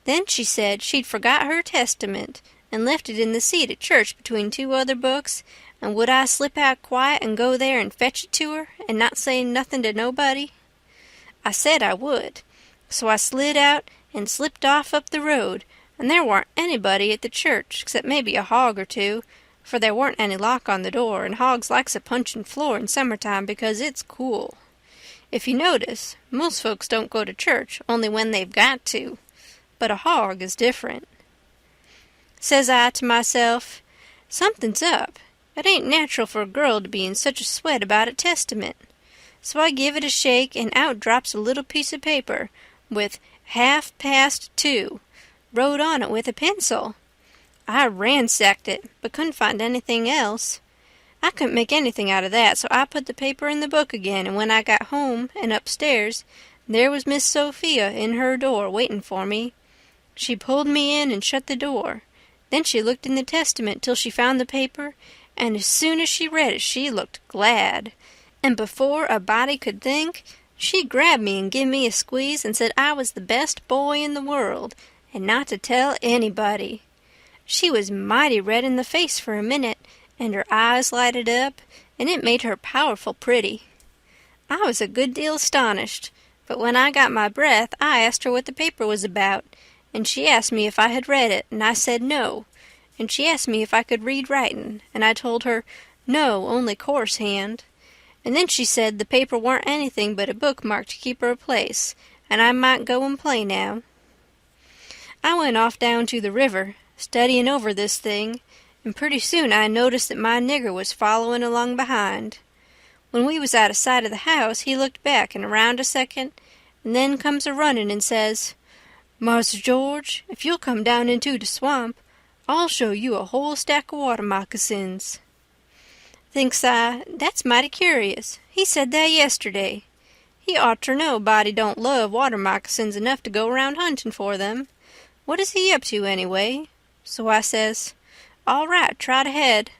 Then she said she'd forgot her Testament and left it in the seat at church between 2 other books, and would I slip out quiet and go there and fetch it to her and not say nothing to nobody? I said I would, so I slid out and slipped off up the road, and there warn't anybody at the church except maybe a hog or 2, for there warn't any lock on the door, and hogs likes a punchin' floor in summertime because it's cool. If you notice, most folks don't go to church only when they've got to, but a hog is different. Says I to myself, something's up. It ain't natural for a girl to be in such a sweat about a testament. So I give it a shake, and out drops a little piece of paper with 2:30 wrote on it with a pencil. I ransacked it, but couldn't find anything else. I couldn't make anything out of that, so I put the paper in the book again, and when I got home and upstairs, there was Miss Sophia in her door waiting for me. She pulled me in and shut the door. Then she looked in the Testament till she found the paper, and as soon as she read it she looked glad, and before a body could think, she grabbed me and give me a squeeze and said I was the best boy in the world, and not to tell anybody. She was mighty red in the face for a minute, and her eyes lighted up, and it made her powerful pretty. I was a good deal astonished, but when I got my breath I asked her what the paper was about, and she asked me if I had read it, and I said no, and she asked me if I could read writing, and I told her no, only coarse hand. And then she said the paper warn't anything but a bookmark to keep her a place, and I might go and play now. I went off down to the river, studying over this thing, and pretty soon I noticed that my nigger was following along behind. When we was out of sight of the house, he looked back and around a second, and then comes a-running and says, "Mars George, if you'll come down into the swamp, I'll show you a whole stack of water moccasins." Thinks I, that's mighty curious. He said that yesterday. He ought to know body don't love water moccasins enough to go around hunting for them. What is he up to, anyway? So I says, all right, trot ahead.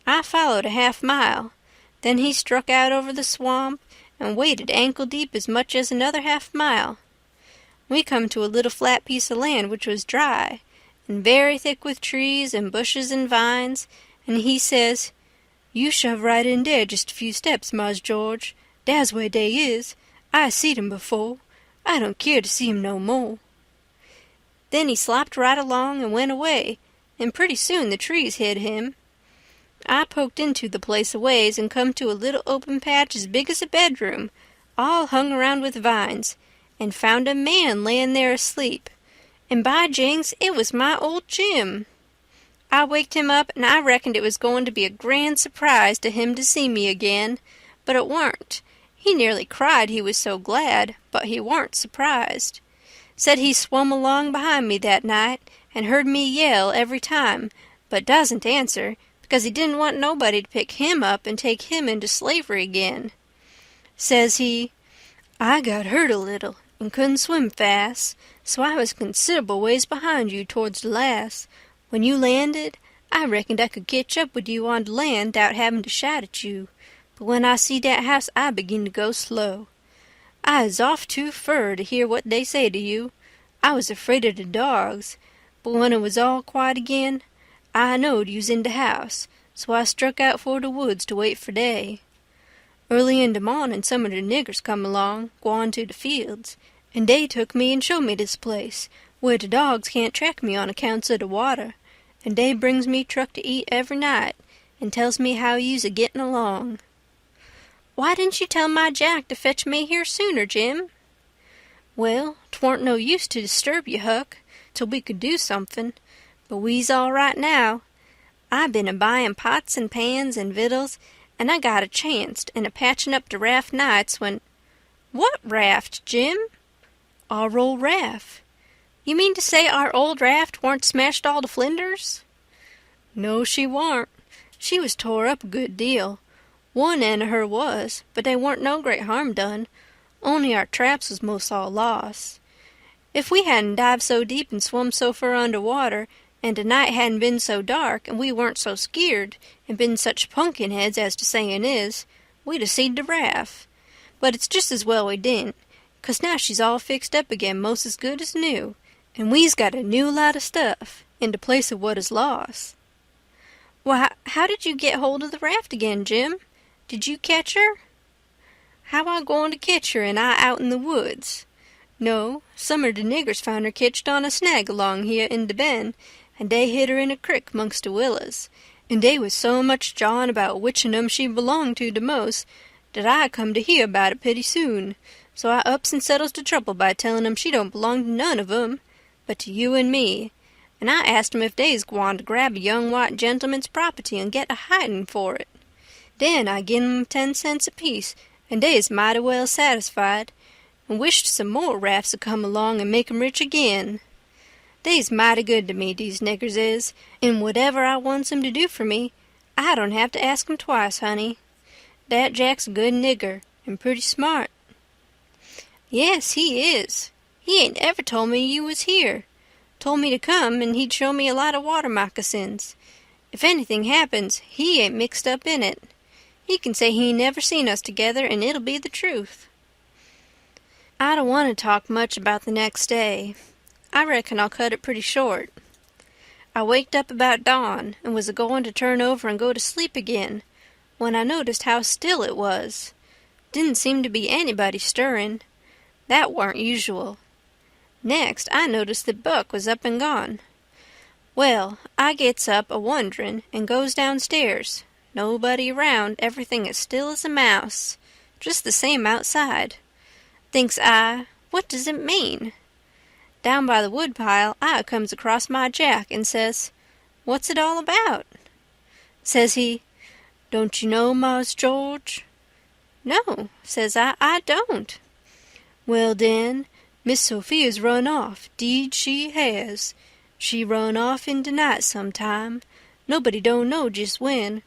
I followed a half mile. Then he struck out over the swamp, and waded ankle-deep as much as another half-mile. We come to a little flat piece of land which was dry, and very thick with trees and bushes and vines, and he says, "You shove right in dere just a few steps, Mars George. Dar's where dey is. I seed 'em before. I don't keer to see 'em no more." Then he slopped right along and went away, and pretty soon the trees hid him. I poked into the place a ways and come to a little open patch as big as a bedroom, all hung around with vines, and found a man layin' there asleep, and by jinks, it was my old Jim. I waked him up, and I reckoned it was going to be a grand surprise to him to see me again, but it warn't. He nearly cried, he was so glad, but he warn't surprised. Said he swum along behind me that night, and heard me yell every time, but doesn't answer, because he didn't want nobody to pick him up and take him into slavery again. Says he, "I got hurt a little, and couldn't swim fast, so I was considerable ways behind you towards the last. When you landed, I reckoned I could ketch up with you on the land 'thout having to shout at you, but when I see that house I begin to go slow. I is off too fur to hear what they say to you. I was afraid of the dogs, but when it was all quiet again, I knowed you's in the house, so I struck out for the woods to wait for day. Early in the morning some of the niggers come along, gwine to the fields, and they took me and showed me this place, where the dogs can't track me on accounts of the water, and they brings me truck to eat every night, and tells me how you's a-getting along." "Why didn't you tell my Jack to fetch me here sooner, Jim?" "Well, 'twarn't no use to disturb you, Huck, till we could do something, but we's all right now. I been a-buying pots and pans and vittles, and I got a chancet and a-patching up the raft nights when—" "What raft, Jim?" "Our old raft." "You mean to say our old raft warn't smashed all to flinders?" "No, she warn't. She was tore up a good deal. One end of her was, but they warn't no great harm done, only our traps was most all lost. If we hadn't dived so deep and swum so fur under water, and the night hadn't been so dark, and we weren't so skeered, and been such pumpkin heads as the sayin' is, we'd a-seed the raft. But it's just as well we didn't, 'cause now she's all fixed up again most as good as new, and we's got a new lot of stuff in the place of what is lost." "Why, how did you get hold of the raft again, Jim? Did you catch her?" "How I goin' to ketch her and I out in the woods? No, some of the niggers found her ketched on a snag along here in the bend, and they hid her in a crick 'mongst the willows, and they was so much jawing about which of 'em she belonged to the most that I come to hear about it pretty soon, so I ups and settles the trouble by telling 'em she don't belong to none of 'em, but to you and me, and I asked 'em if they's gwine to grab a young white gentleman's property and get a hiding for it. Then I gin 'em 10 cents apiece, and they's mighty well satisfied, and wished some more rafts would come along and make 'em rich again. They's mighty good to me, these niggers is, and whatever I wants 'em to do for me, I don't have to ask 'em twice, honey. That Jack's a good nigger, and pretty smart." "Yes, he is. He ain't ever told me you was here. Told me to come, and he'd show me a lot of water moccasins. If anything happens, he ain't mixed up in it. He can say he never seen us together, and it'll be the truth." I don't want to talk much about the next day. I reckon I'll cut it pretty short. I waked up about dawn, and was a-going to turn over and go to sleep again, when I noticed how still it was. Didn't seem to be anybody stirring. That warn't usual. Next, I noticed that Buck was up and gone. Well, I gets up a-wondering and goes downstairs. Nobody around, everything as still as a mouse. Just the same outside. Thinks I, what does it mean? Down by the woodpile, I comes across my Jack and says, "What's it all about?" Says he, "Don't you know, Mars George?" "No," says I don't." "Well, den, Miss Sophia's run off, 'deed she has. She run off in de night sometime, nobody don't know just when.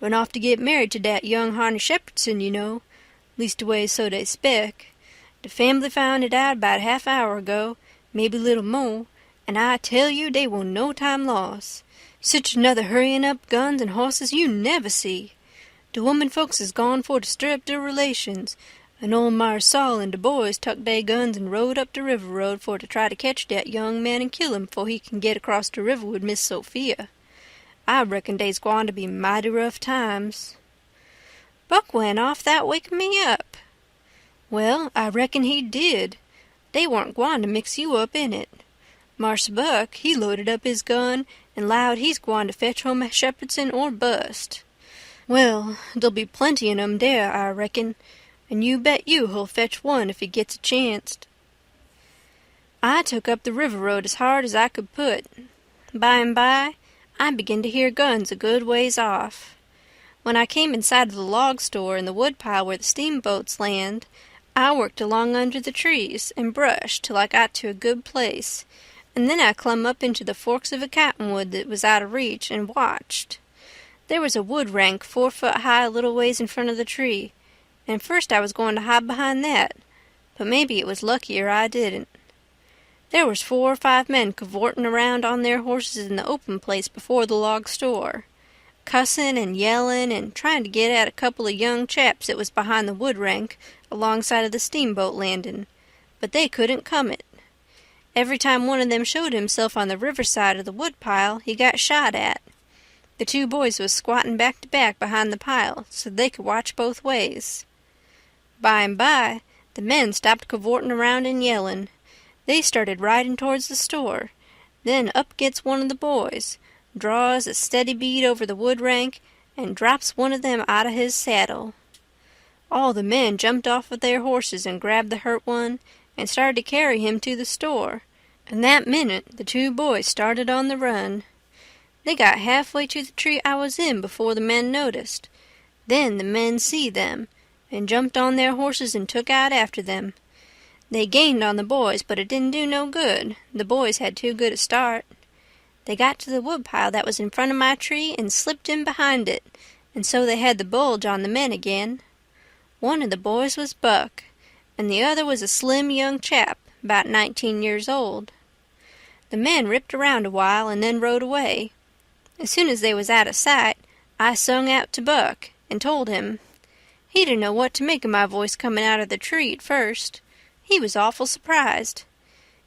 Run off to get married to dat young Harney Shepherdson, you know. Leastways so they spec. The family found it out about half-hour ago, maybe little more, and I tell you they were no time lost. Sich another hurrying up guns and horses you never see. The woman folks is gone for to stir up their relations, And old Mars Saul and de boys tuck dey guns and rode up de river road for to try to catch dat young man and kill him before he can get across de river with Miss Sophia. I reckon dey's gwine to be mighty rough times." "Buck went off that wakin' me up." "Well, I reckon he did. Dey warn't gwine to mix you up in it. Marse Buck, he loaded up his gun and 'lowed he's gwine to fetch home Shepherdson or bust. Well, dere'll be plenty of 'em dere, I reckon, and you bet you he'll fetch one if he gets a chanct." I took up the river road as hard as I could put. By and by, I began to hear guns a good ways off. When I came in sight of the log store and the woodpile where the steamboats land, I worked along under the trees and brush till I got to a good place, and then I clumb up into the forks of a cottonwood that was out of reach and watched. There was a wood rank 4 foot high a little ways in front of the tree, and first I was going to hide behind that, but maybe it was luckier I didn't. There was 4 or 5 men cavorting around on their horses in the open place before the log store, cussing and yelling and trying to get at a couple of young chaps that was behind the wood rank alongside of the steamboat landing, but they couldn't come it. Every time one of them showed himself on the riverside of the woodpile, he got shot at. The 2 boys was squatting back to back behind the pile so they could watch both ways. By and by, the men stopped cavorting around and yelling. They started riding towards the store. Then up gets one of the boys, draws a steady bead over the wood rank, and drops one of them out of his saddle. All the men jumped off of their horses and grabbed the hurt one and started to carry him to the store, and that minute the 2 boys started on the run. They got halfway to the tree I was in before the men noticed. Then the men see them, and jumped on their horses and took out after them. They gained on the boys, but it didn't do no good. The boys had too good a start. They got to the woodpile that was in front of my tree and slipped in behind it, and so they had the bulge on the men again. One of the boys was Buck, and the other was a slim young chap, about 19 years old. The men ripped around a while and then rode away. As soon as they was out of sight, I sung out to Buck and told him. He didn't know what to make of my voice coming out of the tree at first. He was awful surprised.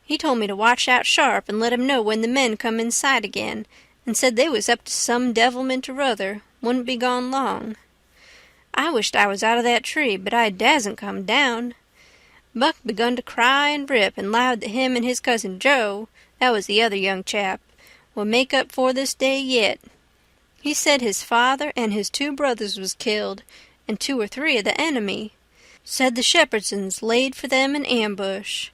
He told me to watch out sharp and let him know when the men come in sight again, and said they was up to some devilment or other, wouldn't be gone long. I wished I was out of that tree, but I dasn't come down. Buck begun to cry and rip and 'lowed that him and his cousin Joe, that was the other young chap, would make up for this day yet. He said his father and his 2 brothers was killed, and 2 or 3 of the enemy. Said the Shepherdsons laid for them in ambush.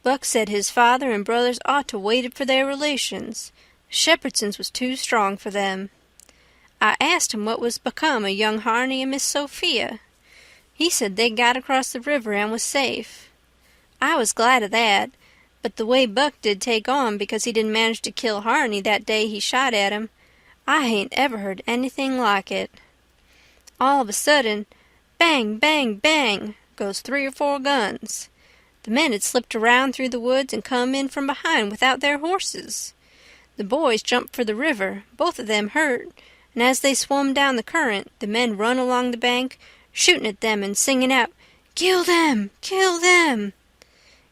Buck said his father and brothers ought to waited for their relations. The Shepherdsons was too strong for them. I asked him what was become of young Harney and Miss Sophia. He said they'd got across the river and was safe. I was glad of that, but the way Buck did take on because he didn't manage to kill Harney that day he shot at him, I hain't ever heard anything like it. All of a sudden, bang, bang, bang, goes 3 or 4 guns. The men had slipped around through the woods and come in from behind without their horses. The boys jumped for the river, both of them hurt, and as they swum down the current, the men run along the bank, shooting at them and singing out, "Kill them! Kill them!"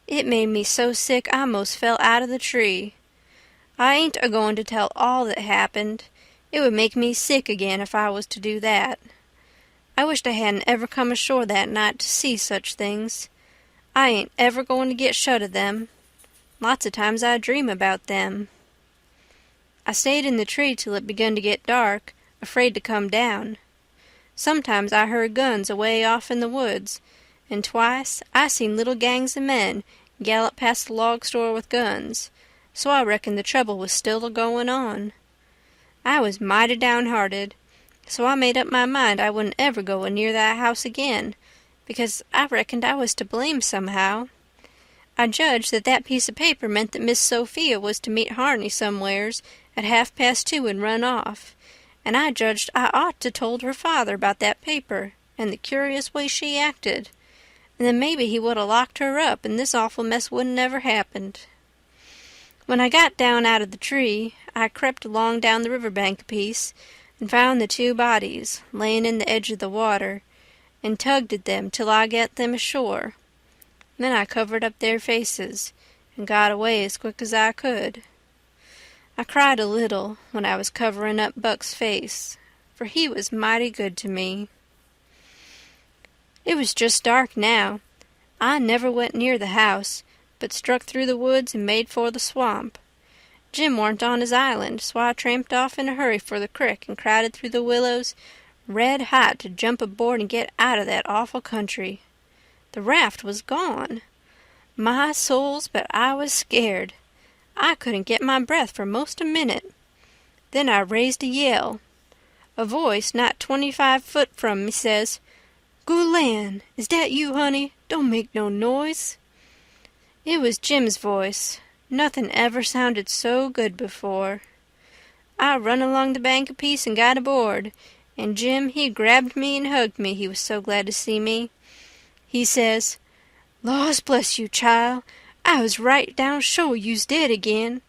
It made me so sick I most fell out of the tree. I ain't a-going to tell all that happened. It would make me sick again if I was to do that. I wished I hadn't ever come ashore that night to see such things. I ain't ever going to get shut of them. Lots of times I dream about them. I stayed in the tree till it begun to get dark, afraid to come down. Sometimes I heard guns away off in the woods, and twice I seen little gangs of men gallop past the log store with guns, so I reckoned the trouble was still a-going on. I was mighty downhearted, so I made up my mind I wouldn't ever go near that house again, because I reckoned I was to blame somehow. I judged that that piece of paper meant that Miss Sophia was to meet Harney somewheres at 2:30 and run off, and I judged I ought to told her father about that paper and the curious way she acted, and then maybe he would 'a' locked her up and this awful mess wouldn't ever happened. When I got down out of the tree, I crept along down the river bank a piece and found the 2 bodies laying in the edge of the water, and tugged at them till I got them ashore. Then I covered up their faces and got away as quick as I could. I cried a little when I was covering up Buck's face, for he was mighty good to me. It was just dark now. I never went near the house, but struck through the woods and made for the swamp. Jim warn't on his island, so I tramped off in a hurry for the crick and crowded through the willows, red hot to jump aboard and get out of that awful country. The raft was gone. My souls, but I was scared. I couldn't get my breath for most a minute. Then I raised a yell. A voice not 25 foot from me says, "Good land, is that you, honey? Don't make no noise." It was Jim's voice. Nothing ever sounded so good before. I run along the bank a piece and got aboard, and Jim, he grabbed me and hugged me, he was so glad to see me. He says, "Laws bless you, child. I was right down sure you's dead again.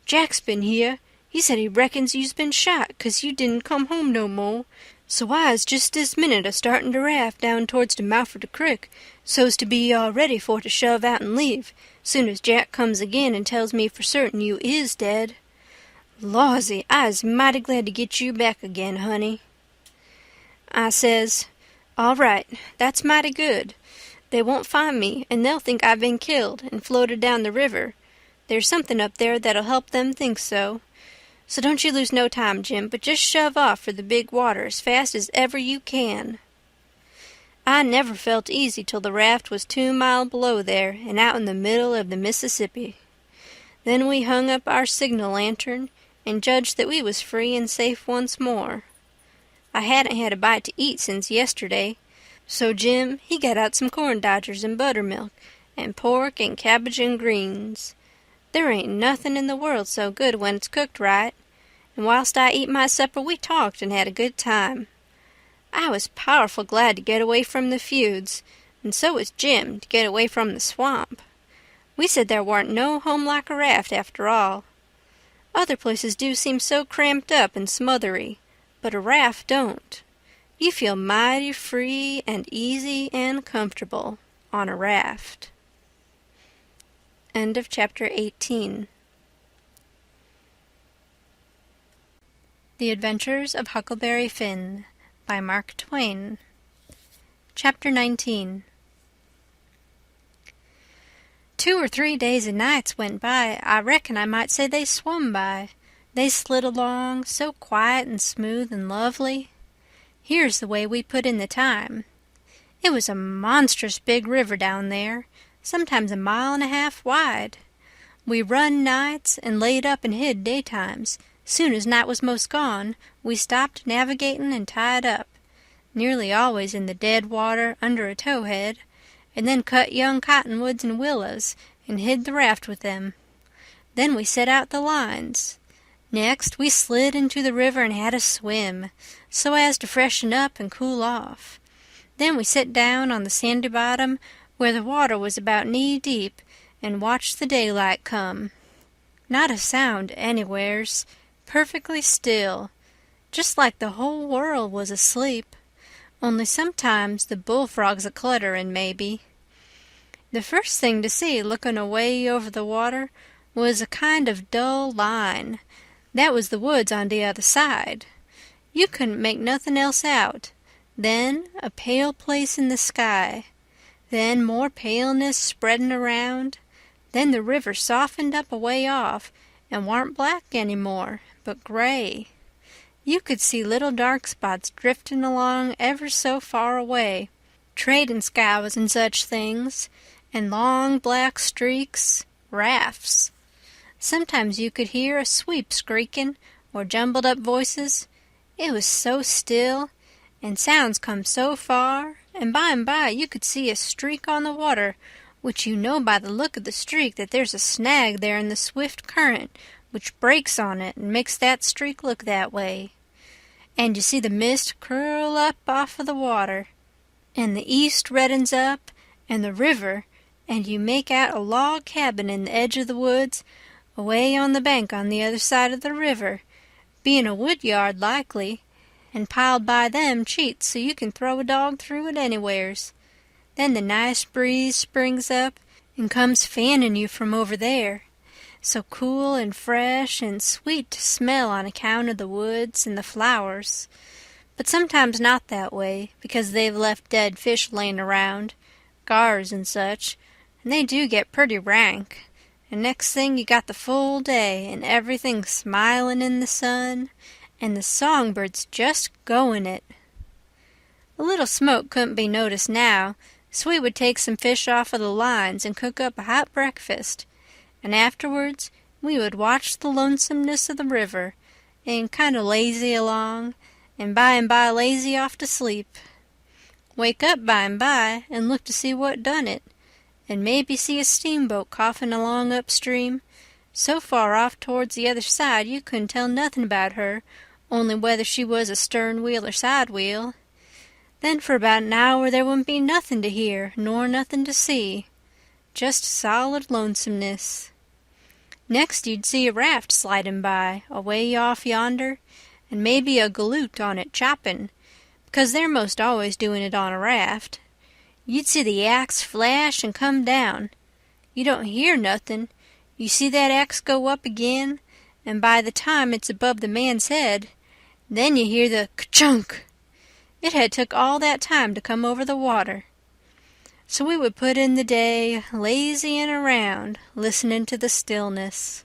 Jack's been here. He said he reckons you's been shot 'cause you didn't come home no more. So I was just this minute a-starting the raft down towards the mouth of the crick, so's to be all ready for to shove out and leave, soon as Jack comes again and tells me for certain you is dead. Lawsy, I is mighty glad to get you back again, honey." I says, "All right, that's mighty good. They won't find me, and they'll think I've been killed and floated down the river. There's something up there that'll help them think so. So don't you lose no time, Jim, but just shove off for the big water as fast as ever you can." I never felt easy till the raft was 2 miles below there and out in the middle of the Mississippi. Then we hung up our signal lantern and judged that we was free and safe once more. I hadn't had a bite to eat since yesterday, so Jim, he got out some corn dodgers and buttermilk and pork and cabbage and greens. There ain't nothing in the world so good when it's cooked right, and whilst I eat my supper we talked and had a good time. I was powerful glad to get away from the feuds, and so was Jim to get away from the swamp. We said there warn't no home like a raft after all. Other places do seem so cramped up and smothery, but a raft don't. You feel mighty free and easy and comfortable on a raft. End of chapter 18. The Adventures of Huckleberry Finn by Mark Twain. Chapter 19. 2 or 3 days and nights went by. I reckon I might say they swum by. They slid along, so quiet and smooth and lovely. Here's the way we put in the time. It was a monstrous big river down there, sometimes 1.5 miles wide. We run nights and laid up and hid daytimes. Soon as night was most gone, we stopped navigating and tied up, nearly always in the dead water under a towhead, and then cut young cottonwoods and willows and hid the raft with them. Then we set out the lines. Next, we slid into the river and had a swim, so as to freshen up and cool off. Then we sat down on the sandy bottom where the water was about knee-deep and watched the daylight come. Not a sound anywheres, perfectly still, just like the whole world was asleep, only sometimes the bullfrogs a-clutterin' maybe. The first thing to see looking away over the water was a kind of dull line. That was the woods on the other side. You couldn't make nothing else out. Then a pale place in the sky. Then more paleness spreadin' around. Then the river softened up away off and warn't black any more, but gray. You could see little dark spots driftin' along ever so far away, trading scows and such things, and long black streaks, rafts. Sometimes you could hear a sweep screaking or jumbled up voices. It was so still, and sounds come so far, and by you could see a streak on the water, which you know by the look of the streak that there's a snag there in the swift current which breaks on it and makes that streak look that way. And you see the mist curl up off of the water, and the east reddens up, and the river, and you make out a log cabin in the edge of the woods, away on the bank on the other side of the river, being a wood yard likely, and piled by them cheats so you can throw a dog through it anywheres. Then the nice breeze springs up and comes fanning you from over there, so cool and fresh and sweet to smell on account of the woods and the flowers. But sometimes not that way, because they've left dead fish layin' around, gars and such, and they do get pretty rank, and next thing you got the full day and everything smilin' in the sun, and the songbirds just goin' it. A little smoke couldn't be noticed now, so we would take some fish off of the lines and cook up a hot breakfast, and afterwards we would watch the lonesomeness of the river and kind of lazy along, and by lazy off to sleep. Wake up by and look to see what done it, and maybe see a steamboat coughin' along upstream, so far off towards the other side you couldn't tell nothin' about her, only whether she was a stern wheel or side wheel. Then for about an hour there wouldn't be nothin' to hear, nor nothin' to see. Just solid lonesomeness. Next you'd see a raft slidin' by, away off yonder, and maybe a galoot on it choppin', because they're most always doin' it on a raft. You'd see the axe flash and come down. You don't hear nothin'. You see that axe go up again, and by the time it's above the man's head, then you hear the ka-chunk. It had took all that time to come over the water. So we would put in the day, lazyin' around, listenin' to the stillness.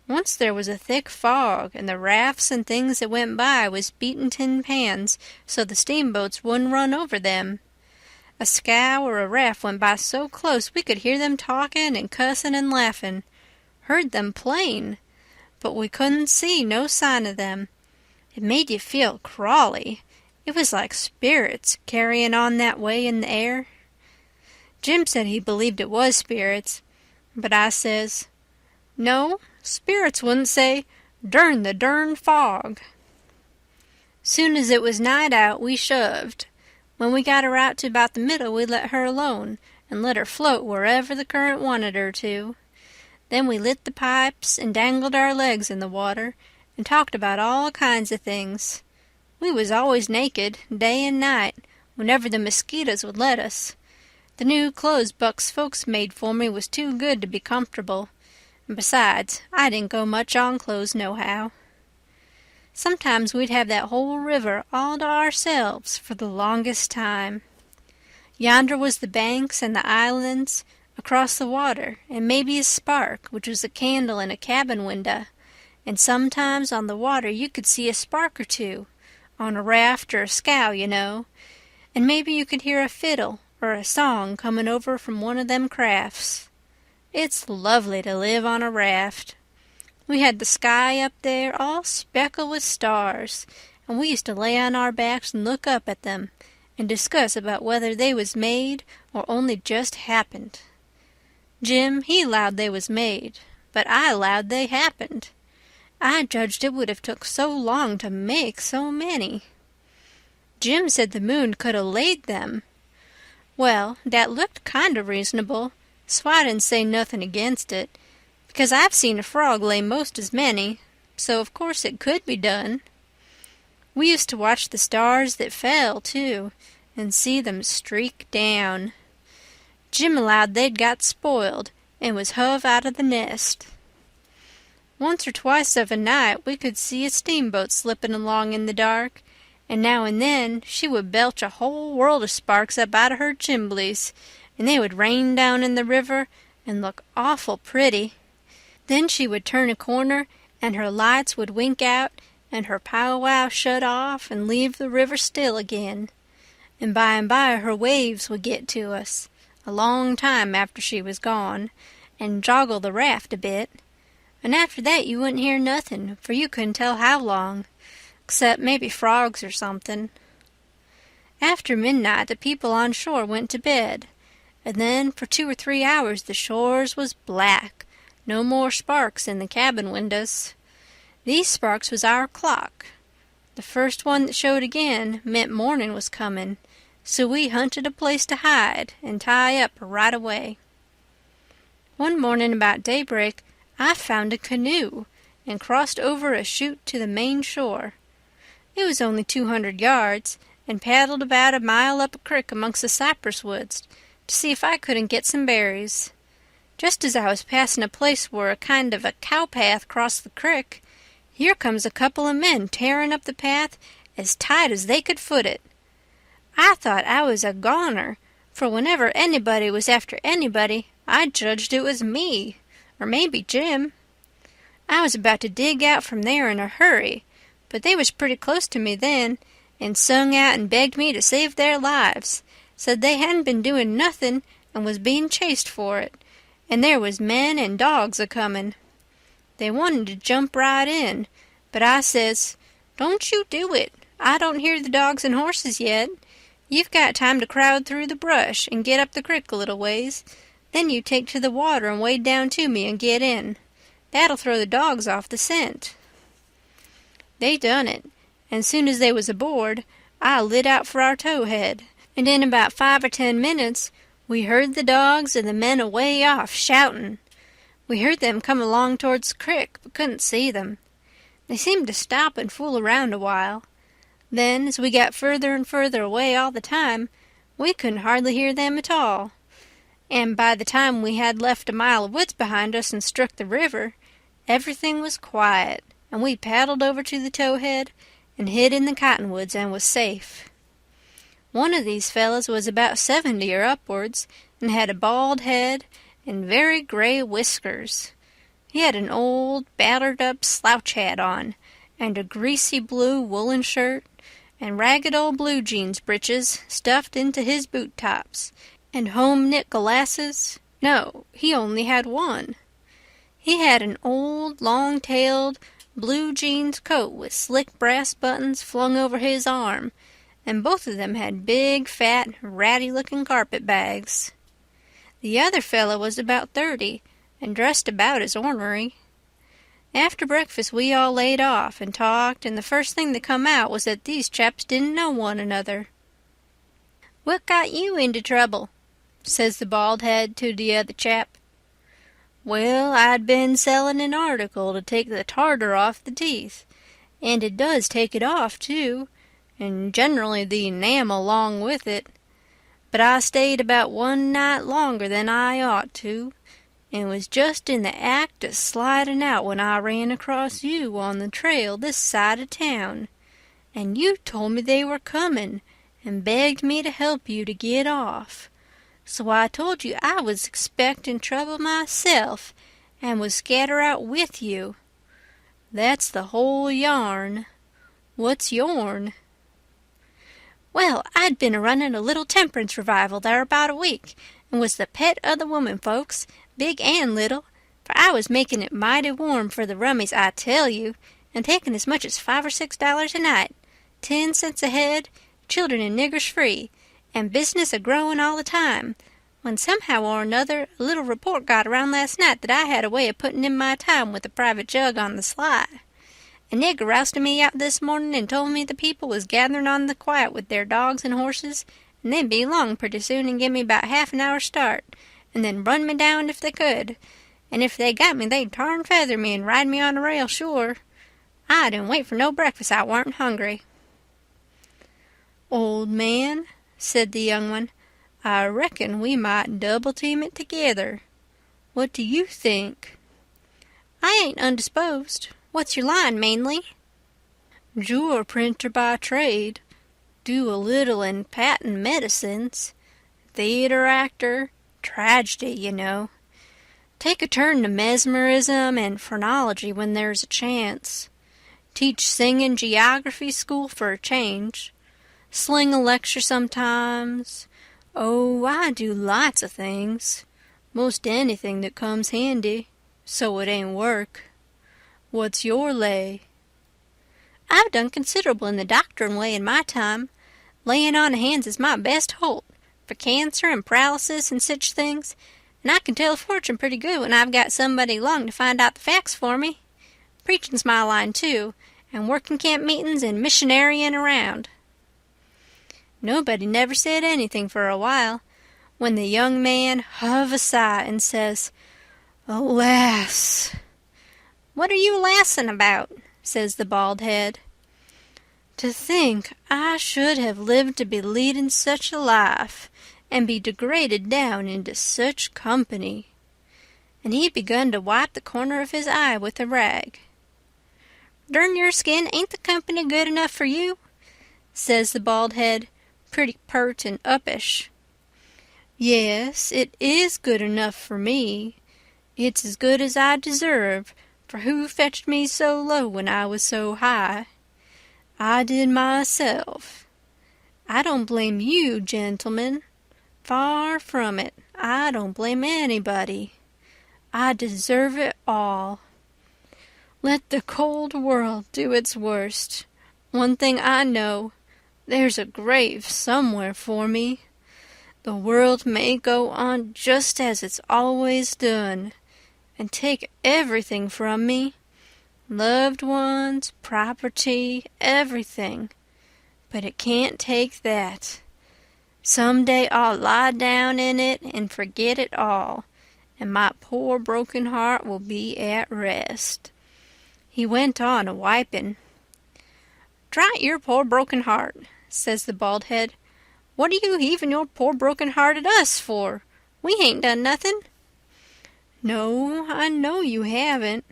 Once there was a thick fog, and the rafts and things that went by was beatin' tin pans so the steamboats wouldn't run over them. A scow or a raft went by so close we could hear them talkin' and cussin' and laughin'. Heard them plain, but we couldn't see no sign of them. It made you feel crawly. It was like spirits carryin' on that way in the air. Jim said he believed it was spirits, but I says, "No, spirits wouldn't say, 'Durn the durned fog.'" Soon as it was night out, we shoved. When we got her out to about the middle, we let her alone, and let her float wherever the current wanted her to. Then we lit the pipes and dangled our legs in the water, and talked about all kinds of things. We was always naked, day and night, whenever the mosquitoes would let us. The new clothes Buck's folks made for me was too good to be comfortable, and besides, I didn't go much on clothes nohow. Sometimes we'd have that whole river all to ourselves for the longest time. Yonder was the banks and the islands across the water, and maybe a spark, which was a candle in a cabin window, and sometimes on the water you could see a spark or two, on a raft or a scow, you know, and maybe you could hear a fiddle or a song comin' over from one of them crafts. It's lovely to live on a raft. We had the sky up there all speckled with stars, and we used to lay on our backs and look up at them, and discuss about whether they was made or only just happened. Jim, he 'lowed they was made, but I 'lowed they happened. I judged it would have took so long to make so many. Jim said the moon could 'a' laid them. Well, that looked kind of reasonable, so I didn't say nothin' against it, because I've seen a frog lay most as many, so of course it could be done. We used to watch the stars that fell, too, and see them streak down. Jim allowed they'd got spoiled and was hove out of the nest. Once or twice of a night we could see a steamboat slippin' along in the dark, and now and then she would belch a whole world of sparks up out of her chimblies, and they would rain down in the river and look awful pretty. Then she would turn a corner, and her lights would wink out, and her powwow shut off and leave the river still again. And by her waves would get to us, a long time after she was gone, and joggle the raft a bit. And after that you wouldn't hear nothin', for you couldn't tell how long, except maybe frogs or something. After midnight the people on shore went to bed, and then for 2 or 3 hours the shores was black, no more sparks in the cabin windows. These sparks was our clock. The first one that showed again meant morning was comin', so we hunted a place to hide and tie up right away. One morning about daybreak I found a canoe and crossed over a chute to the main shore. It was only 200 yards, and paddled about a mile up a crick amongst the cypress woods to see if I couldn't get some berries. Just as I was passing a place where a kind of a cow path crossed the crick, here comes a couple of men tearing up the path as tight as they could foot it. I thought I was a goner, for whenever anybody was after anybody, I judged it was me, or maybe Jim. I was about to dig out from there in a hurry, but they was pretty close to me then, and sung out and begged me to save their lives, said they hadn't been doing nothing and was being chased for it, and there was men and dogs a-comin'. They wanted to jump right in, but I says, "Don't you do it. I don't hear the dogs and horses yet. You've got time to crowd through the brush and get up the crick a little ways. Then you take to the water and wade down to me and get in. That'll throw the dogs off the scent." They done it, and soon as they was aboard, I lit out for our towhead, and in about 5 or 10 minutes we heard the dogs and the men away off shouting. We heard them come along towards the crick, but couldn't see them. They seemed to stop and fool around a while. Then, as we got further and further away all the time, we couldn't hardly hear them at all. And by the time we had left a mile of woods behind us and struck the river, everything was quiet, and we paddled over to the towhead and hid in the cottonwoods and was safe. One of these fellows was about 70 or upwards, and had a bald head and very gray whiskers. He had an old, battered-up slouch hat on, and a greasy blue woolen shirt, and ragged old blue jeans breeches stuffed into his boot-tops, and home-knit glasses. No, he only had one. He had an old, long-tailed, blue jeans coat with slick brass buttons flung over his arm, and both of them had big, fat, ratty-looking carpet-bags. The other fellow was about 30, and dressed about as ornery. After breakfast we all laid off and talked, and the first thing that come out was that these chaps didn't know one another. "What got you into trouble?" says the bald head to the other chap. "Well, I'd been selling an article to take the tartar off the teeth, and it does take it off, too, and generally the enamel along with it. But I stayed about one night longer than I ought to, and was just in the act of sliding out when I ran across you on the trail this side of town, and you told me they were coming, and begged me to help you to get off. So I told you I was expecting trouble myself, and would scatter out with you. That's the whole yarn. What's yourn?" "Well, I'd been a-running a little temperance revival there about a week, and was the pet of the women folks, big and little, for I was making it mighty warm for the rummies, I tell you, and taking as much as $5 or $6 a night, 10 cents a head, children and niggers free, and business a-growing all the time, when somehow or another a little report got around last night that I had a way of putting in my time with a private jug on the sly. A nigger rousted me out this morning and told me the people was gathering on the quiet with their dogs and horses, and they'd be along pretty soon and give me about half an hour's start, and then run me down if they could. And if they got me, they'd tar and feather me and ride me on a rail, sure. I didn't wait for no breakfast. I warn't hungry." "Old man," said the young one, "I reckon we might double-team it together. What do you think?" "I ain't undisposed. What's your line, mainly?" "You're a printer by trade. Do a little in patent medicines. Theater actor. Tragedy, you know. Take a turn to mesmerism and phrenology when there's a chance. Teach singing geography school for a change. Sling a lecture sometimes. Oh, I do lots of things. Most anything that comes handy, so it ain't work. What's your lay?" "I've done considerable in the doctoring way in my time. Laying on of hands is my best holt, for cancer and paralysis and sich things, and I can tell a fortune pretty good when I've got somebody along to find out the facts for me. Preaching's my line, too, and working camp meetings and missionarying around." Nobody never said anything for a while, when the young man huv a sigh and says, "Alas!" "What are you lassing about?" says the bald head. To think I should have lived to be leading such a life, and be degraded down into such company." And he begun to wipe the corner of his eye with a rag. "Durn your skin, ain't the company good enough for you?" says the bald head, pretty pert and uppish. "Yes, it is good enough for me. It's as good as I deserve, for who fetched me so low when I was so high? I did myself. I don't blame you, gentlemen. Far from it. I don't blame anybody. I deserve it all. Let the cold world do its worst. One thing I know, there's a grave somewhere for me. The world may go on just as it's always done, and take everything from me, loved ones, property, everything, but it can't take that. Some day I'll lie down in it and forget it all, and my poor broken heart will be at rest." He went on a-wiping. "Drat your poor broken heart," says the bald head. "What are you heaving your poor broken heart at us for? We ain't done nothing." "No, I know you haven't.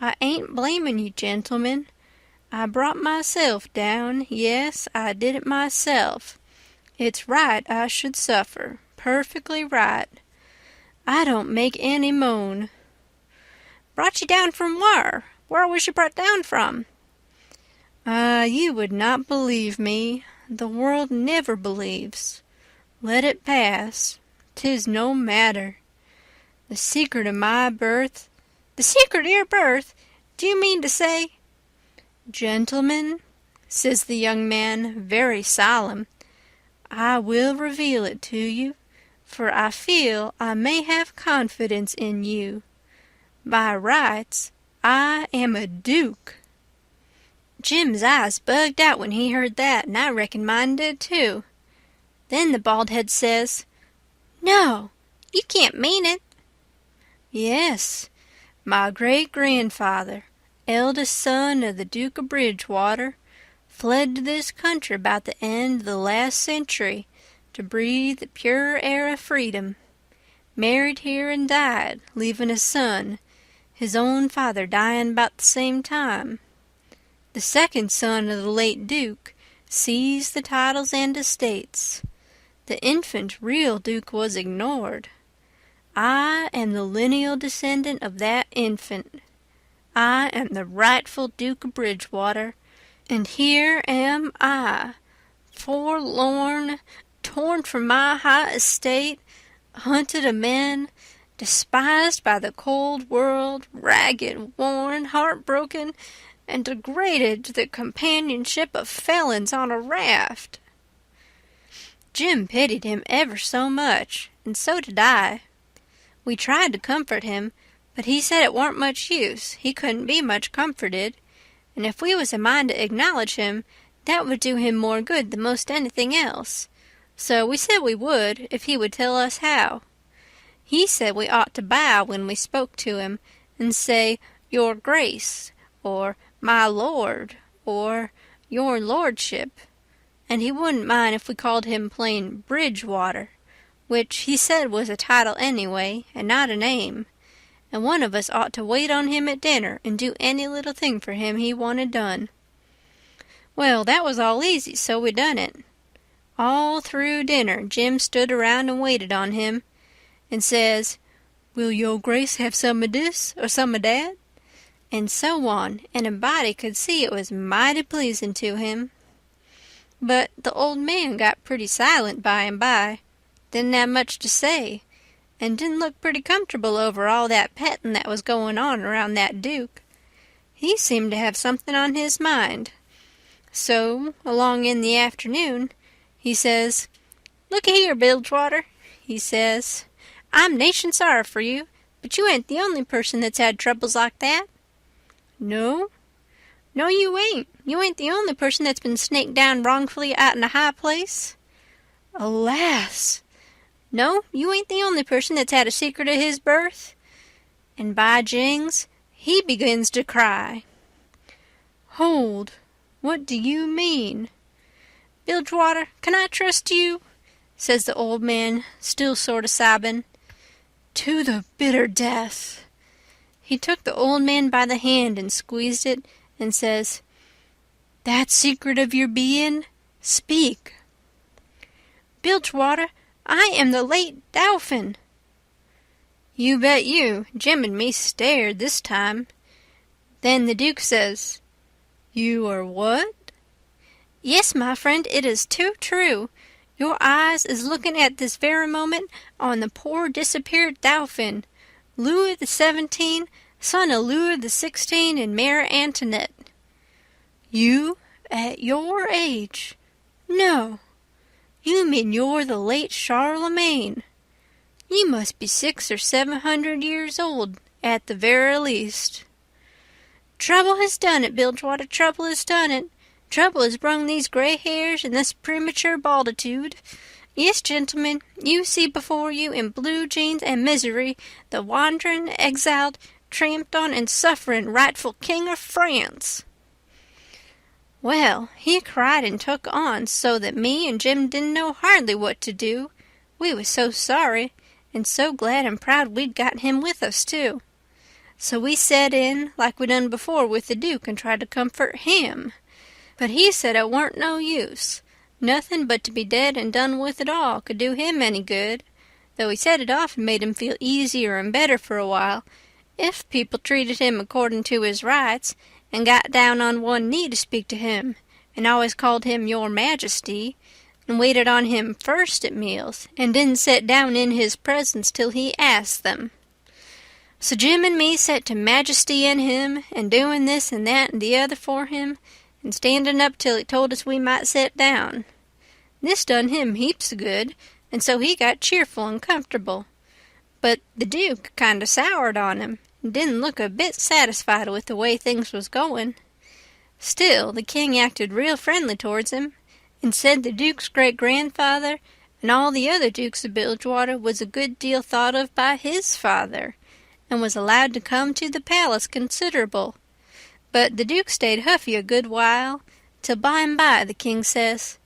I ain't blaming you, gentlemen. I brought myself down. Yes, I did it myself. It's right I should suffer. Perfectly right. I don't make any moan." "Brought you down from where? Where was you brought down from?" You would not believe me. The world never believes. Let it pass. 'Tis no matter. The secret of my birth—" "The secret of your birth? Do you mean to say—" "Gentlemen," says the young man, very solemn, "I will reveal it to you, for I feel I may have confidence in you. By rights, I am a duke." Jim's eyes bugged out when he heard that, and I reckon mine did too. Then the bald head says, "No, you can't mean it." "Yes, my great-grandfather, eldest son of the Duke of Bridgewater, fled to this country about the end of the last century to breathe the pure air of freedom. Married here and died, leaving a son, his own father dying about the same time. The second son of the late Duke seized the titles and estates. The infant real Duke was ignored. I am the lineal descendant of that infant. I am the rightful Duke of Bridgewater, and here am I, forlorn, torn from my high estate, hunted of men, despised by the cold world, ragged, worn, heartbroken, and degraded to the companionship of felons on a raft." Jim pitied him ever so much, and so did I. We tried to comfort him, but he said it warn't much use, he couldn't be much comforted, and if we was a mind to acknowledge him, that would do him more good than most anything else. So we said we would, if he would tell us how. He said we ought to bow when we spoke to him, and say, "Your Grace," or "My Lord," or "Your Lordship," and he wouldn't mind if we called him plain Bridgewater, which he said was a title anyway, and not a name, and one of us ought to wait on him at dinner and do any little thing for him he wanted done. Well, that was all easy, so we done it. All through dinner Jim stood around and waited on him, and says, "Will your Grace have some of this or some of that?" and so on, and a body could see it was mighty pleasing to him. But the old man got pretty silent by and by, didn't have much to say, and didn't look pretty comfortable over all that petting that was going on around that Duke. He seemed to have something on his mind. So, along in the afternoon, he says, "Look here, Bilgewater," he says, "I'm nation sorry for you, but you ain't the only person that's had troubles like that." "No? No, you ain't. You ain't the only person that's been snaked down wrongfully out in a high place." "Alas!" "No, you ain't the only person that's had a secret of his birth." And by jings, he begins to cry. "Hold, What do you mean?" "Bilgewater, can I trust you?" says the old man, still sort of sobbing. "To the bitter death." He took the old man by the hand and squeezed it, and says, "That secret of your being, speak." "Bilgewater, I am the late Dauphin." You bet you, Jim and me stared this time. Then the Duke says, "You are what?" "Yes, my friend, it is too true. Your eyes is looking at this very moment on the poor disappeared Dauphin, Louis XVII, son of Louis XVI and Mary Antoinette." "You, at your age? No. You mean you're the late Charlemagne. You must be 600 or 700 years old, at the very least." "Trouble has done it, Bilgewater, trouble has done it. Trouble has brung these gray hairs and this premature balditude. Yes, gentlemen, you see before you in blue jeans and misery the wandering, exiled, tramped on and suffering rightful King of France." Well, he cried and took on so that me and Jim didn't know hardly what to do. We was so sorry, and so glad and proud we'd got him with us, too. So we set in, like we done before with the Duke, and tried to comfort him. But he said it warn't no use. Nothing but to be dead and done with it all could do him any good, though he said it often made him feel easier and better for a while, if people treated him according to his rights, and got down on one knee to speak to him, and always called him Your Majesty, and waited on him first at meals, and didn't sit down in his presence till he asked them. So Jim and me set to majestying him, and doing this and that and the other for him, and standing up till he told us we might sit down. This done him heaps of good, and so he got cheerful and comfortable. But the Duke kind of soured on him, and didn't look a bit satisfied with the way things was going. Still, the king acted real friendly towards him, and said the Duke's great-grandfather and all the other Dukes of Bilgewater was a good deal thought of by his father, and was allowed to come to the palace considerable. But the Duke stayed huffy a good while, till by and by the king says,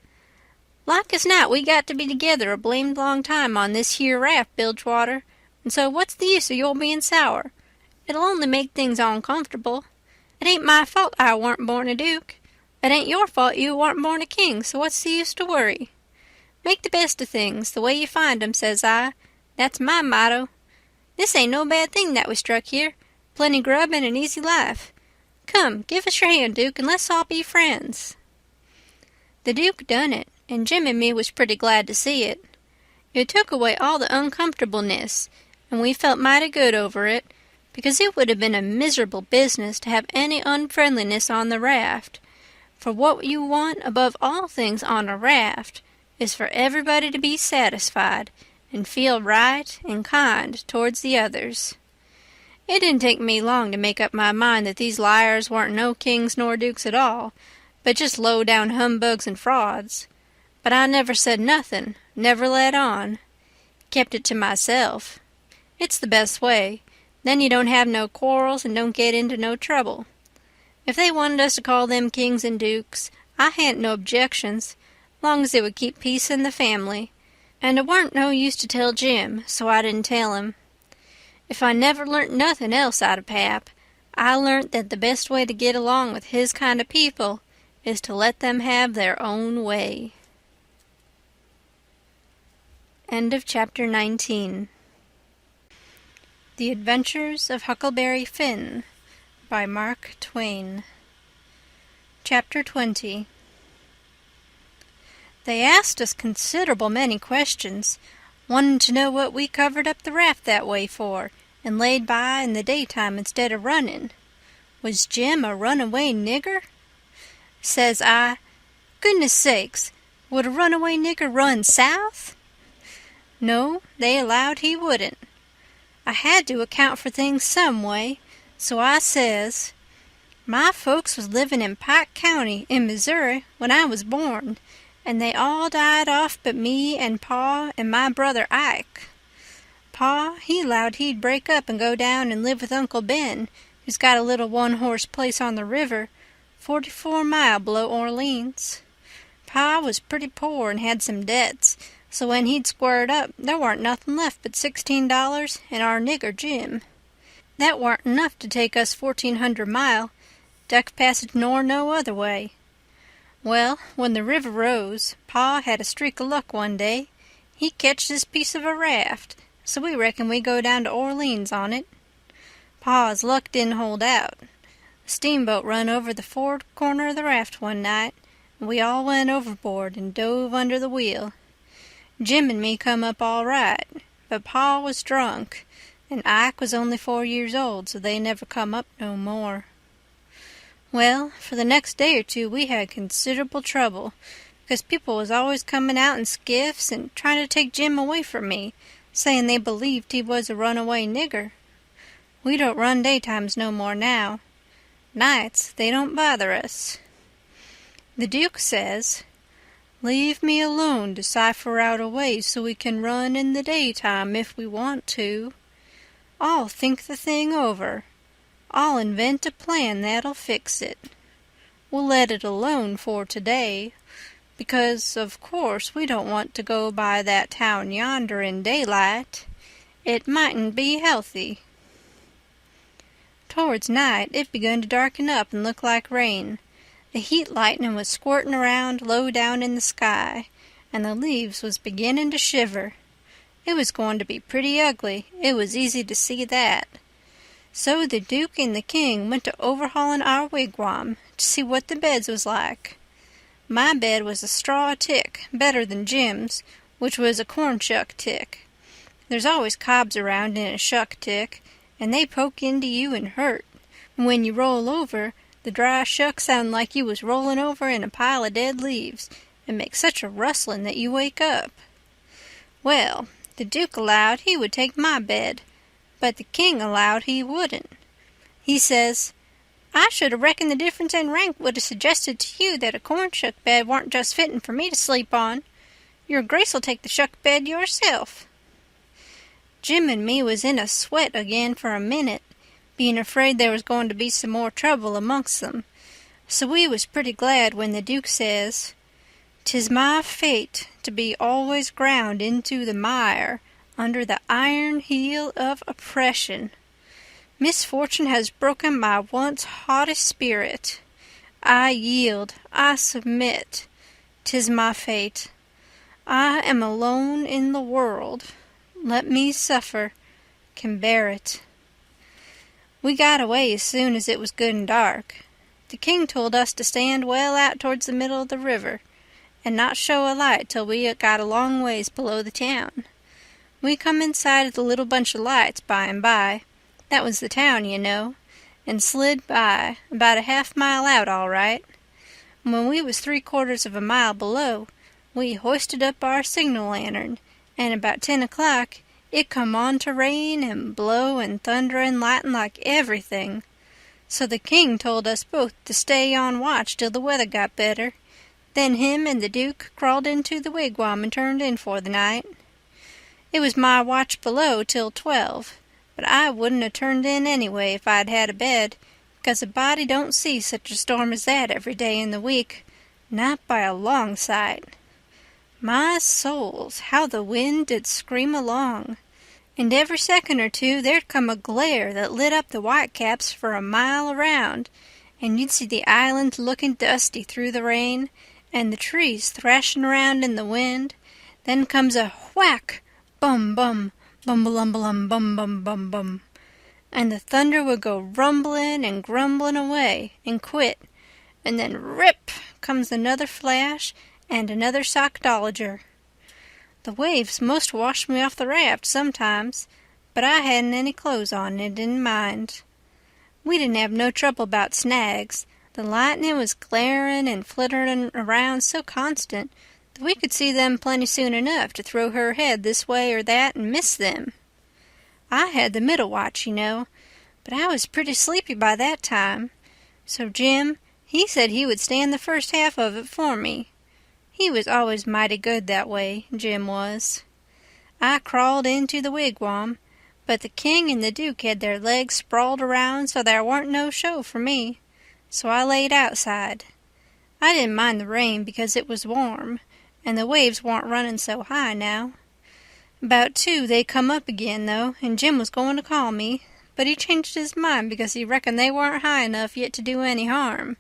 "Like as not we got to be together a blamed long time on this here raft, Bilgewater, and so what's the use of your being sour? It'll only make things uncomfortable. It ain't my fault I warn't born a duke. It ain't your fault you warn't born a king, so what's the use to worry? Make the best of things, the way you find 'em, says I. That's my motto. This ain't no bad thing that we struck here. Plenty grub and an easy life. Come, give us your hand, Duke, and let's all be friends." The Duke done it, and Jim and me was pretty glad to see it. It took away all the uncomfortableness, and we felt mighty good over it, because it would have been a miserable business to have any unfriendliness on the raft, for what you want above all things on a raft is for everybody to be satisfied and feel right and kind towards the others. It didn't take me long to make up my mind that these liars weren't no kings nor dukes at all, but just low-down humbugs and frauds. But I never said nothing, never let on. Kept it to myself. It's the best way. Then you don't have no quarrels and don't get into no trouble. If they wanted us to call them kings and dukes, I hadn't no objections, long as it would keep peace in the family. And it warn't no use to tell Jim, so I didn't tell him. If I never learnt nothing else out of Pap, I learnt that the best way to get along with his kind of people is to let them have their own way. End of chapter 19. The Adventures of Huckleberry Finn by Mark Twain. Chapter 20. They asked us considerable many questions, wanting to know what we covered up the raft that way for, and laid by in the daytime instead of running. Was Jim a runaway nigger? Says I, goodness sakes, would a runaway nigger run south? No, they allowed he wouldn't. I had to account for things some way, so I says, my folks was living in Pike County in Missouri when I was born, and they all died off but me and Pa and my brother Ike. Pa, he 'lowed he'd break up and go down and live with Uncle Ben, who's got a little one-horse place on the river, 44 mile below Orleans. Pa was pretty poor and had some debts, so when he'd squared up, there warn't nothing left but $16 and our nigger Jim. That warn't enough to take us 1,400 mile, duck passage nor no other way. Well, when the river rose, Pa had a streak o' luck one day. He ketched this piece of a raft, so we reckon we go down to Orleans on it. Pa's luck didn't hold out. A steamboat run over the for'ard corner of the raft one night, and we all went overboard and dove under the wheel. Jim and me come up all right, but Pa was drunk, and Ike was only 4 years old, so they never come up no more. Well, for the next day or two we had considerable trouble, because people was always coming out in skiffs and trying to take Jim away from me, saying they believed he was a runaway nigger. We don't run daytimes no more now. Nights, they don't bother us. The Duke says, "Leave me alone to cipher out a way so we can run in the daytime if we want to. I'll think the thing over. I'll invent a plan that'll fix it. We'll let it alone for today, because, of course, we don't want to go by that town yonder in daylight. It mightn't be healthy." Towards night it begun to darken up and look like rain. The heat lightning was squirting around low down in the sky, and the leaves was beginning to shiver. It was going to be pretty ugly, it was easy to see that. So the Duke and the King went to overhauling our wigwam to see what the beds was like. My bed was a straw tick, better than Jim's, which was a corn shuck tick. There's always cobs around in a shuck tick, and they poke into you and hurt. When you roll over, the dry shucks sound like you was rolling over in a pile of dead leaves, and make such a rustling that you wake up. Well, the Duke allowed he would take my bed, but the King allowed he wouldn't. He says, "I should have reckoned the difference in rank would have suggested to you that a corn shuck bed warn't just fitting for me to sleep on. Your Grace'll take the shuck bed yourself." Jim and me was in a sweat again for a minute, being afraid there was going to be some more trouble amongst them. So we was pretty glad when the Duke says, "'Tis my fate to be always ground into the mire under the iron heel of oppression. Misfortune has broken my once haughty spirit. I yield, I submit. 'Tis my fate. I am alone in the world. Let me suffer, can bear it." We got away as soon as it was good and dark. The King told us to stand well out towards the middle of the river, and not show a light till we got a long ways below the town. We come inside of the little bunch of lights by and by. That was the town, you know, and slid by, about a half-mile out all right. When we was 3/4 of a mile below, we hoisted up our signal lantern, and about 10 o'clock it come on to rain and blow and thunder and lighten like everything. So the King told us both to stay on watch till the weather got better. Then him and the Duke crawled into the wigwam and turned in for the night. It was my watch below till 12, but I wouldn't have turned in anyway if I'd had a bed, because a body don't see such a storm as that every day in the week, not by a long sight. My souls, how the wind did scream along, and every second or two there'd come a glare that lit up the whitecaps for a mile around, and you'd see the island looking dusty through the rain, and the trees thrashing around in the wind. Then comes a whack, bum bum, bum-ba-lum-ba-lum, bum bum bum bum, and the thunder would go rumbling and grumbling away and quit, and then rip comes another flash and another sockdologer. The waves most washed me off the raft sometimes, but I hadn't any clothes on and didn't mind. We didn't have no trouble about snags. The lightning was glaring and flittering around so constant that we could see them plenty soon enough to throw her head this way or that and miss them. I had the middle watch, you know, but I was pretty sleepy by that time, so Jim, he said he would stand the first half of it for me. He was always mighty good that way, Jim was. I crawled into the wigwam, but the King and the Duke had their legs sprawled around so there warn't no show for me. so I laid outside. I didn't mind the rain because it was warm, and the waves warn't running so high now. About 2 they come up again, though, and Jim was going to call me, but he changed his mind because he reckoned they weren't high enough yet to do any harm.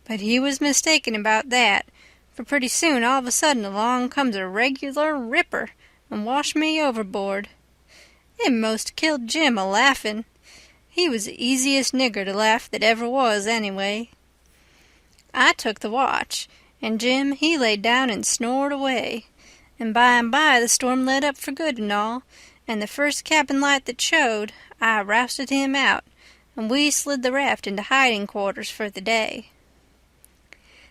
But he was mistaken about that, for pretty soon all of a sudden along comes a regular ripper and washed me overboard. It most killed Jim a-laughing. He was the easiest nigger to laugh that ever was, anyway. I took the watch, and Jim he laid down and snored away, and by the storm let up for good and all, and the first cabin light that showed, I rousted him out, and we slid the raft into hiding quarters for the day.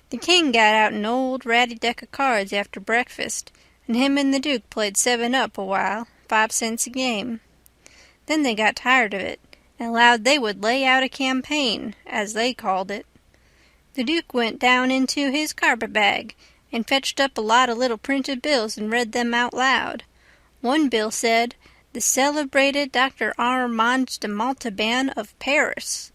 The king got out an old ratty deck of cards after breakfast, and him and the Duke played 7-up a while, 5 cents a game. Then they got tired of it, and allowed they would lay out a campaign, as they called it. The Duke went down into his carpet-bag and fetched up a lot of little printed bills and read them out loud. One bill said, "The celebrated Dr. Armand de Montauban of Paris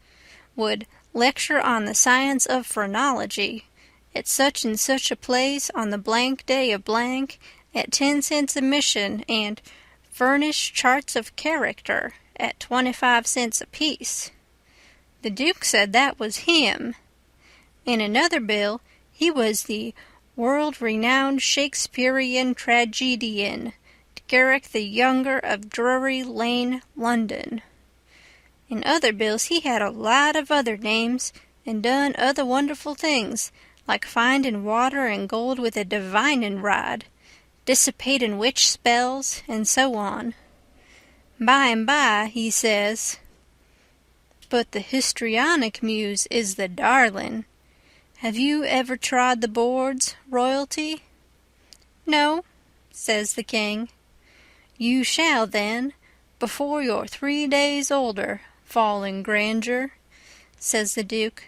would lecture on the science of phrenology at such and such a place on the blank day of blank at 10 cents admission and furnish charts of character at 25 cents apiece." The Duke said that was him. In another bill, he was the world-renowned Shakespearean tragedian, Garrick the Younger of Drury Lane, London. In other bills he had a lot of other names, and done other wonderful things, like finding water and gold with a divining rod, dissipating witch spells, and so on. By and by he says, "But the histrionic muse is the darling. Have you ever trod the boards, royalty?" "No," says the king. "You shall, then, before you're 3 days older, fallen grandeur," says the Duke.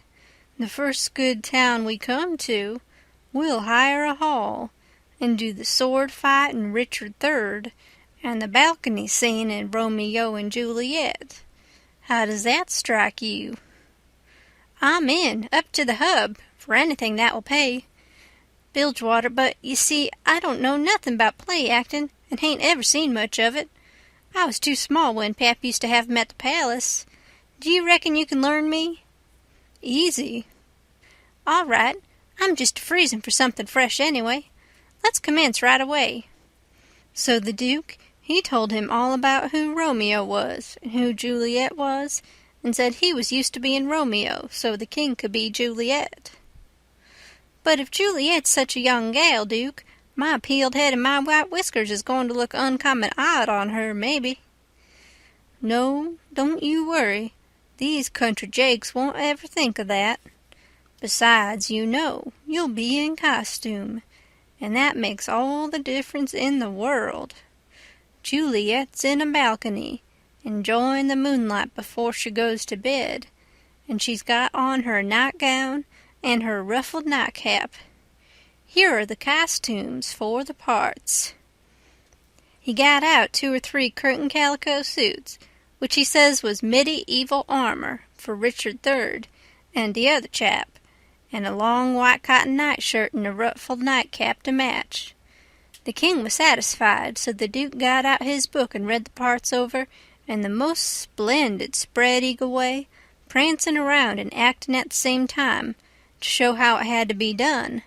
"The first good town we come to, we'll hire a hall, and do the sword fight in Richard III, and the balcony scene in Romeo and Juliet. How does that strike you?" "I'm in, up to the hub, for anything that will pay. Bilgewater, but you see I don't know nothing about play acting, and hain't ever seen much of it. I was too small when Pap used to have 'em at the palace. Do you reckon you can learn me?" "Easy." "All right. I'm just freezing for something fresh anyway. Let's commence right away." So the Duke, he told him all about who Romeo was and who Juliet was, and said he was used to being Romeo, so the king could be Juliet. "But if Juliet's such a young gal, Duke, my peeled head and my white whiskers is going to look uncommon odd on her, maybe." "No, don't you worry. These country jakes won't ever think of that. Besides, you know, you'll be in costume, and that makes all the difference in the world. Juliet's in a balcony, enjoying the moonlight before she goes to bed, and she's got on her nightgown and her ruffled nightcap. Here are the costumes for the parts." He got out 2 or 3 curtain calico suits, which he says was medieval armor for Richard III and the other chap, and a long white cotton nightshirt and a ruffled nightcap to match. The king was satisfied, so the Duke got out his book and read the parts over in the most splendid spread-eagle way, prancing around and acting at the same time, to show how it had to be done.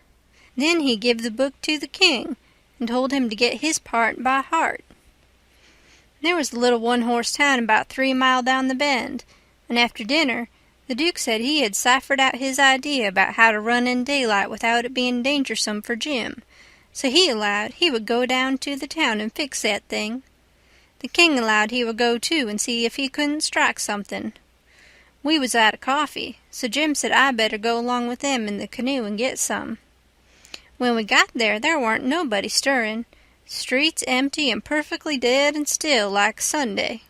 Then he give the book to the king and told him to get his part by heart. There was a little one-horse town about 3 mile down the bend, and after dinner the Duke said he had ciphered out his idea about how to run in daylight without it being dangersome for Jim, so he allowed he would go down to the town and fix that thing. The king allowed he would go too and see if he couldn't strike something. We was out of coffee, so Jim said I better go along with them in the canoe and get some. When we got there weren't nobody stirring, streets empty and perfectly dead and still like Sunday.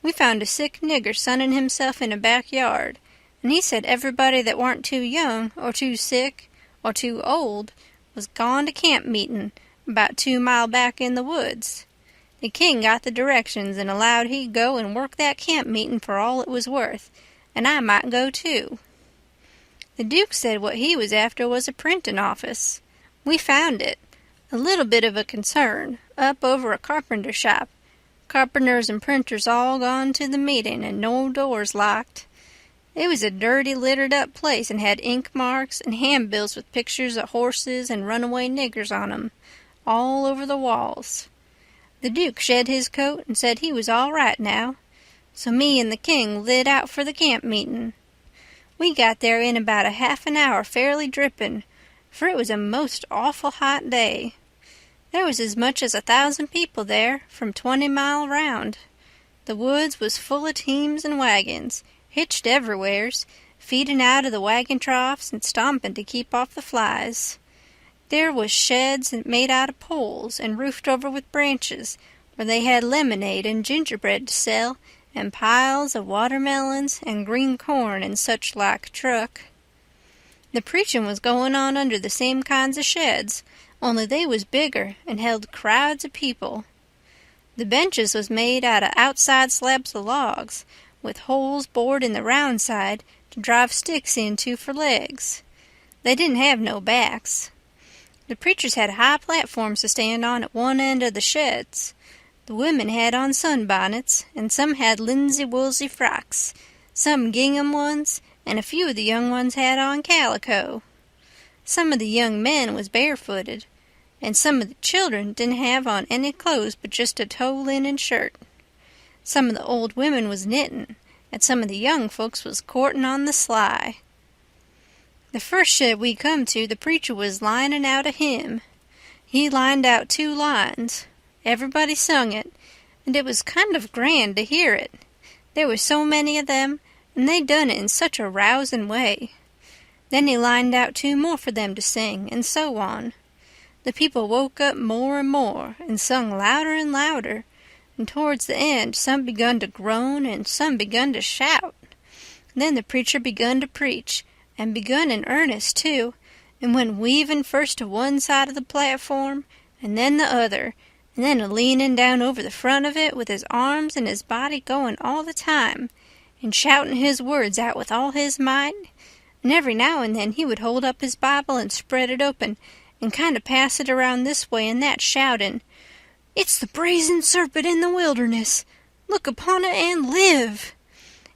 We found a sick nigger sunning himself in a backyard, and he said everybody that warn't too young or too sick or too old was gone to camp meeting about 2 mile back in the woods. The king got the directions and allowed he'd go and work that camp meeting for all it was worth, and I might go too. The Duke said what he was after was a printing office. We found it, a little bit of a concern, up over a carpenter shop. Carpenters and printers all gone to the meeting and no doors locked. It was a dirty, littered-up place and had ink marks and handbills with pictures of horses and runaway niggers on 'em, all over the walls. The Duke shed his coat and said he was all right now, so me and the King lit out for the camp meeting. We got there in about a half an hour fairly dripping, for it was a most awful hot day. There was as much as 1,000 people there, from 20 mile round. The woods was full of teams and wagons, hitched everywheres, feeding out of the wagon troughs and stomping to keep off the flies. There was sheds made out of poles and roofed over with branches, where they had lemonade and gingerbread to sell, and piles of watermelons and green corn and such like truck. The preaching was going on under the same kinds of sheds, only they was bigger and held crowds of people. The benches was made out of outside slabs of logs, with holes bored in the round side to drive sticks into for legs. They didn't have no backs. The preachers had high platforms to stand on at one end of the sheds. The women had on sunbonnets, and some had linsey-woolsey frocks, some gingham ones, and a few of the young ones had on calico. Some of the young men was barefooted, and some of the children didn't have on any clothes but just a tow linen shirt. Some of the old women was knitting, and some of the young folks was courting on the sly. The first shed we come to, the preacher was lining out a hymn. He lined out 2 lines. Everybody sung it, and it was kind of grand to hear it. There was so many of them, and they done it in such a rousing way. Then he lined out 2 more for them to sing, and so on. The people woke up more and more, and sung louder and louder, and towards the end some begun to groan and some begun to shout. Then the preacher begun to preach, and begun in earnest too, and went weaving first to one side of the platform, and then the other, and then a-leaning down over the front of it with his arms and his body going all the time, and shouting his words out with all his might, and every now and then he would hold up his Bible and spread it open, and kind of pass it around this way and that, shouting, "It's the brazen serpent in the wilderness! Look upon it and live!"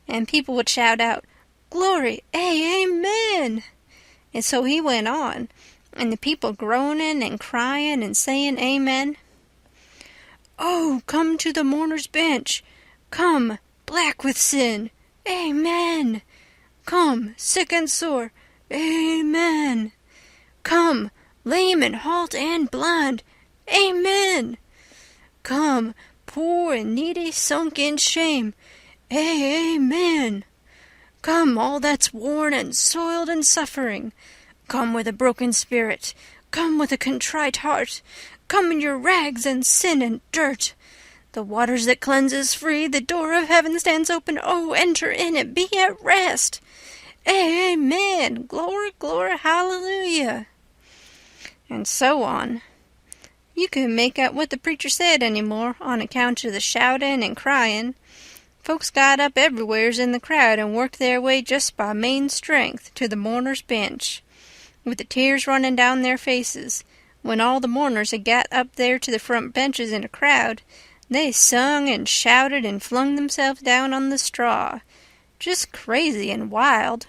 And people would shout out, "Glory, amen!" And so he went on, and the people groaning and crying and saying amen. "Oh, come to the mourner's bench! Come, black with sin! Amen! Come, sick and sore! Amen! Come, lame and halt and blind! Amen! Come, poor and needy, sunk in shame! Amen! Come, all that's worn and soiled and suffering! Come with a broken spirit! Come with a contrite heart! Come in your rags and sin and dirt! The waters that cleanses free, the door of heaven stands open. Oh, enter in it, be at rest! Amen! Glory, glory, hallelujah!" And so on. You couldn't make out what the preacher said any more on account of the shouting and crying. Folks got up everywheres in the crowd and worked their way just by main strength to the mourner's bench, with the tears running down their faces. When all the mourners had got up there to the front benches in a crowd, they sung and shouted and flung themselves down on the straw, just crazy and wild.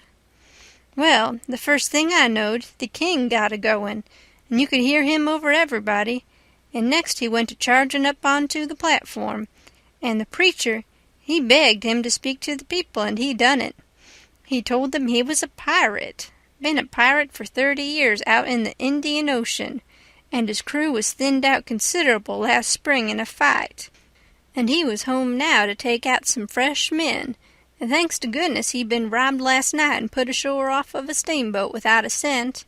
Well, the first thing I knowed, the King got a-going, and you could hear him over everybody, and next he went to charging up onto the platform, and the preacher, he begged him to speak to the people, and he done it. He told them he was a pirate, been a pirate for 30 years out in the Indian Ocean, and his crew was thinned out considerable last spring in a fight, and he was home now to take out some fresh men, and thanks to goodness he'd been robbed last night and put ashore off of a steamboat without a cent,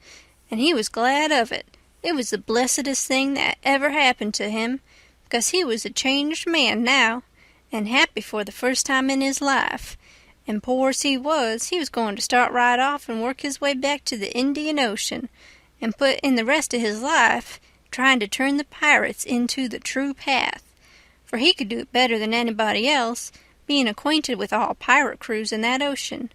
and he was glad of it. It was the blessedest thing that ever happened to him, because he was a changed man now, and happy for the first time in his life, and poor as he was going to start right off and work his way back to the Indian Ocean, and put in the rest of his life trying to turn the pirates into the true path, for he could do it better than anybody else, being acquainted with all pirate crews in that ocean.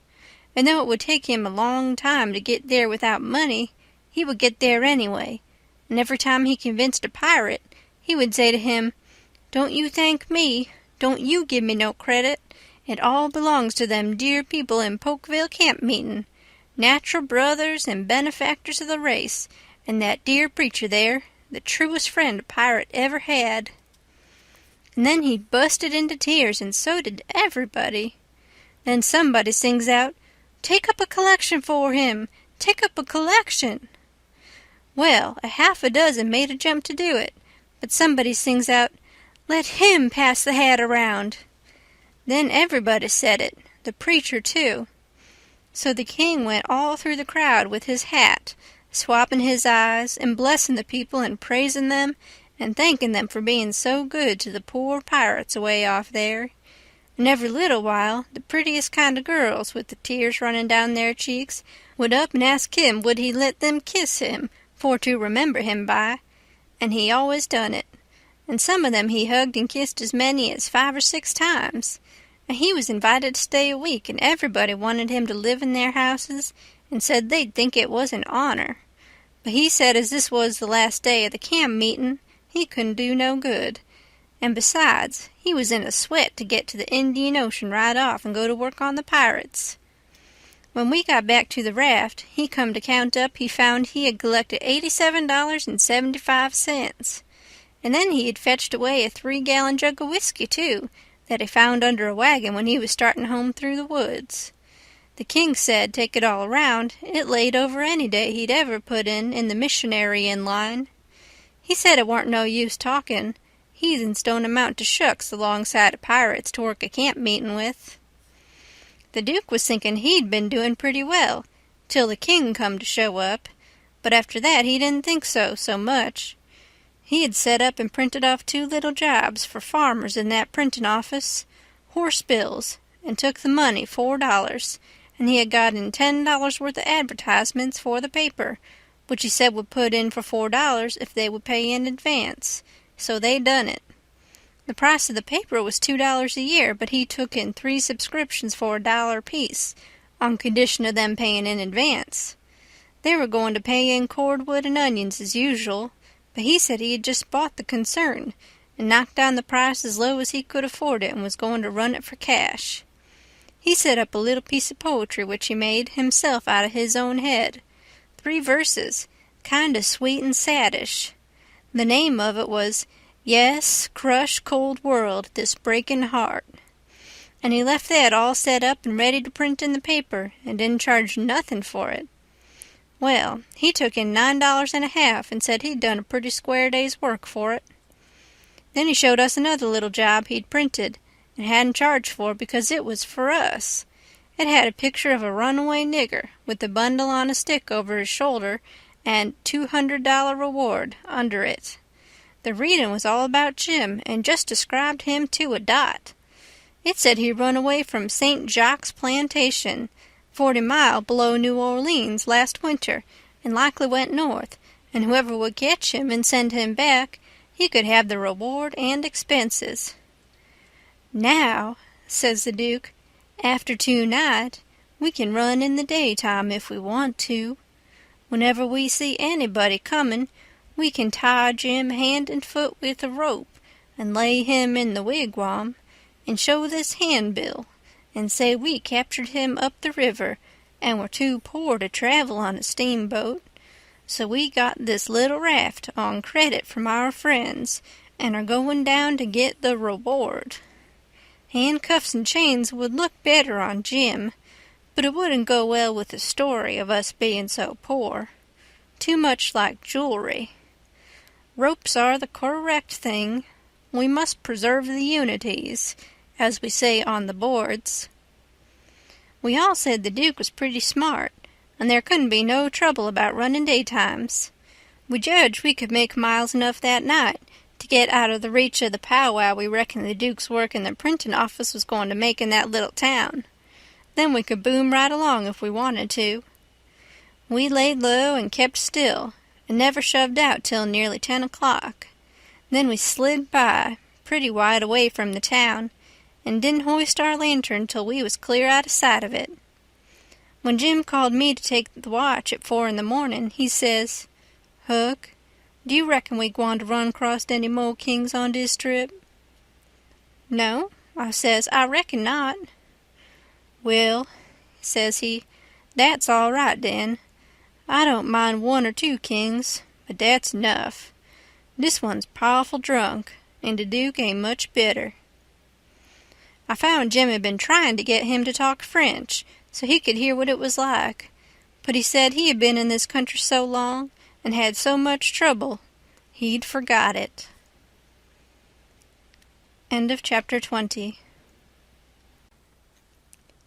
and though it would take him a long time to get there without money, he would get there anyway, and every time he convinced a pirate, he would say to him, "Don't you thank me, don't you give me no credit, it all belongs to them dear people in Pokeville camp meetin', natural brothers and benefactors of the race, and that dear preacher there, the truest friend a pirate ever had." And then he busted into tears, and so did everybody. Then somebody sings out, "Take up a collection for him! Take up a collection!" Well, a half a dozen made a jump to do it, but somebody sings out, "Let him pass the hat around." Then everybody said it, the preacher too. So the king went all through the crowd with his hat, swapping his eyes and blessing the people and praising them and thanking them for being so good to the poor pirates away off there. And every little while the prettiest kind of girls, with the tears running down their cheeks, would up and ask him would he let them kiss him for to remember him by, and he always done it. And some of them he hugged and kissed as many as 5 or 6 times. And he was invited to stay a week, and everybody wanted him to live in their houses and said they'd think it was an honor. But he said as this was the last day of the camp meeting, he couldn't do no good. And besides, he was in a sweat to get to the Indian Ocean right off and go to work on the pirates. When we got back to the raft, he come to count up he found he had collected $87.75. And then he had fetched away a 3-gallon jug of whiskey, too, that he found under a wagon when he was starting home through the woods. The king said, take it all around, it laid over any day he'd ever put in the missionary-in line. He said it warn't no use talking. Heathens don't amount to shucks alongside of pirates to work a camp meeting with. The Duke was thinking he'd been doing pretty well, till the king come to show up, but after that he didn't think so much. He had set up and printed off 2 little jobs for farmers in that printing office, horse bills, and took the money, $4, and he had got in $10 worth of advertisements for the paper, which he said would put in for $4 if they would pay in advance, so they done it. The price of the paper was $2 a year, but he took in 3 subscriptions for $1 apiece, on condition of them paying in advance. They were going to pay in cordwood and onions as usual, but he said he had just bought the concern and knocked down the price as low as he could afford it and was going to run it for cash. He set up a little piece of poetry which he made himself out of his own head. 3 verses, kind of sweet and saddish. The name of it was, "Yes, crush cold world, this breaking heart." And he left that all set up and ready to print in the paper and didn't charge nothing for it. Well, he took in $9.50 and said he'd done a pretty square day's work for it. Then he showed us another little job he'd printed and hadn't charged for because it was for us. It had a picture of a runaway nigger with a bundle on a stick over his shoulder and $200 reward under it. The reading was all about Jim and just described him to a dot. It said he run away from St. Jacques Plantation, 40 miles below New Orleans last winter, and likely went north, and whoever would catch him and send him back, he could have the reward and expenses. "Now," says the Duke, "after tonight, we can run in the daytime if we want to. Whenever we see anybody coming, we can tie Jim hand and foot with a rope and lay him in the wigwam and show this handbill and say we captured him up the river and were too poor to travel on a steamboat, so we got this little raft on credit from our friends and are going down to get the reward. Handcuffs and chains would look better on Jim, but it wouldn't go well with the story of us being so poor. Too much like jewelry. Ropes are the correct thing. We must preserve the unities, as we say on the boards." We all said the Duke was pretty smart, and there couldn't be no trouble about running daytimes. We judged we could make miles enough that night to get out of the reach of the powwow we reckoned the Duke's work in the printing office was going to make in that little town. Then we could boom right along if we wanted to. We laid low and kept still, and never shoved out till nearly 10 o'clock. Then we slid by, pretty wide away from the town, and didn't hoist our lantern till we was clear out of sight of it. When Jim called me to take the watch at 4 a.m, he says, "Huck, do you reckon we gwine to run across any more kings on dis trip?" "No," I says, "I reckon not." "Well," says he, "that's all right den. I don't mind 1 or 2 kings, but that's enough. Dis one's powerful drunk, and de Duke ain't much better." I found Jim had been trying to get him to talk French, so he could hear what it was like, but he said he had been in this country so long and had so much trouble, he'd forgot it. End of chapter 20.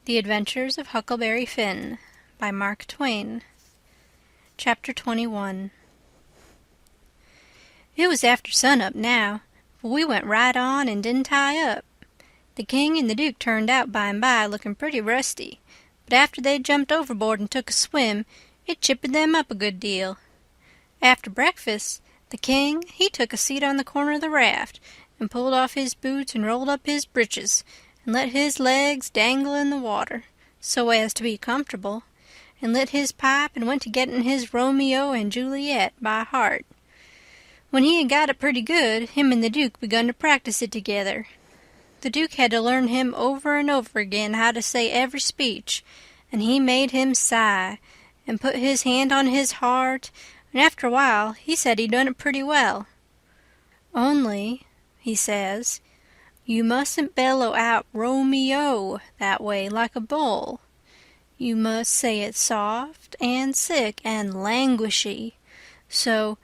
The Adventures of Huckleberry Finn by Mark Twain. Chapter 21. It was after sunup now, but we went right on and didn't tie up. The king and the duke turned out by and by looking pretty rusty, but after they'd jumped overboard and took a swim, it chippered them up a good deal. After breakfast, the king, he took a seat on the corner of the raft, and pulled off his boots and rolled up his breeches, and let his legs dangle in the water, so as to be comfortable, and lit his pipe and went to getting his Romeo and Juliet by heart. When he had got it pretty good, him and the Duke begun to practice it together. The Duke had to learn him over and over again how to say every speech, and he made him sigh, and put his hand on his heart, and after a while he said he'd done it pretty well. "Only," he says, "you mustn't bellow out Romeo that way like a bull. You must say it soft and sick and languishy, so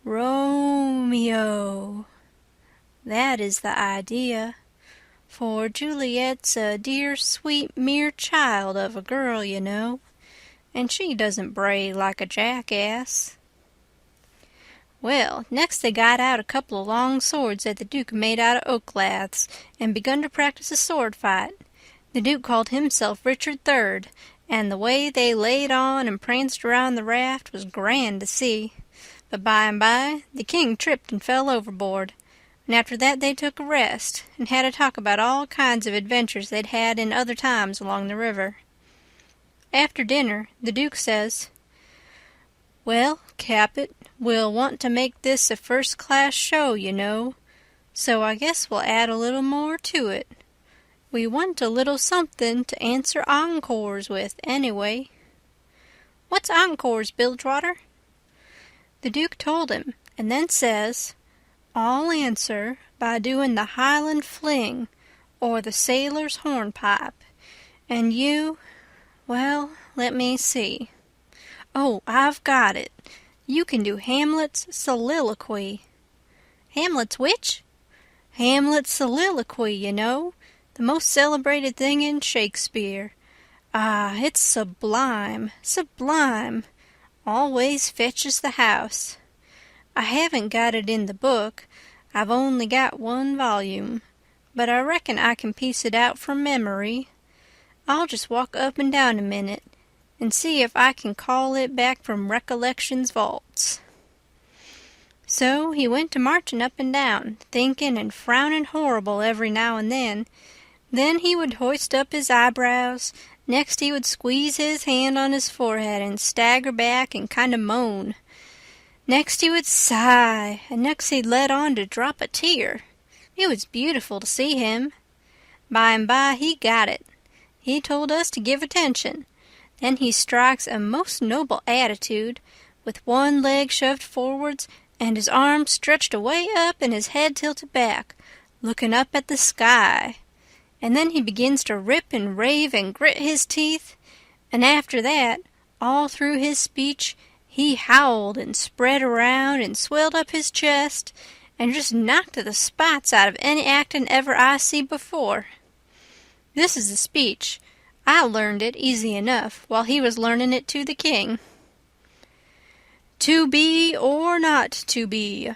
Romeo. That is the idea. For Juliet's a dear, sweet, mere child of a girl, you know, and she doesn't bray like a jackass." Well, next they got out a couple of long swords that the Duke made out of oak laths, and begun to practice a sword fight. The Duke called himself Richard III, and the way they laid on and pranced around the raft was grand to see. But by and by the king tripped and fell overboard, and after that they took a rest, and had a talk about all kinds of adventures they'd had in other times along the river. After dinner the Duke says, "Well, Capet, we'll want to make this a first-class show, you know, so I guess we'll add a little more to it. We want a little something to answer encores with, anyway." "What's encores, Bilgewater?" The Duke told him, and then says, "I'll answer by doing the Highland fling, or the sailor's hornpipe, and you, well, let me see. Oh, I've got it. You can do Hamlet's soliloquy." "Hamlet's which?" "Hamlet's soliloquy, you know, the most celebrated thing in Shakespeare. Ah, it's sublime, sublime. Always fetches the house. I haven't got it in the book. I've only got 1 volume, but I reckon I can piece it out from memory. I'll just walk up and down a minute, and see if I can call it back from recollection's vaults." So he went to marching up and down, thinking and frowning horrible every now and then. Then he would hoist up his eyebrows, next he would squeeze his hand on his forehead and stagger back and kind of moan. Next he would sigh, and next he'd let on to drop a tear. It was beautiful to see him. By and by he got it. He told us to give attention. Then he strikes a most noble attitude, with one leg shoved forwards and his arms stretched away up and his head tilted back, looking up at the sky. And then he begins to rip and rave and grit his teeth, and after that, all through his speech, he howled and spread around and swelled up his chest and just knocked the spots out of any actin' ever I see before. This is the speech. I learned it easy enough while he was learning it to the king. "To be or not to be,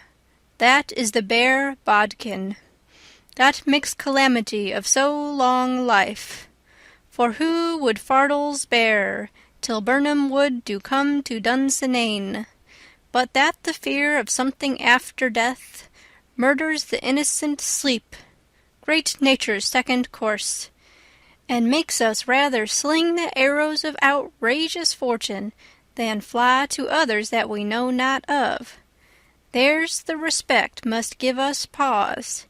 that is the bare bodkin. That mixed calamity of so long life. For who would fardels bear till Birnam wood do come to Dunsinane, but that the fear of something after death murders the innocent sleep, great nature's second course, and makes us rather sling the arrows of outrageous fortune than fly to others that we know not of. There's the respect must give us pause.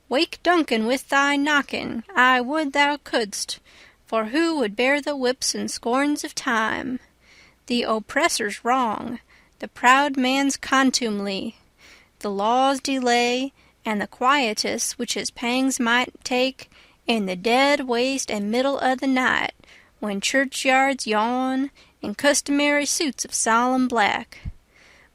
Wake Duncan with thy knocking, I would thou couldst, for who would bear the whips and scorns of time? The oppressor's wrong, the proud man's contumely, the law's delay, and the quietus which his pangs might take in the dead waste and middle of the night, when churchyards yawn in customary suits of solemn black.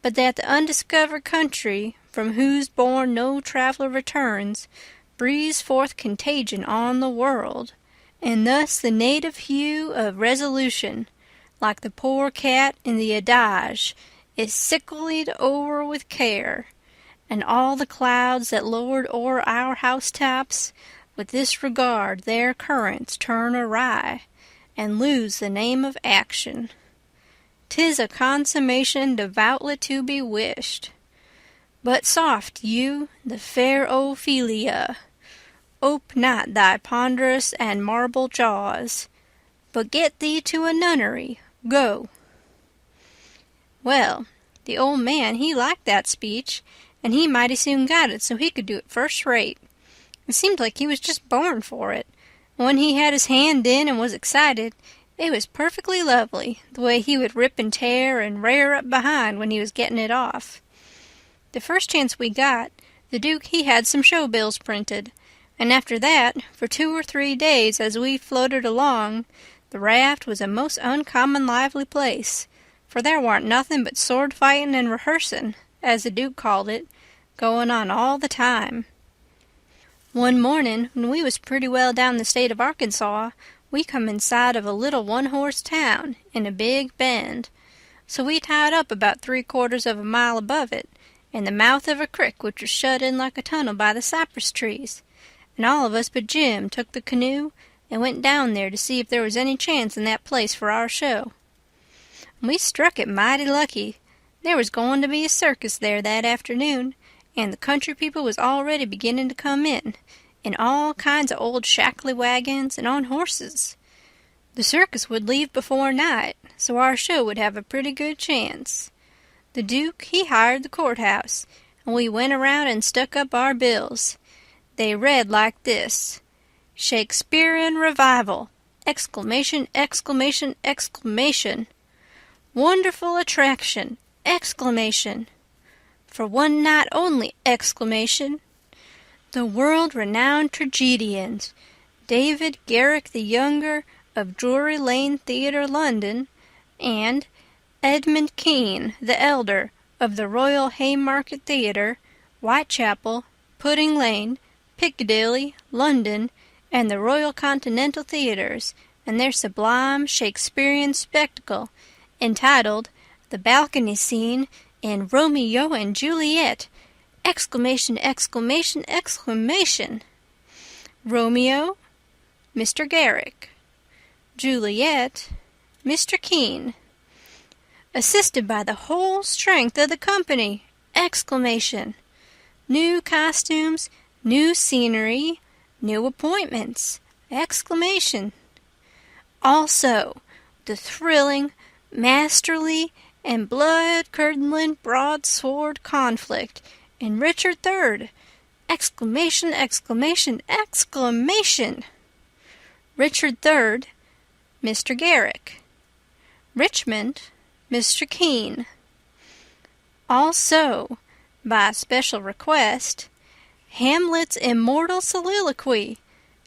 But that the undiscovered country, from whose bourne no traveller returns, breathes forth contagion on the world, and thus the native hue of resolution, like the poor cat in the adage, is sicklied o'er with care, and all the clouds that lowered o'er our housetops with this regard their currents turn awry, and lose the name of action. 'Tis a consummation devoutly to be wished. But soft, you, the fair Ophelia, ope not thy ponderous and marble jaws, but get thee to a nunnery, go. Well, the old man he liked that speech, and he mighty soon got it so he could do it first rate. It seemed like he was just born for it. When he had his hand in and was excited, it was perfectly lovely, the way he would rip and tear and rair up behind when he was getting it off. The first chance we got, the Duke he had some show bills printed, and after that, for 2 or 3 days as we floated along, the raft was a most uncommon lively place, for there warn't nothing but sword-fighting and rehearsing, as the Duke called it, going on all the time. One morning, when we was pretty well down the state of Arkansas, we come in sight of a little one-horse town in a big bend, so we tied up about 3/4 of a mile above it, in the mouth of a crick which was shut in like a tunnel by the cypress trees, and all of us but Jim took the canoe and went down there to see if there was any chance in that place for our show. We struck it mighty lucky. There was going to be a circus there that afternoon, and the country people was already beginning to come in all kinds of old shackly wagons and on horses. The circus would leave before night, so our show would have a pretty good chance. The Duke, he hired the courthouse, and we went around and stuck up our bills. They read like this: Shakespearean Revival! Exclamation, exclamation, exclamation! Wonderful attraction! Exclamation! For one night only! Exclamation! The world-renowned tragedians, David Garrick the Younger of Drury Lane Theatre, London, and Edmund Kean the Elder of the Royal Haymarket Theatre, Whitechapel, Pudding Lane, Piccadilly, London, and the Royal Continental Theatres, and their sublime Shakespearean spectacle, entitled The Balcony Scene in Romeo and Juliet! Exclamation, exclamation, exclamation! Romeo, Mr. Garrick. Juliet, Mr. Kean. Assisted by the whole strength of the company! Exclamation! New costumes, new scenery, new appointments! Exclamation! Also, the thrilling, masterly, and blood-curdling broadsword conflict in Richard III! Exclamation, exclamation, exclamation! Richard III, Mr. Garrick. Richmond, Mr. Kean. Also, by special request, Hamlet's immortal soliloquy!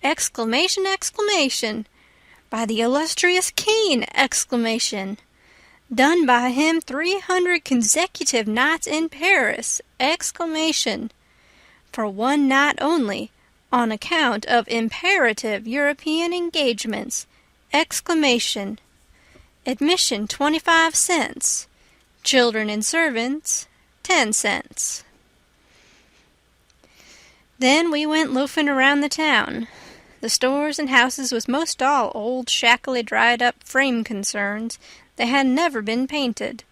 Exclamation, exclamation! By the illustrious Kean! Exclamation! Done by him 300 consecutive nights in Paris! Exclamation! For one night only, on account of imperative European engagements! Exclamation! Admission 25 cents. Children and servants 10 cents. Then we went loafing around the town. The stores and houses was most all old, shackly, dried-up frame concerns that had never been painted.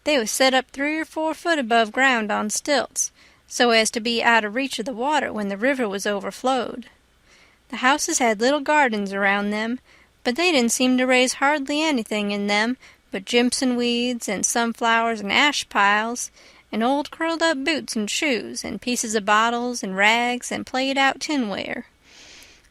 They was set up 3 or 4 foot above ground on stilts, so as to be out of reach of the water when the river was overflowed. The houses had little gardens around them, but they didn't seem to raise hardly anything in them but Jimson weeds and sunflowers and ash piles, and old curled-up boots and shoes, and pieces of bottles and rags and played-out tinware.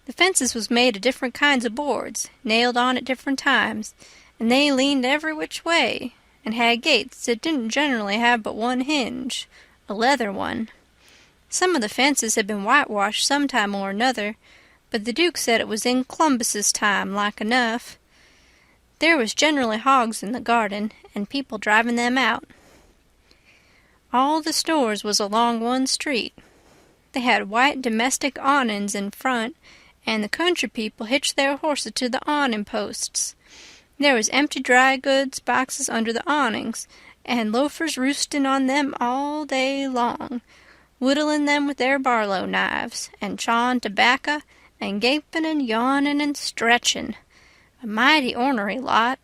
The fences was made of different kinds of boards, nailed on at different times, and they leaned every which way, and had gates that didn't generally have but one hinge, a leather one. Some of the fences had been whitewashed some time or another, but the Duke said it was in Columbus's time, like enough. There was generally hogs in the garden, and people driving them out. All the stores was along one street. They had white domestic awnings in front, and the country people hitched their horses to the awning posts. There was empty dry goods boxes under the awnings, and loafers roosting on them all day long, whittling them with their barlow knives, and chawing tobacco, and gaping and yawning and stretching. A mighty ornery lot.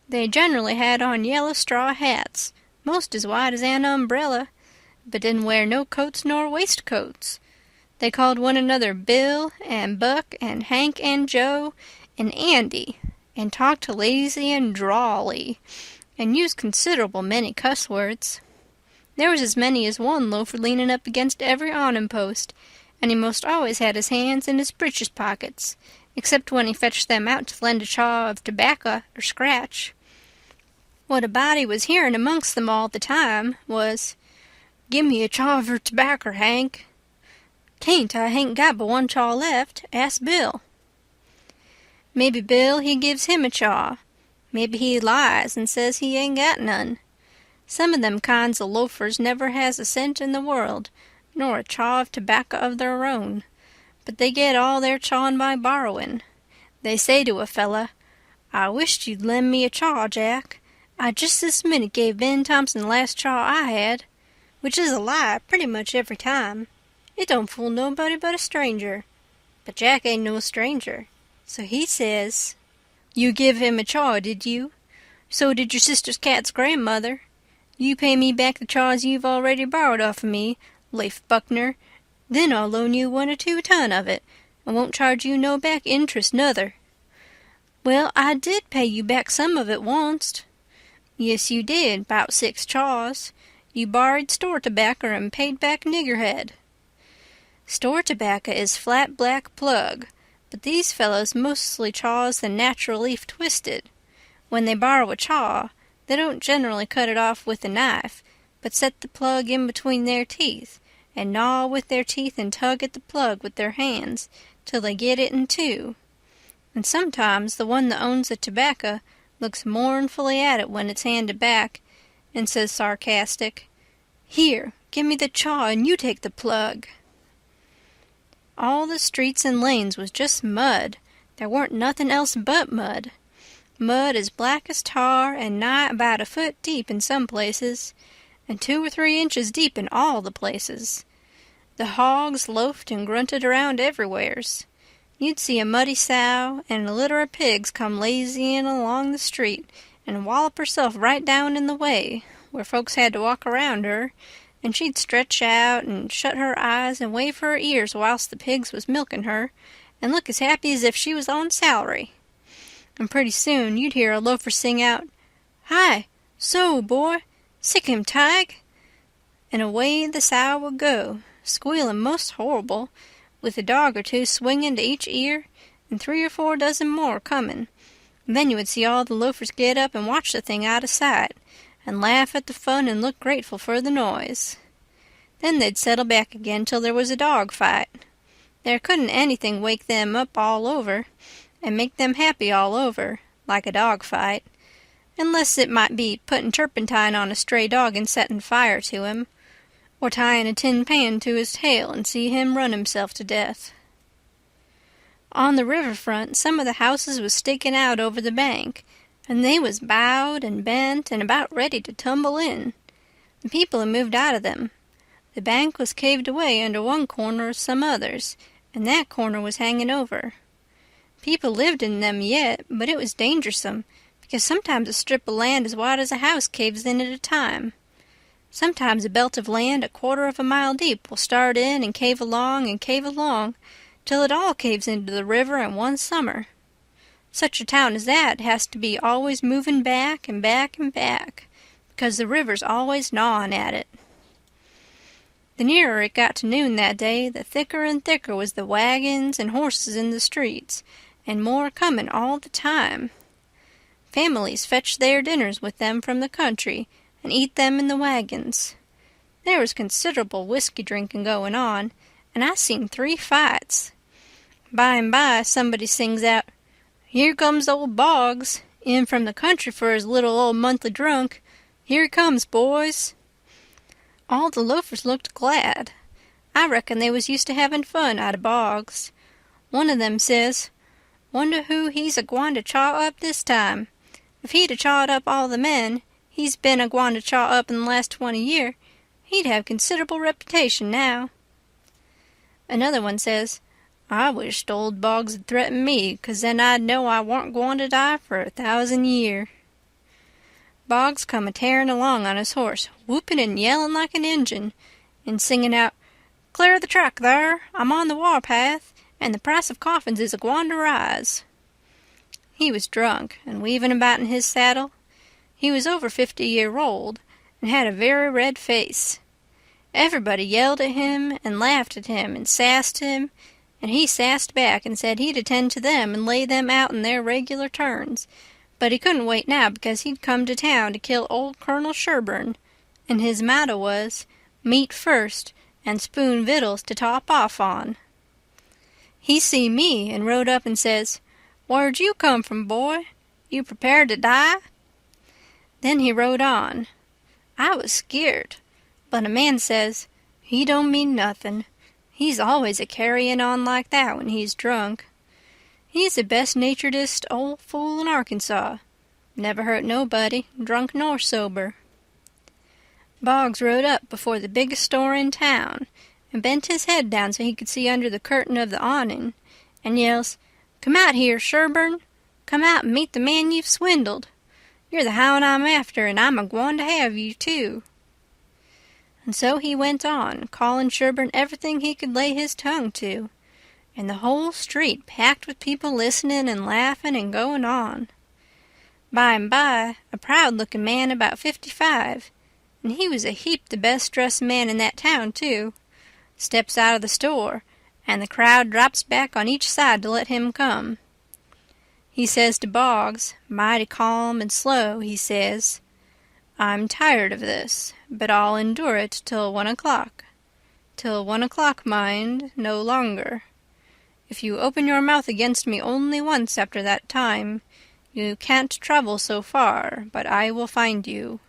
They generally had on yellow straw hats, most as wide as an umbrella, but didn't wear no coats nor waistcoats. They called one another Bill and Buck and Hank and Joe and Andy, and talked lazy and drawly, and used considerable many cuss words. There was as many as one loafer leaning up against every awning post, and he most always had his hands in his breeches pockets, except when he fetched them out to lend a chaw of tobacco or scratch. What a body was hearing amongst them all the time was, "Gimme a chaw of your tobaccer, Hank." "'Tain't, I hain't got but one chaw left. Ask Bill." Maybe Bill, he gives him a chaw. Maybe he lies and says he ain't got none. Some of them kinds of loafers never has a cent in the world, nor a chaw of tobacco of their own, but they get all their chawing by borrowing. They say to a fella, "I wisht you'd lend me a chaw, Jack. I just this minute gave Ben Thompson the last chaw I had," which is a lie pretty much every time. It don't fool nobody but a stranger. But Jack ain't no stranger, so he says, "You give him a chaw, did you? So did your sister's cat's grandmother. You pay me back the chaws you've already borrowed off of me, Leif Buckner, then I'll loan you 1 or 2 ton of it, and won't charge you no back interest nuther." "Well, I did pay you back some of it onct." "Yes, you did, 'bout 6 chaws. You borrowed store tobacco and paid back niggerhead." Store tobacco is flat black plug, but these fellows mostly chaws the natural leaf twisted. When they borrow a chaw, they don't generally cut it off with a knife, but set the plug in between their teeth, and gnaw with their teeth and tug at the plug with their hands till they get it in two. And sometimes the one that owns the tobacco looks mournfully at it when it's handed back, and says sarcastic, "Here, give me the chaw and you take the plug." All the streets and lanes was just mud. There weren't nothing else but mud. Mud as black as tar and nigh about a foot deep in some places, and 2 or 3 inches deep in all the places. The hogs loafed and grunted around everywheres. You'd see a muddy sow and a litter of pigs come lazying along the street and wallop herself right down in the way, where folks had to walk around her, and she'd stretch out and shut her eyes and wave her ears whilst the pigs was milking her, and look as happy as if she was on salary. And pretty soon you'd hear a loafer sing out, "Hi, so, boy, sick him, Tige," and away the sow would go, squealing most horrible, with a dog or 2 swinging to each ear, and 3 or 4 dozen more coming. And then you would see all the loafers get up and watch the thing out of sight, and laugh at the fun and look grateful for the noise. Then they'd settle back again till there was a dog fight. There couldn't anything wake them up all over, and make them happy all over, like a dog fight, unless it might be putting turpentine on a stray dog and setting fire to him, or tying a tin pan to his tail and see him run himself to death. On the riverfront some of the houses was sticking out over the bank, and they was bowed and bent and about ready to tumble in. The people had moved out of them. The bank was caved away under one corner of some others, and that corner was hanging over. People lived in them yet, but it was dangersome, because sometimes a strip of land as wide as a house caves in at a time. Sometimes a belt of land 1/4 of a mile deep will start in and cave along, till it all caves into the river in one summer. Such a town as that has to be always moving back and back and back, because the river's always gnawing at it. The nearer it got to noon that day, the thicker and thicker was the wagons and horses in the streets, and more coming all the time. Families fetched their dinners with them from the country, and eat them in the wagons. There was considerable whiskey drinking going on, and I seen 3 fights. By and by somebody sings out, "Here comes old Boggs, in from the country for his little old monthly drunk. Here he comes, boys." All the loafers looked glad. I reckon they was used to having fun out of Boggs. One of them says, "Wonder who he's a-gwine to chaw up this time. If he'd a-chawed up all the men he's been a-gwine to chaw up in the last 20 year, he'd have considerable reputation now." Another one says, "I wisht old Boggs had threatened me, 'cause then I'd know I warn't gwine to die for 1,000 year." Boggs come a-tearing along on his horse, whooping and yelling like an Injun, and singing out, "Clear the track thar! I'm on the war-path, and the price of coffins is a-gwine to rise." He was drunk and weaving about in his saddle. He was over 50 year old, and had a very red face. Everybody yelled at him and laughed at him and sassed him, and he sassed back and said he'd attend to them and lay them out in their regular turns, but he couldn't wait now because he'd come to town to kill old Colonel Sherburne, and his motto was, "Meat first and spoon victuals to top off on." He see me and rode up and says, "Where'd you come from, boy? You prepared to die?" Then he rode on. I was skeered, but a man says, "He don't mean nothin'. He's always a-carryin' on like that when he's drunk. He's the best-naturedest old fool in Arkansas. Never hurt nobody, drunk nor sober." Boggs rode up before the biggest store in town, and bent his head down so he could see under the curtain of the awning, and yells, "Come out here, Sherburne! Come out and meet the man you've swindled. You're the hound I'm after, and I'm a-gwine to have you, too." And so he went on, calling Sherburne everything he could lay his tongue to, and the whole street packed with people listening and laughing and going on. By and by, a proud-looking man about 55, and he was a heap the best-dressed man in that town, too, steps out of the store, and the crowd drops back on each side to let him come. He says to Boggs, mighty calm and slow, he says, "I'm tired of this, but I'll endure it till 1 o'clock. Till 1 o'clock, mind, no longer. If you open your mouth against me only once after that time, you can't travel so far, but I will find you."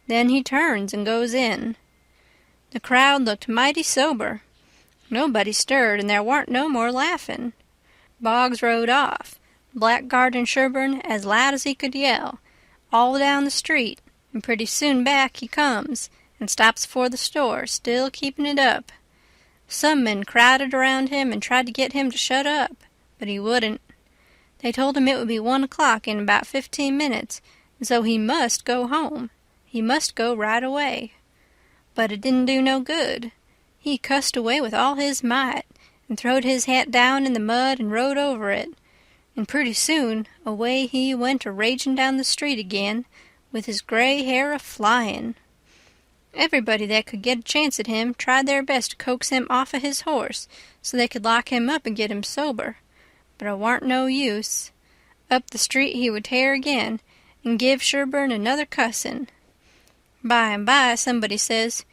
Then he turns and goes in. The crowd looked mighty sober. Nobody stirred, and there warn't no more laughing. Boggs rode off, blackguarding Sherburne as loud as he could yell, all down the street, and pretty soon back he comes, and stops before the store, still keeping it up. Some men crowded around him and tried to get him to shut up, but he wouldn't. They told him it would be 1 o'clock in about 15 minutes, and so he must go home. He must go right away. But it didn't do no good. He cussed away with all his might, and throwed his hat down in the mud and rode over it, and pretty soon away he went a-raging down the street again, with his gray hair a-flying. Everybody that could get a chance at him tried their best to coax him off of his horse so they could lock him up and get him sober, but it warn't no use. Up the street he would tear again, and give Sherburne another cussing. By and by somebody says,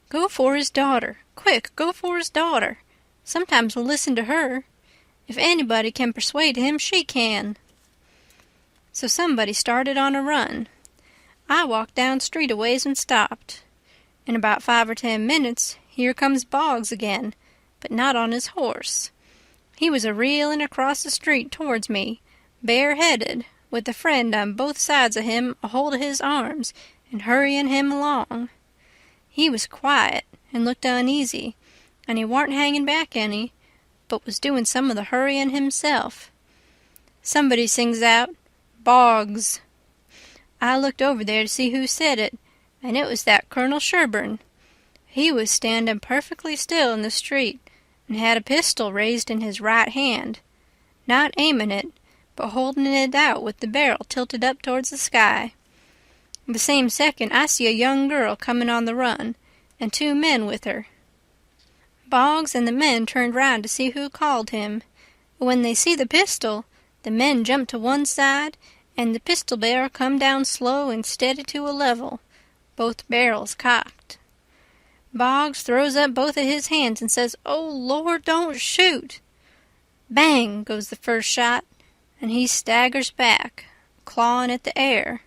"Go for his daughter, quick, go for his daughter. Sometimes we'll listen to her. If anybody can persuade him, she can." So somebody started on a run. I walked down street a ways and stopped. In about 5 or 10 minutes, here comes Boggs again, but not on his horse. He was a-reeling across the street towards me, bareheaded, with a friend on both sides of him a-hold of his arms and hurrying him along. He was quiet and looked uneasy, and he warn't hanging back any, but was doing some of the hurrying himself. Somebody sings out, "Boggs." I looked over there to see who said it, and it was that Colonel Sherburne. He was standing perfectly still in the street, and had a pistol raised in his right hand, not aiming it, but holding it out with the barrel tilted up towards the sky. The same second I see a young girl coming on the run, and 2 men with her. Boggs and the men turned round to see who called him, but when they see the pistol, the men jumped to one side, and the pistol barrel come down slow and steady to a level, both barrels cocked. Boggs throws up both of his hands and says, "Oh, Lord, don't shoot!" Bang goes the first shot, and he staggers back, clawing at the air.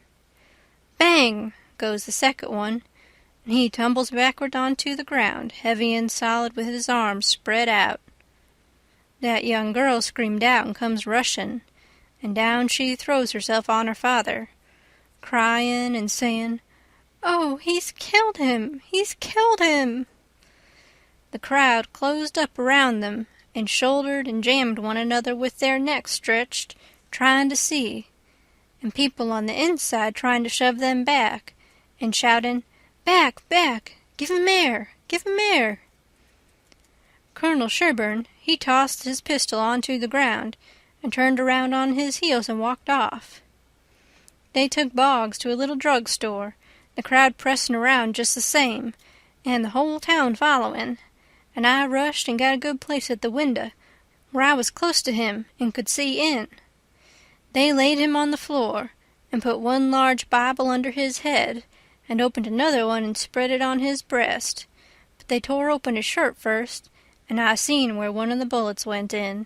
Bang goes the second one, and he tumbles backward onto the ground, heavy and solid with his arms spread out. That young girl screamed out and comes rushing, and down she throws herself on her father, crying and saying, "Oh, he's killed him! He's killed him!" The crowd closed up around them and shouldered and jammed one another with their necks stretched, trying to see, and people on the inside trying to shove them back, and shouting, "Back, back! Give him air! Give him air!" Colonel Sherburne, he tossed his pistol onto the ground and turned around on his heels and walked off. They took Boggs to a little drug-store, the crowd pressing around just the same, and the whole town following, and I rushed and got a good place at the window, where I was close to him and could see in. They laid him on the floor and put one large Bible under his head and opened another one and spread it on his breast, but they tore open his shirt first, and I seen where one of the bullets went in.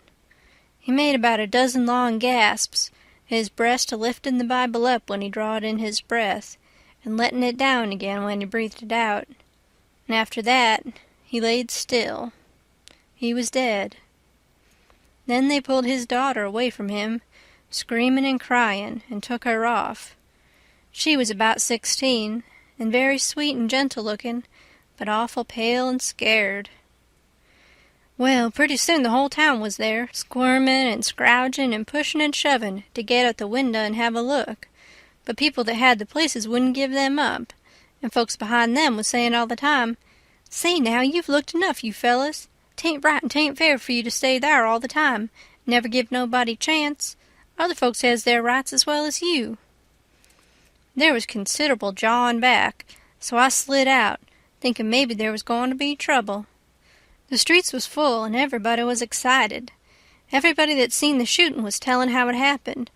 He made about a dozen long gasps, his breast lifting the Bible up when he drawed in his breath, and letting it down again when he breathed it out. And after that, he laid still. He was dead. Then they pulled his daughter away from him, screaming and crying, and took her off. She was about 16, and very sweet and gentle-looking, but awful pale and scared. Well, pretty soon the whole town was there, squirming and scrouging and pushing and shoving to get at the window and have a look, but people that had the places wouldn't give them up, and folks behind them was saying all the time, "Say now, you've looked enough, you fellas. 'Tain't right and 'tain't fair for you to stay there all the time, never give nobody chance. Other folks has their rights as well as you." There was considerable jawing back, so I slid out, thinking maybe there was going to be trouble. The streets was full, and everybody was excited. Everybody that seen the shooting was telling how it happened,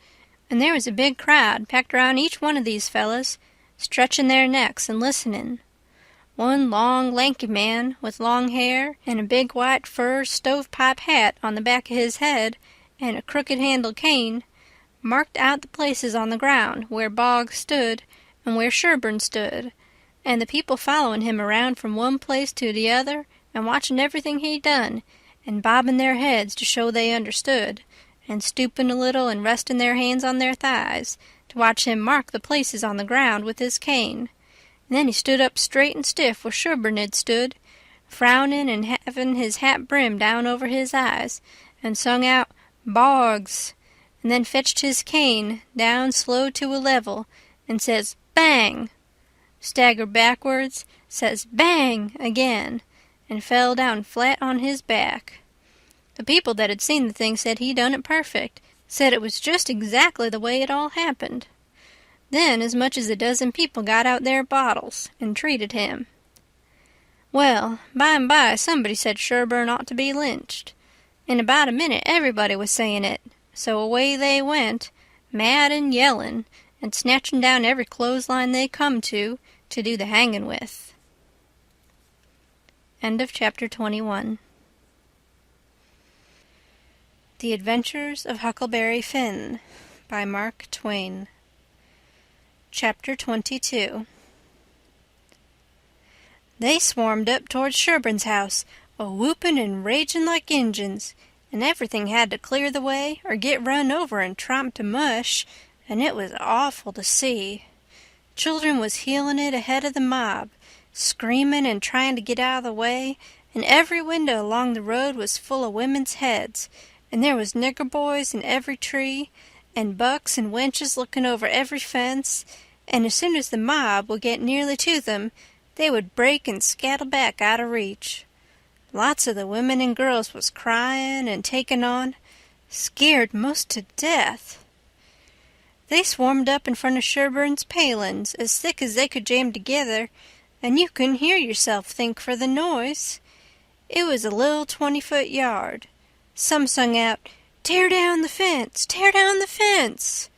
and there was a big crowd packed around each one of these fellas, stretching their necks and listening. One long, lanky man with long hair and a big white fur stovepipe hat on the back of his head and a crooked-handled cane marked out the places on the ground where Boggs stood and where Sherburne stood, and the people following him around from one place to the other and watching everything he done, and bobbing their heads to show they understood, and stooping a little and resting their hands on their thighs to watch him mark the places on the ground with his cane. And then he stood up straight and stiff where Sherburne had stood, frowning and having his hat brim down over his eyes, and sung out, "Boggs," and then fetched his cane down slow to a level, and says, "Bang!" Staggered backwards, says, "Bang!" again, and fell down flat on his back. The people that had seen the thing said he done it perfect, said it was just exactly the way it all happened. Then as much as a dozen people got out their bottles and treated him. Well, by and by somebody said Sherburne ought to be lynched. In about a minute everybody was saying it, so away they went, mad and yelling, and snatching down every clothesline they come to do the hanging with. End of chapter 21. The Adventures of Huckleberry Finn by Mark Twain. Chapter 22. They swarmed up towards Sherburne's house, a-whooping and raging like Injuns, and everything had to clear the way or get run over and tromped to mush, and it was awful to see. Children was heeling it ahead of the mob, screaming and trying to get out of the way, and every window along the road was full of women's heads, and there was nigger boys in every tree, and bucks and wenches looking over every fence, and as soon as the mob would get nearly to them, they would break and scattle back out of reach. Lots of the women and girls was crying and taking on, scared most to death. They swarmed up in front of Sherburne's palins as thick as they could jam together, and you couldn't hear yourself think for the noise. It was a little 20-foot yard. Some sung out, "Tear down the fence! Tear down the fence!"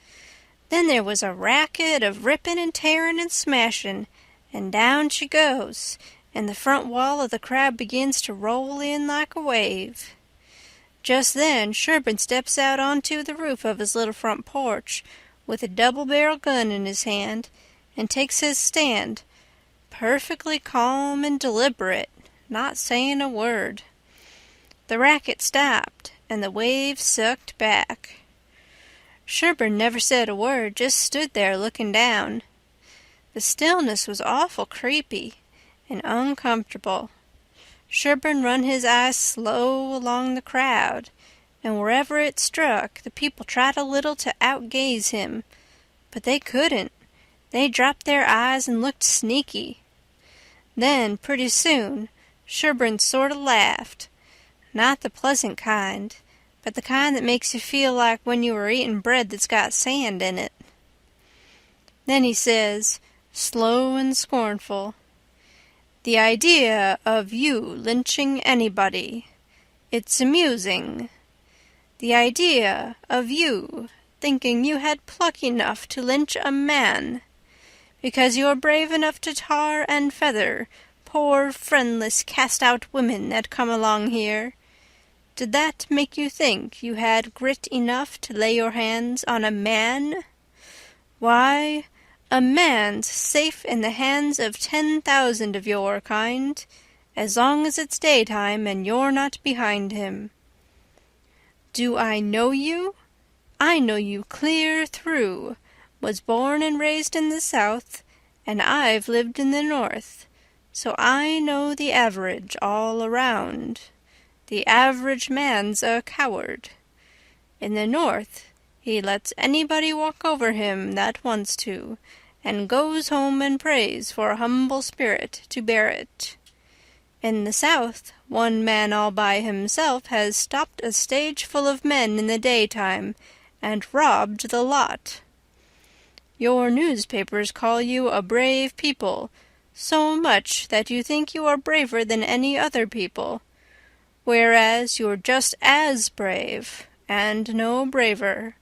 Then there was a racket of ripping and tearing and smashing, and down she goes, and the front wall of the crowd begins to roll in like a wave. Just then Sherburne steps out onto the roof of his little front porch with a double-barrel gun in his hand and takes his stand, perfectly calm and deliberate, not saying a word. The racket stopped, and the wave sucked back. Sherburne never said a word, just stood there looking down. The stillness was awful creepy and uncomfortable. Sherburne run his eyes slow along the crowd, and wherever it struck, the people tried a little to outgaze him, but they couldn't. They dropped their eyes and looked sneaky. Then, pretty soon, Sherburne sort of laughed, not the pleasant kind, but the kind that makes you feel like when you were eating bread that's got sand in it. Then he says, slow and scornful, "The idea of you lynching anybody. It's amusing. The idea of you thinking you had pluck enough to lynch a man, because you're brave enough to tar and feather poor, friendless, cast-out women that come along here. Did that make you think you had grit enough to lay your hands on a man? Why, a man's safe in the hands of 10,000 of your kind, as long as it's daytime and you're not behind him. Do I know you? I know you clear through. Was born and raised in the South, and I've lived in the North, so I know the average all around. The average man's a coward. In the North, he lets anybody walk over him that wants to, and goes home and prays for a humble spirit to bear it. In the South, one man all by himself has stopped a stage full of men in the daytime and robbed the lot. Your newspapers call you a brave people, so much that you think you are braver than any other people, whereas you're just as brave, and no braver.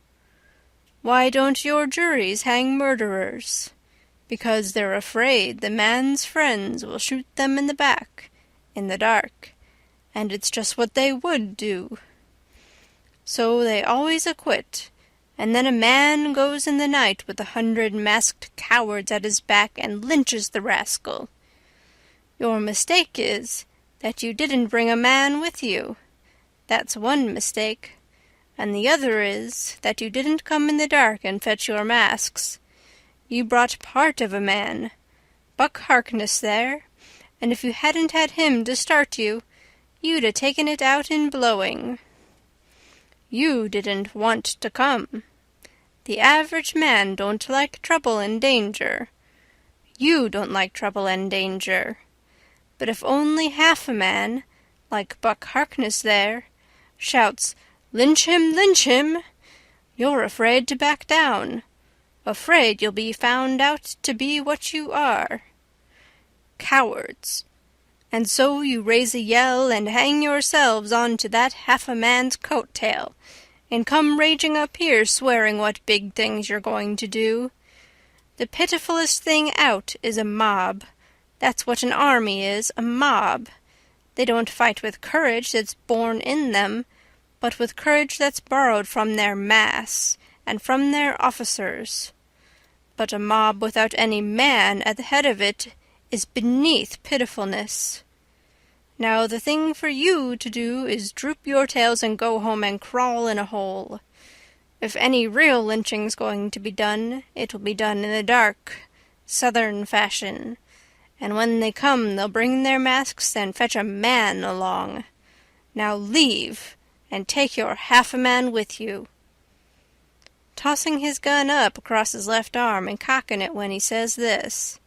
Why don't your juries hang murderers? Because they're afraid the man's friends will shoot them in the back, in the dark, and it's just what they would do. So they always acquit, and then a man goes in the night with 100 masked cowards at his back and lynches the rascal. Your mistake is that you didn't bring a man with you. That's one mistake. And the other is that you didn't come in the dark and fetch your masks. You brought part of a man, Buck Harkness there, and if you hadn't had him to start you, you'd 'a' taken it out in blowing. You didn't want to come. The average man don't like trouble and danger. You don't like trouble and danger. But if only half a man, like Buck Harkness there, shouts, 'Lynch him, lynch him!' you're afraid to back down, afraid you'll be found out to be what you are. Cowards. And so you raise a yell and hang yourselves on to that half-a-man's coat-tail, and come raging up here swearing what big things you're going to do. The pitifullest thing out is a mob. That's what an army is, a mob. They don't fight with courage that's born in them, but with courage that's borrowed from their mass and from their officers. But a mob without any man at the head of it is beneath pitifulness. Now the thing for you to do is droop your tails and go home and crawl in a hole. If any real lynching's going to be done, it will be done in the dark, Southern fashion. And when they come, they'll bring their masks and fetch a man along. Now leave, and take your half-a-man with you," tossing his gun up across his left arm and cocking it when he says this.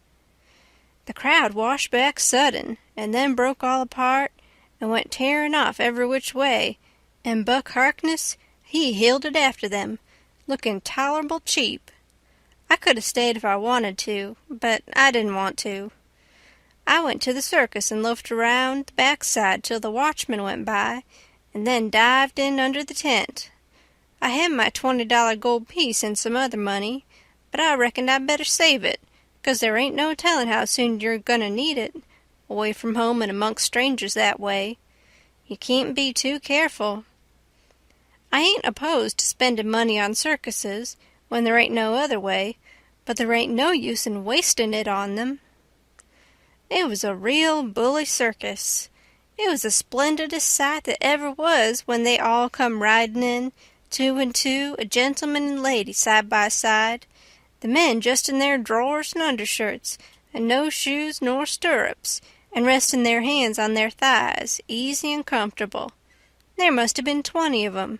The crowd washed back sudden, and then broke all apart, and went tearing off every which way, and Buck Harkness, he heeled after them, looking tolerable cheap. I could have stayed if I wanted to, but I didn't want to. I went to the circus and loafed around the backside till the watchman went by, and then dived in under the tent. I had my $20 gold piece and some other money, but I reckoned I'd better save it, 'cause there ain't no telling how soon you're gonna need it, away from home and amongst strangers that way. You can't be too careful. I ain't opposed to spending money on circuses when there ain't no other way, but there ain't no use in wasting it on them. It was a real bully circus. It was the splendidest sight that ever was when they all come riding in, 2 and 2, a gentleman and lady side by side, the men just in their drawers and undershirts, and no shoes nor stirrups, and resting their hands on their thighs, easy and comfortable. There must have been 20 of 'em,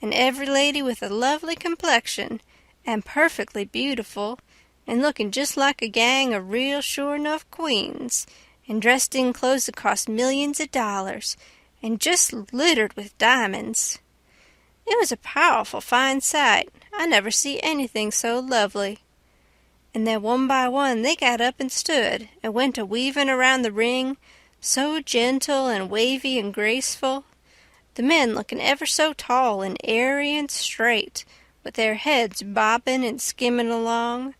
and every lady with a lovely complexion, and perfectly beautiful, and looking just like a gang of real sure-enough queens, and dressed in clothes that cost millions of dollars, and just littered with diamonds. It was a powerful fine sight. I never see anything so lovely. And then one by one they got up and stood, and went a-weaving around the ring, so gentle and wavy and graceful, the men looking ever so tall and airy and straight, with their heads bobbing and skimming along,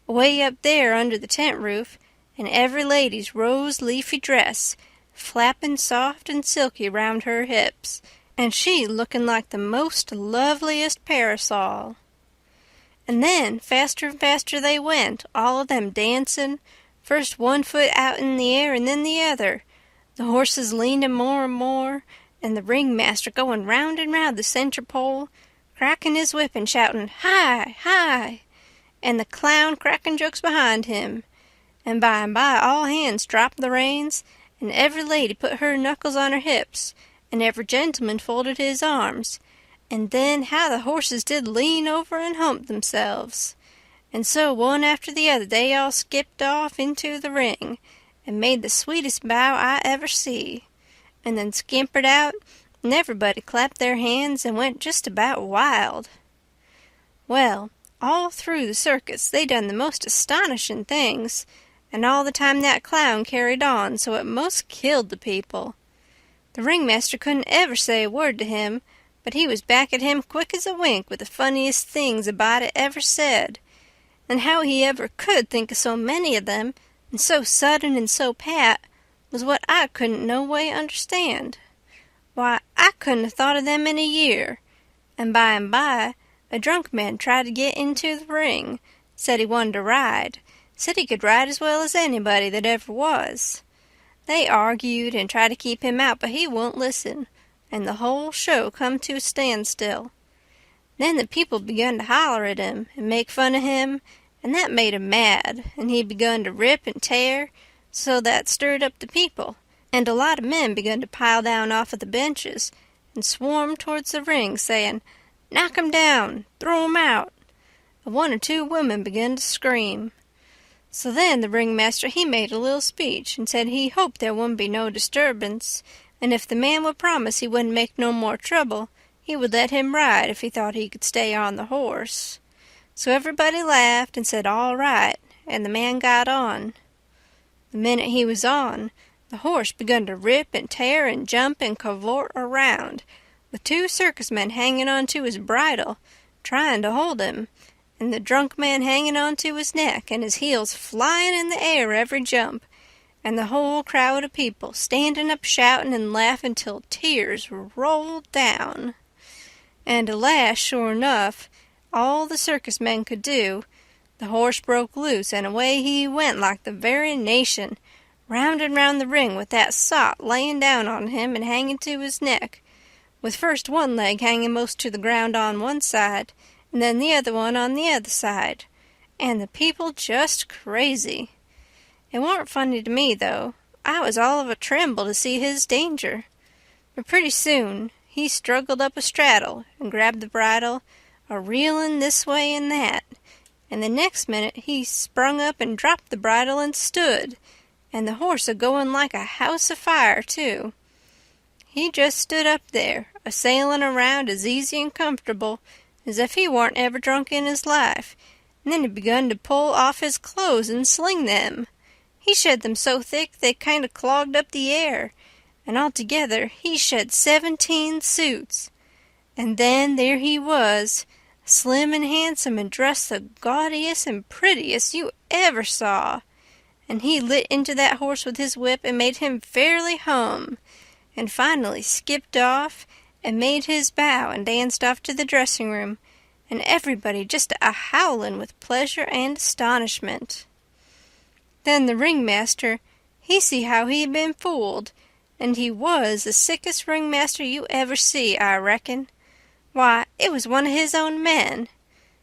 away up there under the tent roof, and every lady's rose-leafy dress flapping soft and silky round her hips, and she looking like the most loveliest parasol. And then faster and faster they went, all of them dancing, first one foot out in the air and then the other, the horses leaning more and more, and the ringmaster going round and round the center pole, cracking his whip and shouting, "Hi! Hi!" and the clown cracking jokes behind him, and by all hands dropped the reins, and every lady put her knuckles on her hips, and every gentleman folded his arms, and then how the horses did lean over and hump themselves. And so one after the other they all skipped off into the ring, and made the sweetest bow I ever see, and then scampered out, and everybody clapped their hands and went just about wild. Well, all through the circus they done the most astonishing things, and all the time that clown carried on so it most killed the people. The ringmaster couldn't ever say a word to him, but he was back at him quick as a wink with the funniest things a body ever said, and how he ever could think of so many of them, and so sudden and so pat, was what I couldn't no way understand. Why, I couldn't have thought of them in a year, and by, a drunk man tried to get into the ring, said he wanted to ride, said he could ride as well as anybody that ever was. They argued and tried to keep him out, but he wouldn't listen, and the whole show come to a standstill. Then the people begun to holler at him and make fun of him, and that made him mad, and he begun to rip and tear, so that stirred up the people, and a lot of men begun to pile down off of the benches and swarm towards the ring, saying, "Knock 'em down! Throw 'em out!" And 1 or 2 women begun to scream. So then the ringmaster he made a little speech and said he hoped there wouldn't be no disturbance, and if the man would promise he wouldn't make no more trouble, he would let him ride if he thought he could stay on the horse. So everybody laughed and said all right, and the man got on. The minute he was on, the horse begun to rip and tear and jump and cavort around, with 2 circus men hanging on to his bridle, trying to hold him, and the drunk man hanging on to his neck, and his heels flying in the air every jump, and the whole crowd of people standing up shouting and laughing till tears rolled down. And alas, sure enough, all the circus men could do, the horse broke loose, and away he went like the very nation, round and round the ring with that sot laying down on him and hanging to his neck, with first one leg hanging most to the ground on one side, and then the other one on the other side, and the people just crazy. It warn't funny to me, though. I was all of a tremble to see his danger. But pretty soon he struggled up a straddle and grabbed the bridle, a-reeling this way and that, and the next minute he sprung up and dropped the bridle and stood, and the horse a-going like a house afire, too. He just stood up there, a-sailing around as easy and comfortable as if he warn't ever drunk in his life, and then he begun to pull off his clothes and sling them. He shed them so thick they kind of clogged up the air, and altogether he shed 17 suits. And then there he was, slim and handsome and dressed the gaudiest and prettiest you ever saw. And he lit into that horse with his whip and made him fairly hum, and finally skipped off and made his bow and danced off to the dressing-room, and everybody just a-howlin' with pleasure and astonishment. Then the ringmaster, he see how he'd been fooled, and he was the sickest ringmaster you ever see, I reckon. Why, it was one of his own men.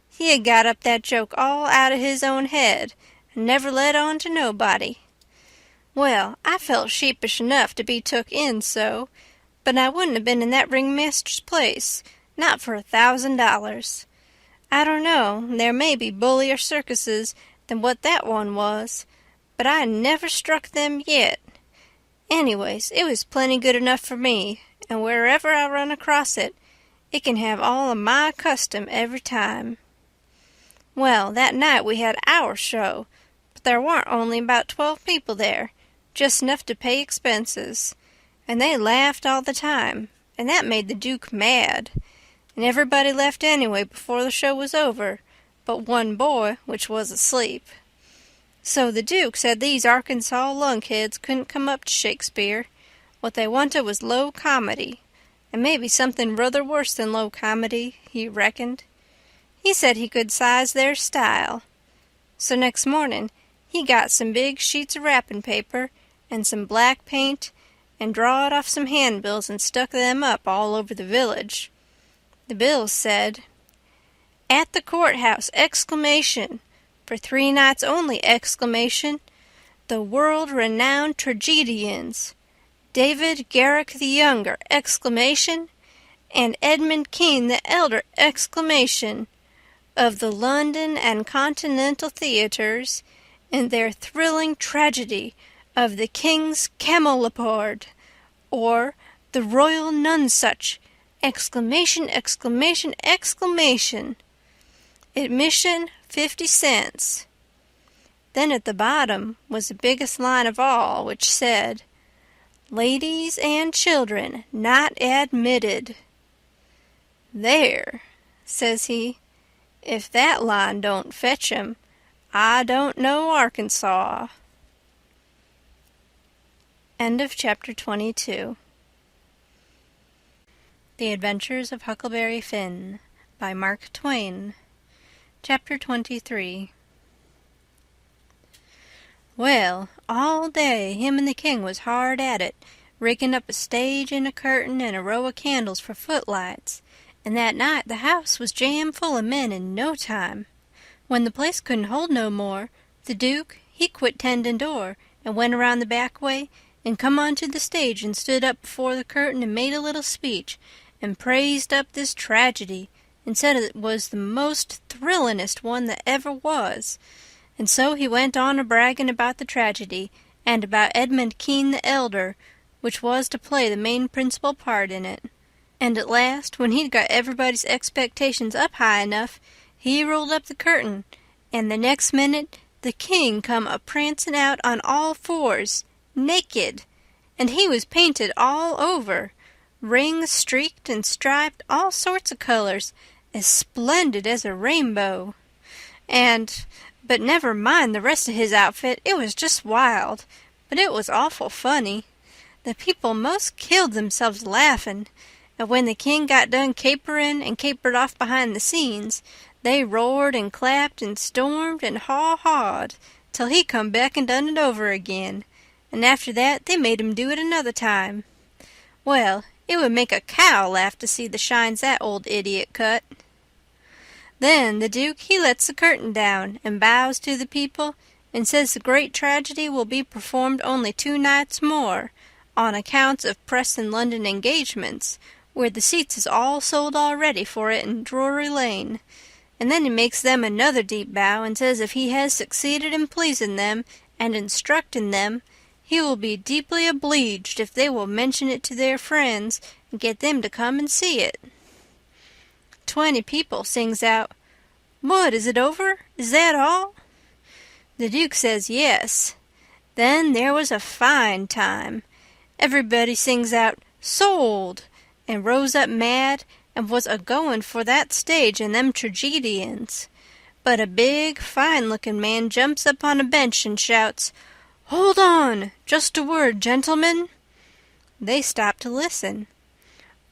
He had got up that joke all out of his own head, and never let on to nobody. Well, I felt sheepish enough to be took in so, but I wouldn't have been in that ringmaster's place, not for $1,000. I don't know, there may be bullier circuses than what that one was, but I never struck them yet. Anyways, it was plenty good enough for me, and wherever I run across it, it can have all of my custom every time. Well, that night we had our show, but there warn't only about 12 people there, just enough to pay expenses, and they laughed all the time, and that made the Duke mad, and everybody left anyway before the show was over, but one boy, which was asleep. So the Duke said these Arkansas lunkheads couldn't come up to Shakespeare. What they wanted was low comedy, and maybe something ruther worse than low comedy, he reckoned. He said he could size their style. So next morning he got some big sheets of wrapping paper and some black paint and drawed off some handbills and stuck them up all over the village. The bills said, "At the courthouse! Exclamation! For 3 nights only! Exclamation! The world-renowned tragedians! David Garrick the Younger! Exclamation! And Edmund Kean the Elder! Exclamation! Of the London and Continental theatres, in their thrilling tragedy of the King's Camelopard, or the Royal Nonsuch! Exclamation! Exclamation! Exclamation! Admission 50 cents. Then at the bottom was the biggest line of all, which said, "Ladies and children not admitted." "There," says he, "if that line don't fetch 'em, I don't know Arkansas." End of chapter 22. The Adventures of Huckleberry Finn by Mark Twain. Chapter 23. Well, all day him and the king was hard at it, rigging up a stage and a curtain and a row of candles for footlights, and that night the house was jam full of men in no time. When the place couldn't hold no more, the Duke, he quit tending door and went around the back way and come onto the stage and stood up before the curtain and made a little speech and praised up this tragedy and said it was the most thrillingest one that ever was. And so he went on a-bragging about the tragedy and about Edmund Kean the Elder, which was to play the main principal part in it. And at last, when he'd got everybody's expectations up high enough, he rolled up the curtain, and the next minute the king come a-prancing out on all fours, naked, and he was painted all over, rings streaked and striped all sorts of colors, as splendid as a rainbow. But never mind the rest of his outfit, it was just wild, but it was awful funny. The people most killed themselves laughing, and when the king got done caperin' and capered off behind the scenes, they roared and clapped and stormed and haw-hawed till he come back and done it over again, and after that they made him do it another time. Well, it would make a cow laugh to see the shines that old idiot cut. Then the Duke he lets the curtain down and bows to the people and says the great tragedy will be performed only 2 nights more, on accounts of pressin' London engagements, where the seats is all sold already for it in Drury Lane. And then he makes them another deep bow and says if he has succeeded in pleasing them and instructing them, He will be deeply obleeged if they will mention it to their friends and get them to come and see it." 20 people sings out, "What, is it over? Is that all?" The Duke says yes. Then there was a fine time. Everybody sings out, "Sold!" and rose up mad and was a-going for that stage and them tragedians. But a big, fine-looking man jumps up on a bench and shouts, "Hold on! Just a word, gentlemen." They stop to listen.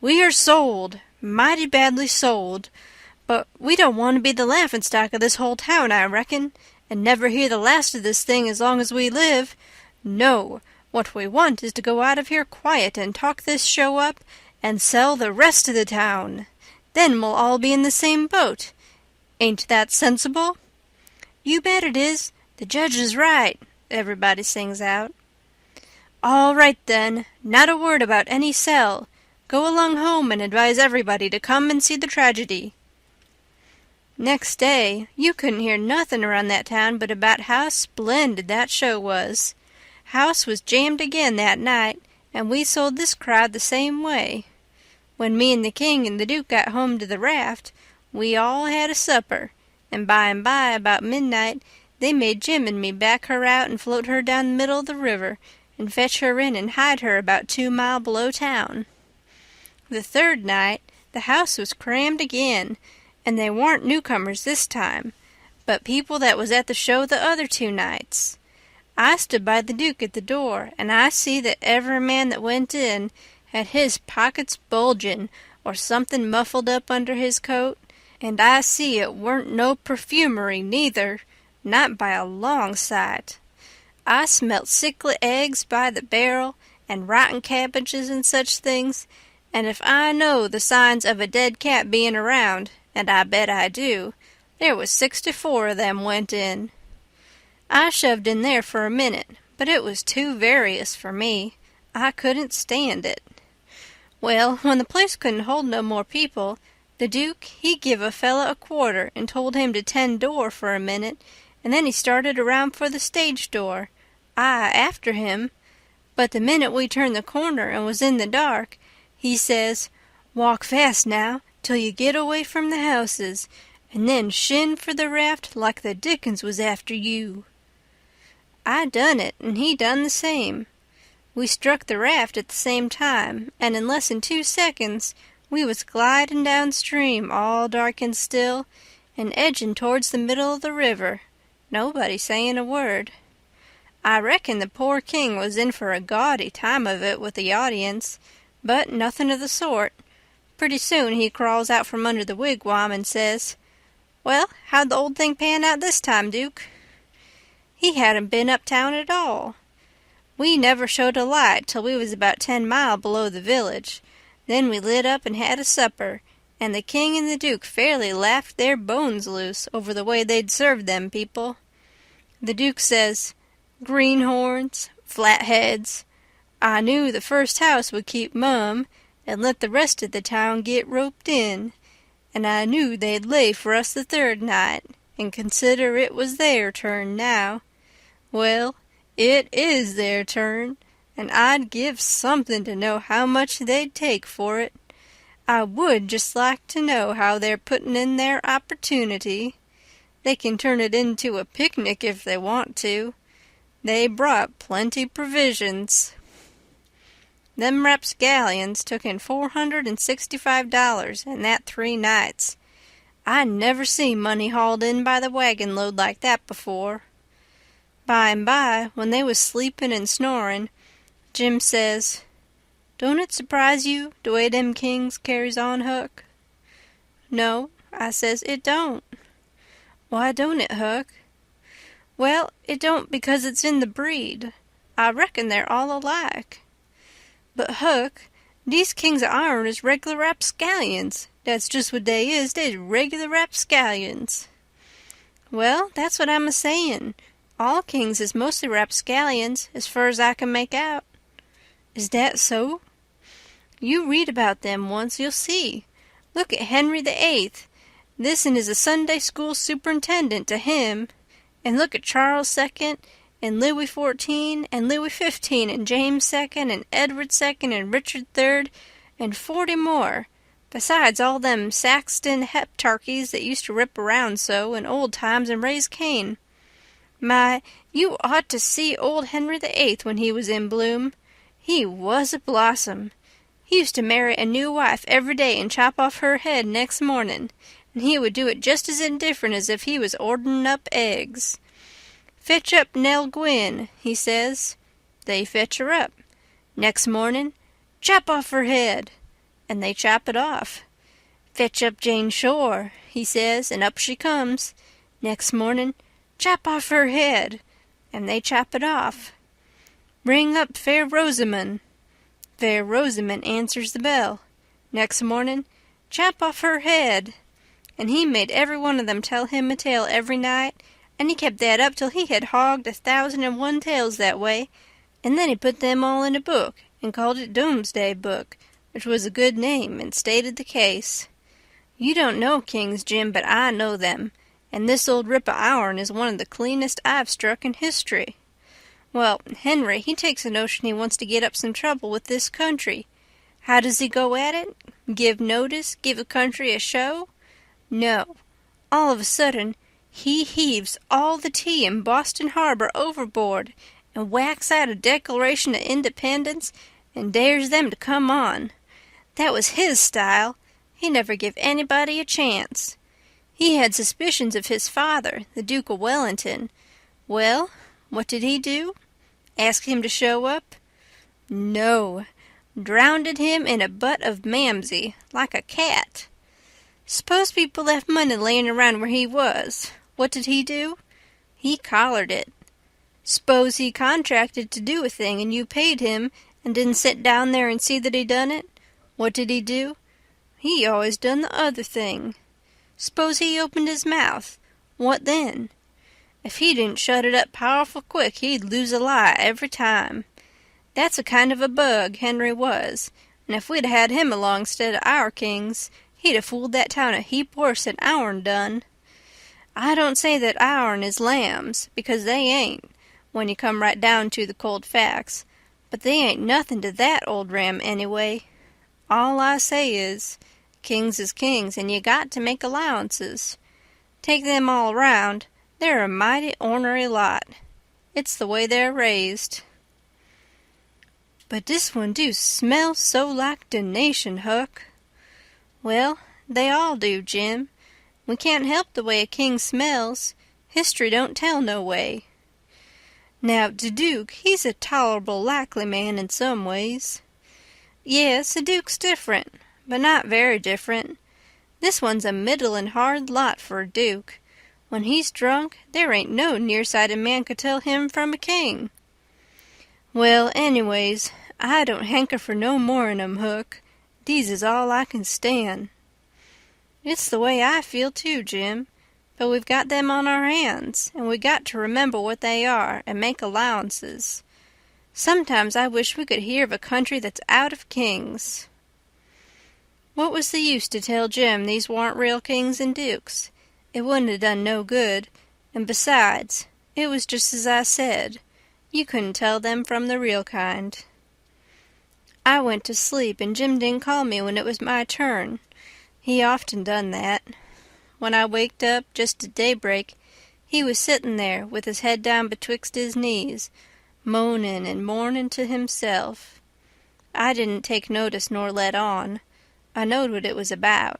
"We are sold, mighty badly sold, but we don't want to be the laughing-stock of this whole town, I reckon, and never hear the last of this thing as long as we live. No, what we want is to go out of here quiet and talk this show up and sell the rest of the town. Then we'll all be in the same boat. Ain't that sensible?" "You bet it is. The judge is right," everybody sings out. "All right, then. Not a word about any sell. Go along home and advise everybody to come and see the tragedy." Next day you couldn't hear nothing around that town but about how splendid that show was. House was jammed again that night, and we sold this crowd the same way. When me and the King and the Duke got home to the raft, we all had a supper, and by about midnight, they made Jim and me back her out and float her down the middle of the river and fetch her in and hide her about 2 miles below town. The third night, the house was crammed again, and they warn't newcomers this time, but people that was at the show the other 2 nights. I stood by the Duke at the door, and I see that every man that went in had his pockets bulgin' or something muffled up under his coat, and I see it weren't no perfumery neither, not by a long sight. I smelt sickly eggs by the barrel, and rotten cabbages and such things, and if I know the signs of a dead cat being around, and I bet I do, there was 64 of them went in. I shoved in there for a minute, but it was too various for me. I couldn't stand it. Well, when the place couldn't hold no more people, the Duke, he give a fella a quarter and told him to tend door for a minute, and then he started around for the stage door, I after him. But the minute we turned the corner and was in the dark, he says, "Walk fast now, till you get away from the houses, and then shin for the raft like the dickens was after you." I done it, and he done the same. We struck the raft at the same time, and in less than 2 seconds we was gliding downstream, all dark and still, and edging towards the middle of the river, nobody saying a word. I reckon the poor king was in for a gaudy time of it with the audience, but nothing of the sort. Pretty soon he crawls out from under the wigwam and says, "Well, how'd the old thing pan out this time, Duke?" He hadn't been uptown at all. We never showed a light till we was about 10 mile below the village. Then we lit up and had a supper, and the King and the Duke fairly laughed their bones loose over the way they'd served them people. The Duke says, "Greenhorns, flatheads, I knew the first house would keep mum and let the rest of the town get roped in, and I knew they'd lay for us the third night, and consider it was their turn now. Well, it is their turn, and I'd give something to know how much they'd take for it. I would just like to know how they're putting in their opportunity. They can turn it into a picnic if they want to. They brought plenty provisions." Them rapscallions took in $465 in that 3 nights. I never seen money hauled in by the wagon load like that before. By and by, when they was sleeping and snoring, Jim says, "Don't it surprise you, the way them kings carries on, Huck?" "No," I says, "it don't." "Why don't it, Huck?" "Well, it don't because it's in the breed. I reckon they're all alike." "But, Huck, these kings of ourn is reg'lar rapscallions. That's just what they is. They's reg'lar rapscallions." "Well, that's what I'm a-sayin'. All kings is mostly rapscallions, as fur as I can make out." "Is that so?" "You read about them once, you'll see. Look at Henry the Eighth. This'n is a Sunday school superintendent to him. And look at Charles II and Louis XIV, and Louis XV, and James II, and Edward II, and Richard III, and 40 more, besides all them Saxon heptarchies that used to rip around so in old times and raise Cain. My, you ought to see old Henry VIII when he was in bloom. He was a blossom. He used to marry a new wife every day and chop off her head next morning, and he would do it just as indifferent as if he was ordering up eggs. Fetch up Nell Gwynn, he says. They fetch her up. Next morning, chop off her head, and they chop it off. Fetch up Jane Shore, he says, and up she comes. Next morning, chop off her head, and they chop it off. Ring up Fair Rosamond. Fair Rosamond answers the bell. Next morning, chop off her head. And he made every one of them tell him a tale every night, and he kept that up till he had hogged 1,001 tales that way, and then he put them all in a book, and called it Domesday Book, which was a good name, and stated the case. You don't know kings, Jim, but I know them, and this old rip of ourn is one of the cleanest I've struck in history. Well, Henry, he takes a notion he wants to get up some trouble with this country. How does he go at it? Give notice? Give the country a show? No. All of a sudden, he heaves all the tea in Boston Harbor overboard and whacks out a Declaration of Independence and dares them to come on. That was his style. He never give anybody a chance. He had suspicions of his father, the Duke of Wellington. Well, what did he do? Ask him to show up? No. Drownded him in a butt of Mamsie, like a cat. Suppose people left money laying around where he was. What did he do? He collared it. Suppose he contracted to do a thing and you paid him and didn't sit down there and see that he done it. What did he do? He always done the other thing. Suppose he opened his mouth. What then? If he didn't shut it up powerful quick, he'd lose a lie every time. That's a kind of a bug, Henry was, and if we'd had him along 'stead of our kings, he'd have fooled that town a heap worse than ourn done. I don't say that ourn is lambs, because they ain't, when you come right down to the cold facts, but they ain't nothing to that old ram anyway. All I say is, kings is kings, and you got to make allowances. Take them all round, they're a mighty ornery lot. It's the way they're raised. But this one do smell so like donation, Huck. Well, they all do, Jim. We can't help the way a king smells. History don't tell no way. Now, the Duke, he's a tolerable likely man in some ways. Yes, the Duke's different, but not very different. This one's a middlin' hard lot for a Duke. When he's drunk, there ain't no nearsighted man could tell him from a king. Well, anyways, I don't hanker for no more'n 'em, Huck. These is all I can stand. It's the way I feel too, Jim, but we've got them on our hands, and we got to remember what they are and make allowances. Sometimes I wish we could hear of a country that's out of kings. What was the use to tell Jim these warn't real kings and dukes? It wouldn't have done no good, and besides, it was just as I said. You couldn't tell them from the real kind. I went to sleep, and Jim didn't call me when it was my turn. He often done that. When I waked up, just at daybreak, he was sittin' there with his head down betwixt his knees, moanin' and mournin' to himself. I didn't take notice nor let on. I knowed what it was about.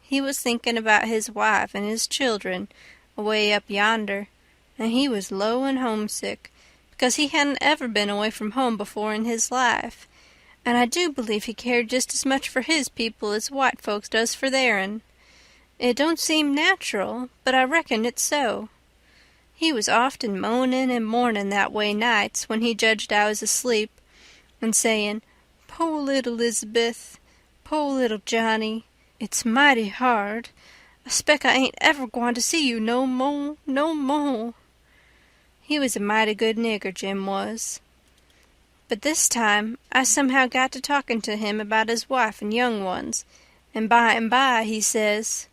He was thinking about his wife and his children away up yonder, and he was low and homesick, because he hadn't ever been away from home before in his life, and I do believe he cared just as much for his people as white folks does for their'n. It don't seem natural, but I reckon it's so. He was often moanin' and mournin' that way nights when he judged I was asleep, and sayin', "Po' little Elizabeth, po' little Johnny, it's mighty hard. I s'pect I ain't ever gwine to see you no mo', no mo'." He was a mighty good nigger, Jim was. But this time I somehow got to talking to him about his wife and young ones, and by he says,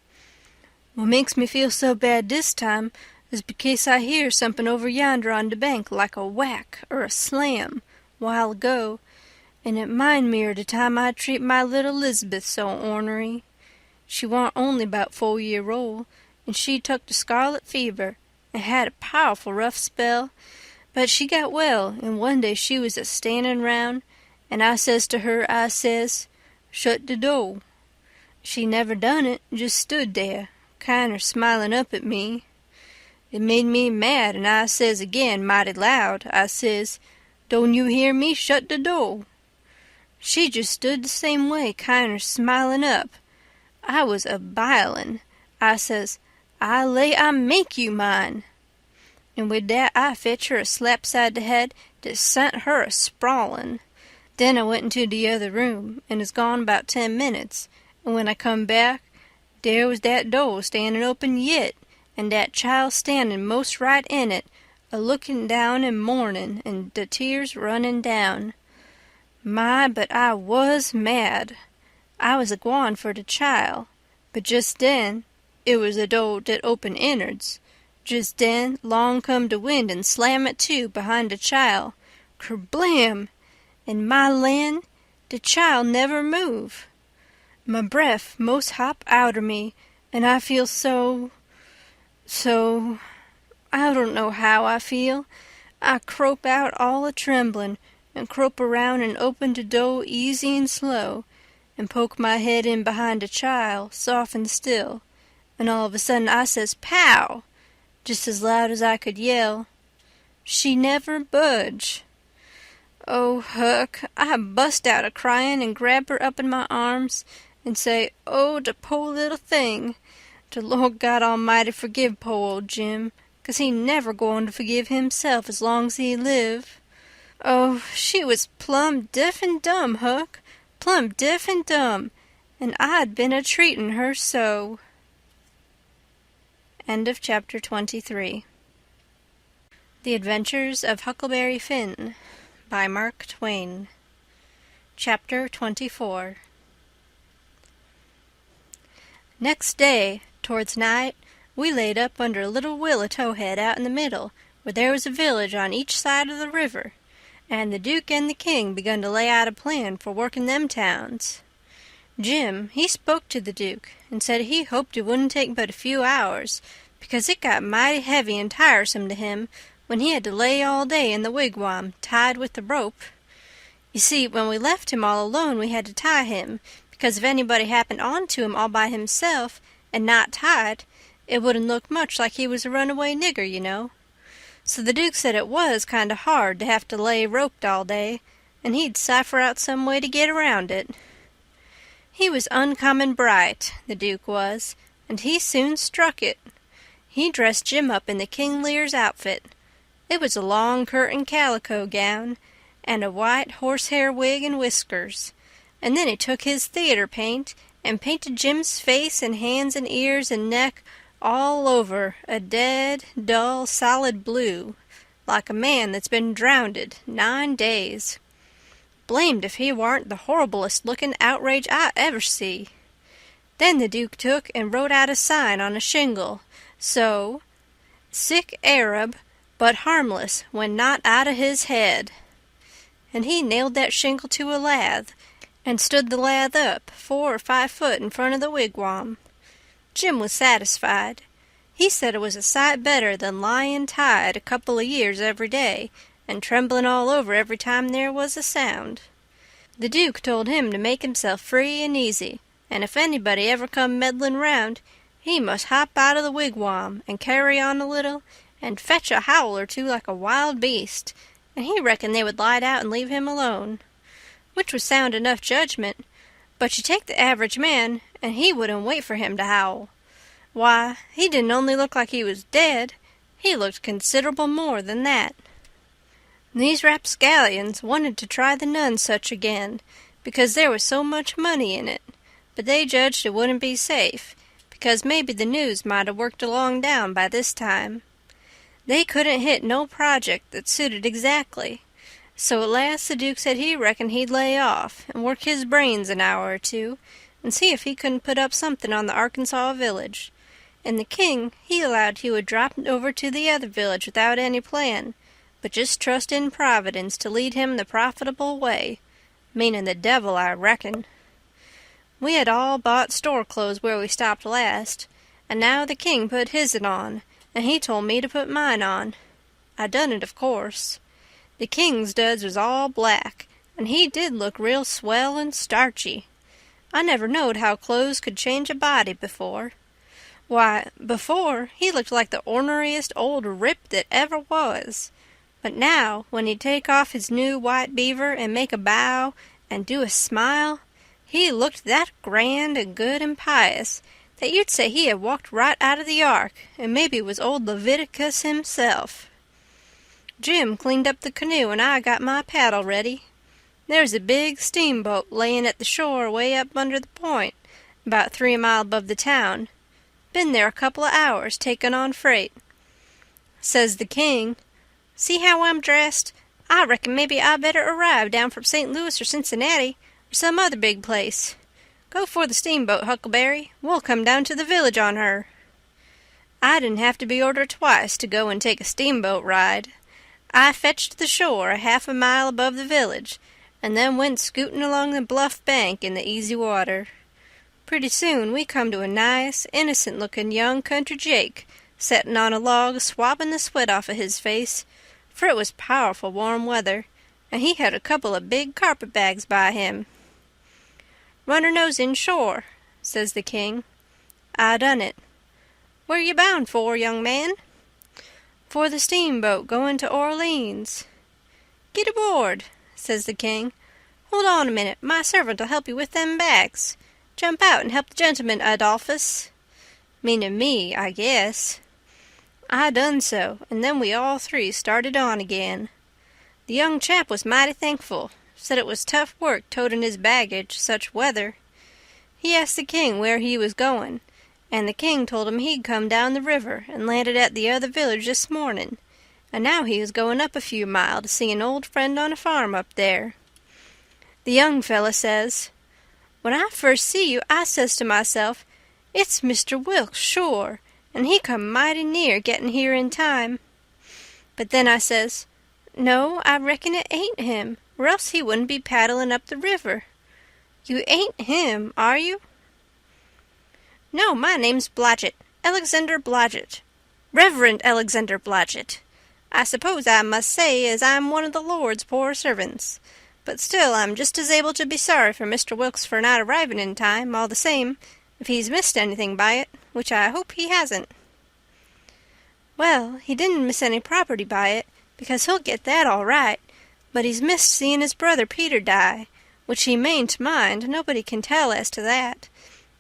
"What makes me feel so bad this time, is because I hear somepin over yonder on the bank like a whack or a slam, while ago, and it mind me er the time I treat my little Lizabeth so ornery. She warn't only 'bout 4 year old, and she took the scarlet fever, and had a powerful rough spell, but she got well, and one day she was a-standin' round, and I says to her, I says, 'Shut the door.' She never done it, just stood there, kinder smilin' up at me. It made me mad, and I says again, mighty loud, I says, 'Don't you hear me? Shut the door.' She just stood the same way, kinder smilin' up. I was a-bilin'. I says, 'I lay I make you mine.' And wid that I fetch her a slap side the head that sent her a-sprawlin'. Then I went into the other room, and is gone 'bout 10 minutes, and when I come back, there was that door standin' open yit, and that child standin' most right in it, a-lookin' down and mournin', and the tears runnin' down. My, but I was mad. I was a-gwine for the child, but just then, it was the door that opened innards. Just then, long come the wind and slam it to behind the child. Kerblam! And my land, the child never move. My breath most hop outer me, and I feel so, I don't know how I feel. I crope out all a-tremblin', and crope around and open the door easy and slow, and poke my head in behind the child, soft and still, and all of a sudden I says, 'Pow!' just as loud as I could yell. She never budge. Oh, Huck, I bust out a-cryin' and grab her up in my arms and say, 'Oh, the po' little thing. The Lord God Almighty forgive po' old Jim, 'cause he never goin' to forgive himself as long's he live.' Oh, she was plumb deaf and dumb, Huck, plumb deaf and dumb, and I'd been a-treatin' her so." End of chapter 23. The Adventures of Huckleberry Finn by Mark Twain. Chapter 24. Next day, towards night, we laid up under a little willow towhead out in the middle, where there was a village on each side of the river, and the Duke and the King begun to lay out a plan for working them towns. Jim, he spoke to the Duke, and said he hoped it wouldn't take but a few hours, because it got mighty heavy and tiresome to him when he had to lay all day in the wigwam, tied with the rope. You see, when we left him all alone we had to tie him, because if anybody happened on to him all by himself and not tied, it wouldn't look much like he was a runaway nigger, you know. So the Duke said it was kind of hard to have to lay roped all day, and he'd cipher out some way to get around it. He was uncommon bright, the Duke was, and he soon struck it. He dressed Jim up in the King Lear's outfit. It was a long curtain calico gown, and a white horsehair wig and whiskers, and then he took his theater paint and painted Jim's face and hands and ears and neck all over a dead, dull, solid blue, like a man that's been drownded 9 days. Blamed if he warn't the horriblest-looking outrage I ever see. Then the Duke took and wrote out a sign on a shingle, so, "Sick Arab, but harmless when not out o' his head." And he nailed that shingle to a lath, and stood the lath up 4 or 5 foot in front of the wigwam. Jim was satisfied. He said it was a sight better than lying tied a couple of years every day, and trembling all over every time there was a sound. The Duke told him to make himself free and easy, and if anybody ever come meddling round, he must hop out of the wigwam and carry on a little, and fetch a howl or two like a wild beast, and he reckoned they would light out and leave him alone. Which was sound enough judgment, but you take the average man, and he wouldn't wait for him to howl. Why, he didn't only look like he was dead, he looked considerable more than that. These rapscallions wanted to try the Nonsuch again, because there was so much money in it, but they judged it wouldn't be safe, because maybe the news might have worked along down by this time. They couldn't hit no project that suited exactly, so at last the Duke said he reckoned he'd lay off and work his brains an hour or two and see if he couldn't put up something on the Arkansas village. and the king, he allowed he would drop over to the other village without any plan, but just trust in Providence to lead him the profitable way, meaning the devil, I reckon. We had all bought store clothes where we stopped last, and now the king put his'n on, and he told me to put mine on. I done it, of course. The king's duds was all black, and he did look real swell and starchy. I never knowed how clothes could change a body before. Why, before, he looked like the orneriest old rip that ever was. But now, when he'd take off his new white beaver and make a bow and do a smile, he looked that grand and good and pious that you'd say he had walked right out of the ark and maybe was old Leviticus himself. Jim cleaned up the canoe and I got my paddle ready. There's a big steamboat layin' at the shore way up under the point, about 3 mile above the town. Been there a couple of hours takin' on freight. Says the king, "See how I'm dressed? I reckon maybe I better arrive down from St. Louis or Cincinnati or some other big place. Go for the steamboat, Huckleberry. We'll come down to the village on her." I didn't have to be ordered twice to go and take a steamboat ride. I fetched the shore a half a mile above the village, and then went scootin' along the bluff bank in the easy water. Pretty soon we come to a nice, innocent-looking young country Jake settin' on a log swabbing the sweat off of his face, for it was powerful warm weather, and he had a couple of big carpet-bags by him. "Run her nose in shore," says the king. I done it. "Where you bound for, young man?" "For the steamboat going to Orleans." "Get aboard," says the king. "Hold on a minute, my servant'll help you with them bags. Jump out and help the gentleman, Adolphus." Meaning me, I guess. I done so, and then we all three started on again. The young chap was mighty thankful, said it was tough work toting his baggage, such weather. He asked the king where he was going, and the king told him he'd come down the river and landed at the other village this morning, and now he was going up a few mile to see an old friend on a farm up there. The young fella says, "When I first see you, I says to myself, 'It's Mr. Wilkes, sure, and he come mighty near getting here in time.' But then I says, 'No, I reckon it ain't him, or else he wouldn't be paddling up the river.' You ain't him, are you?" "No, my name's Blodgett, Alexander Blodgett. Reverend Alexander Blodgett. I suppose I must say as I'm one of the Lord's poor servants, but still I'm just as able to be sorry for Mr. Wilkes for not arriving in time, all the same, if he's missed anything by it, which I hope he hasn't." "Well, he didn't miss any property by it, because he'll get that all right, but he's missed seeing his brother Peter die, which he mayn't mind, nobody can tell as to that,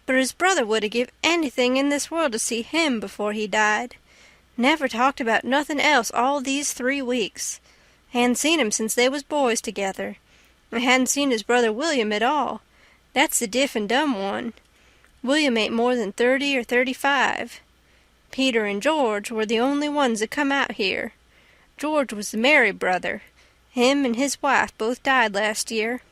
but his brother would have give anything in this world to see him before he died. Never talked about nothing else all these 3 weeks. Hadn't seen him since they was boys together. I hadn't seen his brother William at all. That's the deaf and dumb one. William ain't more than 30 or 35. Peter and George were the only ones that come out here. George was the married brother. Him and his wife both died last year.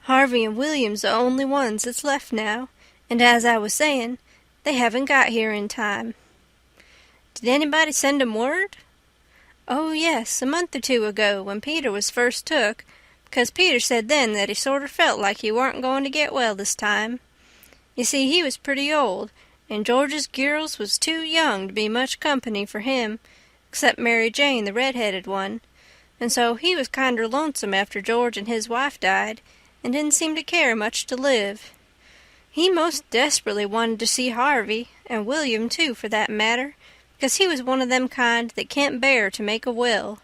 Harvey and William's the only ones that's left now, and as I was saying, they haven't got here in time." "Did anybody send 'em word?" "Oh, yes, a month or 2 ago, when Peter was first took, because Peter said then that he sorter felt like he warn't going to get well this time. You see, he was pretty old, and George's girls was too young to be much company for him, except Mary Jane, the red-headed one, and so he was kinder lonesome after George and his wife died, and didn't seem to care much to live. He most desperately wanted to see Harvey, and William too, for that matter, because he was one of them kind that can't bear to make a will.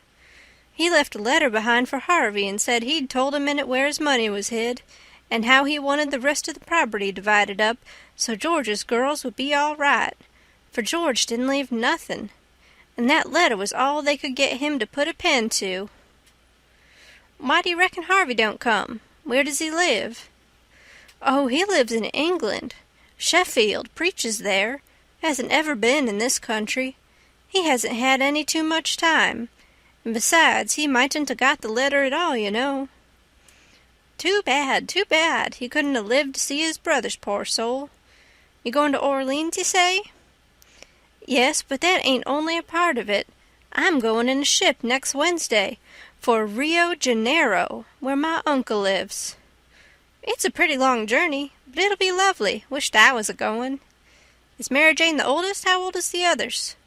He left a letter behind for Harvey and said he'd told him in it where his money was hid, and how he wanted the rest of the property divided up so George's girls would be all right, for George didn't leave nothing, and that letter was all they could get him to put a pen to." "Why do you reckon Harvey don't come? Where does he live?" "Oh, he lives in England. Sheffield, preaches there. Hasn't ever been in this country. He hasn't had any too much time, and besides, he mightn't have got the letter at all, you know." Too bad, too bad. He couldn't have lived to see his brothers, poor soul. You going to Orleans, you say?" Yes, but that ain't only a part of it. I'm going in a ship next Wednesday for Rio Janeiro, where my uncle lives. It's a pretty long journey, but it'll be lovely. Wished I was a-going. Is Mary Jane the oldest? How old is the others?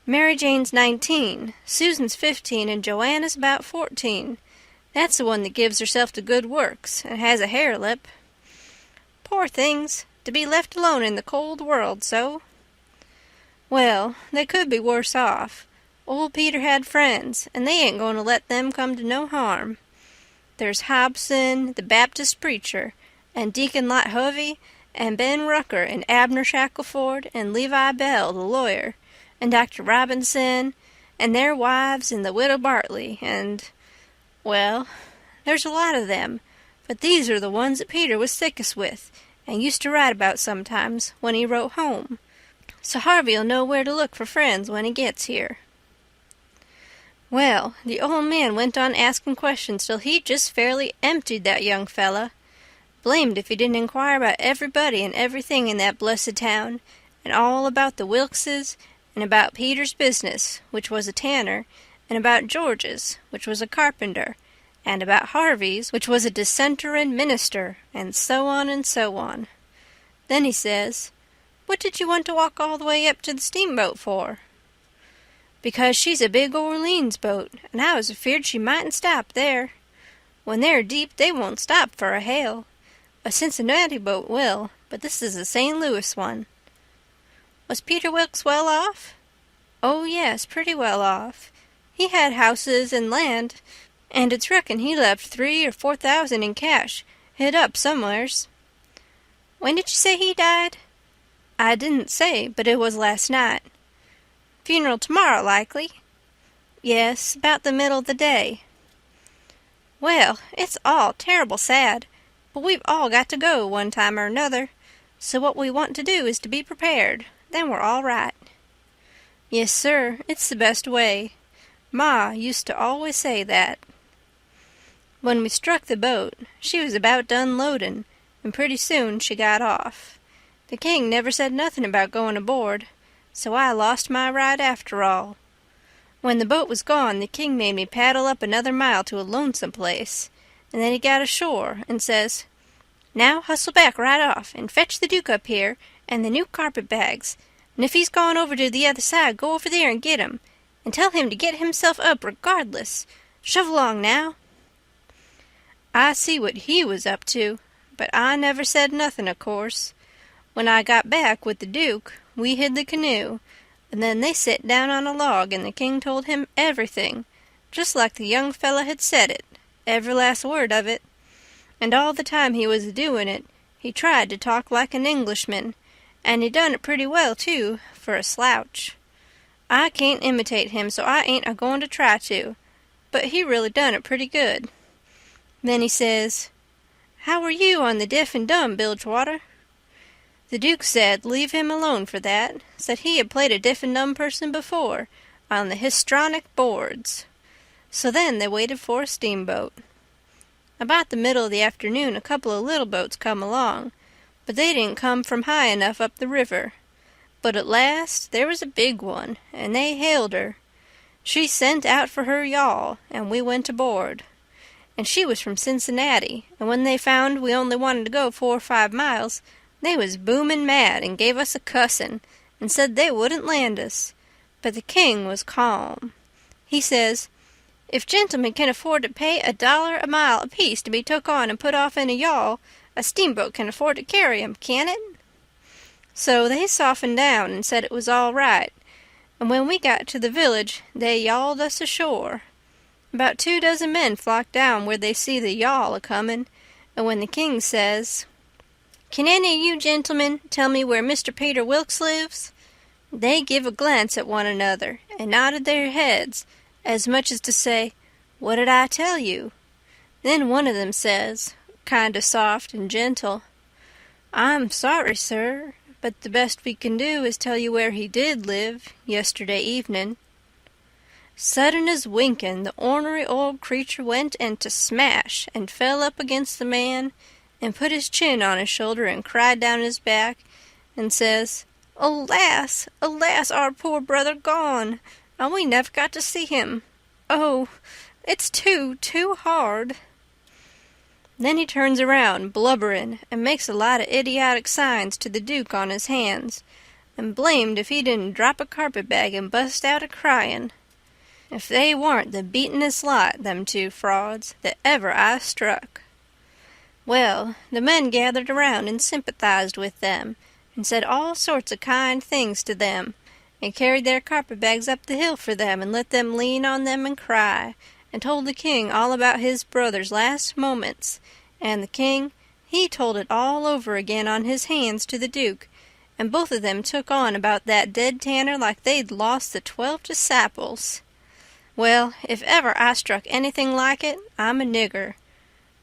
Mary Jane's 19, Susan's 15, and Joanna's about 14. That's the one that gives herself to good works and has a hare lip. Poor things, to be left alone in the cold world so. Well, they could be worse off. Old Peter had friends, and they ain't going to let them come to no harm. There's Hobson, the Baptist preacher, and Deacon Lot Hovey, and Ben Rucker, and Abner Shackleford, and Levi Bell, the lawyer, and Dr. Robinson, and their wives, and the widow Bartley, and, well, there's a lot of them, but these are the ones that Peter was thickest with, and used to write about sometimes when he wrote home. So Harvey'll know where to look for friends when he gets here. Well, the old man went on asking questions till he just fairly emptied that young fella. Blamed if he didn't inquire about everybody and everything in that blessed town, and all about the Wilkses, and about Peter's business, which was a tanner, and about George's, which was a carpenter, and about Harvey's, which was a dissenterin' minister, and so on and so on. Then he says, "What did you want to walk all the way up to the steamboat for?" "Because she's a big Orleans boat, and I was afeard she mightn't stop there. When they're deep they won't stop for a hail. A Cincinnati boat will, but this is a St. Louis one." "Was Peter Wilkes well off?" "Oh, yes, pretty well off. He had houses and land, and it's reckoned he left 3,000 or 4,000 in cash, hid up somewheres." "When did you say he died?" "I didn't say, but it was last night." "Funeral tomorrow, likely?" "Yes, about the middle of the day." "Well, it's all terrible sad, but we've all got to go one time or another, so what we want to do is to be prepared. Then we're all right." "Yes, sir, it's the best way. Ma used to always say that." When we struck the boat, she was about done loading, and pretty soon she got off. The king never said nothing about going aboard, so I lost my ride after all. When the boat was gone, the king made me paddle up another mile to a lonesome place, and then he got ashore and says, "Now hustle back right off, and fetch the Duke up here, and the new carpet-bags, and if he's gone over to the other side, go over there and get him, and tell him to get himself up regardless. Shove along now." I see what he was up to, but I never said nothing, of course. When I got back with the Duke, we hid the canoe, and then they set down on a log, and the king told him everything, just like the young fella had said it, every last word of it. And all the time he was doing it, he tried to talk like an Englishman, and he done it pretty well, too, for a slouch. I can't imitate him, so I ain't a-going to try to, but he really done it pretty good. Then he says, "How were you on the deaf and dumb, Bilgewater?" The Duke said leave him alone for that, said he had played a deaf and dumb person before, on the histronic boards. So then they waited for a steamboat. About the middle of the afternoon a couple of little boats come along, but they didn't come from high enough up the river. But at last there was a big one, and they hailed her. She sent out for her yawl, and we went aboard. And she was from Cincinnati, and when they found we only wanted to go 4 or 5 miles, they was booming mad and gave us a cussing, and said they wouldn't land us. But the king was calm. He says, "If gentlemen can afford to pay $1 a mile apiece to be took on and put off in a yawl, a steamboat can afford to carry 'em, can't it?" So they softened down and said it was all right, and when we got to the village they yawled us ashore. About 24 men flocked down where they see the yawl a-comin', and when the king says, "Can any of you gentlemen tell me where Mr. Peter Wilkes lives?" they give a glance at one another and nodded their heads, as much as to say, "What did I tell you?" Then one of them says, kind of soft and gentle, "I'm sorry, sir, but the best we can do is tell you where he did live yesterday evening." Sudden as winking, the ornery old creature went into smash and fell up against the man and put his chin on his shoulder and cried down his back and says, Alas, alas, our poor brother gone, and we never got to see him. Oh, it's too hard." Then he turns around, blubbering, and makes a lot of idiotic signs to the Duke on his hands, and blamed if he didn't drop a carpet-bag and bust out a-crying. If they warn't the beatenest lot, them two frauds, that ever I struck. Well, the men gathered around and sympathized with them, and said all sorts of kind things to them, and carried their carpet-bags up the hill for them, and let them lean on them and cry, and told the king all about his brother's last moments, and the king, he told it all over again on his hands to the Duke, and both of them took on about that dead tanner like they'd lost the 12 disciples. Well, if ever I struck anything like it, I'm a nigger.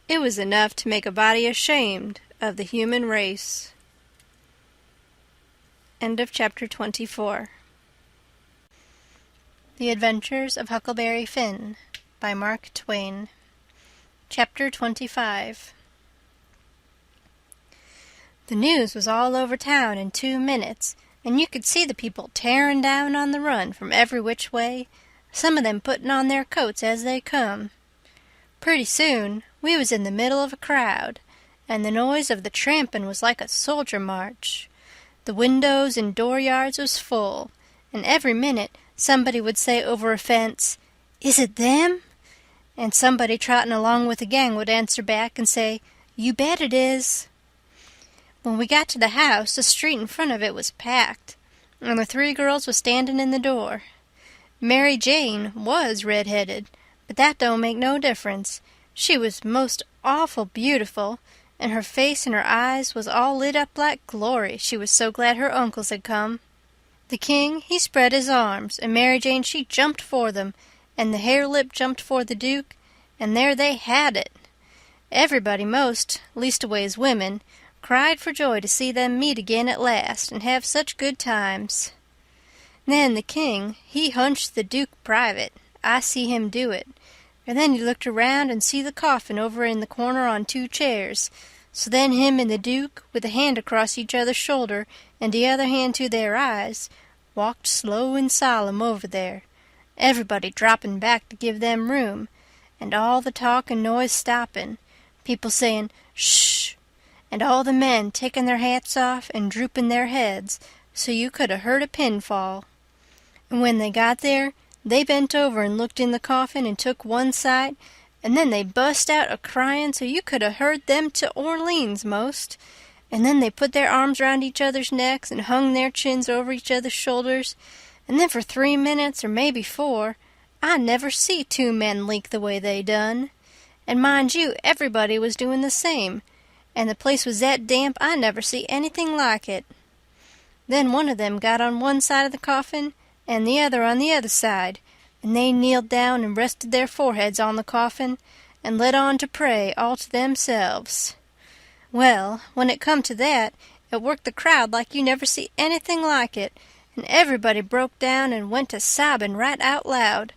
It was enough to make a body ashamed of the human race. End of chapter 24. The Adventures of Huckleberry Finn by Mark Twain. Chapter 25. The news was all over town in 2 minutes, and you could see the people tearing down on the run from every which way, some of them putting on their coats as they come. Pretty soon we was in the middle of a crowd, and the noise of the trampin' was like a soldier march. The windows and dooryards was full, and every minute somebody would say over a fence, "Is it them?" And somebody trotting along with the gang would answer back and say, "You bet it is." When we got to the house, the street in front of it was packed, and the 3 girls was standing in the door. Mary Jane was red-headed, but that don't make no difference. She was most awful beautiful, and her face and her eyes was all lit up like glory, she was so glad her uncles had come. The king, he spread his arms, and Mary Jane, she jumped for them, and the hare-lip jumped for the Duke, and there they had it. Everybody most, leastways women, cried for joy to see them meet again at last and have such good times. Then the king, he hunched the Duke private. I see him do it. And then he looked around and see the coffin over in the corner on 2 chairs. So then him and the Duke, with a hand across each other's shoulder and the other hand to their eyes, walked slow and solemn over there, everybody dropping back to give them room, and all the talk and noise stopping, people saying, "Shh," and all the men taking their hats off and drooping their heads so you could 'a' heard a pin fall. And when they got there, they bent over and looked in the coffin and took one sight, and then they bust out a-crying so you could 'a' heard them to Orleans most, and then they put their arms round each other's necks and hung their chins over each other's shoulders, and then for 3 minutes, or maybe 4, I never see 2 men leak the way they done. And mind you, everybody was doing the same, and the place was that damp I never see anything like it. Then one of them got on one side of the coffin, and the other on the other side, and they kneeled down and rested their foreheads on the coffin, and let on to pray all to themselves. Well, when it come to that, it worked the crowd like you never see anything like it, and everybody broke down and went to sobbing right out loud,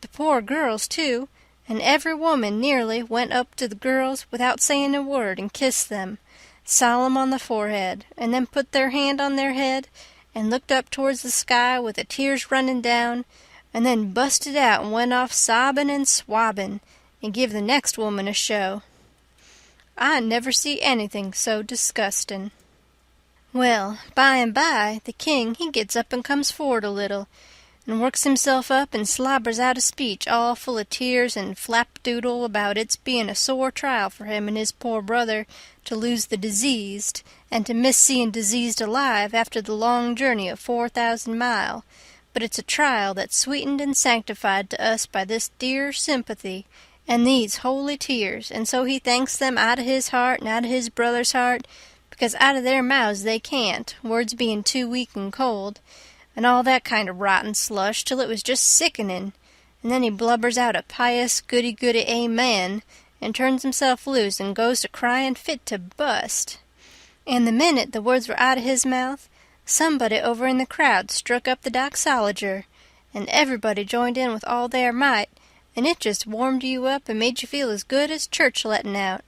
the poor girls too, and every woman nearly went up to the girls without saying a word and kissed them, solemn on the forehead, and then put their hand on their head and looked up towards the sky with the tears running down, and then busted out and went off sobbing and swabbing, and give the next woman a show. I never see anything so disgusting. Well, by and by, the king, he gets up and comes forward a little, and works himself up and slobbers out a speech all full of tears and flapdoodle about its being a sore trial for him and his poor brother to lose the diseased, and to miss seeing diseased alive after the long journey of 4,000 mile, but it's a trial that's sweetened and sanctified to us by this dear sympathy and these holy tears, and so he thanks them out of his heart and out of his brother's heart, because out of their mouths they can't, words being too weak and cold, and all that kind of rotten slush, till it was just sickening, and then he blubbers out a pious goody-goody amen, and turns himself loose and goes to crying fit to bust. And the minute the words were out of his mouth, somebody over in the crowd struck up the doxologer, and everybody joined in with all their might, and it just warmed you up and made you feel as good as church letting out.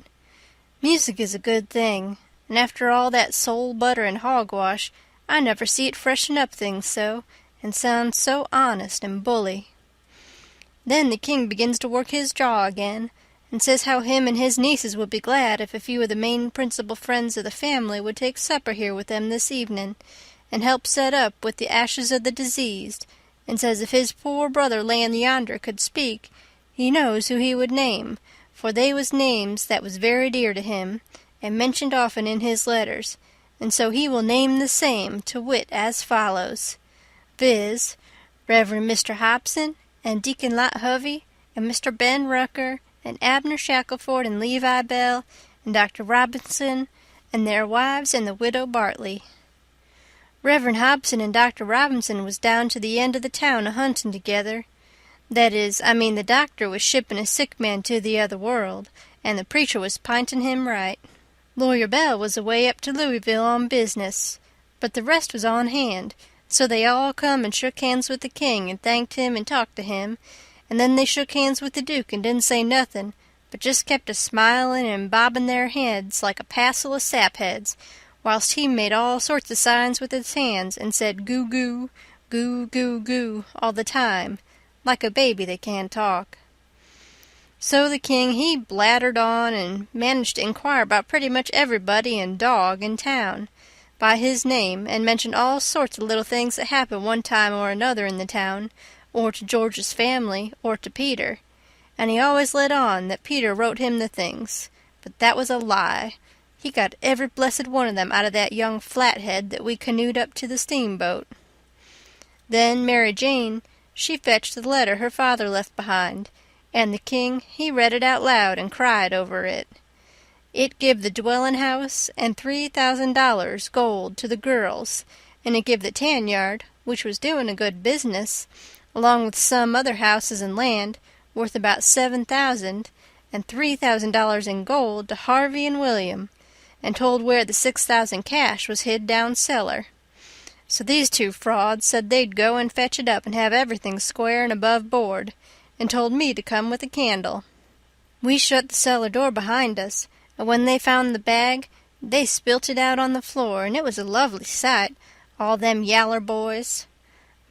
Music is a good thing, and after all that soul butter and hogwash, I never see it freshen up things so, and sound so honest and bully. Then the king begins to work his jaw again, and says how him and his nieces would be glad if a few of the main principal friends of the family would take supper here with them this evening, and help set up with the ashes of the deceased, and says if his poor brother layin' yonder could speak, he knows who he would name, for they was names that was very dear to him, and mentioned often in his letters, and so he will name the same, to wit, as follows, viz., Reverend Mr. Hobson, and Deacon Lot Hovey, and Mr. Ben Rucker, and Abner Shackelford, and Levi Bell, and Dr. Robinson, and their wives, and the widow Bartley. Reverend Hobson and Dr. Robinson was down to the end of the town a-hunting together. That is, the doctor was shipping a sick man to the other world, and the preacher was p'inting him right. Lawyer Bell was away up to Louisville on business, but the rest was on hand, so they all come and shook hands with the king and thanked him and talked to him, and then they shook hands with the Duke and didn't say nothing, but just kept a-smiling and bobbing their heads like a passel of sapheads, whilst he made all sorts of signs with his hands and said goo-goo, goo-goo-goo all the time, like a baby that can't talk. So the king he blattered on and managed to inquire about pretty much everybody and dog in town by his name, and mentioned all sorts of little things that happened one time or another in the town, or to George's family, or to Peter, and he always let on that Peter wrote him the things, but that was a lie. He got every blessed one of them out of that young flathead that we canoed up to the steamboat. Then Mary Jane, she fetched the letter her father left behind, and the king he read it out loud and cried over it. It give the dwellin'-house and $3,000 gold to the girls, and it give the tan-yard, which was doing a good business, along with some other houses and land, worth about $7,000, and $3,000 in gold to Harvey and William, and told where the $6,000 cash was hid down cellar. So these two frauds said they'd go and fetch it up and have everything square and above board, and told me to come with a candle. We shut the cellar door behind us, and when they found the bag, they spilt it out on the floor, and it was a lovely sight, all them yaller boys.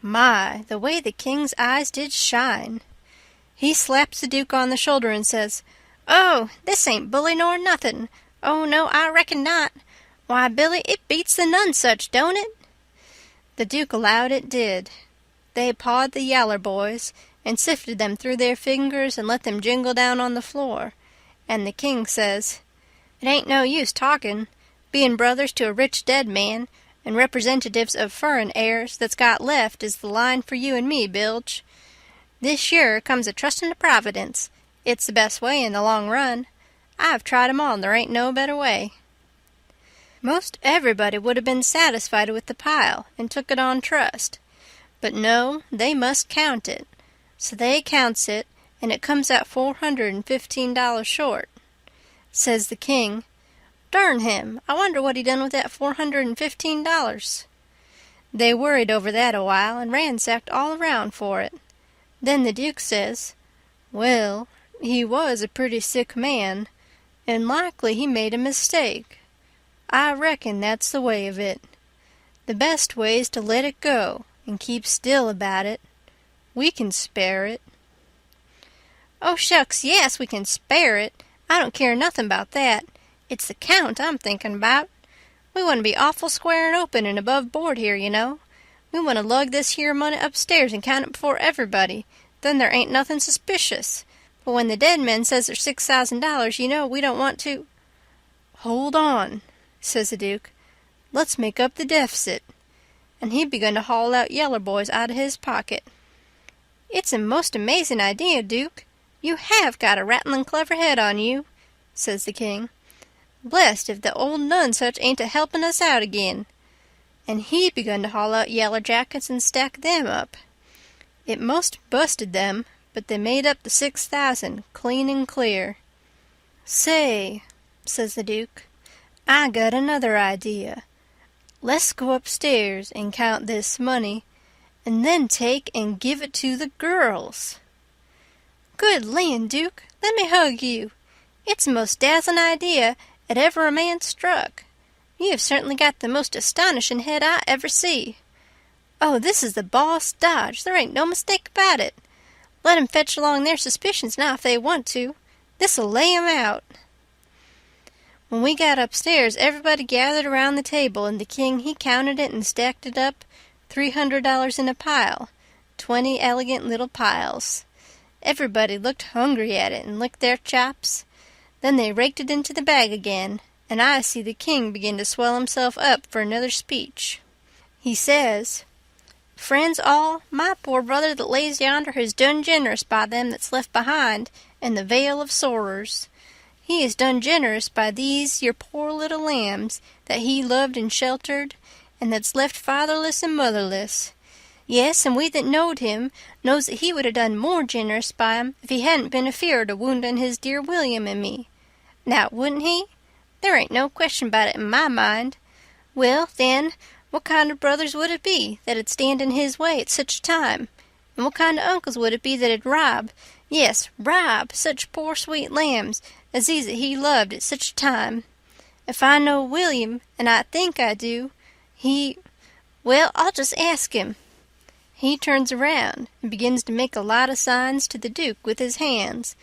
My, the way the king's eyes did shine! He slaps the Duke on the shoulder and says, "Oh, this ain't bully nor nothing. Oh, no, I reckon not. Why, Billy, it beats the Nonsuch, don't it?" The Duke allowed it did. They pawed the yaller boys, and sifted them through their fingers and let them jingle down on the floor, and the king says, "It ain't no use talking, being brothers to a rich dead man, and representatives of furrin heirs that's got left is the line for you and me, Bilge. This yer comes a trustin' to Providence. It's the best way in the long run. I've tried 'em all, and there ain't no better way." Most everybody would have been satisfied with the pile and took it on trust, but no, they must count it. So they counts it, and it comes out $415 short. Says the king, "Darn him, I wonder what he done with that $415. They worried over that a while and ransacked all around for it. Then the Duke says, "Well, he was a pretty sick man, and likely he made a mistake. I reckon that's the way of it. The best way's to let it go and keep still about it. We can spare it." "Oh, shucks, yes, we can spare it. I don't care nothing about that. It's the count I'm thinking about. We want to be awful square and open and above board here, you know. We want to lug this here money upstairs and count it before everybody. Then there ain't nothing suspicious. But when the dead men says there's $6,000, you know we don't want to—" "Hold on," says the Duke. "Let's make up the deficit." And he begun to haul out yeller boys out of his pocket. "It's a most amazing idea, Duke. You have got a rattling clever head on you," says the king. "Blest if the old Nonsuch ain't a-helping us out again." And he begun to haul out yaller jackets and stack them up. It most busted them, but they made up the $6,000 clean and clear. "Say," says the Duke, "I got another idea. Let's go upstairs and count this money, and then take and give it to the girls." "Good land, Duke, let me hug you. It's the most dazzling idea 'at ever a man struck. You have certainly got the most astonishing head I ever see. Oh, this is the boss dodge. There ain't no mistake about it. Let 'em fetch along their suspicions now if they want to. This'll lay 'em out." When we got upstairs, everybody gathered around the table, and the king he counted it and stacked it up, $300 in a pile, 20 elegant little piles. Everybody looked hungry at it and licked their chops. Then they raked it into the bag again, and I see the king begin to swell himself up for another speech. He says, "Friends all, my poor brother that lays yonder has done generous by them that's left behind in the Vale of Sorrers. He has done generous by these your poor little lambs that he loved and sheltered, and that's left fatherless and motherless. Yes, and we that knowed him knows that he would have done more generous by 'em if he hadn't been afeard of wounding his dear William and me. Now, wouldn't he? There ain't no question about it in my mind. Well, then, what kind of brothers would it be that'd stand in his way at such a time? And what kind of uncles would it be that'd rob, yes, rob such poor sweet lambs as these that he loved at such a time? If I know William, and I think I do, well, I'll just ask him." He turns around and begins to make a lot of signs to the Duke with his hands,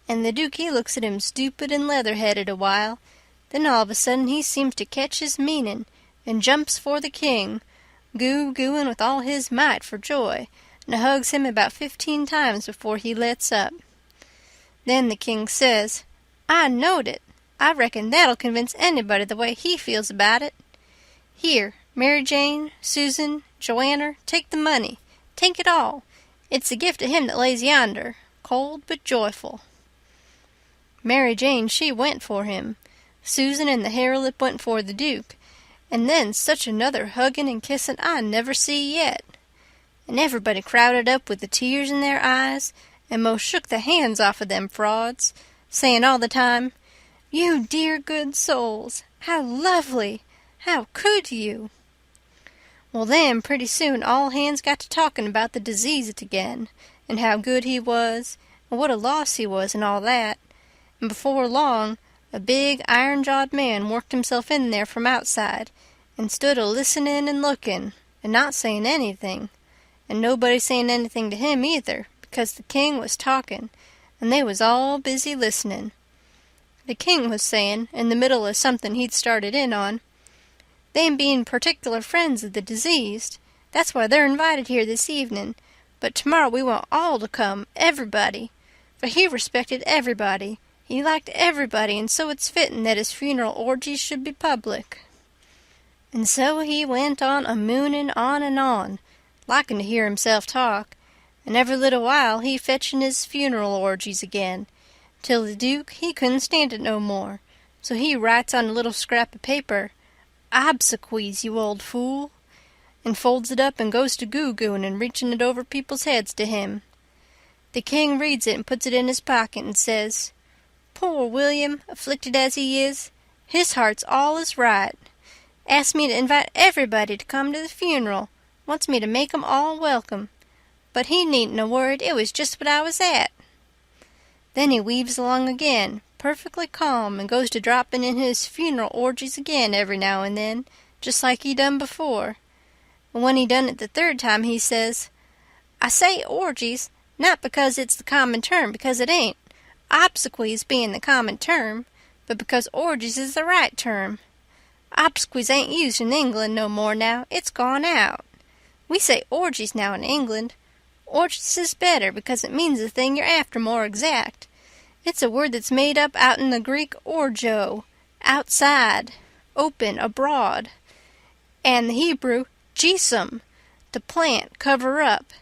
and the Duke he looks at him stupid and leather-headed a while. Then all of a sudden he seems to catch his meaning and jumps for the king, goo-gooing with all his might for joy, and hugs him about 15 times before he lets up. Then the king says, "I knowed it. I reckon that'll convince anybody the way he feels about it. Here, Mary Jane, Susan, Joanna, take the money. Take it all. It's the gift of him that lays yonder, cold but joyful." Mary Jane, she went for him. Susan and the harelip went for the Duke, and then such another hugging and kissing I never see yet. And everybody crowded up with the tears in their eyes, and most shook the hands off of them frauds, saying all the time, "You dear good souls, how lovely! How could you?" Well, then, pretty soon all hands got to talking about the disease again, and how good he was, and what a loss he was, and all that. And before long, a big iron-jawed man worked himself in there from outside, and stood a-listening and looking, and not saying anything, and nobody saying anything to him either, because the king was talking, and they was all busy listening. The king was saying, in the middle of something he'd started in on, "Them being particular friends of the diseased, that's why they're invited here this evening, but tomorrow we want all to come, everybody, for he respected everybody, he liked everybody, and so it's fitting that his funeral orgies should be public." And so he went on a-mooning on and on, liking to hear himself talk, and every little while he fetching his funeral orgies again, till the Duke he couldn't stand it no more, so he writes on a little scrap of paper, "Obsequies, you old fool," and folds it up and goes to goo-gooing and reaching it over people's heads to him. The king reads it and puts it in his pocket and says, "Poor William, afflicted as he is, his heart's all is right. Asked me to invite everybody to come to the funeral, wants me to make 'em all welcome, but he needn't have worried, it was just what I was at." Then he weaves along again, perfectly calm, and goes to dropping in his funeral orgies again every now and then, just like he done before. And when he done it the third time, he says, "I say orgies, not because it's the common term, because it ain't, obsequies being the common term, but because orgies is the right term. Obsequies ain't used in England no more now, it's gone out. We say orgies now in England. Orgies is better because it means the thing you're after more exact. It's a word that's made up out in the Greek orgo, outside, open, abroad, and the Hebrew jesum, to plant, cover up,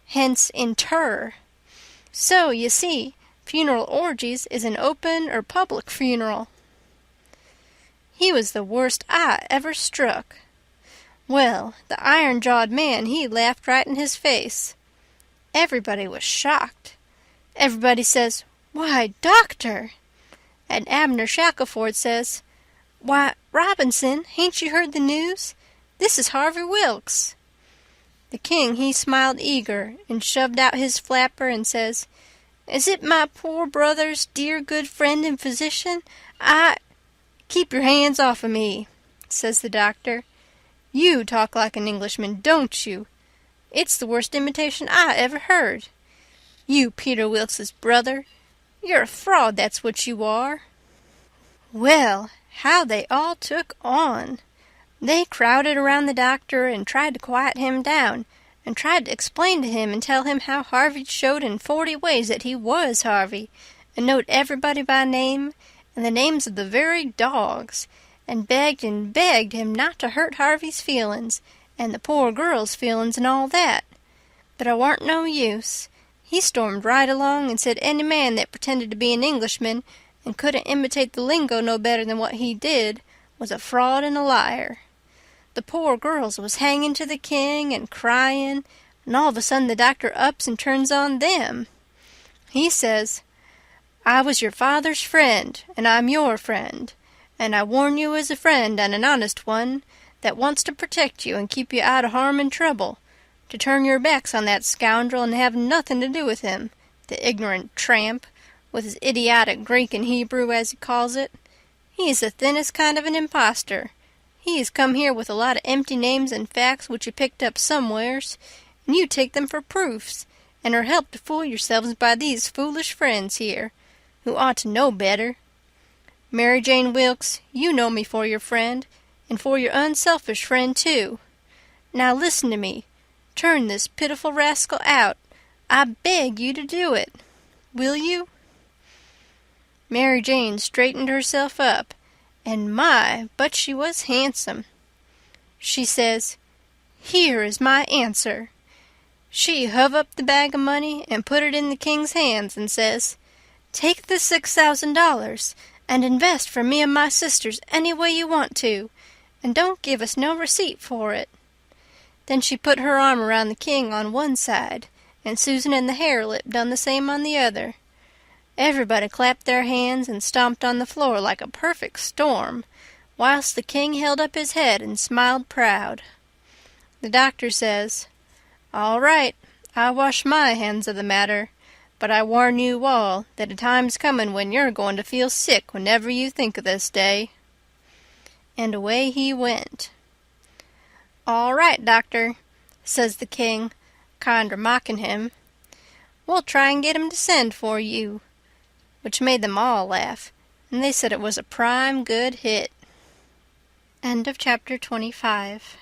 hence inter. So, you see, funeral orgies is an open or public funeral." He was the worst I ever struck. Well, the iron-jawed man, he laughed right in his face. Everybody was shocked. Everybody says, "Why, Doctor!" And Abner Shackelford says, "Why, Robinson, hain't you heard the news? This is Harvey Wilkes." The king, he smiled eager, and shoved out his flapper, and says, "Is it my poor brother's dear good friend and physician? Keep your hands off of me," says the doctor. "You talk like an Englishman, don't you? It's the worst imitation I ever heard. You Peter Wilkes's brother. You're a fraud, that's what you are." Well, how they all took on! They crowded around the doctor and tried to quiet him down, and tried to explain to him and tell him how Harvey showed in 40 ways that he was Harvey, and knowed everybody by name, and the names of the very dogs, and begged him not to hurt Harvey's feelings, and the poor girl's feelings and all that. But it warn't no use. He stormed right along and said any man that pretended to be an Englishman and couldn't imitate the lingo no better than what he did was a fraud and a liar. The poor girls was hanging to the king and crying, and all of a sudden the doctor ups and turns on them. He says, "I was your father's friend, and I'm your friend, and I warn you as a friend and an honest one that wants to protect you and keep you out of harm and trouble, to turn your backs on that scoundrel and have nothing to do with him, the ignorant tramp, with his idiotic Greek and Hebrew, as he calls it. He's the thinnest kind of an impostor. He's come here with a lot of empty names and facts which he picked up somewheres, and you take them for proofs, and are helped to fool yourselves by these foolish friends here, who ought to know better. Mary Jane Wilkes, you know me for your friend, and for your unselfish friend, too. Now listen to me. Turn this pitiful rascal out. I beg you to do it. Will you?" Mary Jane straightened herself up, and my, but she was handsome. She says, "Here is my answer." She hove up the bag of money and put it in the king's hands and says, "Take the $6,000 and invest for me and my sisters any way you want to, and don't give us no receipt for it." Then she put her arm around the king on one side, and Susan and the hare-lip done the same on the other. Everybody clapped their hands and stomped on the floor like a perfect storm, whilst the king held up his head and smiled proud. The doctor says, "All right, I wash my hands of the matter, but I warn you all that a time's coming when you're going to feel sick whenever you think of this day." And away he went. "All right, doctor," says the king, kinder mocking him. "We'll try and get him to send for you," which made them all laugh, and they said it was a prime good hit. End of chapter 25.